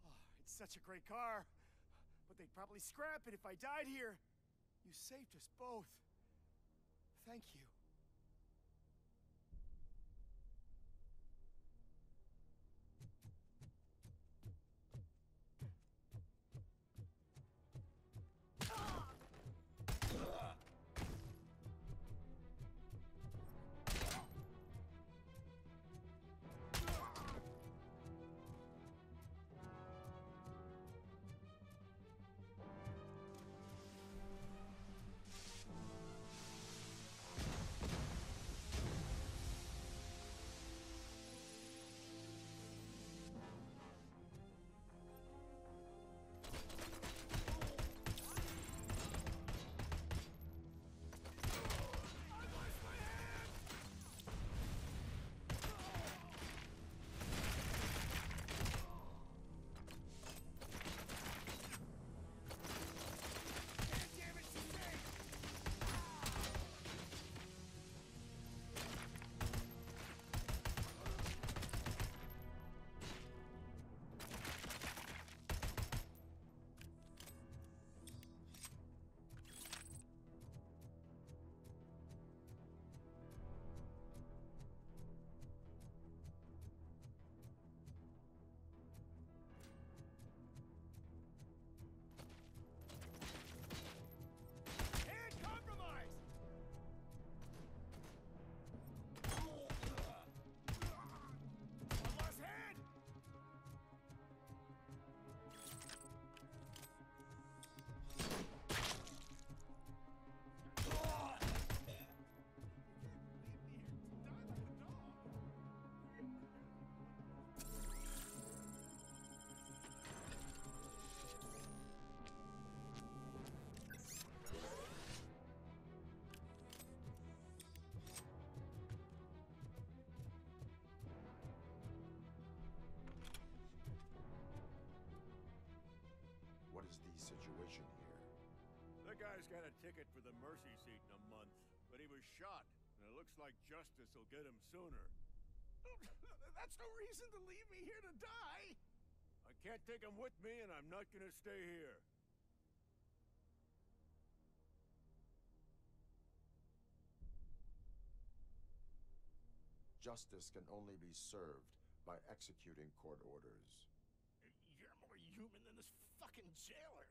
Oh, it's such a great car. But they'd probably scrap it if I died here. You saved us both. Thank you. What is the situation here? The guy's got a ticket for the mercy seat in a month, but he was shot, and it looks like justice will get him sooner. That's no reason to leave me here to die! I can't take him with me, and I'm not gonna stay here. Justice can only be served by executing court orders. You're more human than this fucking jailer!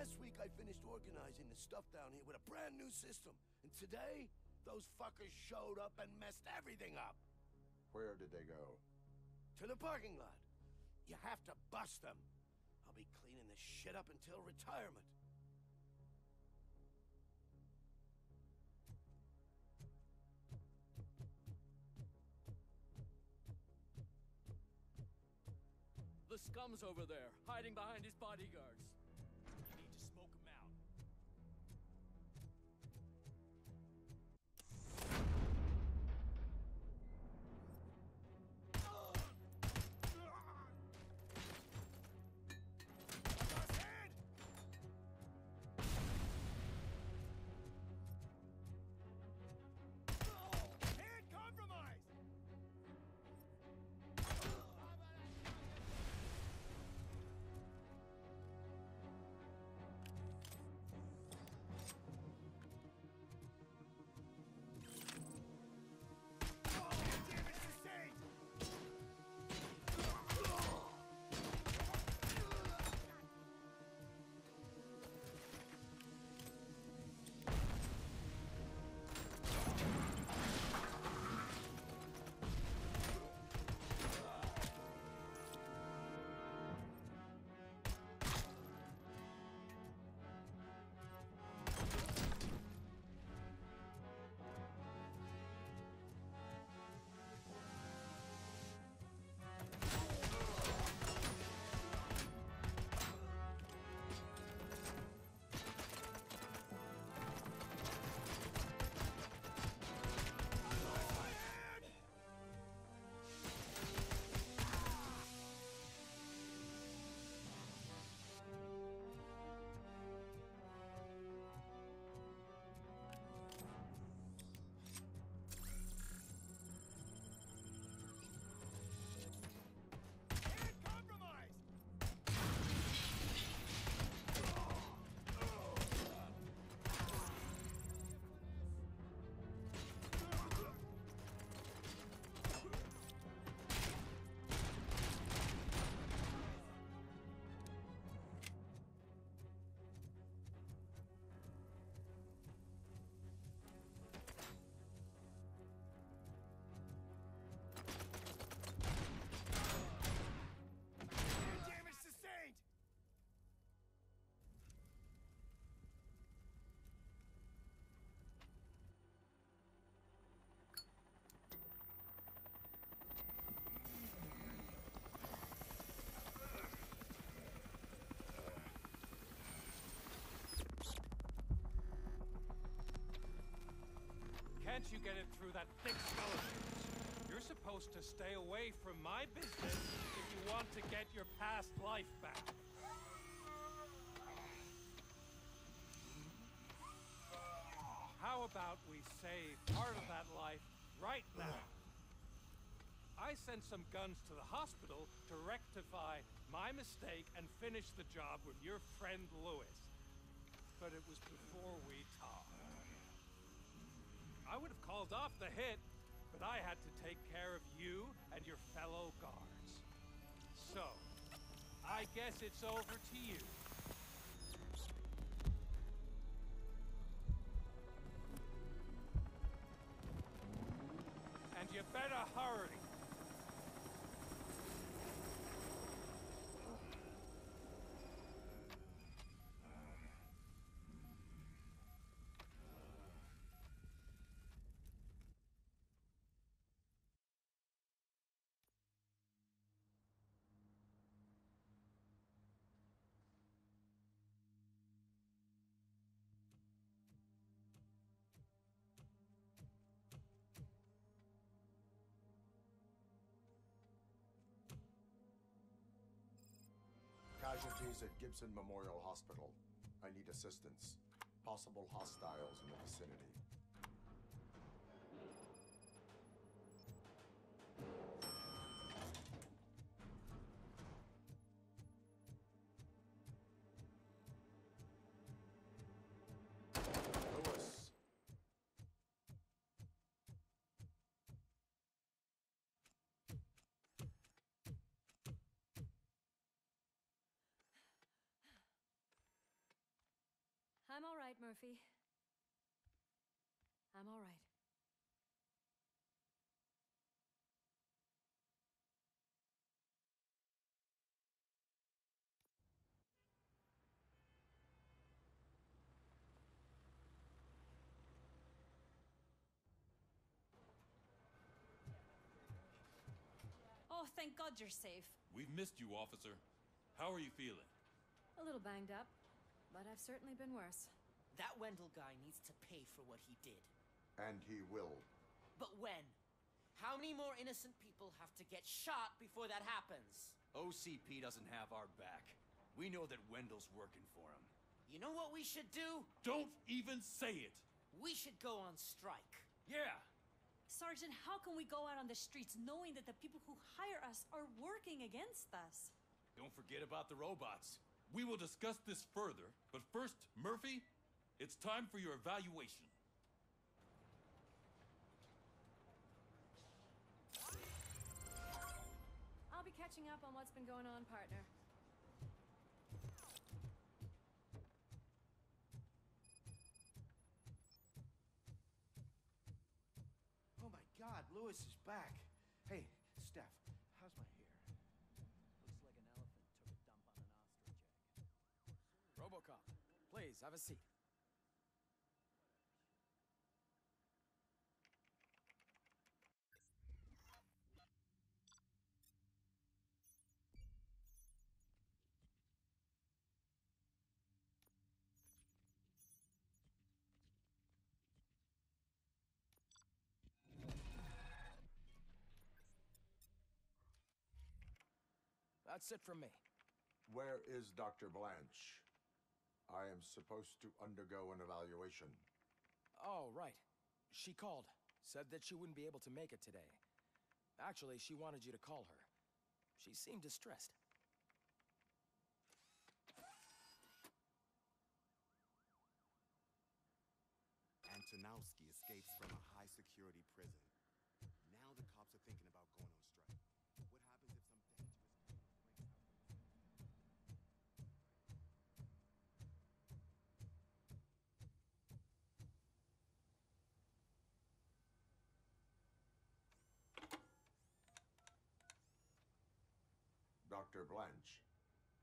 Last week I finished organizing the stuff down here with a brand new system. And today, those fuckers showed up and messed everything up. Where did they go? To the parking lot. You have to bust them. I'll be cleaning this shit up until retirement. The scum's over there, hiding behind his bodyguards. You need to smoke him out. Can't you get it through that thick skeleton? You're supposed to stay away from my business if you want to get your past life back. How about we save part of that life right now? I sent some guns to the hospital to rectify my mistake and finish the job with your friend Lewis. But it was before we talked. I would have called off the hit, but I had to take care of you and your fellow guards. So, I guess it's over to you. And you better hurry. Casualties at Gibson Memorial Hospital. I need assistance. Possible hostiles in the vicinity. Lewis! I'm all right, Murphy. I'm all right. Oh, thank God you're safe. We've missed you, officer. How are you feeling? A little banged up, but I've certainly been worse. That Wendell guy needs to pay for what he did. And he will. But when? How many more innocent people have to get shot before that happens? OCP doesn't have our back. We know that Wendell's working for him. You know what we should do? Don't even say it! We should go on strike. Yeah! Sergeant, how can we go out on the streets knowing that the people who hire us are working against us? Don't forget about the robots. We will discuss this further, but first, Murphy, it's time for your evaluation. I'll be catching up on what's been going on, partner. Oh my God, Lewis is back. Hey, Steph, how's my hair? Looks like an elephant took a dump on an ostrich egg. RoboCop, please, have a seat. That's it from me. Where is Dr. Blanche? I am supposed to undergo an evaluation. Oh, right. She called. Said that she wouldn't be able to make it today. Actually, she wanted you to call her. She seemed distressed. Antonowski escapes from a high-security prison. Now the cops are thinking about going on strike. What happens if some dangerous criminal breaks out? Dr. Blanche.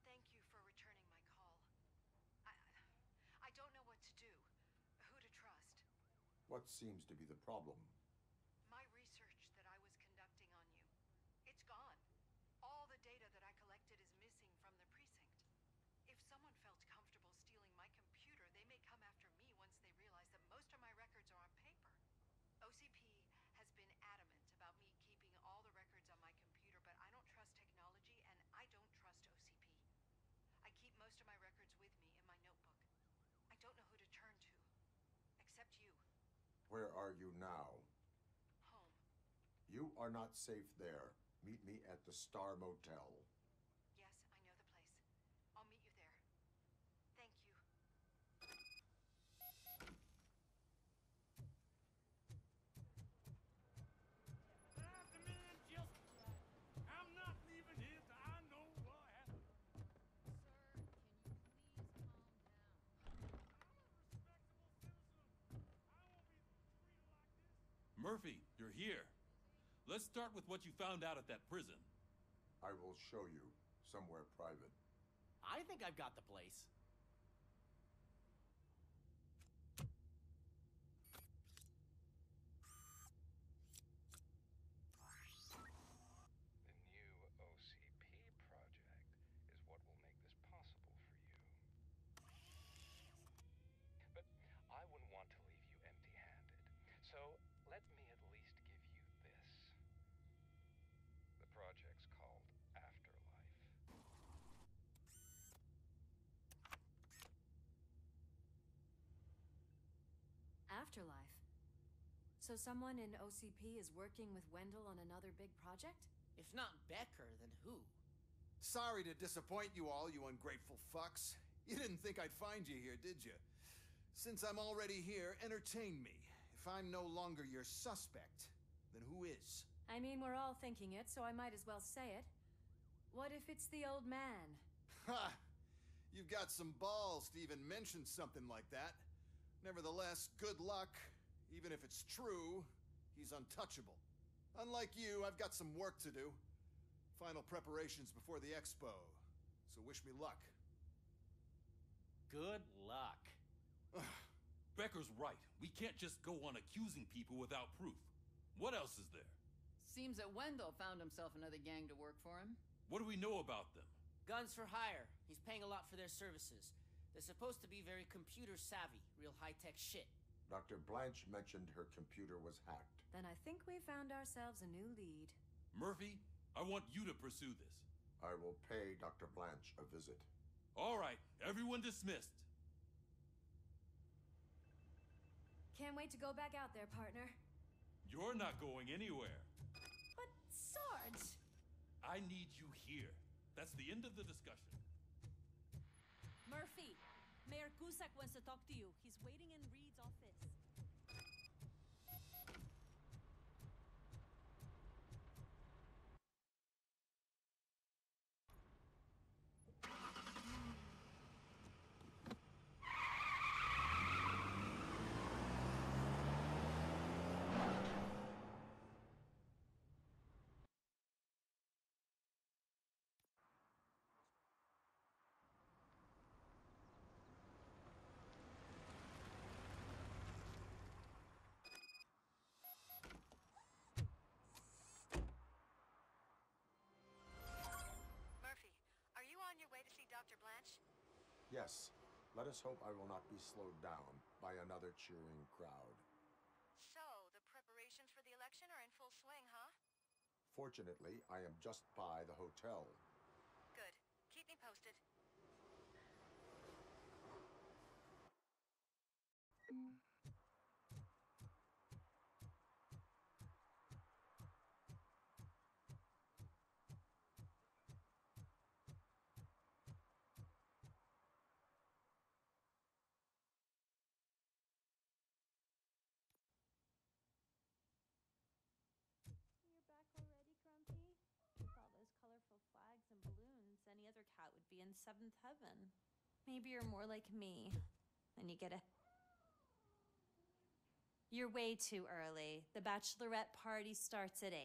Thank you for returning my call. I don't know what to do. Who to trust. What seems to be the problem? My research that I was conducting on you. It's gone. All the data that I collected is missing from the precinct. If someone felt comfortable stealing my computer, they may come after me once they realize that most of my records are on paper. OCP has been adamant about me keeping all the records on my computer, but I don't trust technology and I don't trust OCP. I keep most of my records with me in my notebook. I don't know who to turn to, except you. Where are you now? Home. You are not safe there. Meet me at the Star Motel. Yes, I know the place. I'll meet you there. Thank you. The man just arrived. I'm not leaving here till I know what happened. Sir, can you please calm down? Murphy, you're here. Let's start with what you found out at that prison. I will show you somewhere private. I think I've got the place. The new OCP project is what will make this possible for you. But I wouldn't want to leave you empty-handed. So let me at least give you this. The project's called Afterlife. Afterlife. So someone in OCP is working with Wendell on another big project? If not Becker, then who? Sorry to disappoint you all, you ungrateful fucks. You didn't think I'd find you here, did you? Since I'm already here, entertain me. If I'm no longer your suspect, then who is? I mean, we're all thinking it, so I might as well say it. What if it's the old man? Ha! You've got some balls to even mention something like that. Nevertheless, good luck. Even if it's true, he's untouchable. Unlike you, I've got some work to do. Final preparations before the expo. So wish me luck. Good luck. Becker's right. We can't just go on accusing people without proof. What else is there? Seems that Wendell found himself another gang to work for him. What do we know about them? Guns for hire. He's paying a lot for their services. They're supposed to be very computer savvy, real high-tech shit. Dr. Blanche mentioned her computer was hacked. Then I think we found ourselves a new lead. Murphy, I want you to pursue this. I will pay Dr. Blanche a visit. All right, everyone dismissed. Can't wait to go back out there, partner. You're not going anywhere. But, Sarge! I need you here. That's the end of the discussion. Murphy, Mayor Cusack wants to talk to you. He's waiting in Reed's office. Dr. Blanche? Yes. Let us hope I will not be slowed down by another cheering crowd. So, the preparations for the election are in full swing, huh? Fortunately, I am just by the hotel. Good. Keep me posted. Any other cat would be in seventh heaven. Maybe you're more like me. Then you get a... You're way too early. The bachelorette party starts at 8.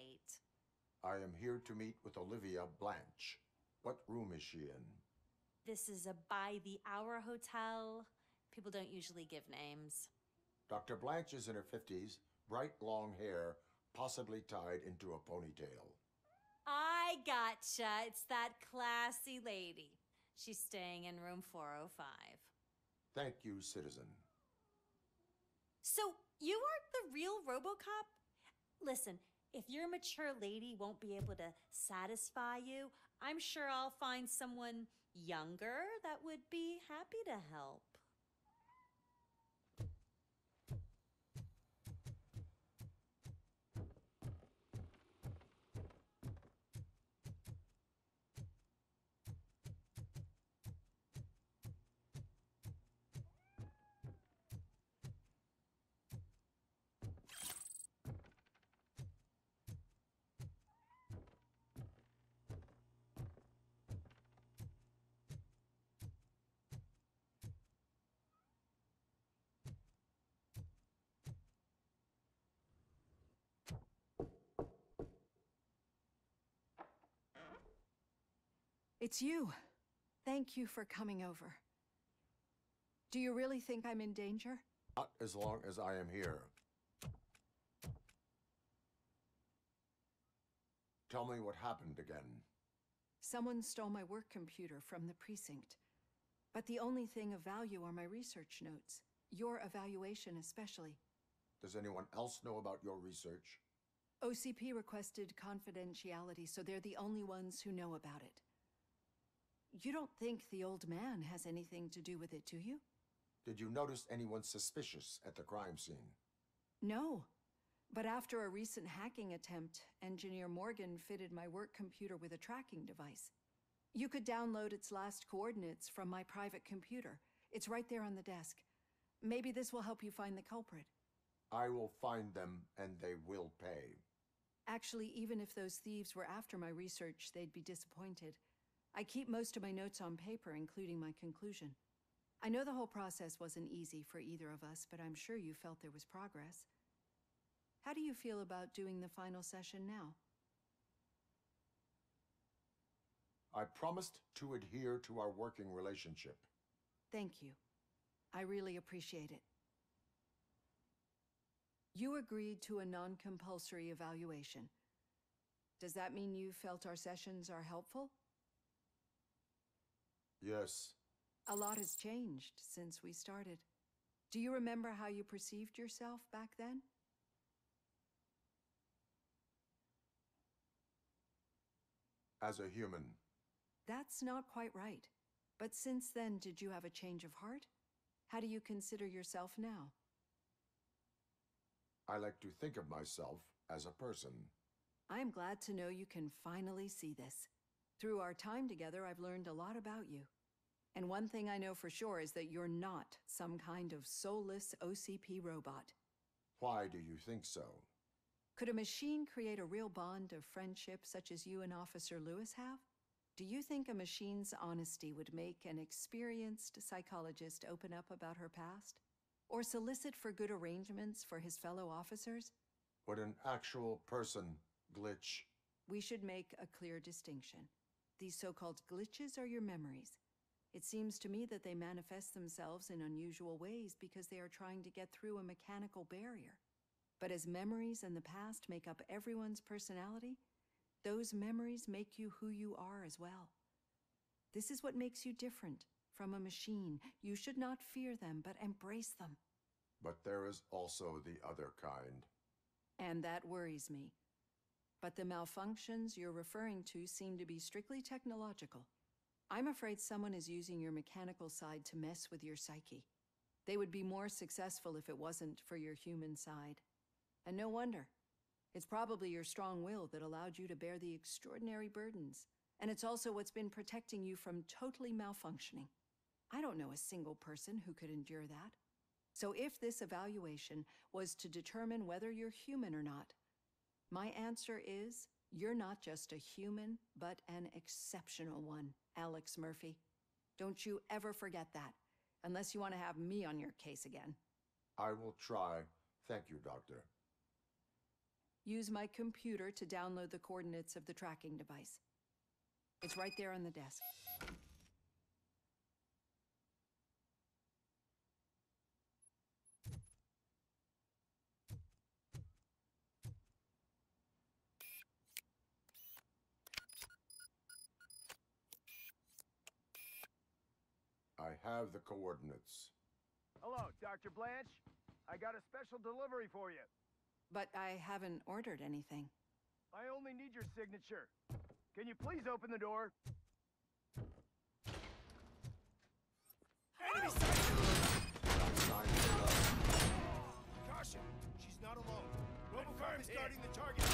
I am here to meet with Olivia Blanche. What room is she in? This is a by-the-hour hotel. People don't usually give names. Dr. Blanche is in her 50s, bright long hair, possibly tied into a ponytail. I gotcha. It's that classy lady. She's staying in room 405. Thank you, citizen. So, you are the real RoboCop? Listen, if your mature lady won't be able to satisfy you, I'm sure I'll find someone younger that would be happy to help. It's you. Thank you for coming over. Do you really think I'm in danger? Not as long as I am here. Tell me what happened again. Someone stole my work computer from the precinct. But the only thing of value are my research notes. Your evaluation especially. Does anyone else know about your research? OCP requested confidentiality, so they're the only ones who know about it. You don't think the old man has anything to do with it, do you? Did you notice anyone suspicious at the crime scene? No. But after a recent hacking attempt, Engineer Morgan fitted my work computer with a tracking device. You could download its last coordinates from my private computer. It's right there on the desk. Maybe this will help you find the culprit. I will find them, and they will pay. Actually, even if those thieves were after my research, they'd be disappointed. I keep most of my notes on paper, including my conclusion. I know the whole process wasn't easy for either of us, but I'm sure you felt there was progress. How do you feel about doing the final session now? I promised to adhere to our working relationship. Thank you. I really appreciate it. You agreed to a non-compulsory evaluation. Does that mean you felt our sessions are helpful? Yes. A lot has changed since we started. Do you remember how you perceived yourself back then? As a human. That's not quite right. But since then, did you have a change of heart? How do you consider yourself now? I like to think of myself as a person. I'm glad to know you can finally see this. Through our time together, I've learned a lot about you. And one thing I know for sure is that you're not some kind of soulless OCP robot. Why do you think so? Could a machine create a real bond of friendship such as you and Officer Lewis have? Do you think a machine's honesty would make an experienced psychologist open up about her past? Or solicit for good arrangements for his fellow officers? Would an actual person glitch? We should make a clear distinction. These so-called glitches are your memories. It seems to me that they manifest themselves in unusual ways because they are trying to get through a mechanical barrier. But as memories and the past make up everyone's personality, those memories make you who you are as well. This is what makes you different from a machine. You should not fear them, but embrace them. But there is also the other kind. And that worries me. But the malfunctions you're referring to seem to be strictly technological. I'm afraid someone is using your mechanical side to mess with your psyche. They would be more successful if it wasn't for your human side. And no wonder. It's probably your strong will that allowed you to bear the extraordinary burdens. And it's also what's been protecting you from totally malfunctioning. I don't know a single person who could endure that. So if this evaluation was to determine whether you're human or not, my answer is you're not just a human, but an exceptional one, Alex Murphy. Don't you ever forget that, unless you want to have me on your case again. I will try. Thank you, Doctor. Use my computer to download the coordinates of the tracking device. It's right there on the desk. I have the coordinates. Hello, Dr. Blanche. I got a special delivery for you. But I haven't ordered anything. I only need your signature. Can you please open the door? Enemy sighted! Caution! She's not alone. RoboCop is guarding the target.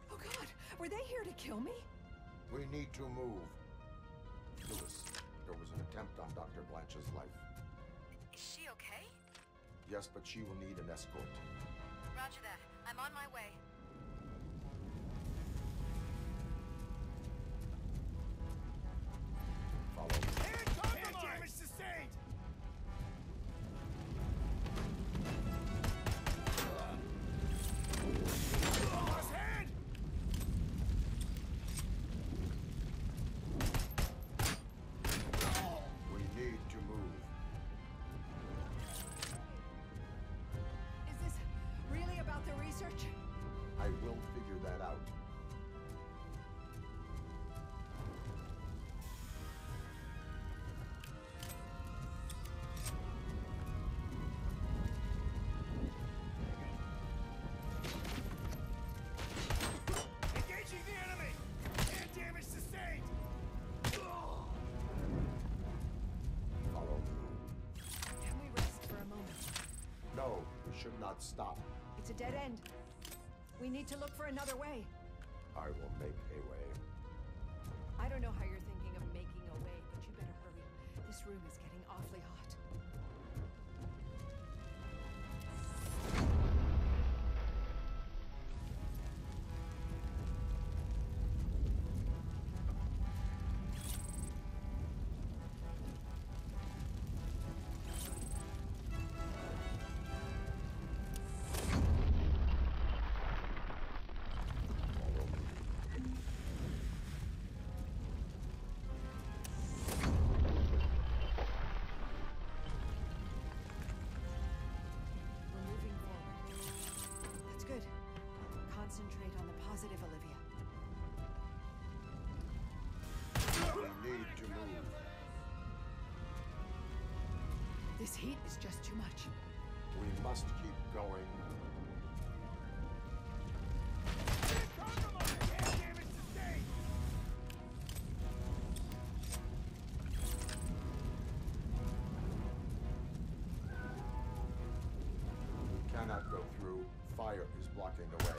Oh God! Were they here to kill me? We need to move. Lewis, there was an attempt on Dr. Blanche's life. Is she okay? Yes, but she will need an escort. Roger that. I'm on my way. Follow. Hand damage sustained! Lost hand! We need to move. Is this really about the research? I will figure that out. Engaging the enemy! Hand damage sustained! Follow. Can we rest for a moment? No, we should not stop. It's a dead end. We need to look for another way. I will make a way. I don't know how you're thinking of making a way, but you better hurry. This room is getting awfully hot. This heat is just too much. We must keep going. We cannot go through. Fire is blocking the way.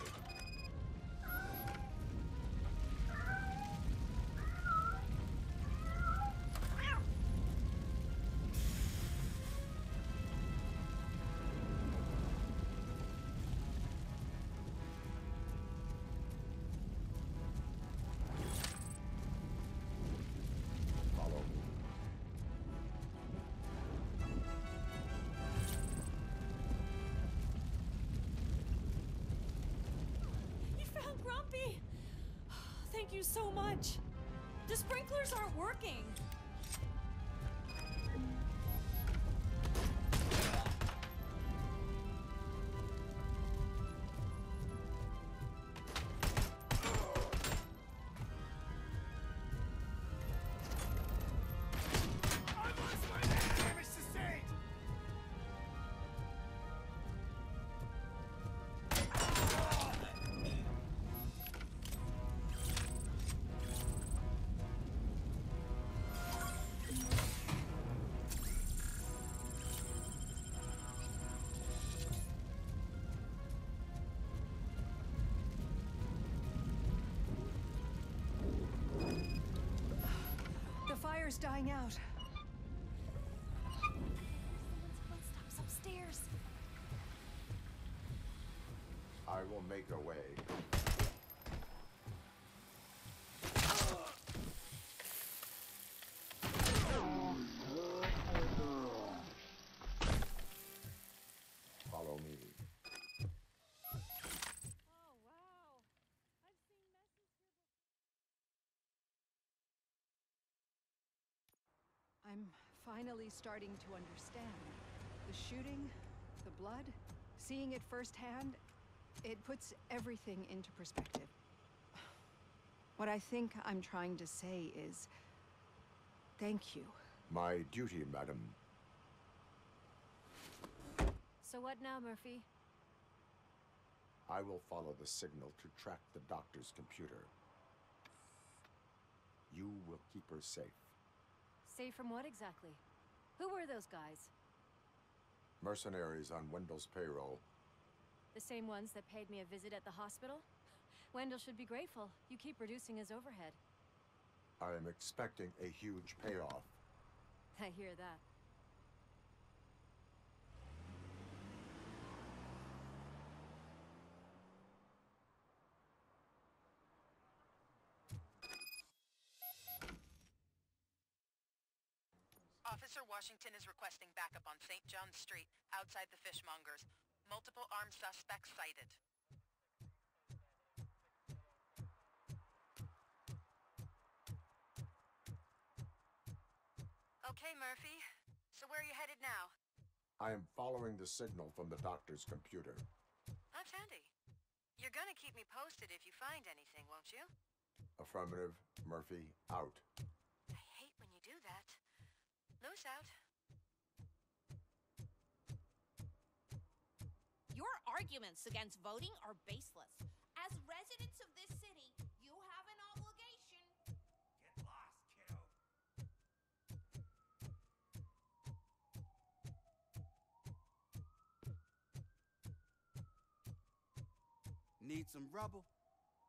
Grumpy! Thank you so much. The sprinklers aren't working. Fire's dying out. Footsteps upstairs. I will make a way. Follow me. I'm finally starting to understand. The shooting, the blood, seeing it firsthand, it puts everything into perspective. What I think I'm trying to say is, thank you. My duty, madam. So what now, Murphy? I will follow the signal to track the doctor's computer. You will keep her safe. Safe from what exactly? Who were those guys? Mercenaries on Wendell's payroll. The same ones that paid me a visit at the hospital? Wendell should be grateful. You keep reducing his overhead. I am expecting a huge payoff. I hear that. Officer Washington is requesting backup on St. John's Street, outside the fishmongers. Multiple armed suspects sighted. Okay, Murphy. So where are you headed now? I am following the signal from the doctor's computer. That's handy. You're gonna keep me posted if you find anything, won't you? Affirmative. Murphy, out. I hate when you do that. Loose out. Your arguments against voting are baseless. As residents of this city, you have an obligation. Get lost, kiddo. Need some rubble?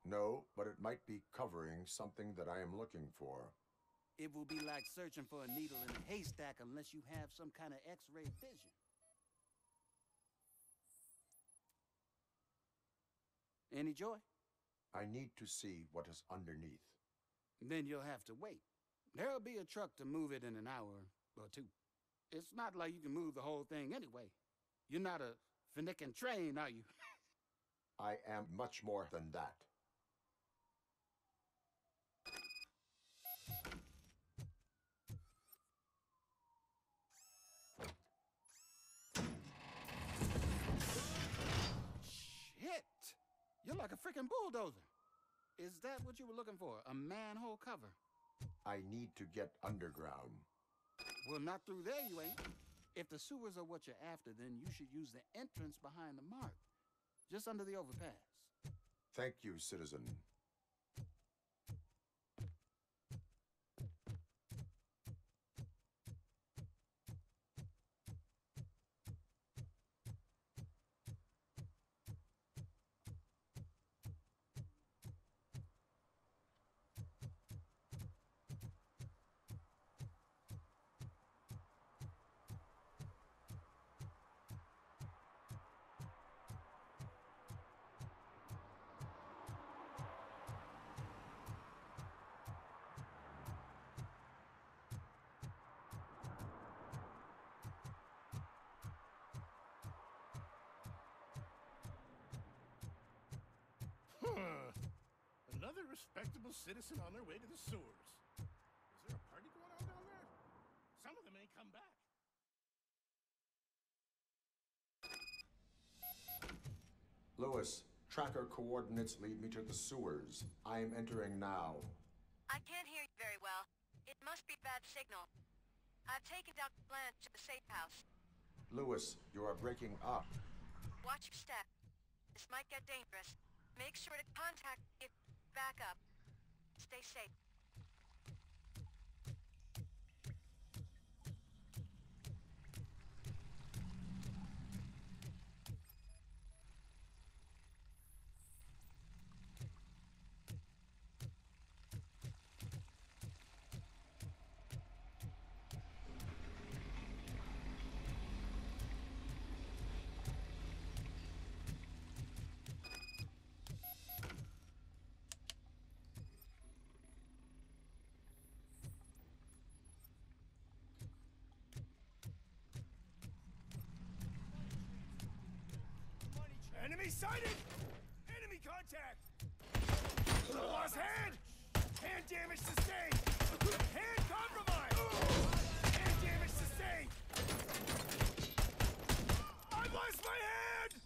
No, but it might be covering something that I am looking for. It will be like searching for a needle in a haystack unless you have some kind of X-ray vision. Any joy? I need to see what is underneath. Then you'll have to wait. There'll be a truck to move it in an hour or two. It's not like you can move the whole thing anyway. You're not a finicking train, are you? I am much more than that. Shit! You're like a freaking bulldozer. Is that what you were looking for? A manhole cover? I need to get underground. Well, not through there, you ain't. If the sewers are what you're after, then you should use the entrance behind the mark, just under the overpass. Thank you, citizen. Another respectable citizen on their way to the sewers. Is there a party going on down there? Some of them ain't come back. Lewis, tracker coordinates lead me to the sewers. I am entering now. I can't hear you very well. It must be bad signal. I've taken Dr. Blanche to the safe house. Lewis, you are breaking up. Watch your step. This might get dangerous. Make sure to contact me if back up. Stay safe. Enemy sighted! Enemy contact! Lost hand! Hand damage sustained! Hand compromised! Hand damage sustained! I lost my hand!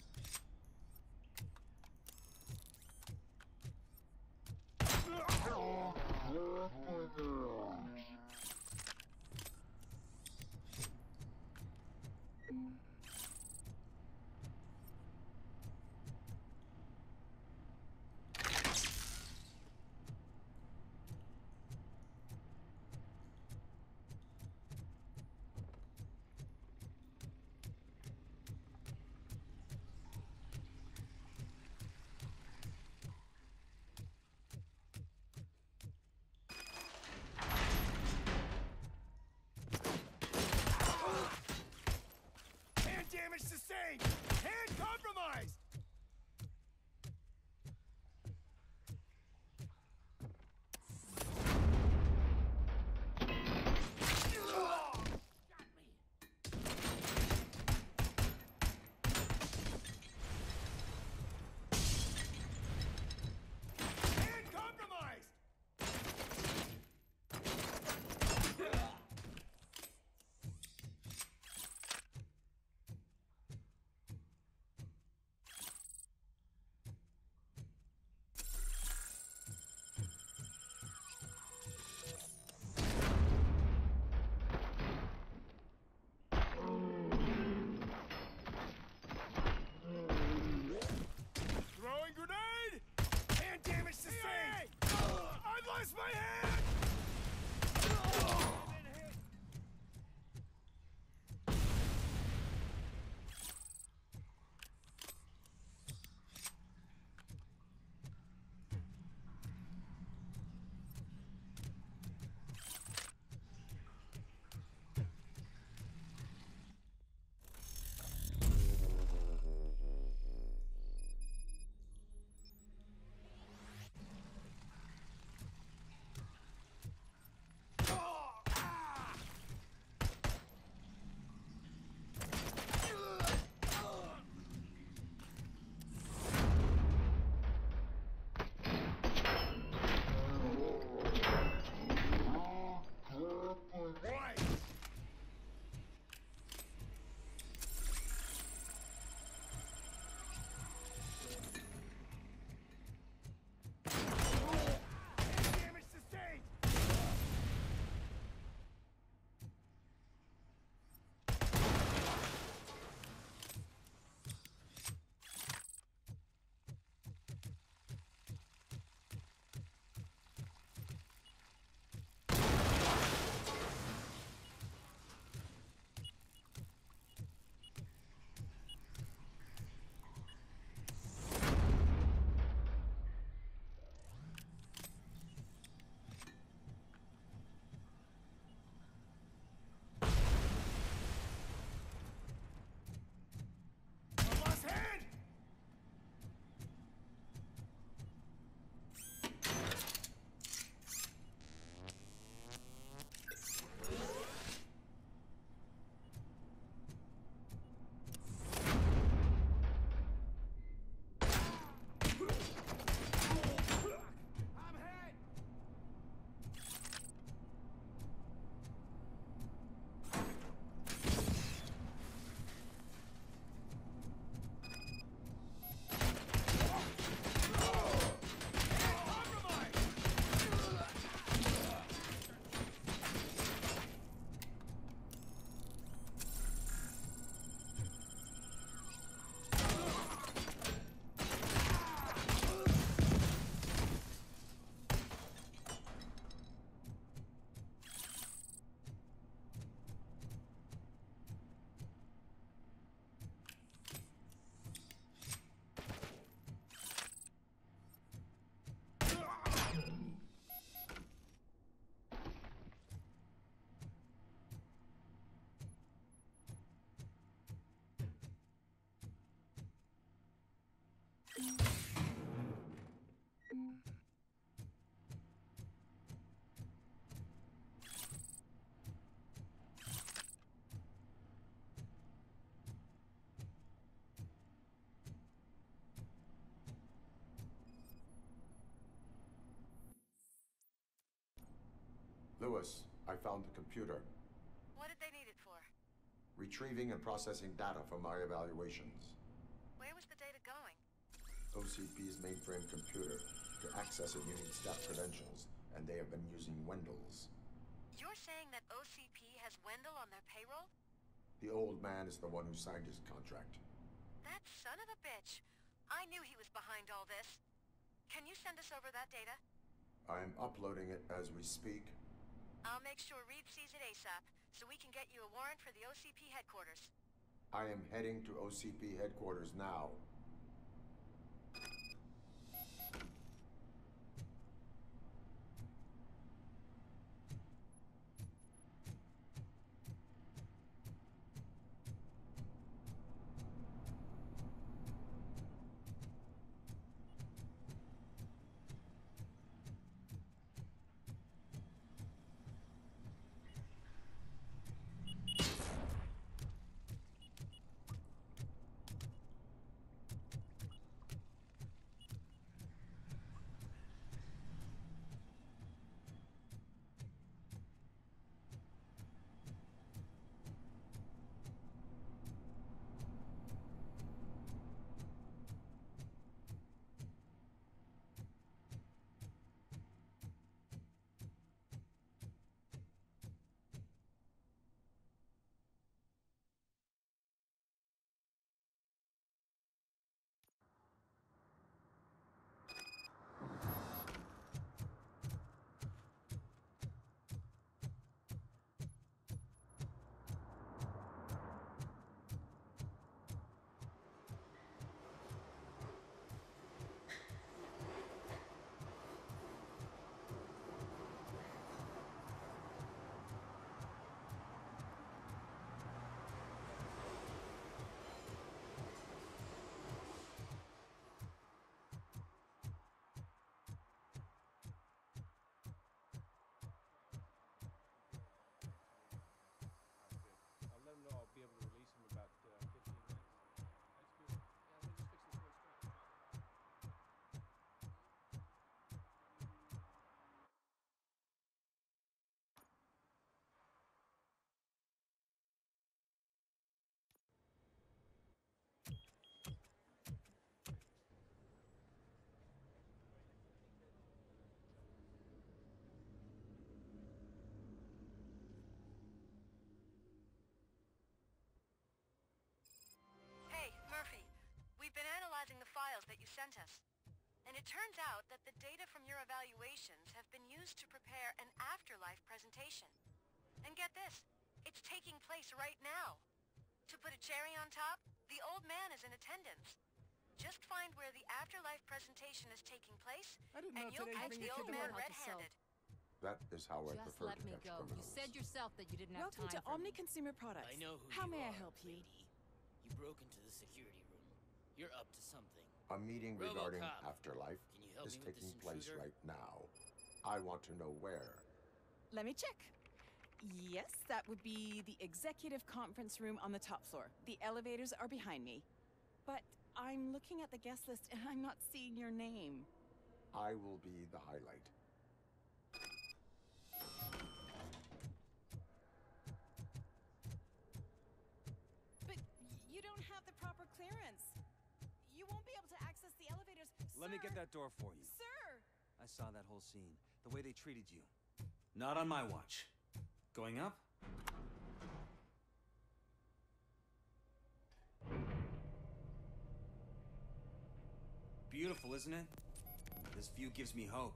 Damage sustained! Hand compromised! Hand compromised! Lewis, I found the computer. What did they need it for? Retrieving and processing data from my evaluations. Where was the data going? OCP's mainframe computer. To access it, you need staff credentials, and they have been using Wendell's. You're saying that OCP has Wendell on their payroll? The old man is the one who signed his contract. That son of a bitch. I knew he was behind all this. Can you send us over that data? I'm uploading it as we speak. I'll make sure Reed sees it ASAP, so we can get you a warrant for the OCP headquarters. I am heading to OCP headquarters now. I'll let him know I'll be able to release him in about 15 minutes. That's good. Yeah, we'll just fix this real straight. Hey, Murphy. We've been analyzing the files that you sent us. And it turns out that the data from your evaluations have been used to prepare an afterlife presentation. And get this, it's taking place right now. To put a cherry on top, the old man is in attendance. Just find where the afterlife presentation is taking place, and you'll catch the old man red-handed. That is how I Just prefer let to me catch go. You criminals. said yourself that you didn't have Welcome time to for Omni me. Consumer Products. I know who How you may I are, help you? lady. You broke into the security room. You're up to something. A meeting regarding RoboCop, afterlife can you help is me with taking this place intruder? right now. I want to know where. Let me check. Yes, that would be the executive conference room on the top floor. The elevators are behind me. But I'm looking at the guest list and I'm not seeing your name. I will be the highlight. But you don't have the proper clearance. You won't be able to access the elevators. Let me get that door for you. Sir! I saw that whole scene. The way they treated you. Not on my watch. Going up? Beautiful, isn't it? This view gives me hope.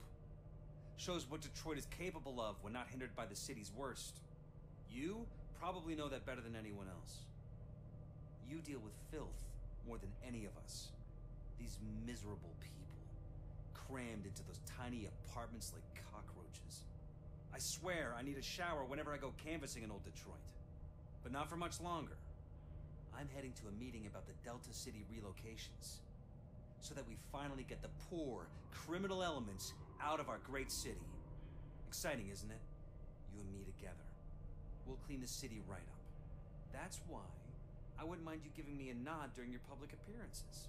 Shows what Detroit is capable of when not hindered by the city's worst. You probably know that better than anyone else. You deal with filth more than any of us. These miserable people, crammed into those tiny apartments like cockroaches. I swear I need a shower whenever I go canvassing in old Detroit. But not for much longer. I'm heading to a meeting about the Delta City relocations. So that we finally get the poor, criminal elements out of our great city. Exciting, isn't it? You and me together. We'll clean the city right up. That's why I wouldn't mind you giving me a nod during your public appearances.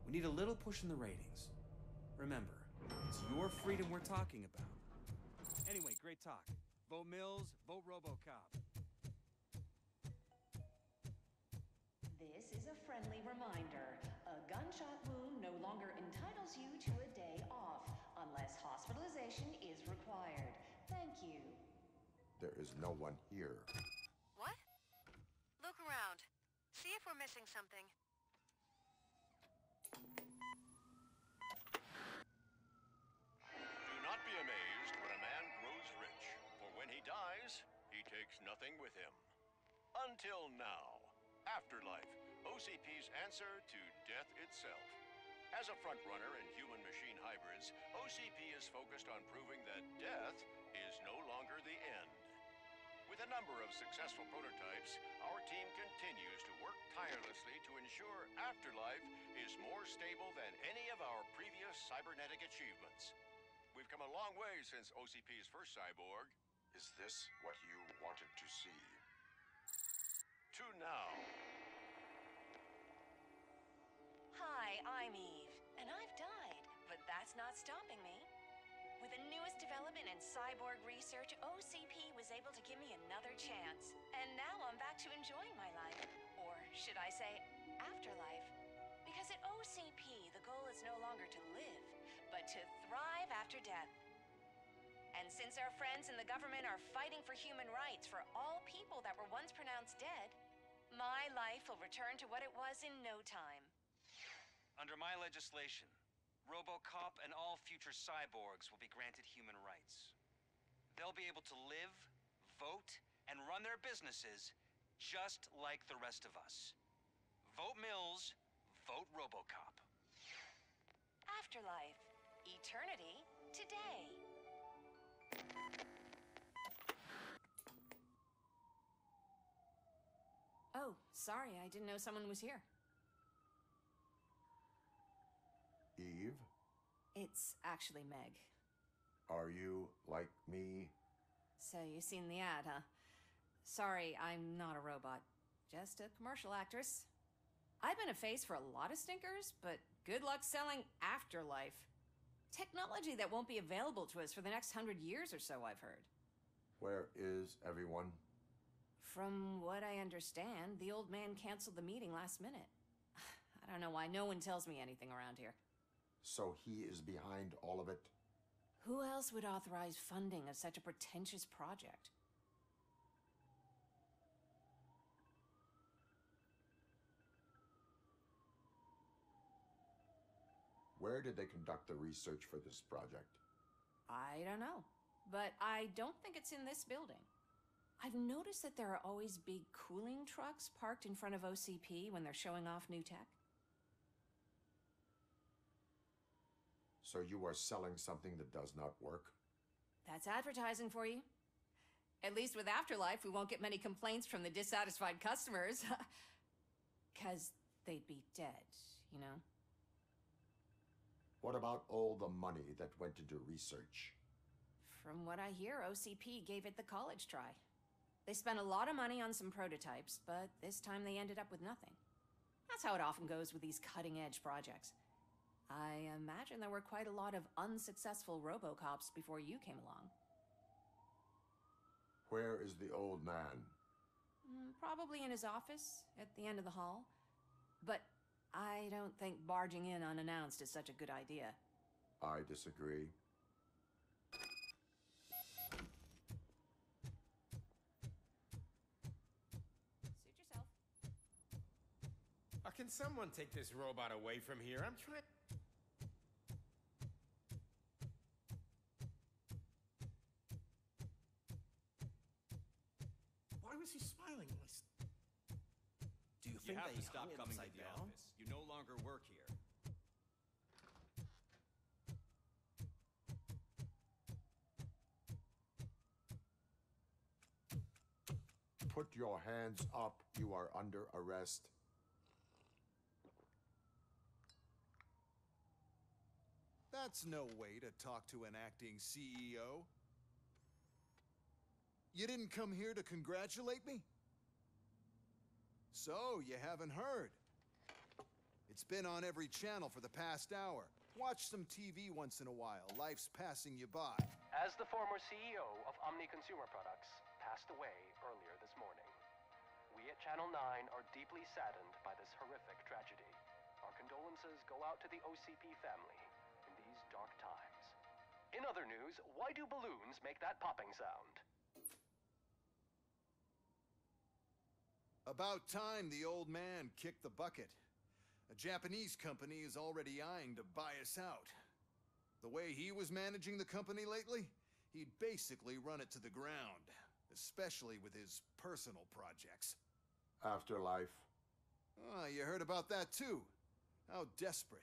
We need a little push in the ratings. Remember, it's your freedom we're talking about. Anyway, great talk. Vote Mills, vote RoboCop. This is a friendly reminder. A gunshot wound no longer entitles you to a day off, unless hospitalization is required. Thank you. There is no one here. What? Look around. See if we're missing something. Do not be amazed when a man grows rich, for when he dies, he takes nothing with him. Until now. Afterlife, OCP's answer to death itself. As a frontrunner in human-machine hybrids, OCP is focused on proving that death is no longer the end. With a number of successful prototypes, our team continues to work tirelessly to ensure Afterlife is more stable than any of our previous cybernetic achievements. We've come a long way since OCP's first cyborg. Is this what you wanted to see? To now. Hi, I'm Eve, and I've died, but that's not stopping me. With the newest development in cyborg research, OCP was able to give me another chance. And now I'm back to enjoying my life. Or should I say, afterlife? Because at OCP, the goal is no longer to live, but to thrive after death. And since our friends in the government are fighting for human rights for all people that were once pronounced dead, my life will return to what it was in no time. Under my legislation, RoboCop and all future cyborgs will be granted human rights. They'll be able to live, vote, and run their businesses just like the rest of us. Vote Mills, vote RoboCop. Afterlife. Eternity today. Oh, sorry, I didn't know someone was here. Eve? It's actually Meg. Are you like me? So you seen the ad, huh? Sorry, I'm not a robot. Just a commercial actress. I've been a face for a lot of stinkers, but good luck selling Afterlife. Technology that won't be available to us for the next 100 years or so, I've heard. Where is everyone? From what I understand, the old man canceled the meeting last minute. I don't know why no one tells me anything around here. So he is behind all of it? Who else would authorize funding of such a pretentious project? Where did they conduct the research for this project? I don't know, but I don't think it's in this building. I've noticed that there are always big cooling trucks parked in front of OCP when they're showing off new tech. So you are selling something that does not work? That's advertising for you. At least with Afterlife, we won't get many complaints from the dissatisfied customers. 'Cause they'd be dead, you know? What about all the money that went into research? From what I hear, OCP gave it the college try. They spent a lot of money on some prototypes, but this time they ended up with nothing. That's how it often goes with these cutting-edge projects. I imagine there were quite a lot of unsuccessful RoboCops before you came along. Where is the old man? Probably in his office, at the end of the hall. But I don't think barging in unannounced is such a good idea. I disagree. Suit yourself. Can someone take this robot away from here? I'm trying... Why was he smiling? Do you think have they to stop hung it coming to upside the down? office? You no longer work here. Put your hands up. You are under arrest. That's no way to talk to an acting CEO. You didn't come here to congratulate me? So, you haven't heard. It's been on every channel for the past hour. Watch some TV once in a while. Life's passing you by. as the former CEO of Omni Consumer Products passed away earlier this morning. We at Channel 9 are deeply saddened by this horrific tragedy. Our condolences go out to the OCP family in these dark times. In other news, why do balloons make that popping sound? About time the old man kicked the bucket. A Japanese company is already eyeing to buy us out. The way he was managing the company lately, he'd basically run it to the ground, especially with his personal projects. Afterlife. Oh, you heard about that too. How desperate.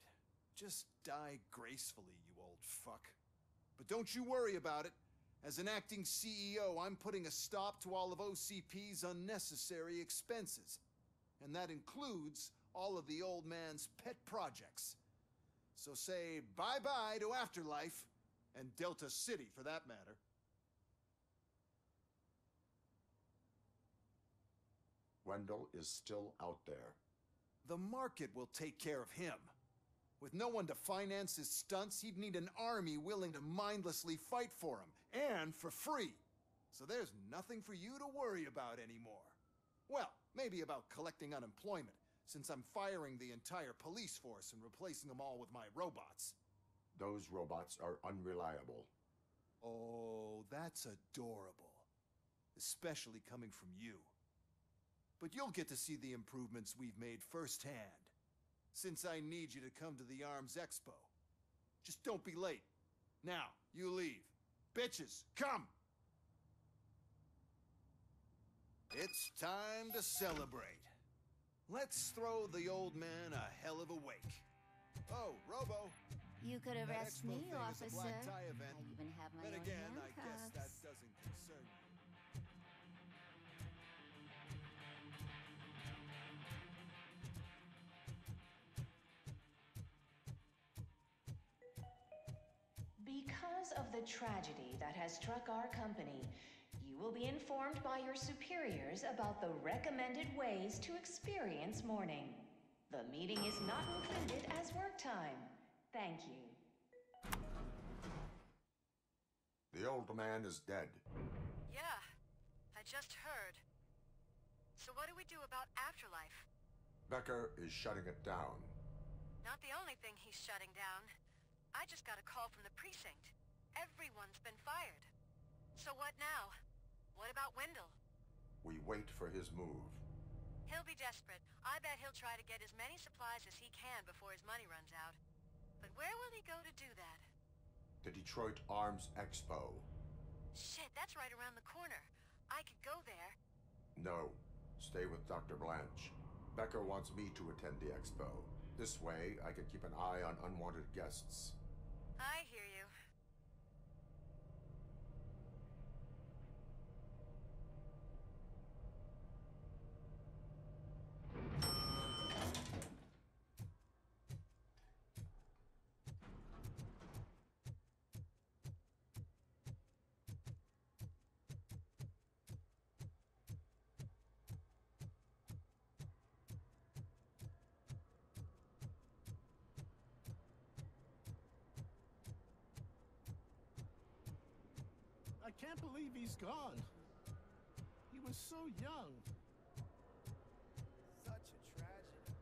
Just die gracefully, you old fuck. But don't you worry about it. As an acting CEO, I'm putting a stop to all of OCP's unnecessary expenses. And that includes all of the old man's pet projects. So say bye-bye to Afterlife, and Delta City for that matter. Wendell is still out there. The market will take care of him. With no one to finance his stunts, he'd need an army willing to mindlessly fight for him, and for free. So there's nothing for you to worry about anymore. Well, maybe about collecting unemployment, since I'm firing the entire police force and replacing them all with my robots. Those robots are unreliable. Oh, that's adorable. Especially coming from you. But you'll get to see the improvements we've made firsthand. Since I need you to come to the Arms Expo. Just don't be late. Now, you leave. Bitches, come! It's time to celebrate. Let's throw the old man a hell of a wake. Oh, Robo. You could That arrest expo me, thing is a officer. black tie event. I even have my Then own again, I guess handcuffs. that doesn't concern you. Because of the tragedy that has struck our company, you will be informed by your superiors about the recommended ways to experience mourning. The meeting is not included as work time. Thank you. The old man is dead. Yeah, I just heard. So what do we do about Afterlife? Becker is shutting it down. Not the only thing he's shutting down. I just got a call from the precinct. Everyone's been fired. So what now? What about Wendell? We wait for his move. He'll be desperate. I bet he'll try to get as many supplies as he can before his money runs out. But where will he go to do that? The Detroit Arms Expo. Shit, that's right around the corner. I could go there. No, stay with Dr. Blanche. Becker wants me to attend the expo. This way, I can keep an eye on unwanted guests. I hear you. I can't believe he's gone. He was so young. Such a tragedy.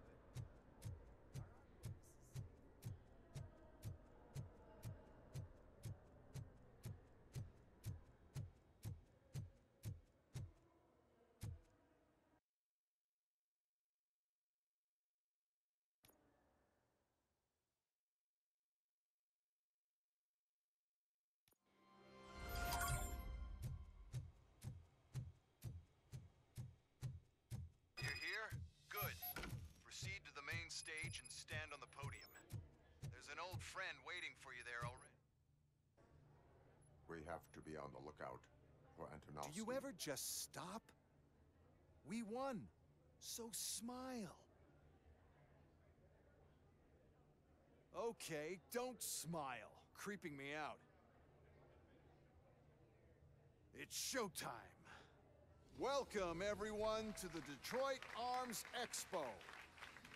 You're here? Good. Proceed to the main stage and stand on the podium. There's an old friend waiting for you there already. We have to be on the lookout for Antonovsky. Do you ever just stop? We won. So smile. Okay, don't smile. Creeping me out. It's showtime. Welcome, everyone, to the Detroit Arms Expo,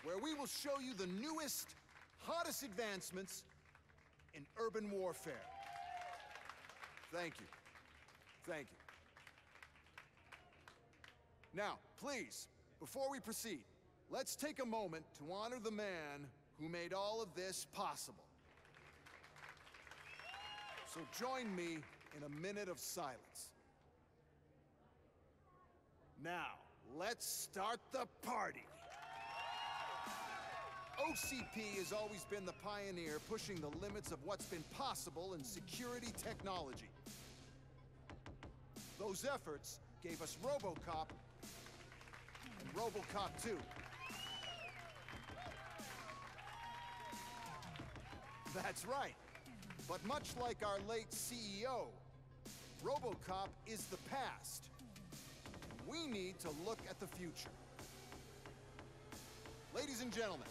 where we will show you the newest, hottest advancements in urban warfare. Thank you. Thank you. Now, please, before we proceed, let's take a moment to honor the man who made all of this possible. So join me in a minute of silence. Now, let's start the party. OCP has always been the pioneer pushing the limits of what's been possible in security technology. Those efforts gave us RoboCop and RoboCop 2. That's right. But much like our late CEO, RoboCop is the past. We need to look at the future. Ladies and gentlemen,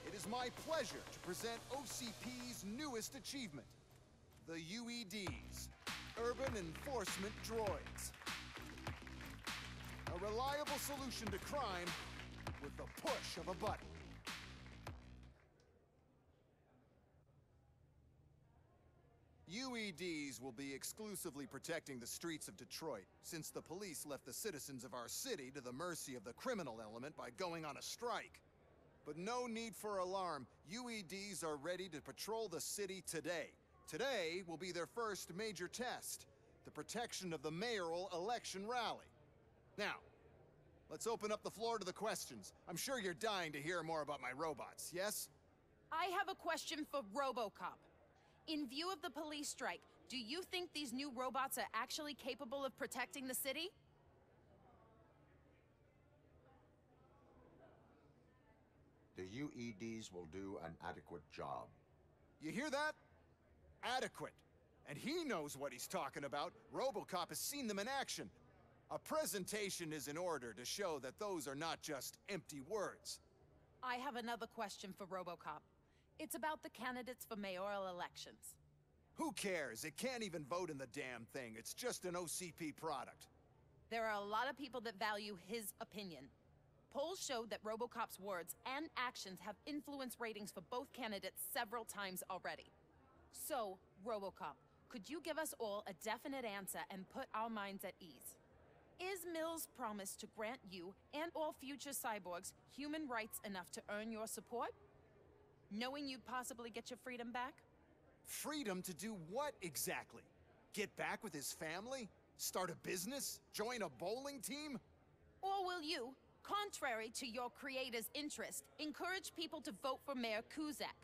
it is my pleasure to present OCP's newest achievement, the UEDs, Urban Enforcement Droids. A reliable solution to crime with the push of a button. UEDs will be exclusively protecting the streets of Detroit, since the police left the citizens of our city to the mercy of the criminal element by going on a strike. But no need for alarm. UEDs are ready to patrol the city today. Today will be their first major test, the protection of the mayoral election rally. Now, let's open up the floor to the questions. I'm sure you're dying to hear more about my robots, yes? I have a question for RoboCop. In view of the police strike, do you think these new robots are actually capable of protecting the city? The UEDs will do an adequate job. You hear that? Adequate. And he knows what he's talking about. RoboCop has seen them in action. A presentation is in order to show that those are not just empty words. I have another question for RoboCop. It's about the candidates for mayoral elections. Who cares? It can't even vote in the damn thing. It's just an OCP product. There are a lot of people that value his opinion. Polls showed that RoboCop's words and actions have influenced ratings for both candidates several times already. So, RoboCop, could you give us all a definite answer and put our minds at ease? Is Mills' promise to grant you and all future cyborgs human rights enough to earn your support? Knowing you'd possibly get your freedom back? Freedom to do what exactly? Get back with his family? Start a business? Join a bowling team? Or will you, contrary to your creator's interest, encourage people to vote for Mayor Kuzak,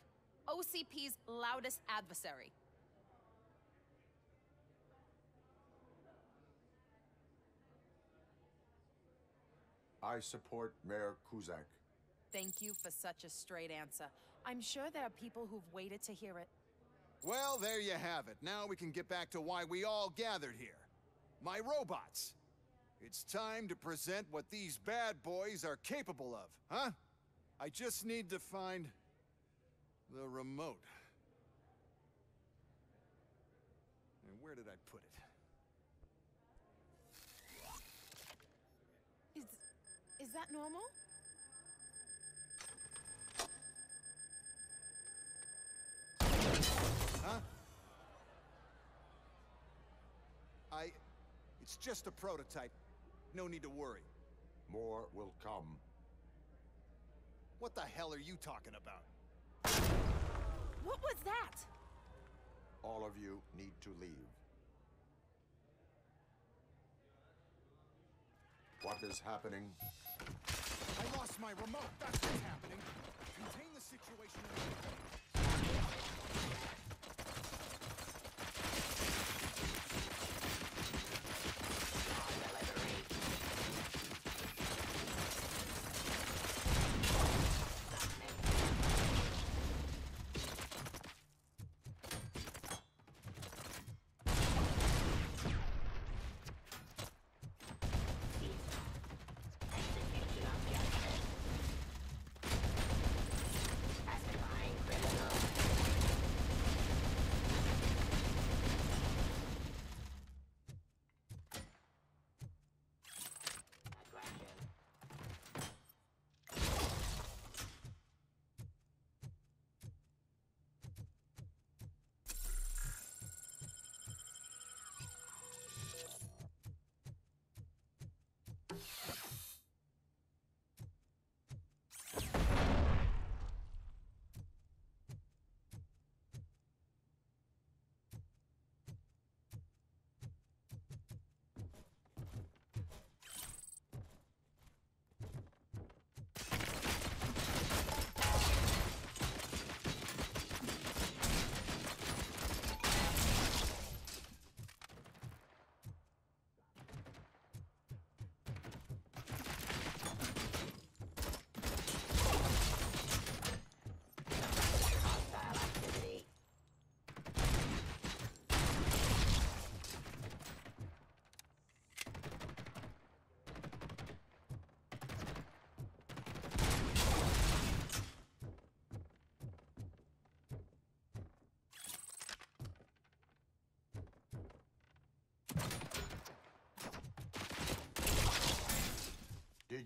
OCP's loudest adversary? I support Mayor Kuzak. Thank you for such a straight answer. I'm sure there are people who've waited to hear it. Well, there you have it. Now we can get back to why we all gathered here. My robots. It's time to present what these bad boys are capable of, huh? I just need to find the remote. And where did I put it? Is that normal? Huh? It's just a prototype. No need to worry. More will come. What the hell are you talking about? What was that? All of you need to leave. What is happening? I lost my remote. That's what's happening. Contain the situation.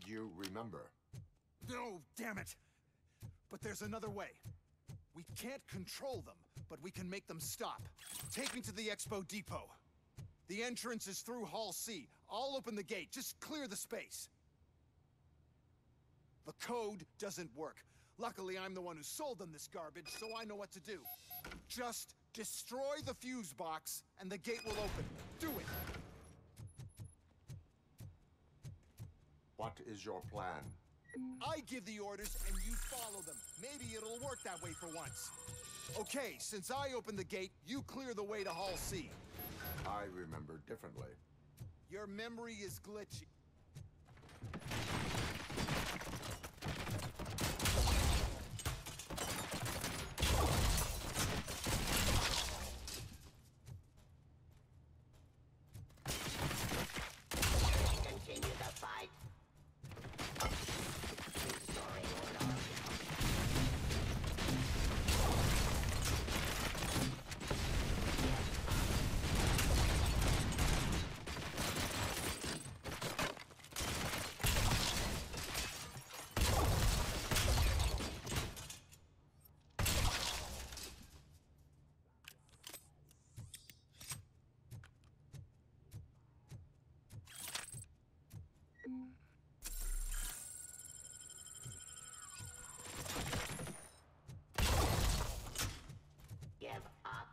you remember? No, damn it! But there's another way. We can't control them, but we can make them stop. Take me to the Expo Depot. The entrance is through Hall C. I'll open the gate. Just clear the space. The code doesn't work. Luckily, I'm the one who sold them this garbage, so I know what to do. Just destroy the fuse box, and the gate will open. Do it! What is your plan? I give the orders, and you follow them. Maybe it'll work that way for once. Okay, since I opened the gate, you clear the way to Hall C. I remember differently. Your memory is glitchy. Continue the fight. Give up.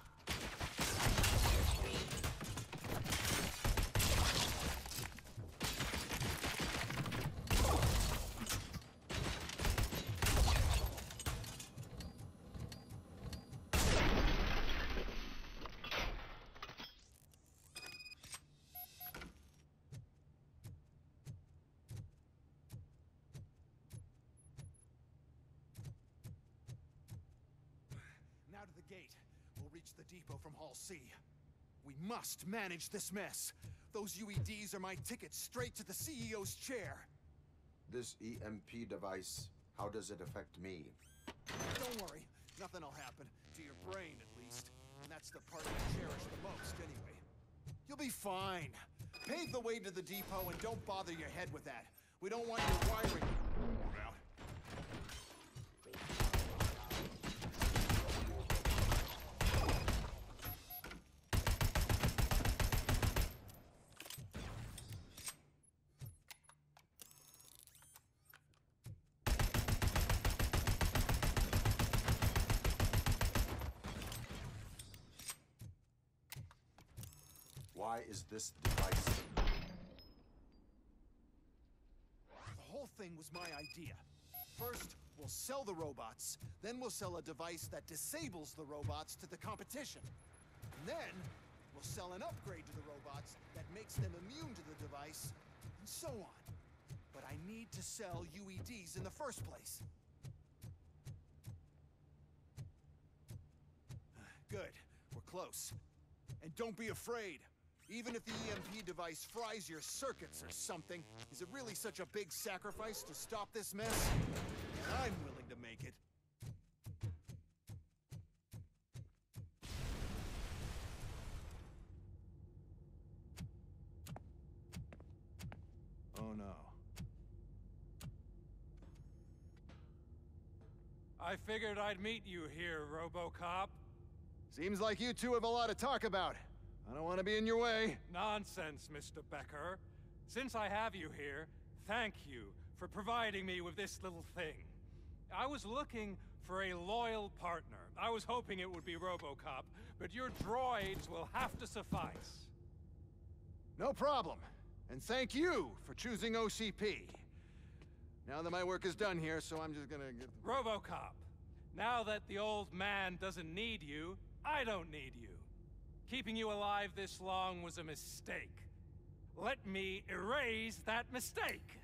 Now to the gate. We'll reach the depot from Hall C. We must manage this mess. Those UEDs are my ticket straight to the CEO's chair. This EMP device, how does it affect me? Don't worry. Nothing'll happen. To your brain, at least. And that's the part you cherish the most, anyway. You'll be fine. Pave the way to the depot and don't bother your head with that. We don't want your wiring out. Why is this device? The whole thing was my idea. First, we'll sell the robots, then we'll sell a device that disables the robots to the competition. And then, we'll sell an upgrade to the robots that makes them immune to the device, and so on. But I need to sell UEDs in the first place. Good. We're close. And don't be afraid. Even if the EMP device fries your circuits or something, is it really such a big sacrifice to stop this mess? I'm willing to make it. Oh no. I figured I'd meet you here, RoboCop. Seems like you two have a lot to talk about. I don't want to be in your way. Nonsense, Mr. Becker. Since I have you here, thank you for providing me with this little thing. I was looking for a loyal partner. I was hoping it would be RoboCop, but your droids will have to suffice. No problem. And thank you for choosing OCP. Now that my work is done here, so I'm just gonna get... RoboCop, now that the old man doesn't need you, I don't need you. Keeping you alive this long was a mistake. Let me erase that mistake.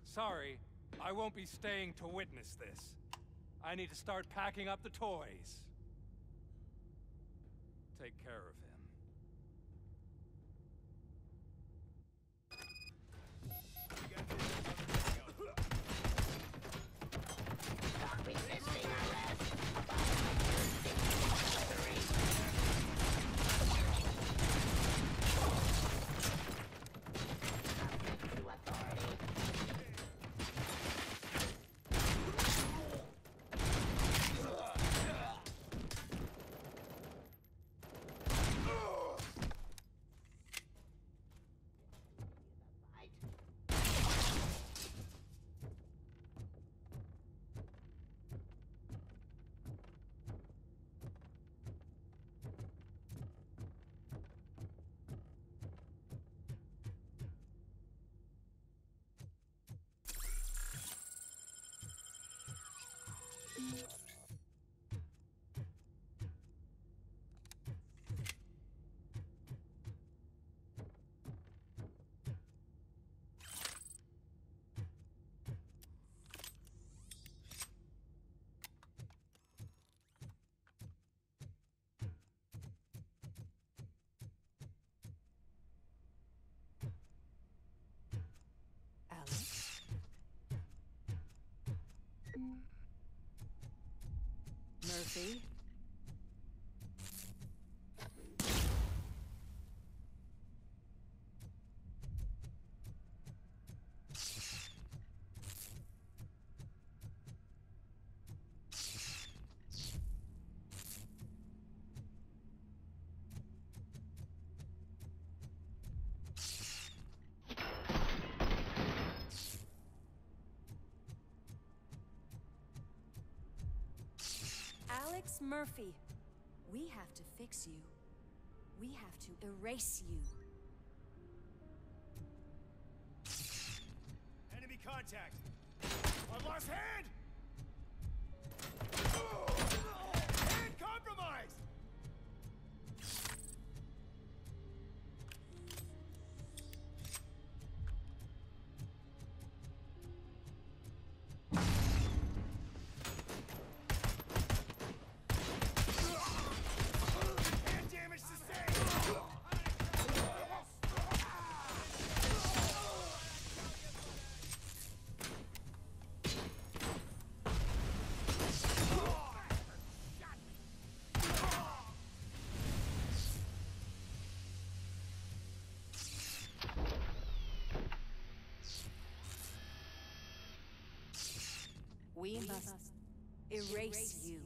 Sorry, I won't be staying to witness this. I need to start packing up the toys. Take care of him. Murphy. Alex Murphy, we have to fix you. We have to erase you. Enemy contact! I've lost hand! Hand compromised! Hand damage sustained! We must erase you.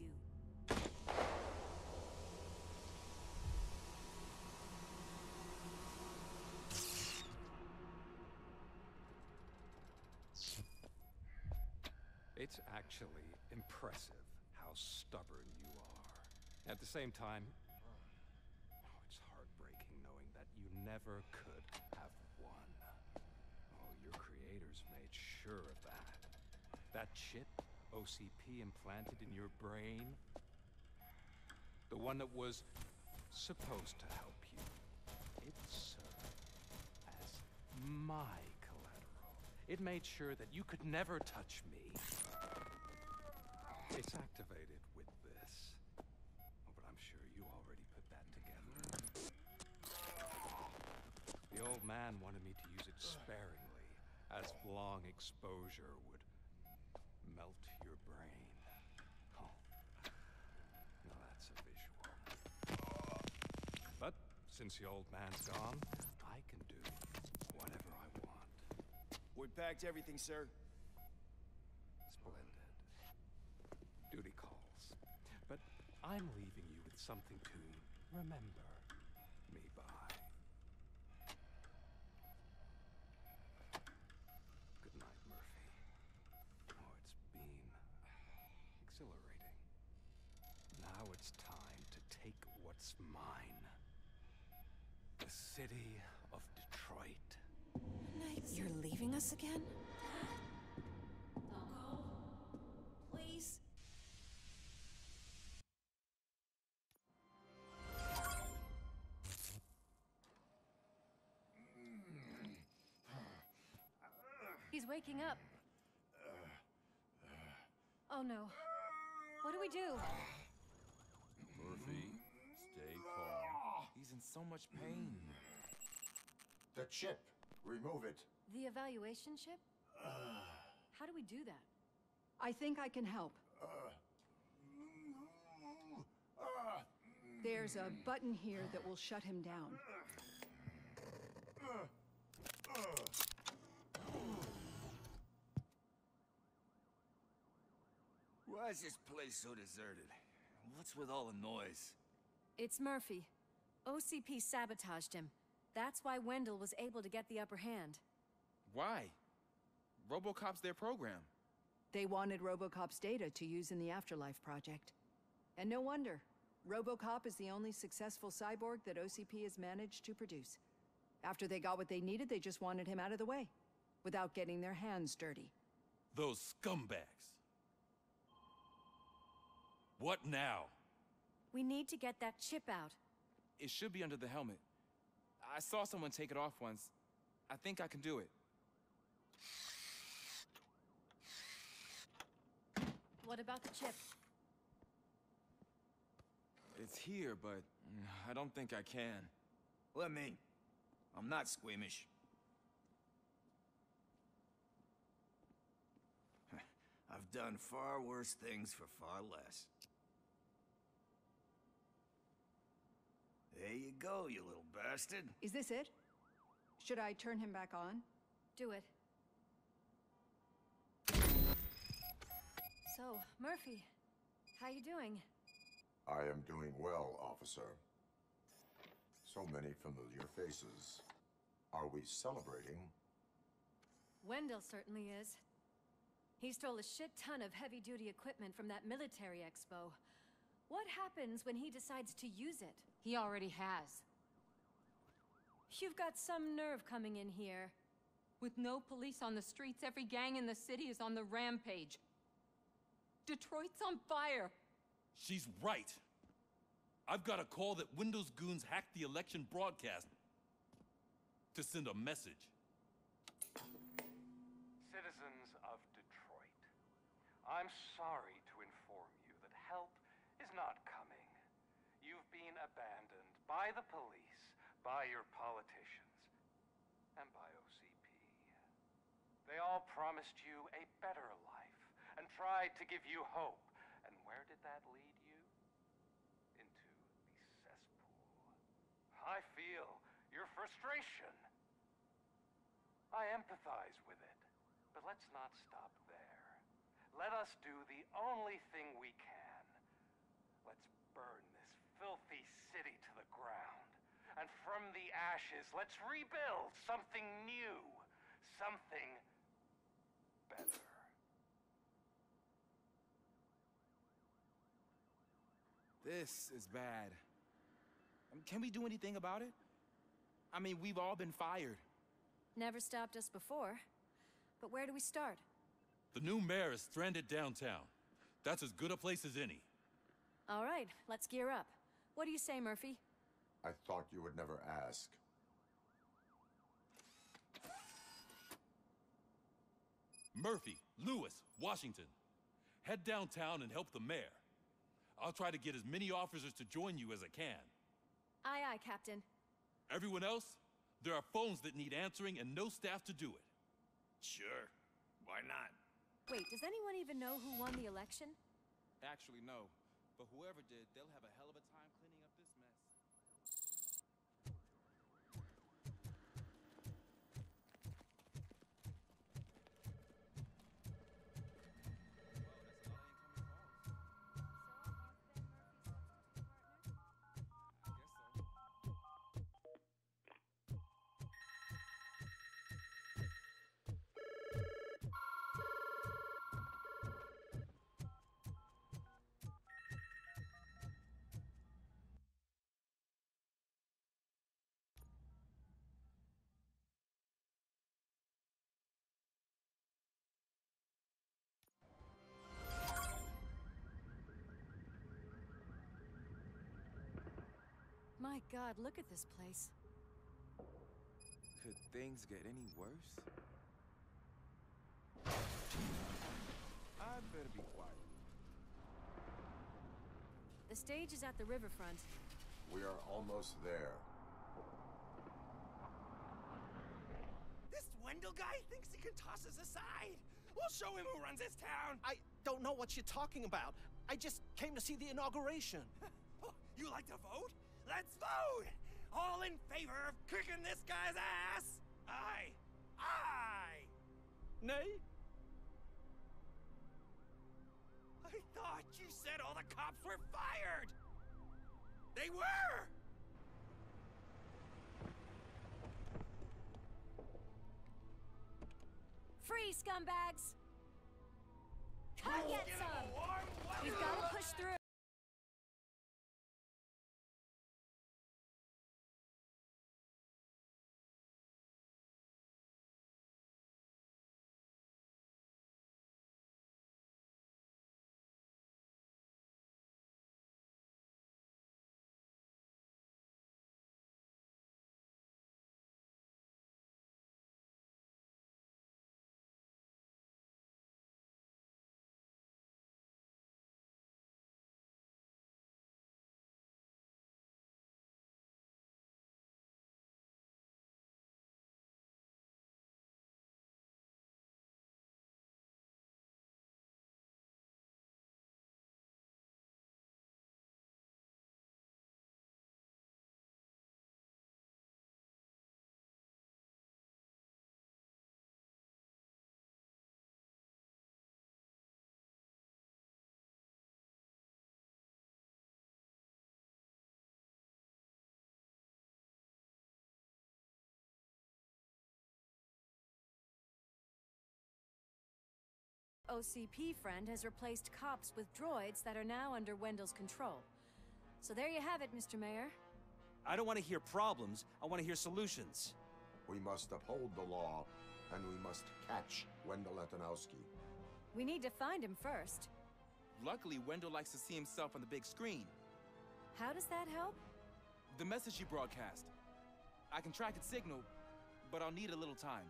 It's actually impressive how stubborn you are. At the same time, it's heartbreaking knowing that you never could have won. Oh, your creators made sure of that. That chip OCP implanted in your brain, the one that was supposed to help you, it served as my collateral. It made sure that you could never touch me. It's activated with this. Oh, but I'm sure you already put that together. The old man wanted me to use it sparingly, as long exposure would melt your brain. Oh, now that's a visual. But since the old man's gone, I can do whatever I want. We packed everything, sir. Splendid. Duty calls. But I'm leaving you with something to remember me by. Good night, Murphy. Oh, it's been exhilarating. Now it's time to take what's mine. The city of Detroit. You're leaving us again? Don't go. Please. He's waking up. Oh no. What do we do? Murphy, stay calm. He's in so much pain. The chip. Remove it. The evaluation chip? How do we do that? I think I can help. There's a button here that will shut him down. Why is this place so deserted? What's with all the noise? It's Murphy. OCP sabotaged him. That's why Wendell was able to get the upper hand. Why? RoboCop's their program. They wanted RoboCop's data to use in the Afterlife project. And no wonder. RoboCop is the only successful cyborg that OCP has managed to produce. After they got what they needed, they just wanted him out of the way, without getting their hands dirty. Those scumbags. What now? We need to get that chip out. It should be under the helmet. I saw someone take it off once. I think I can do it. What about the chip? It's here, but I don't think I can. Let me. I'm not squeamish. I've done far worse things for far less. There you go, you little bastard. Is this it? Should I turn him back on? Do it. So, Murphy, how you doing? I am doing well, officer. So many familiar faces. Are we celebrating? Wendell certainly is. He stole a shit ton of heavy-duty equipment from that military expo. What happens when he decides to use it? He already has. You've got some nerve coming in here. With no police on the streets, every gang in the city is on the rampage. Detroit's on fire. She's right. I've got a call that Windows goons hacked the election broadcast to send a message. Citizens of Detroit, I'm sorry to inform you that help is not coming. You've been abandoned by the police, by your politicians, and by OCP. They all promised you a better life and tried to give you hope. And where did that lead you? Into the cesspool. I feel your frustration. I empathize with it. But let's not stop there. Let us do the only thing we can. Let's burn this filthy city to the ground. And from the ashes, let's rebuild something new. Something better. This is bad. Can we do anything about it? I mean, we've all been fired. Never stopped us before. But where do we start? The new mayor is stranded downtown. That's as good a place as any. All right, let's gear up. What do you say, Murphy? I thought you would never ask. Murphy, Lewis, Washington. Head downtown and help the mayor. I'll try to get as many officers to join you as I can. Aye, aye, Captain. Everyone else? There are phones that need answering and no staff to do it. Sure. Why not? Wait, does anyone even know who won the election? Actually, no. But whoever did, they'll have a hell of a time cleaning up this mess. My God, look at this place. Could things get any worse? I'd better be quiet. The stage is at the riverfront. We are almost there. This Wendell guy thinks he can toss us aside. We'll show him who runs this town. I don't know what you're talking about. I just came to see the inauguration. You like to vote? Let's vote! All in favor of kicking this guy's ass? Aye. Aye. Nay? I thought you said all the cops were fired. They were! Free, scumbags! Come get some! We've got to push through. OCP friend has replaced cops with droids that are now under Wendell's control. So there you have it, Mr. Mayor. I don't want to hear problems, I want to hear solutions. We must uphold the law, and we must catch Wendell Antonowski. We need to find him first. Luckily, Wendell likes to see himself on the big screen. How does that help? The message you broadcast. I can track its signal, but I'll need a little time.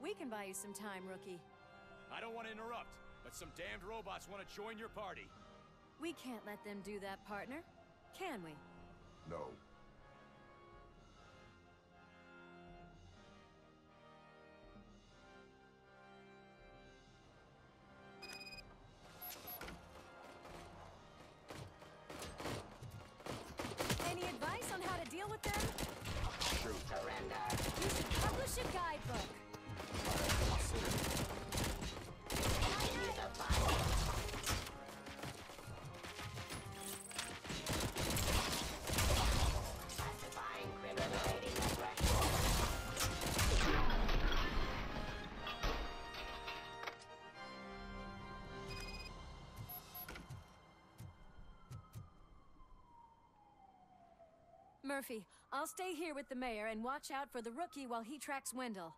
We can buy you some time, Rookie. I don't want to interrupt, but some damned robots want to join your party. We can't let them do that, partner. Can we? No. Any advice on how to deal with them? Shoot. Surrender. You should publish a guidebook. Continue the fight. Pacifying criminalating aggression. Murphy, I'll stay here with the mayor and watch out for the rookie while he tracks Wendell.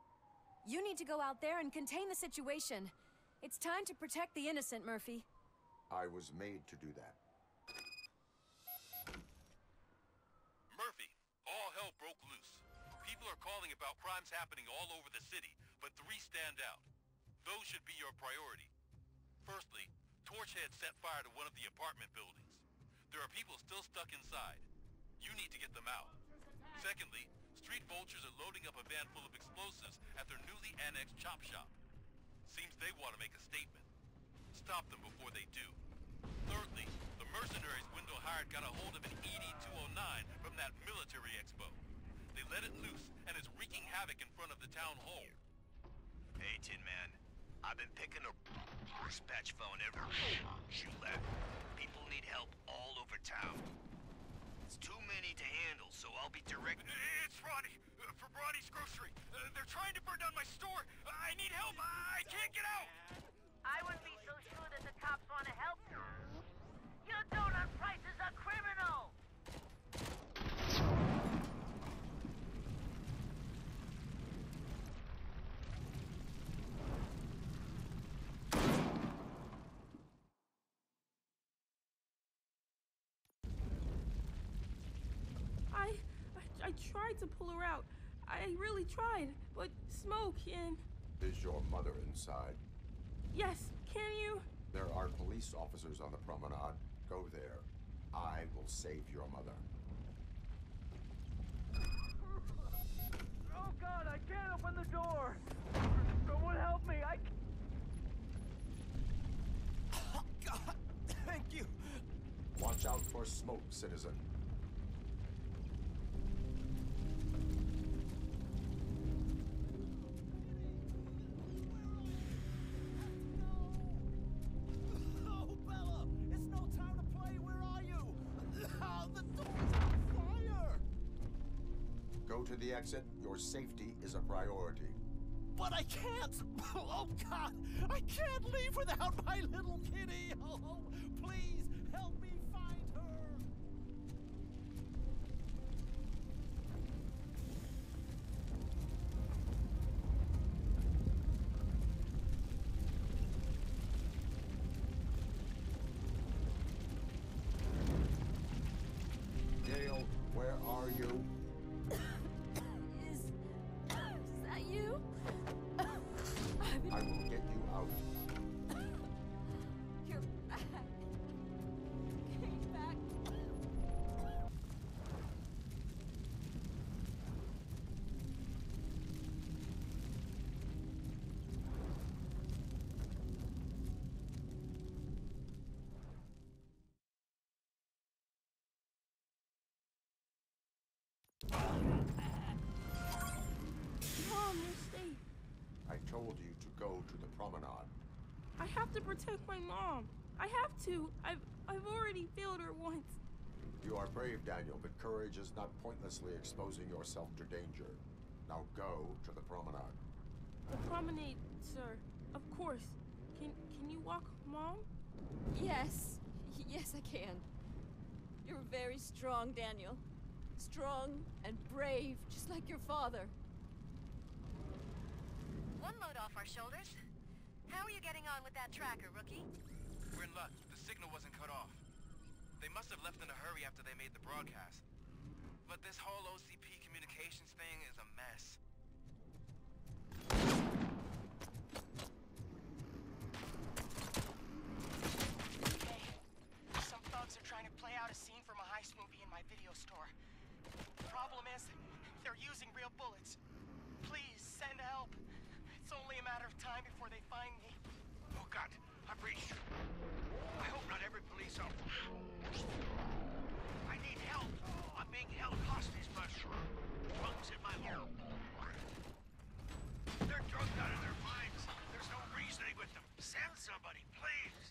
You need to go out there and contain the situation. It's time to protect the innocent, Murphy. I was made to do that. Murphy, all hell broke loose. People are calling about crimes happening all over the city, but 3 stand out. Those should be your priority. Firstly, Torchhead set fire to one of the apartment buildings. There are people still stuck inside. You need to get them out. Secondly, street vultures are loading up a van full of explosives at their newly annexed chop shop. Seems they want to make a statement. Stop them before they do. Thirdly, the mercenaries Wendell hired got a hold of an ED-209 from that military expo. They let it loose, and it's wreaking havoc in front of the town hall. Hey, Tin Man. I've been picking a dispatch phone every you left. People need help all over town. It's too many to handle, so I'll be direct. It's Ronnie, from Ronnie's Grocery. They're trying to burn down my store. I need help. I can't get out. I wouldn't be so sure that the cops want to help you. Your donut prices are criminal. I tried to pull her out. I really tried, but smoke and... Is your mother inside? Yes, can you? There are police officers on the promenade. Go there. I will save your mother. Oh God, I can't open the door. Someone help me, Oh, God, thank you. Watch out for smoke, citizen. Oh, Bella, it's no time to play. Where are you? Oh, the door's on fire. Go to the exit. Your safety is a priority. But I can't. Oh, God, I can't leave without my little kitty. Oh, please help me find her. Gail, where are you? Is that you? I will get you out. You're back. Came back. Mom, you're safe. I told you to go to the promenade. I have to protect my mom. I have to. I've already failed her once. You are brave, Daniel, but courage is not pointlessly exposing yourself to danger. Now go to the promenade. The promenade, sir. Of course. Can you walk, Mom? Yes. Yes, I can. You're very strong, Daniel. Strong and brave, just like your father. One load off our shoulders. How are you getting on with that tracker, rookie? We're in luck. The signal wasn't cut off. They must have left in a hurry after they made the broadcast. But this whole OCP communications thing is a mess. Hey, some thugs are trying to play out a scene from a heist movie in my video store. The problem is, they're using real bullets. Please, send help. It's only a matter of time before they find me. Oh God, I'm breached. I hope not every police officer. I need help. I'm being held hostage by drunks in my home. They're drunk out of their minds. There's no reasoning with them. Send somebody, please.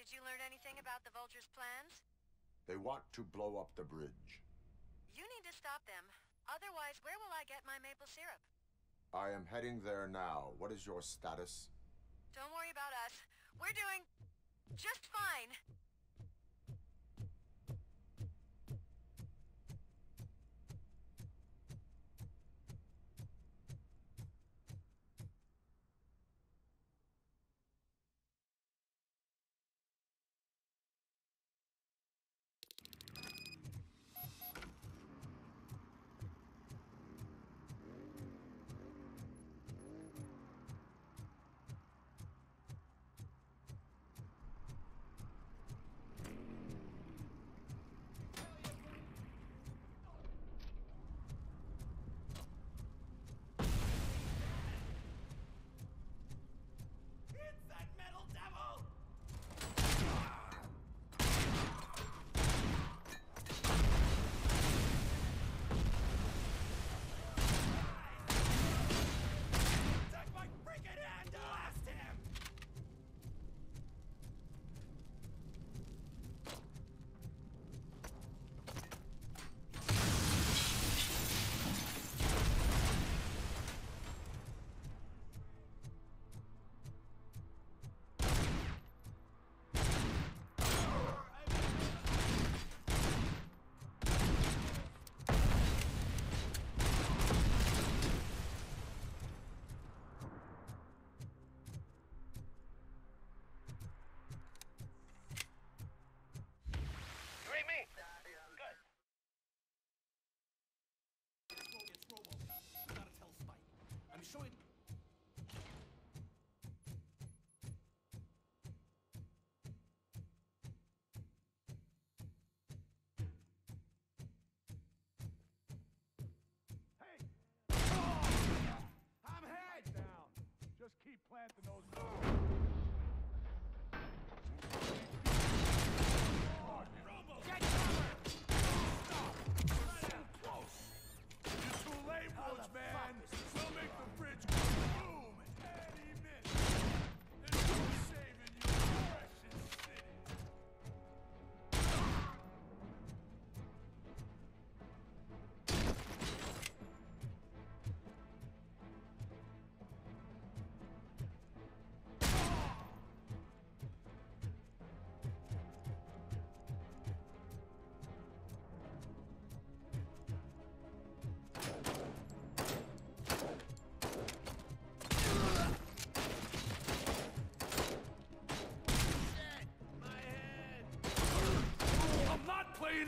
Did you learn anything about the Vulture's plans? They want to blow up the bridge. You need to stop them. Otherwise, where will I get my maple syrup? I am heading there now. What is your status? Don't worry about us. We're doing just fine.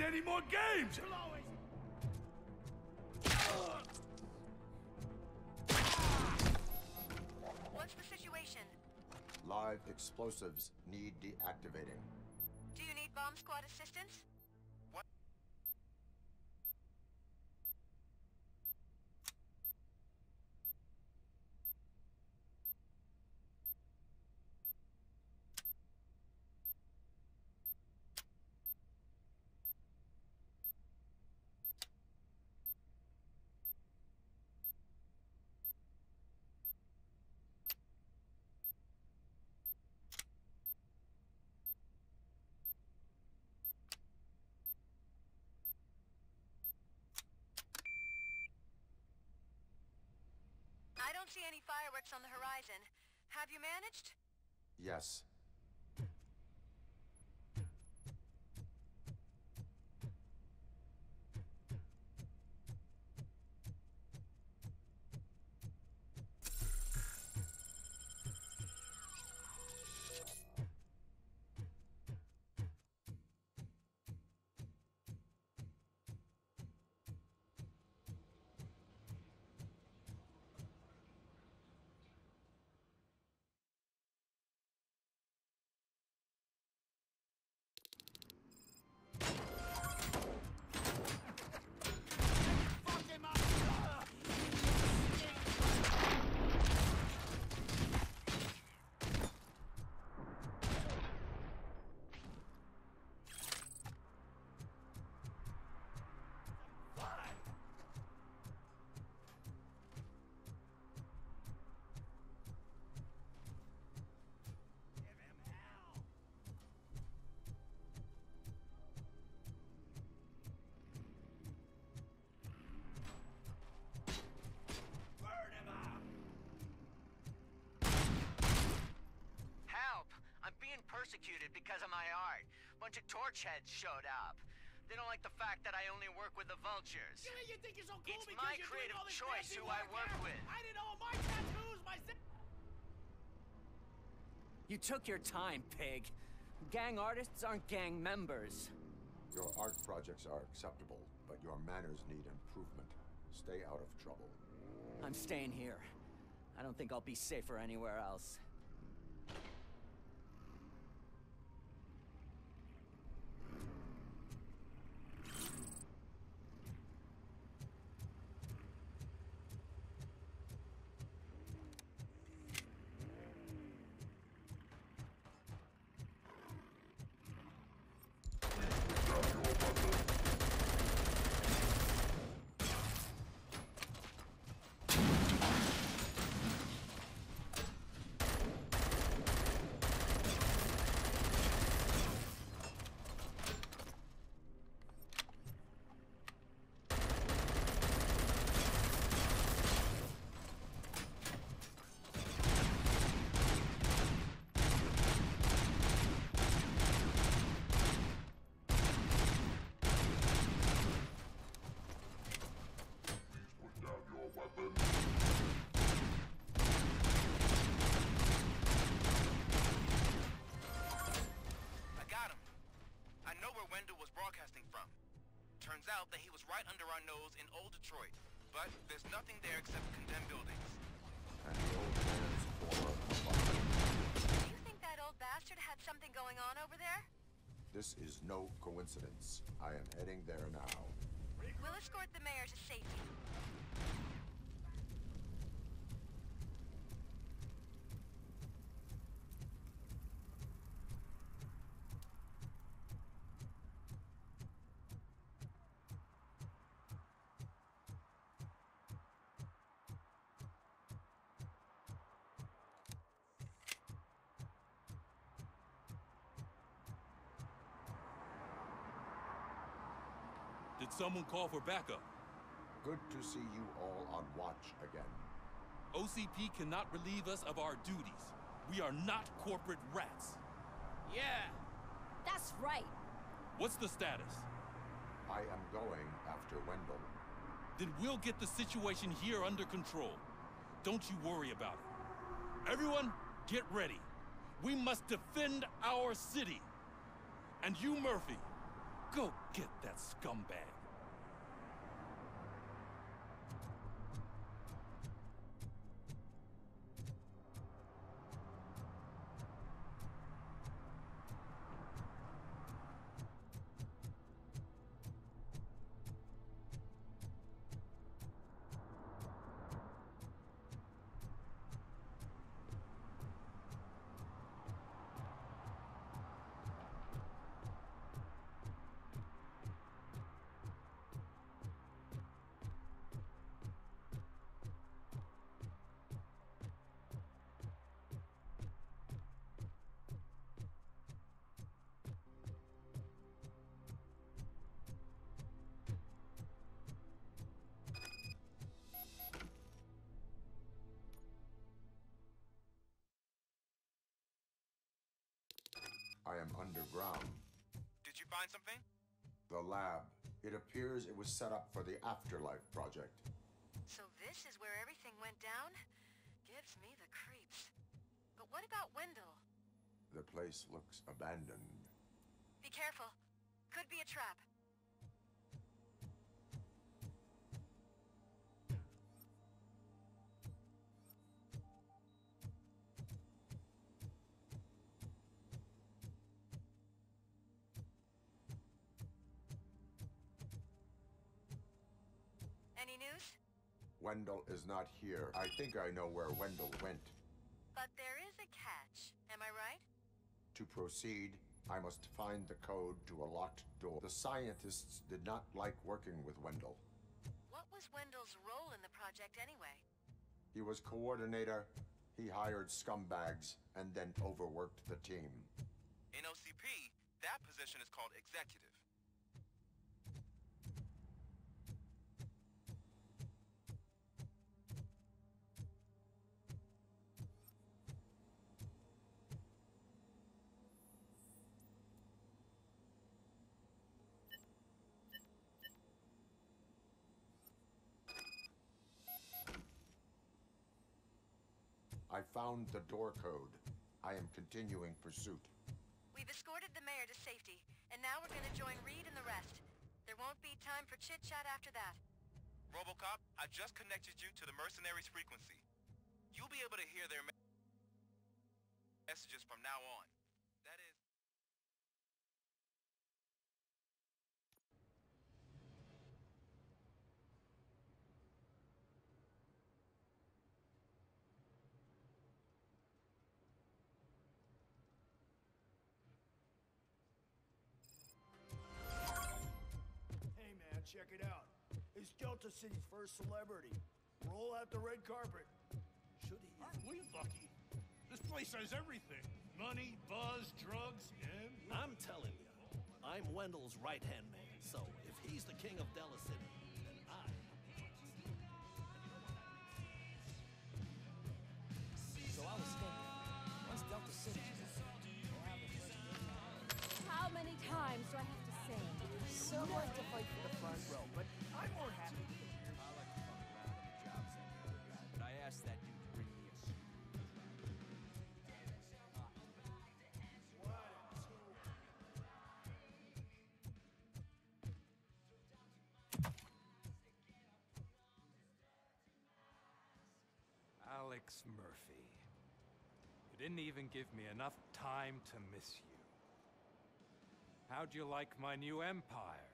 any more games! What's the situation? Live explosives need deactivating. Do you need bomb squad assistance? What? I don't see any fireworks on the horizon. Have you managed? Yes. Persecuted because of my art. Bunch of torch heads showed up. They don't like the fact that I only work with the vultures. You think you're so cool It's because my you're creative doing all this choice fancy who I work here? with. I did all my tattoos myself. You took your time, pig. Gang artists aren't gang members. Your art projects are acceptable, but your manners need improvement. Stay out of trouble. I'm staying here. I don't think I'll be safer anywhere else. Turns out that he was right under our nose in old Detroit, but there's nothing there except condemned buildings. And the old man's former Do you think that old bastard had something going on over there? This is no coincidence. I am heading there now. We'll escort the mayor to safety. Did someone call for backup? Good to see you all on watch again. OCP cannot relieve us of our duties. We are not corporate rats. Yeah. That's right. What's the status? I am going after Wendell. Then we'll get the situation here under control. Don't you worry about it. Everyone, get ready. We must defend our city. And you, Murphy, Go get that scumbag. I am underground. Did you find something? The lab. It appears it was set up for the Afterlife project. So this is where everything went down? Gives me the creeps. But what about Wendell? The place looks abandoned. Be careful. Could be a trap. Any news? Wendell is not here. I think I know where Wendell went. But there is a catch. Am I right? To proceed, I must find the code to a locked door. The scientists did not like working with Wendell. What was Wendell's role in the project anyway? He was coordinator, he hired scumbags, and then overworked the team. In OCP, that position is called executive. I found the door code. I am continuing pursuit. We've escorted the mayor to safety, and now we're gonna join Reed and the rest. There won't be time for chit-chat after that. RoboCop, I just connected you to the mercenaries' frequency. You'll be able to hear their messages from now on. That is... Hey man, check it out. It's Delta City's first celebrity. Roll out the red carpet. Should he? Aren't we lucky? This place has everything. Money, buzz, drugs, and... I'm telling you, I'm Wendell's right-hand man, so if he's the king of Delta City, then I... So I was thinking, once Delta City... How many times do I have to say? Some like to fight for the front row, but I'm more happy to be here. I like to fuck around in the job center, but I asked that dude to bring me a suit. Alex Murphy. You didn't even give me enough time to miss you. How'd you like my new empire?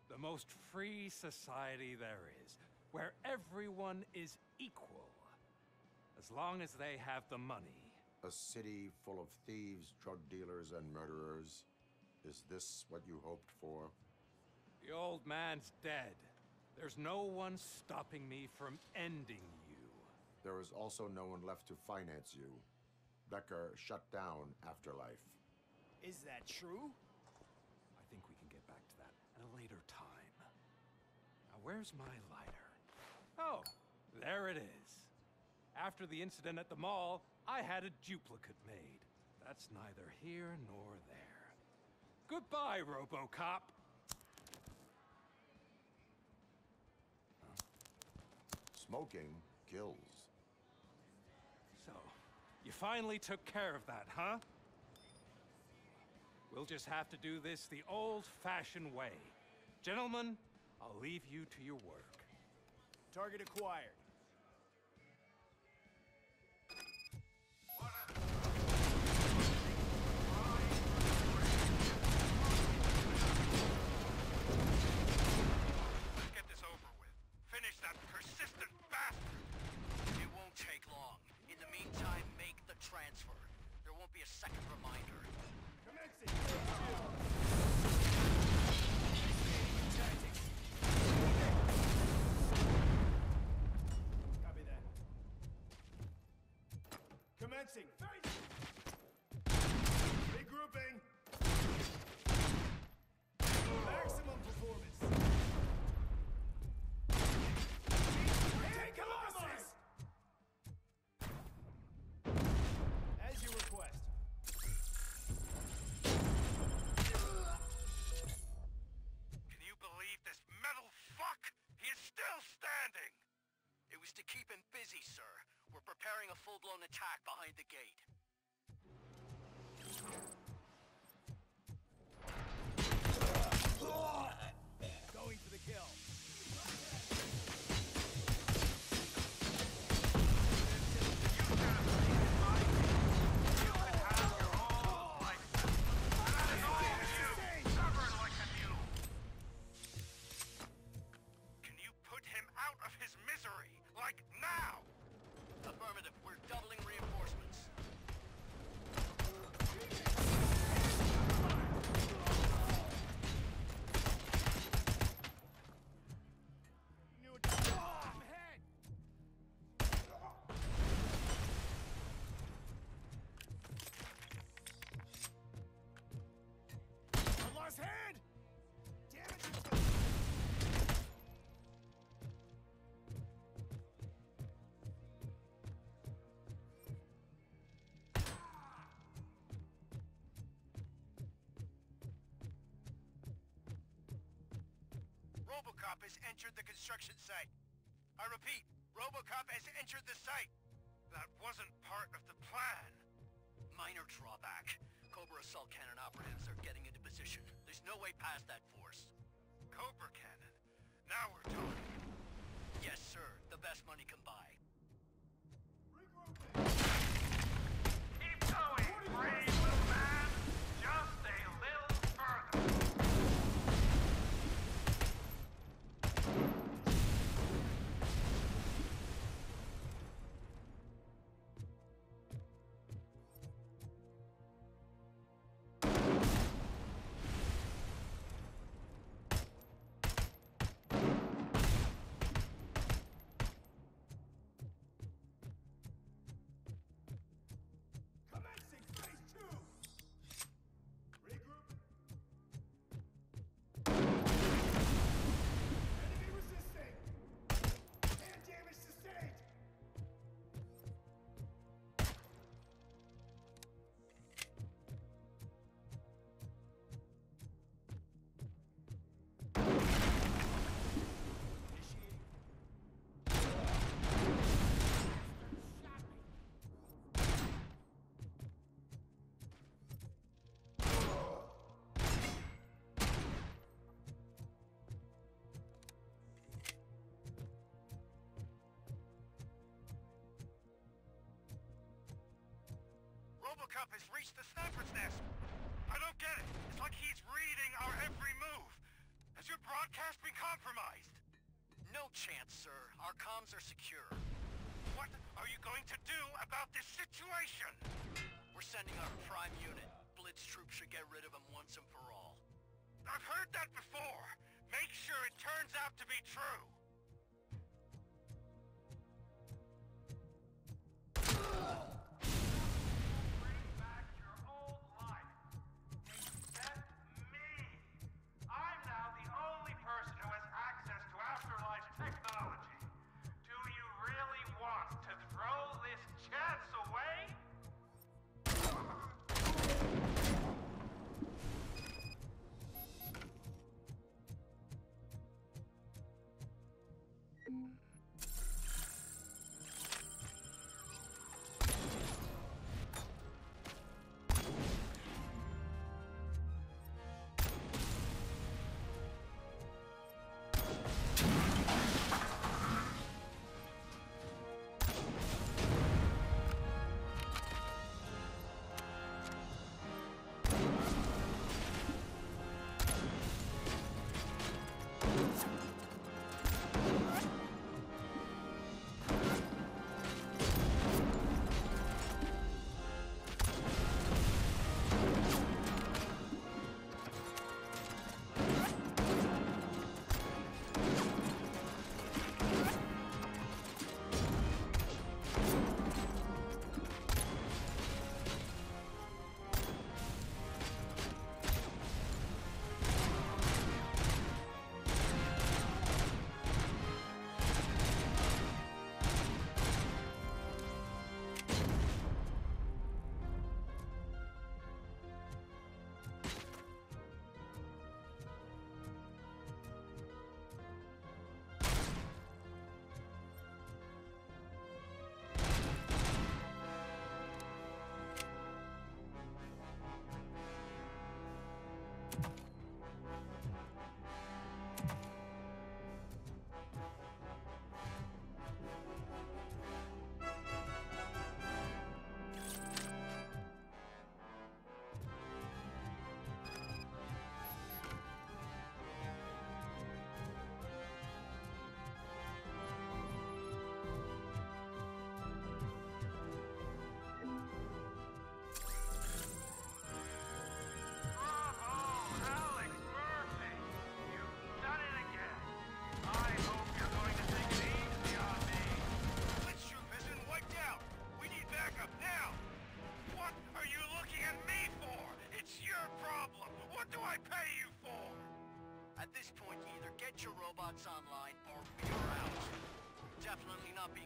The most free society there is, where everyone is equal, as long as they have the money. A city full of thieves, drug dealers, and murderers. Is this what you hoped for? The old man's dead. There's no one stopping me from ending you. There is also no one left to finance you. Becker shut down Afterlife. Is that true? I think we can get back to that at a later time. Now, where's my lighter? Oh, there it is. After the incident at the mall, I had a duplicate made. That's neither here nor there. Goodbye, RoboCop. Smoking kills. So, you finally took care of that, huh? We'll just have to do this the old-fashioned way. Gentlemen, I'll leave you to your work. Target acquired. Let's get this over with. Finish that persistent bastard! It won't take long. In the meantime, make the transfer. There won't be a second reminder. Commencing. Copy that. Commencing. Regrouping. Maximum performance. Take losses. As you request. Can you believe this metal fuck? He is still standing! It was to keep him busy, sir. We're preparing a full-blown attack behind the gate. Going for the kill. Can you put him out of his misery? Like now! Affirmative. We're doubling reinforcements. I lost hand! Damn it! RoboCop has entered the construction site. I repeat, RoboCop has entered the site. That wasn't part of the plan. Minor drawback. Cobra assault cannon operatives are getting into position. There's no way past that force. Cobra cannon. Now we're talking. Yes, sir. The best money can buy. Keep going, brave little man. Just a little further. Commencing phase 2! Regroup. Enemy resisting! And damage sustained! RoboCop has reached the sniper's nest. I don't get it. It's like he's reading our every move. Has your broadcast been compromised? No chance, sir. Our comms are secure. What are you going to do about this situation? We're sending our prime unit. Blitz troops should get rid of him once and for all. I've heard that before. Make sure it turns out to be true. Bring back your old life. Except me. I'm now the only person who has access to afterlife technology. Do you really want to throw this chance away?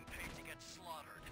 being paid to get slaughtered.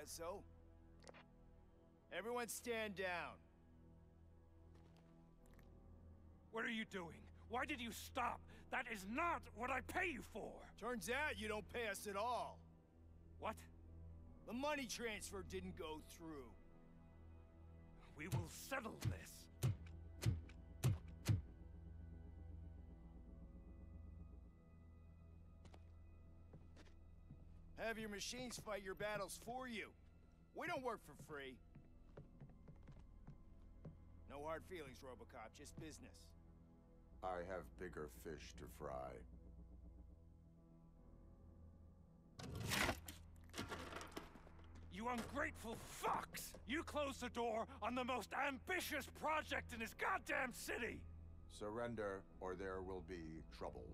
Says so. Everyone stand down. What are you doing? Why did you stop? That is not what I pay you for! Turns out you don't pay us at all. What? The money transfer didn't go through. We will settle this. Have your machines fight your battles for you. We don't work for free. No hard feelings, RoboCop, just business. I have bigger fish to fry. You ungrateful fucks! You closed the door on the most ambitious project in this goddamn city! Surrender, or there will be trouble.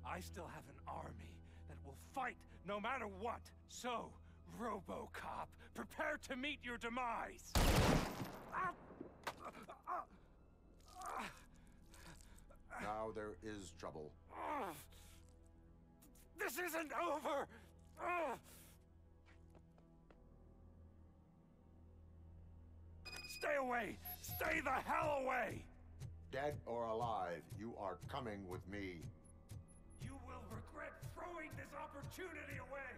I still have an army that will fight no matter what. So, RoboCop, prepare to meet your demise! Now there is trouble. This isn't over! Stay away! Stay the hell away! Dead or alive, you are coming with me. You will regret throwing this opportunity away!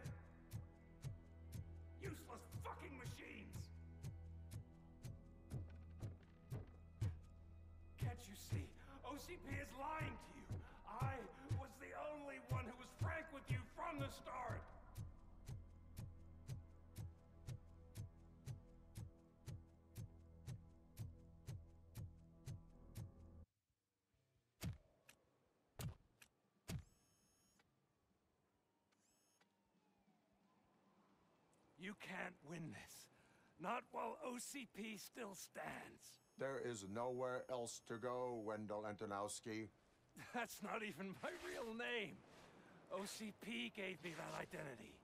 Useless fucking machines! Can't you see? OCP is lying to you! I was the only one who was frank with you from the start! You can't win this. Not while OCP still stands. There is nowhere else to go, Wendell Antonowski. That's not even my real name. OCP gave me that identity.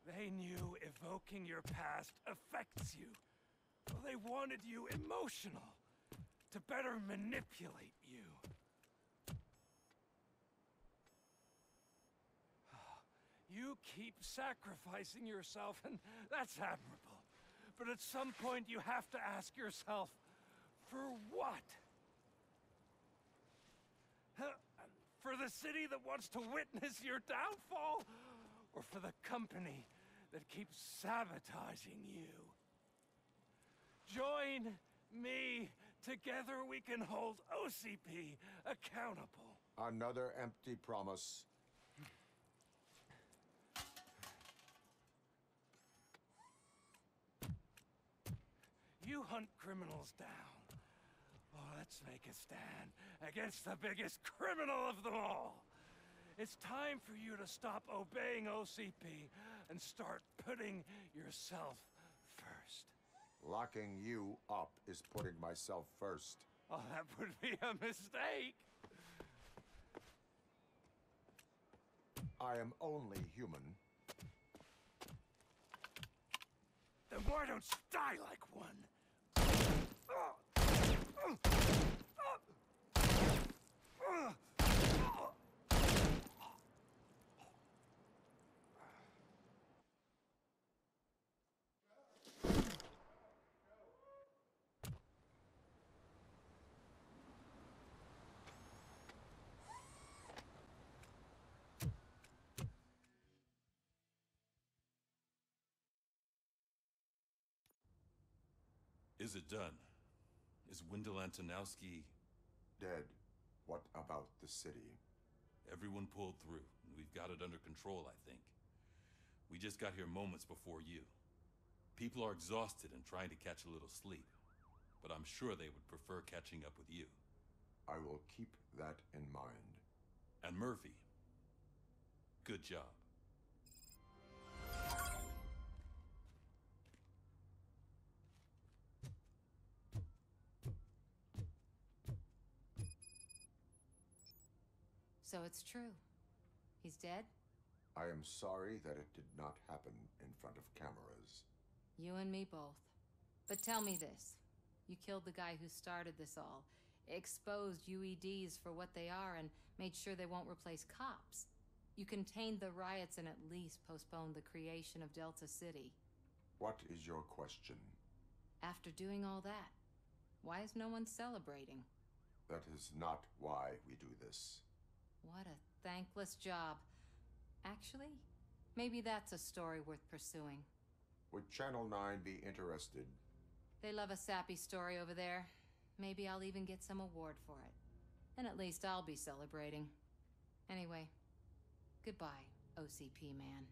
They knew evoking your past affects you. Well, they wanted you emotional, to better manipulate you. You keep sacrificing yourself, and that's admirable. But at some point, you have to ask yourself, for what? For the city that wants to witness your downfall? Or for the company that keeps sabotaging you? Join me. Together we can hold OCP accountable. Another empty promise. You hunt criminals down. Oh, let's make a stand against the biggest criminal of them all. It's time for you to stop obeying OCP and start putting yourself first. Locking you up is putting myself first. Oh, that would be a mistake. I am only human. Then why don't you die like one? Is it done? Is Wendell Antonowski... Dead. What about the city? Everyone pulled through. We've got it under control, I think. We just got here moments before you. People are exhausted and trying to catch a little sleep. But I'm sure they would prefer catching up with you. I will keep that in mind. And Murphy, good job. So it's true. He's dead? I am sorry that it did not happen in front of cameras. You and me both. But tell me this. You killed the guy who started this all, exposed UEDs for what they are and made sure they won't replace cops. You contained the riots and at least postponed the creation of Delta City. What is your question? After doing all that, why is no one celebrating? That is not why we do this. What a thankless job. Actually, maybe that's a story worth pursuing. Would Channel 9 be interested? They love a sappy story over there. Maybe I'll even get some award for it. And at least I'll be celebrating. Anyway, goodbye, OCP man.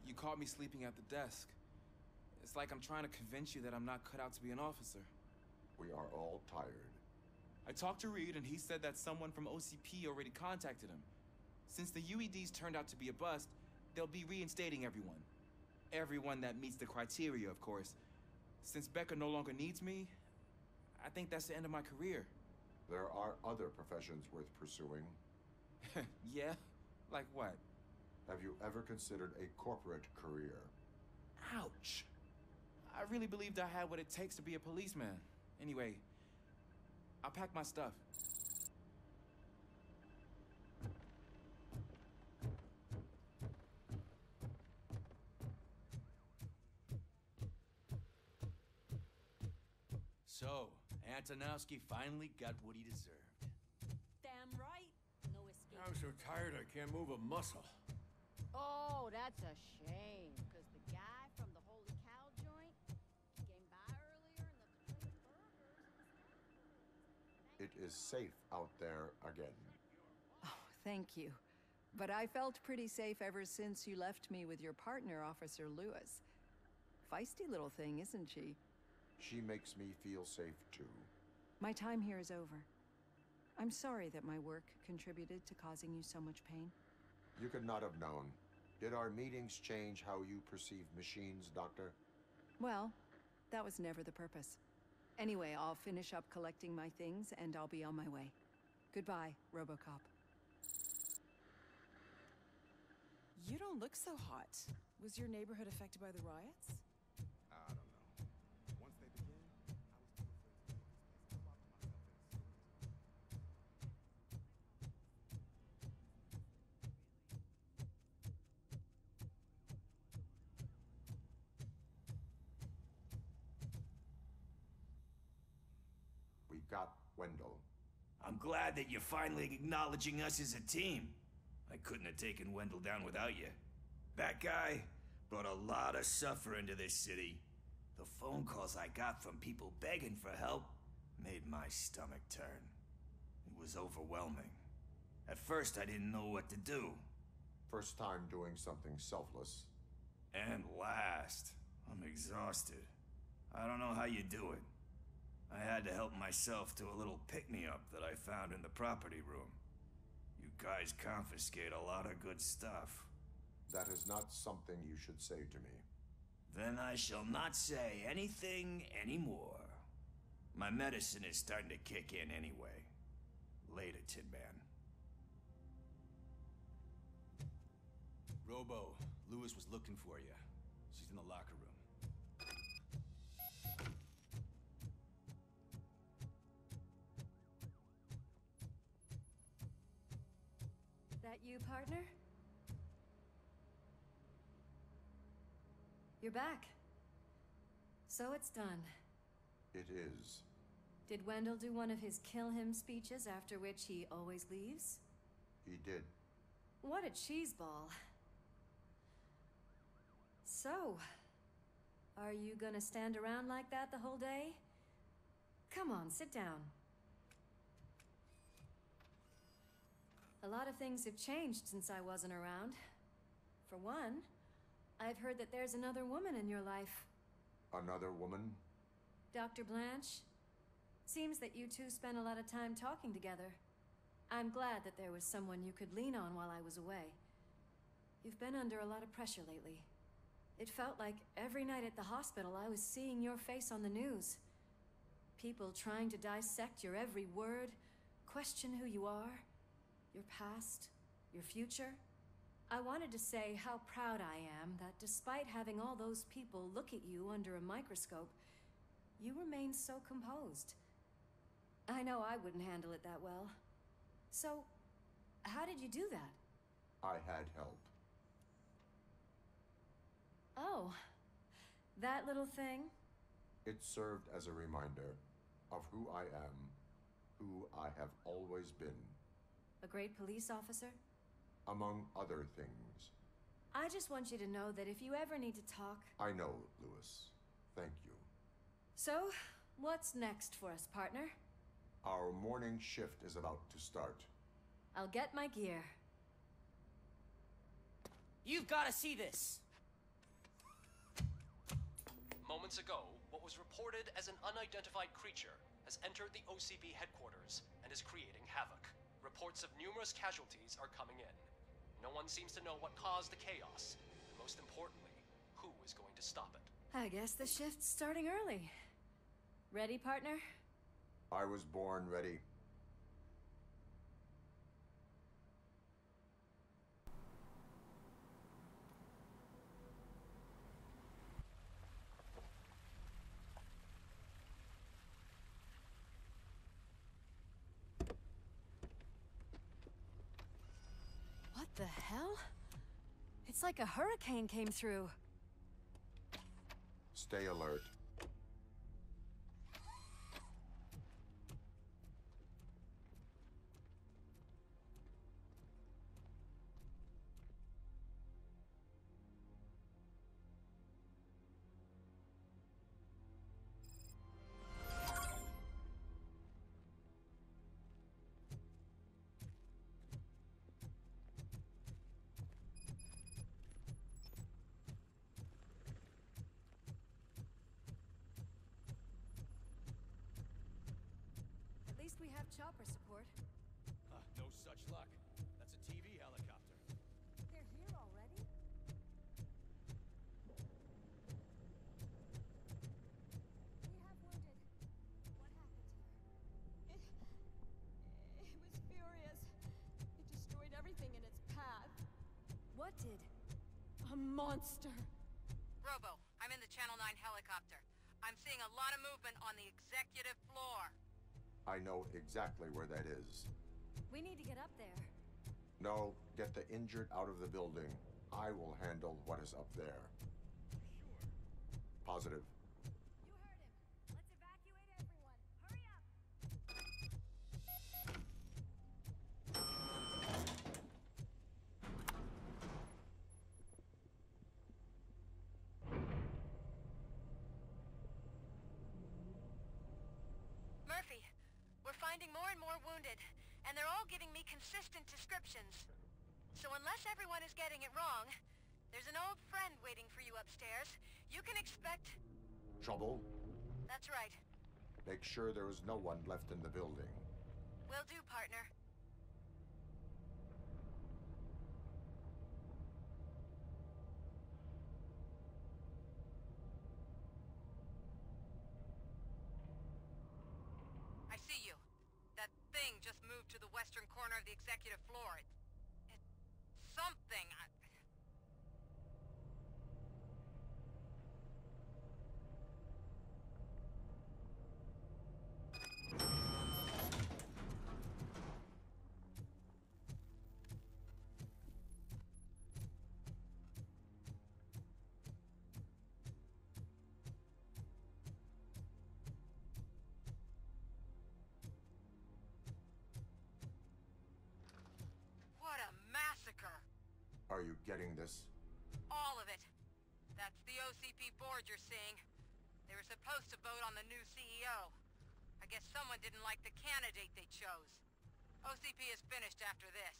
You caught me sleeping at the desk. It's like I'm trying to convince you that I'm not cut out to be an officer. We are all tired. I talked to Reed, and he said that someone from OCP already contacted him. Since the UEDs turned out to be a bust, they'll be reinstating everyone. Everyone that meets the criteria, of course. Since Becca no longer needs me, I think that's the end of my career. There are other professions worth pursuing. Yeah? Like what? Have you ever considered a corporate career? Ouch. I really believed I had what it takes to be a policeman. Anyway, I'll pack my stuff. So, Antonowski finally got what he deserved. Damn right. No escape. I'm so tired I can't move a muscle. Oh, that's a shame. Because the guy from the Holy Cow joint came by earlier and left a tray of burgers. It is safe out there again. Oh, thank you. But I felt pretty safe ever since you left me with your partner, Officer Lewis. Feisty little thing, isn't she? She makes me feel safe too. My time here is over. I'm sorry that my work contributed to causing you so much pain. You could not have known. Did our meetings change how you perceive machines, Doctor? Well, that was never the purpose. Anyway, I'll finish up collecting my things and I'll be on my way. Goodbye, RoboCop. You don't look so hot. Was your neighborhood affected by the riots? I don't know. Once they begin, I was too afraid to leave this place. I locked myself in. We got Wendell. I'm glad that you're finally acknowledging us as a team. I couldn't have taken Wendell down without you. That guy brought a lot of suffering to this city. The phone calls I got from people begging for help made my stomach turn. It was overwhelming. At first, I didn't know what to do. First time doing something selfless. And last, I'm exhausted. I don't know how you do it. I had to help myself to a little pick-me-up that I found in the property room. You guys confiscate a lot of good stuff. That is not something you should say to me. Then I shall not say anything anymore. My medicine is starting to kick in anyway. Later, Tin Man. Robo, Lewis was looking for you. She's in the locker room. That you, partner? You're back. So it's done. It is. Did Wendell do one of his kill him speeches after which he always leaves? He did. What a cheeseball. So, are you gonna stand around like that the whole day? Come on, sit down. A lot of things have changed since I wasn't around. For one, I've heard that there's another woman in your life. Another woman? Dr. Blanche. Seems that you two spent a lot of time talking together. I'm glad that there was someone you could lean on while I was away. You've been under a lot of pressure lately. It felt like every night at the hospital I was seeing your face on the news. people trying to dissect your every word, question who you are, your past, your future. I wanted to say how proud I am that despite having all those people look at you under a microscope, you remain so composed. I know I wouldn't handle it that well. So, how did you do that? I had help. Oh, that little thing? It served as a reminder of who I am, who I have always been. A great police officer? Among other things. I just want you to know that if you ever need to talk... I know, Lewis. Thank you. So, what's next for us, partner? Our morning shift is about to start. I'll get my gear. You've got to see this! Moments ago, what was reported as an unidentified creature has entered the OCP headquarters and is creating havoc. Reports of numerous casualties are coming in. No one seems to know what caused the chaos, and most importantly, who is going to stop it. I guess the shift's starting early. Ready, partner? I was born ready. What the hell? It's like a hurricane came through. Stay alert. At least we have chopper support. No such luck. That's a TV helicopter. They're here already? We have wounded. What happened here? It was furious. It destroyed everything in its path. What did? A monster. Robo, I'm in the Channel 9 helicopter. I'm seeing a lot of movement on the executive floor. I know exactly where that is. We need to get up there. No, get the injured out of the building. I will handle what is up there. Positive. You heard him. Let's evacuate everyone. Hurry up! Murphy, we're finding more and more wounded, and they're all giving me consistent descriptions. So unless everyone is getting it wrong, there's an old friend waiting for you upstairs. You can expect... Trouble? That's right. Make sure there is no one left in the building. Will do, partner. I see you. That thing just moved to the western corner of the executive floor. It's something. What a massacre! Are you getting this? All of it. That's the OCP board you're seeing. They were supposed to vote on the new CEO. I guess someone didn't like the candidate they chose. OCP is finished after this.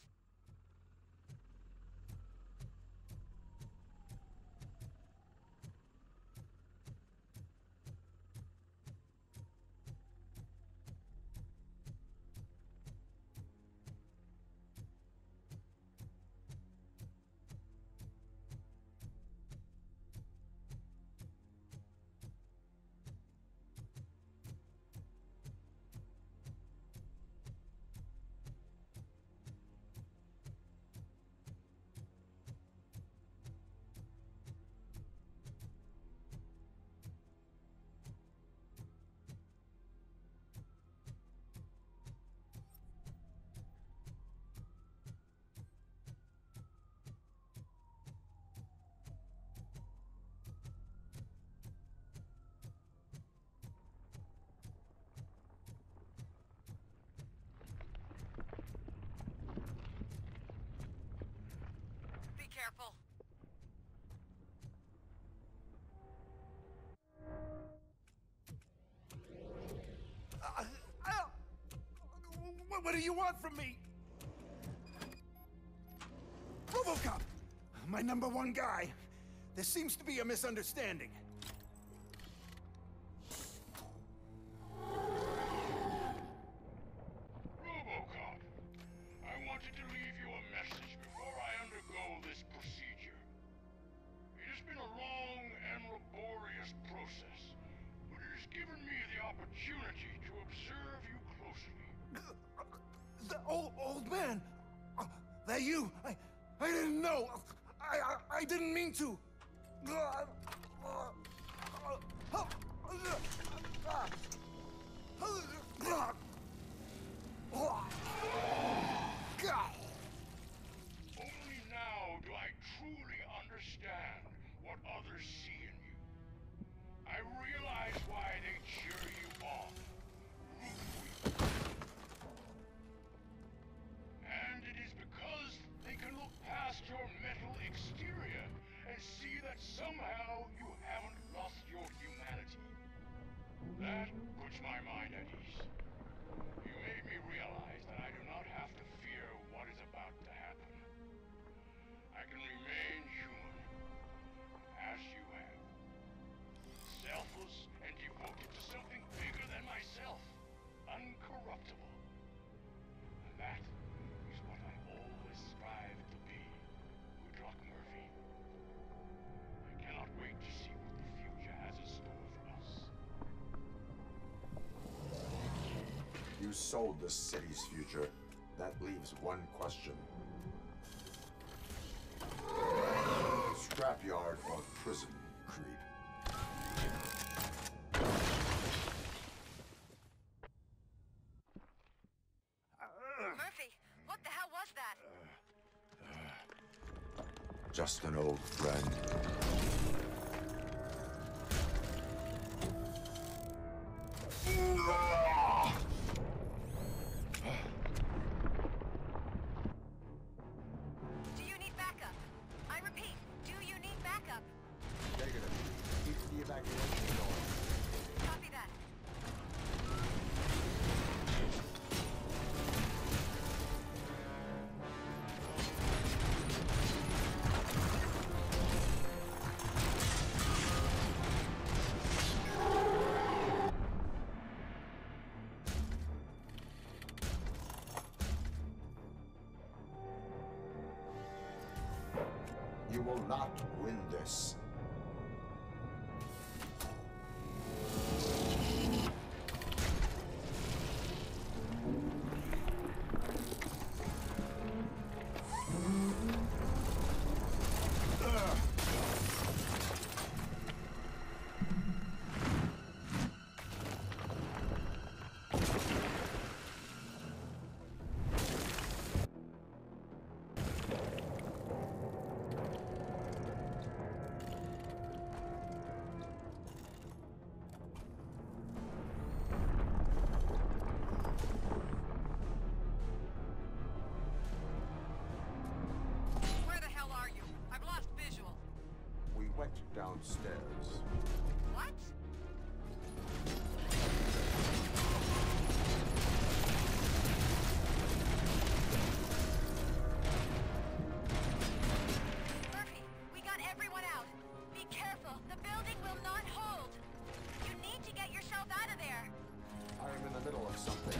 careful. What do you want from me? RoboCop! My #1 guy. There seems to be a misunderstanding. RoboCop, I wanted to leave you a message before I undergo this procedure. It has been a long and laborious process, but it has given me the opportunity to observe you closely. The old man! That you? I didn't know! I didn't mean to! Only now do I truly understand what others see in you. I realize why they cheer you on, root for you. And it is because they can look past your metal exterior and see that somehow you haven't lost your humanity. That puts my mind at ease. You made me realize that I do not have to fear what is about to happen. I can remain human, as you have. Selfless and devoted to something bigger than myself. Uncorruptible. And that is what I always strive to be, Good luck, Murphy. I cannot wait to see what the future has in store for us. You sold the city's future. That leaves one question. Scrapyard or prison, creep? Murphy, what the hell was that? Just an old friend. Do you need backup? I repeat, do you need backup? Negative. Keep the evacuation going. Copy that. You will not win this. Where the hell are you? I've lost visual. We went downstairs. What? Murphy, we got everyone out. Be careful. The building will not hold. You need to get yourself out of there. I am in the middle of something.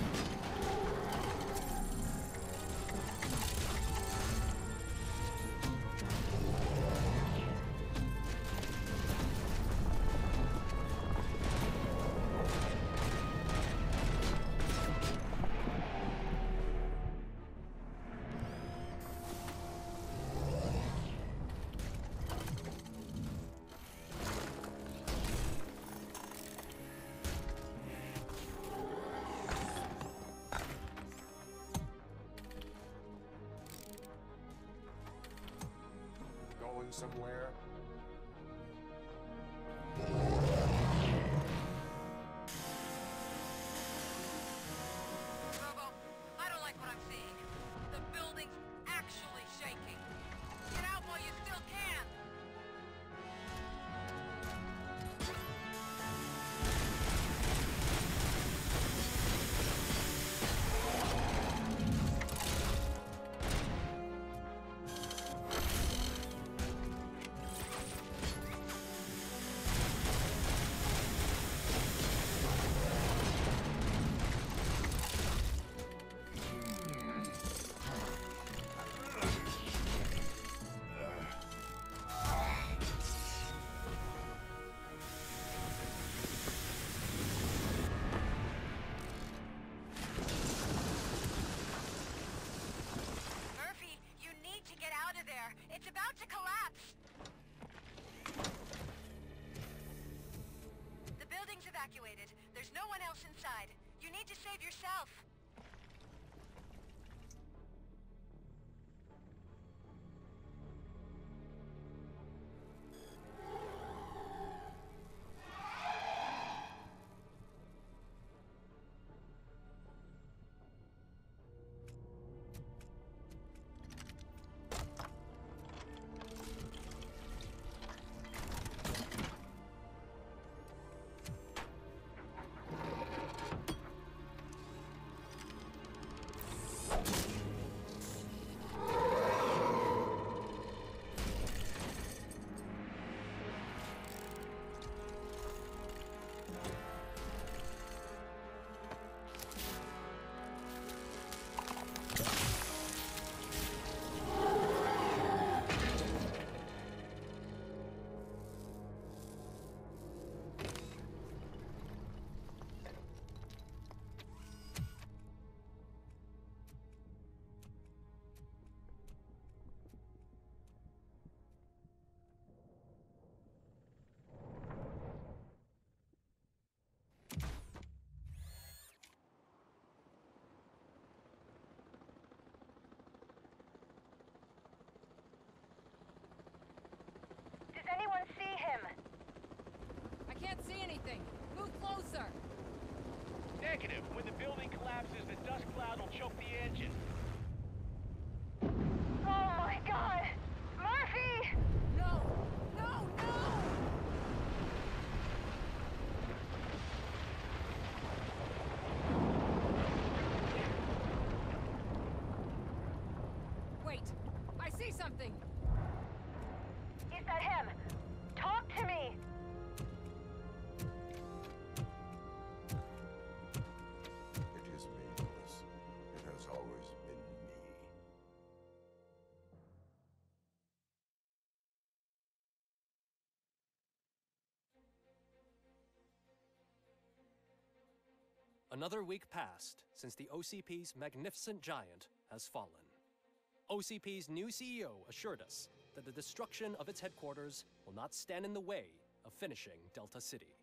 Going somewhere? Robo, I don't like what I'm seeing. The building's actually shaking. Get out while you need to save yourself. Anyone see him? I can't see anything. Move closer. Negative. When the building collapses, the dust cloud will choke the engine. Oh my god! Murphy! No! No! No! Wait! I see something! Is that him? Talk to me! It is me, Lewis. It has always been me. Another week passed since the OCP's magnificent giant has fallen. OCP's new CEO assured us that the destruction of its headquarters will not stand in the way of finishing Delta City.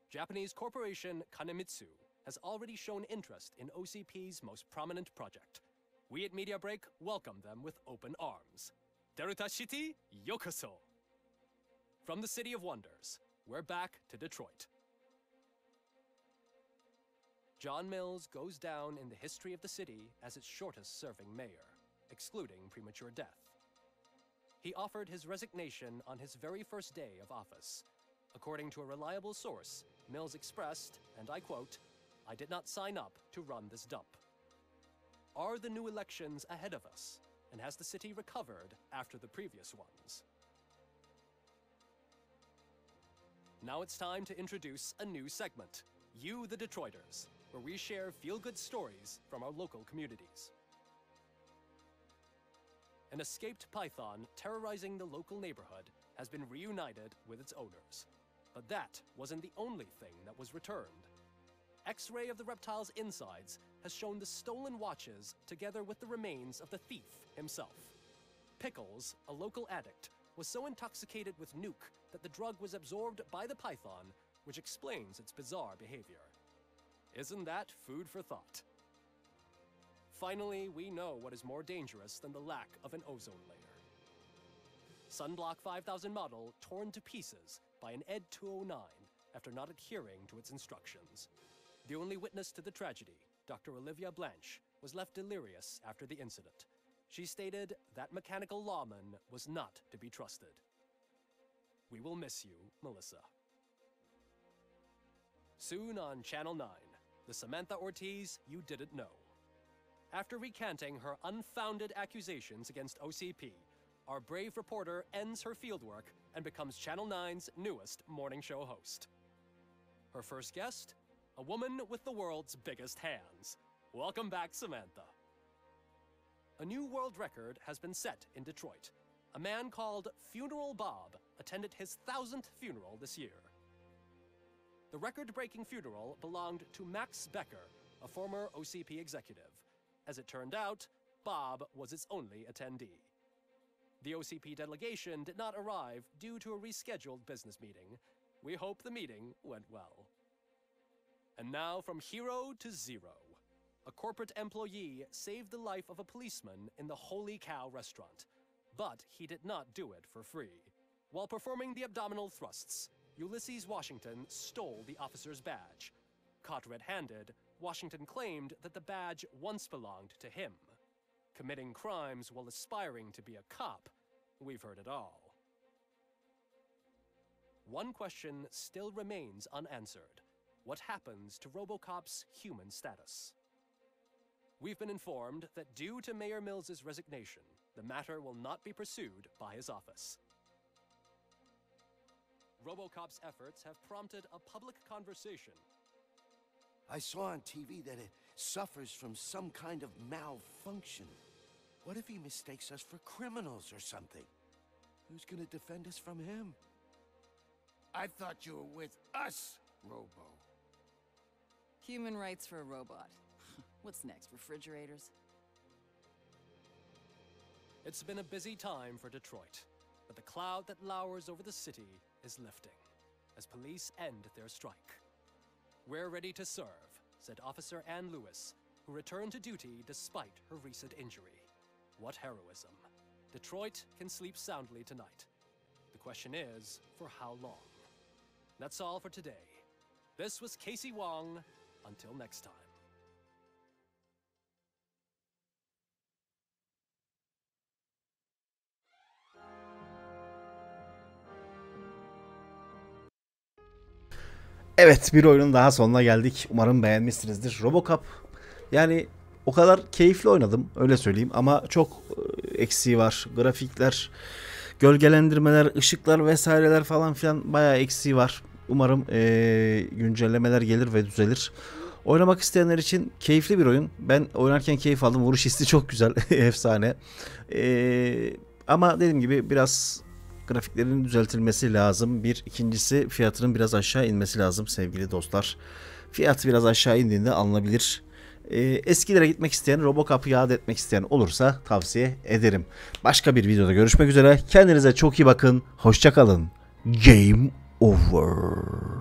Japanese corporation Kanemitsu has already shown interest in OCP's most prominent project. We at Media Break welcome them with open arms. Delta City, yokoso! From the City of Wonders, we're back to Detroit. John Mills goes down in the history of the city as its shortest-serving mayor, excluding premature death. He offered his resignation on his very first day of office. According to a reliable source, Mills expressed, and I quote, "I did not sign up to run this dump." Are the new elections ahead of us, and has the city recovered after the previous ones? Now it's time to introduce a new segment, You the Detroiters, where we share feel-good stories from our local communities. An escaped python terrorizing the local neighborhood has been reunited with its owners. But that wasn't the only thing that was returned. X-ray of the reptile's insides has shown the stolen watches together with the remains of the thief himself. Pickles, a local addict, was so intoxicated with nuke that the drug was absorbed by the python, which explains its bizarre behavior. Isn't that food for thought? Finally, we know what is more dangerous than the lack of an ozone layer. Sunblock 5000 model torn to pieces by an ED 209 after not adhering to its instructions. The only witness to the tragedy, Dr. Olivia Blanche, was left delirious after the incident. She stated that mechanical lawman was not to be trusted. We will miss you, Melissa. Soon on Channel 9, the Samantha Ortiz you didn't know. After recanting her unfounded accusations against OCP, our brave reporter ends her fieldwork and becomes Channel 9's newest morning show host. Her first guest, a woman with the world's biggest hands. Welcome back, Samantha. A new world record has been set in Detroit. A man called Funeral Bob attended his 1000th funeral this year. The record-breaking funeral belonged to Max Becker, a former OCP executive. As it turned out, Bob was its only attendee. The OCP delegation did not arrive due to a rescheduled business meeting. We hope the meeting went well. And now from hero to zero. A corporate employee saved the life of a policeman in the Holy Cow restaurant. But he did not do it for free. While performing the abdominal thrusts, Ulysses Washington stole the officer's badge. Caught red-handed, Washington claimed that the badge once belonged to him. Committing crimes while aspiring to be a cop, we've heard it all. One question still remains unanswered. What happens to RoboCop's human status? We've been informed that due to Mayor Mills's resignation, the matter will not be pursued by his office. RoboCop's efforts have prompted a public conversation. I saw on TV that it suffers from some kind of malfunction. What if he mistakes us for criminals or something? Who's gonna defend us from him? I thought you were with us, Robo. Human rights for a robot. What's next, refrigerators? It's been a busy time for Detroit, but the cloud that lowers over the city is lifting as police end their strike. We're ready to serve, said Officer Ann Lewis, who returned to duty despite her recent injury. What heroism. Detroit can sleep soundly tonight. The question is, for how long? That's all for today. This was Casey Wong. Until next time. Evet, bir oyunun daha sonuna geldik. Umarım beğenmişsinizdir. RoboCop, yani o kadar keyifli oynadım, öyle söyleyeyim, ama çok eksiği var. Grafikler, gölgelendirmeler, ışıklar vesaireler falan filan bayağı eksiği var. Umarım güncellemeler gelir ve düzelir. Oynamak isteyenler için keyifli bir oyun. Ben oynarken keyif aldım. Vuruş hissi çok güzel. Efsane. Ama dediğim gibi biraz grafiklerin düzeltilmesi lazım. İkincisi fiyatının biraz aşağı inmesi lazım sevgili dostlar. Fiyatı biraz aşağı indiğinde alınabilir. Eskilere gitmek isteyen, RoboCop'u yad etmek isteyen olursa tavsiye ederim. Başka bir videoda görüşmek üzere. Kendinize çok iyi bakın. Hoşça kalın. Game over.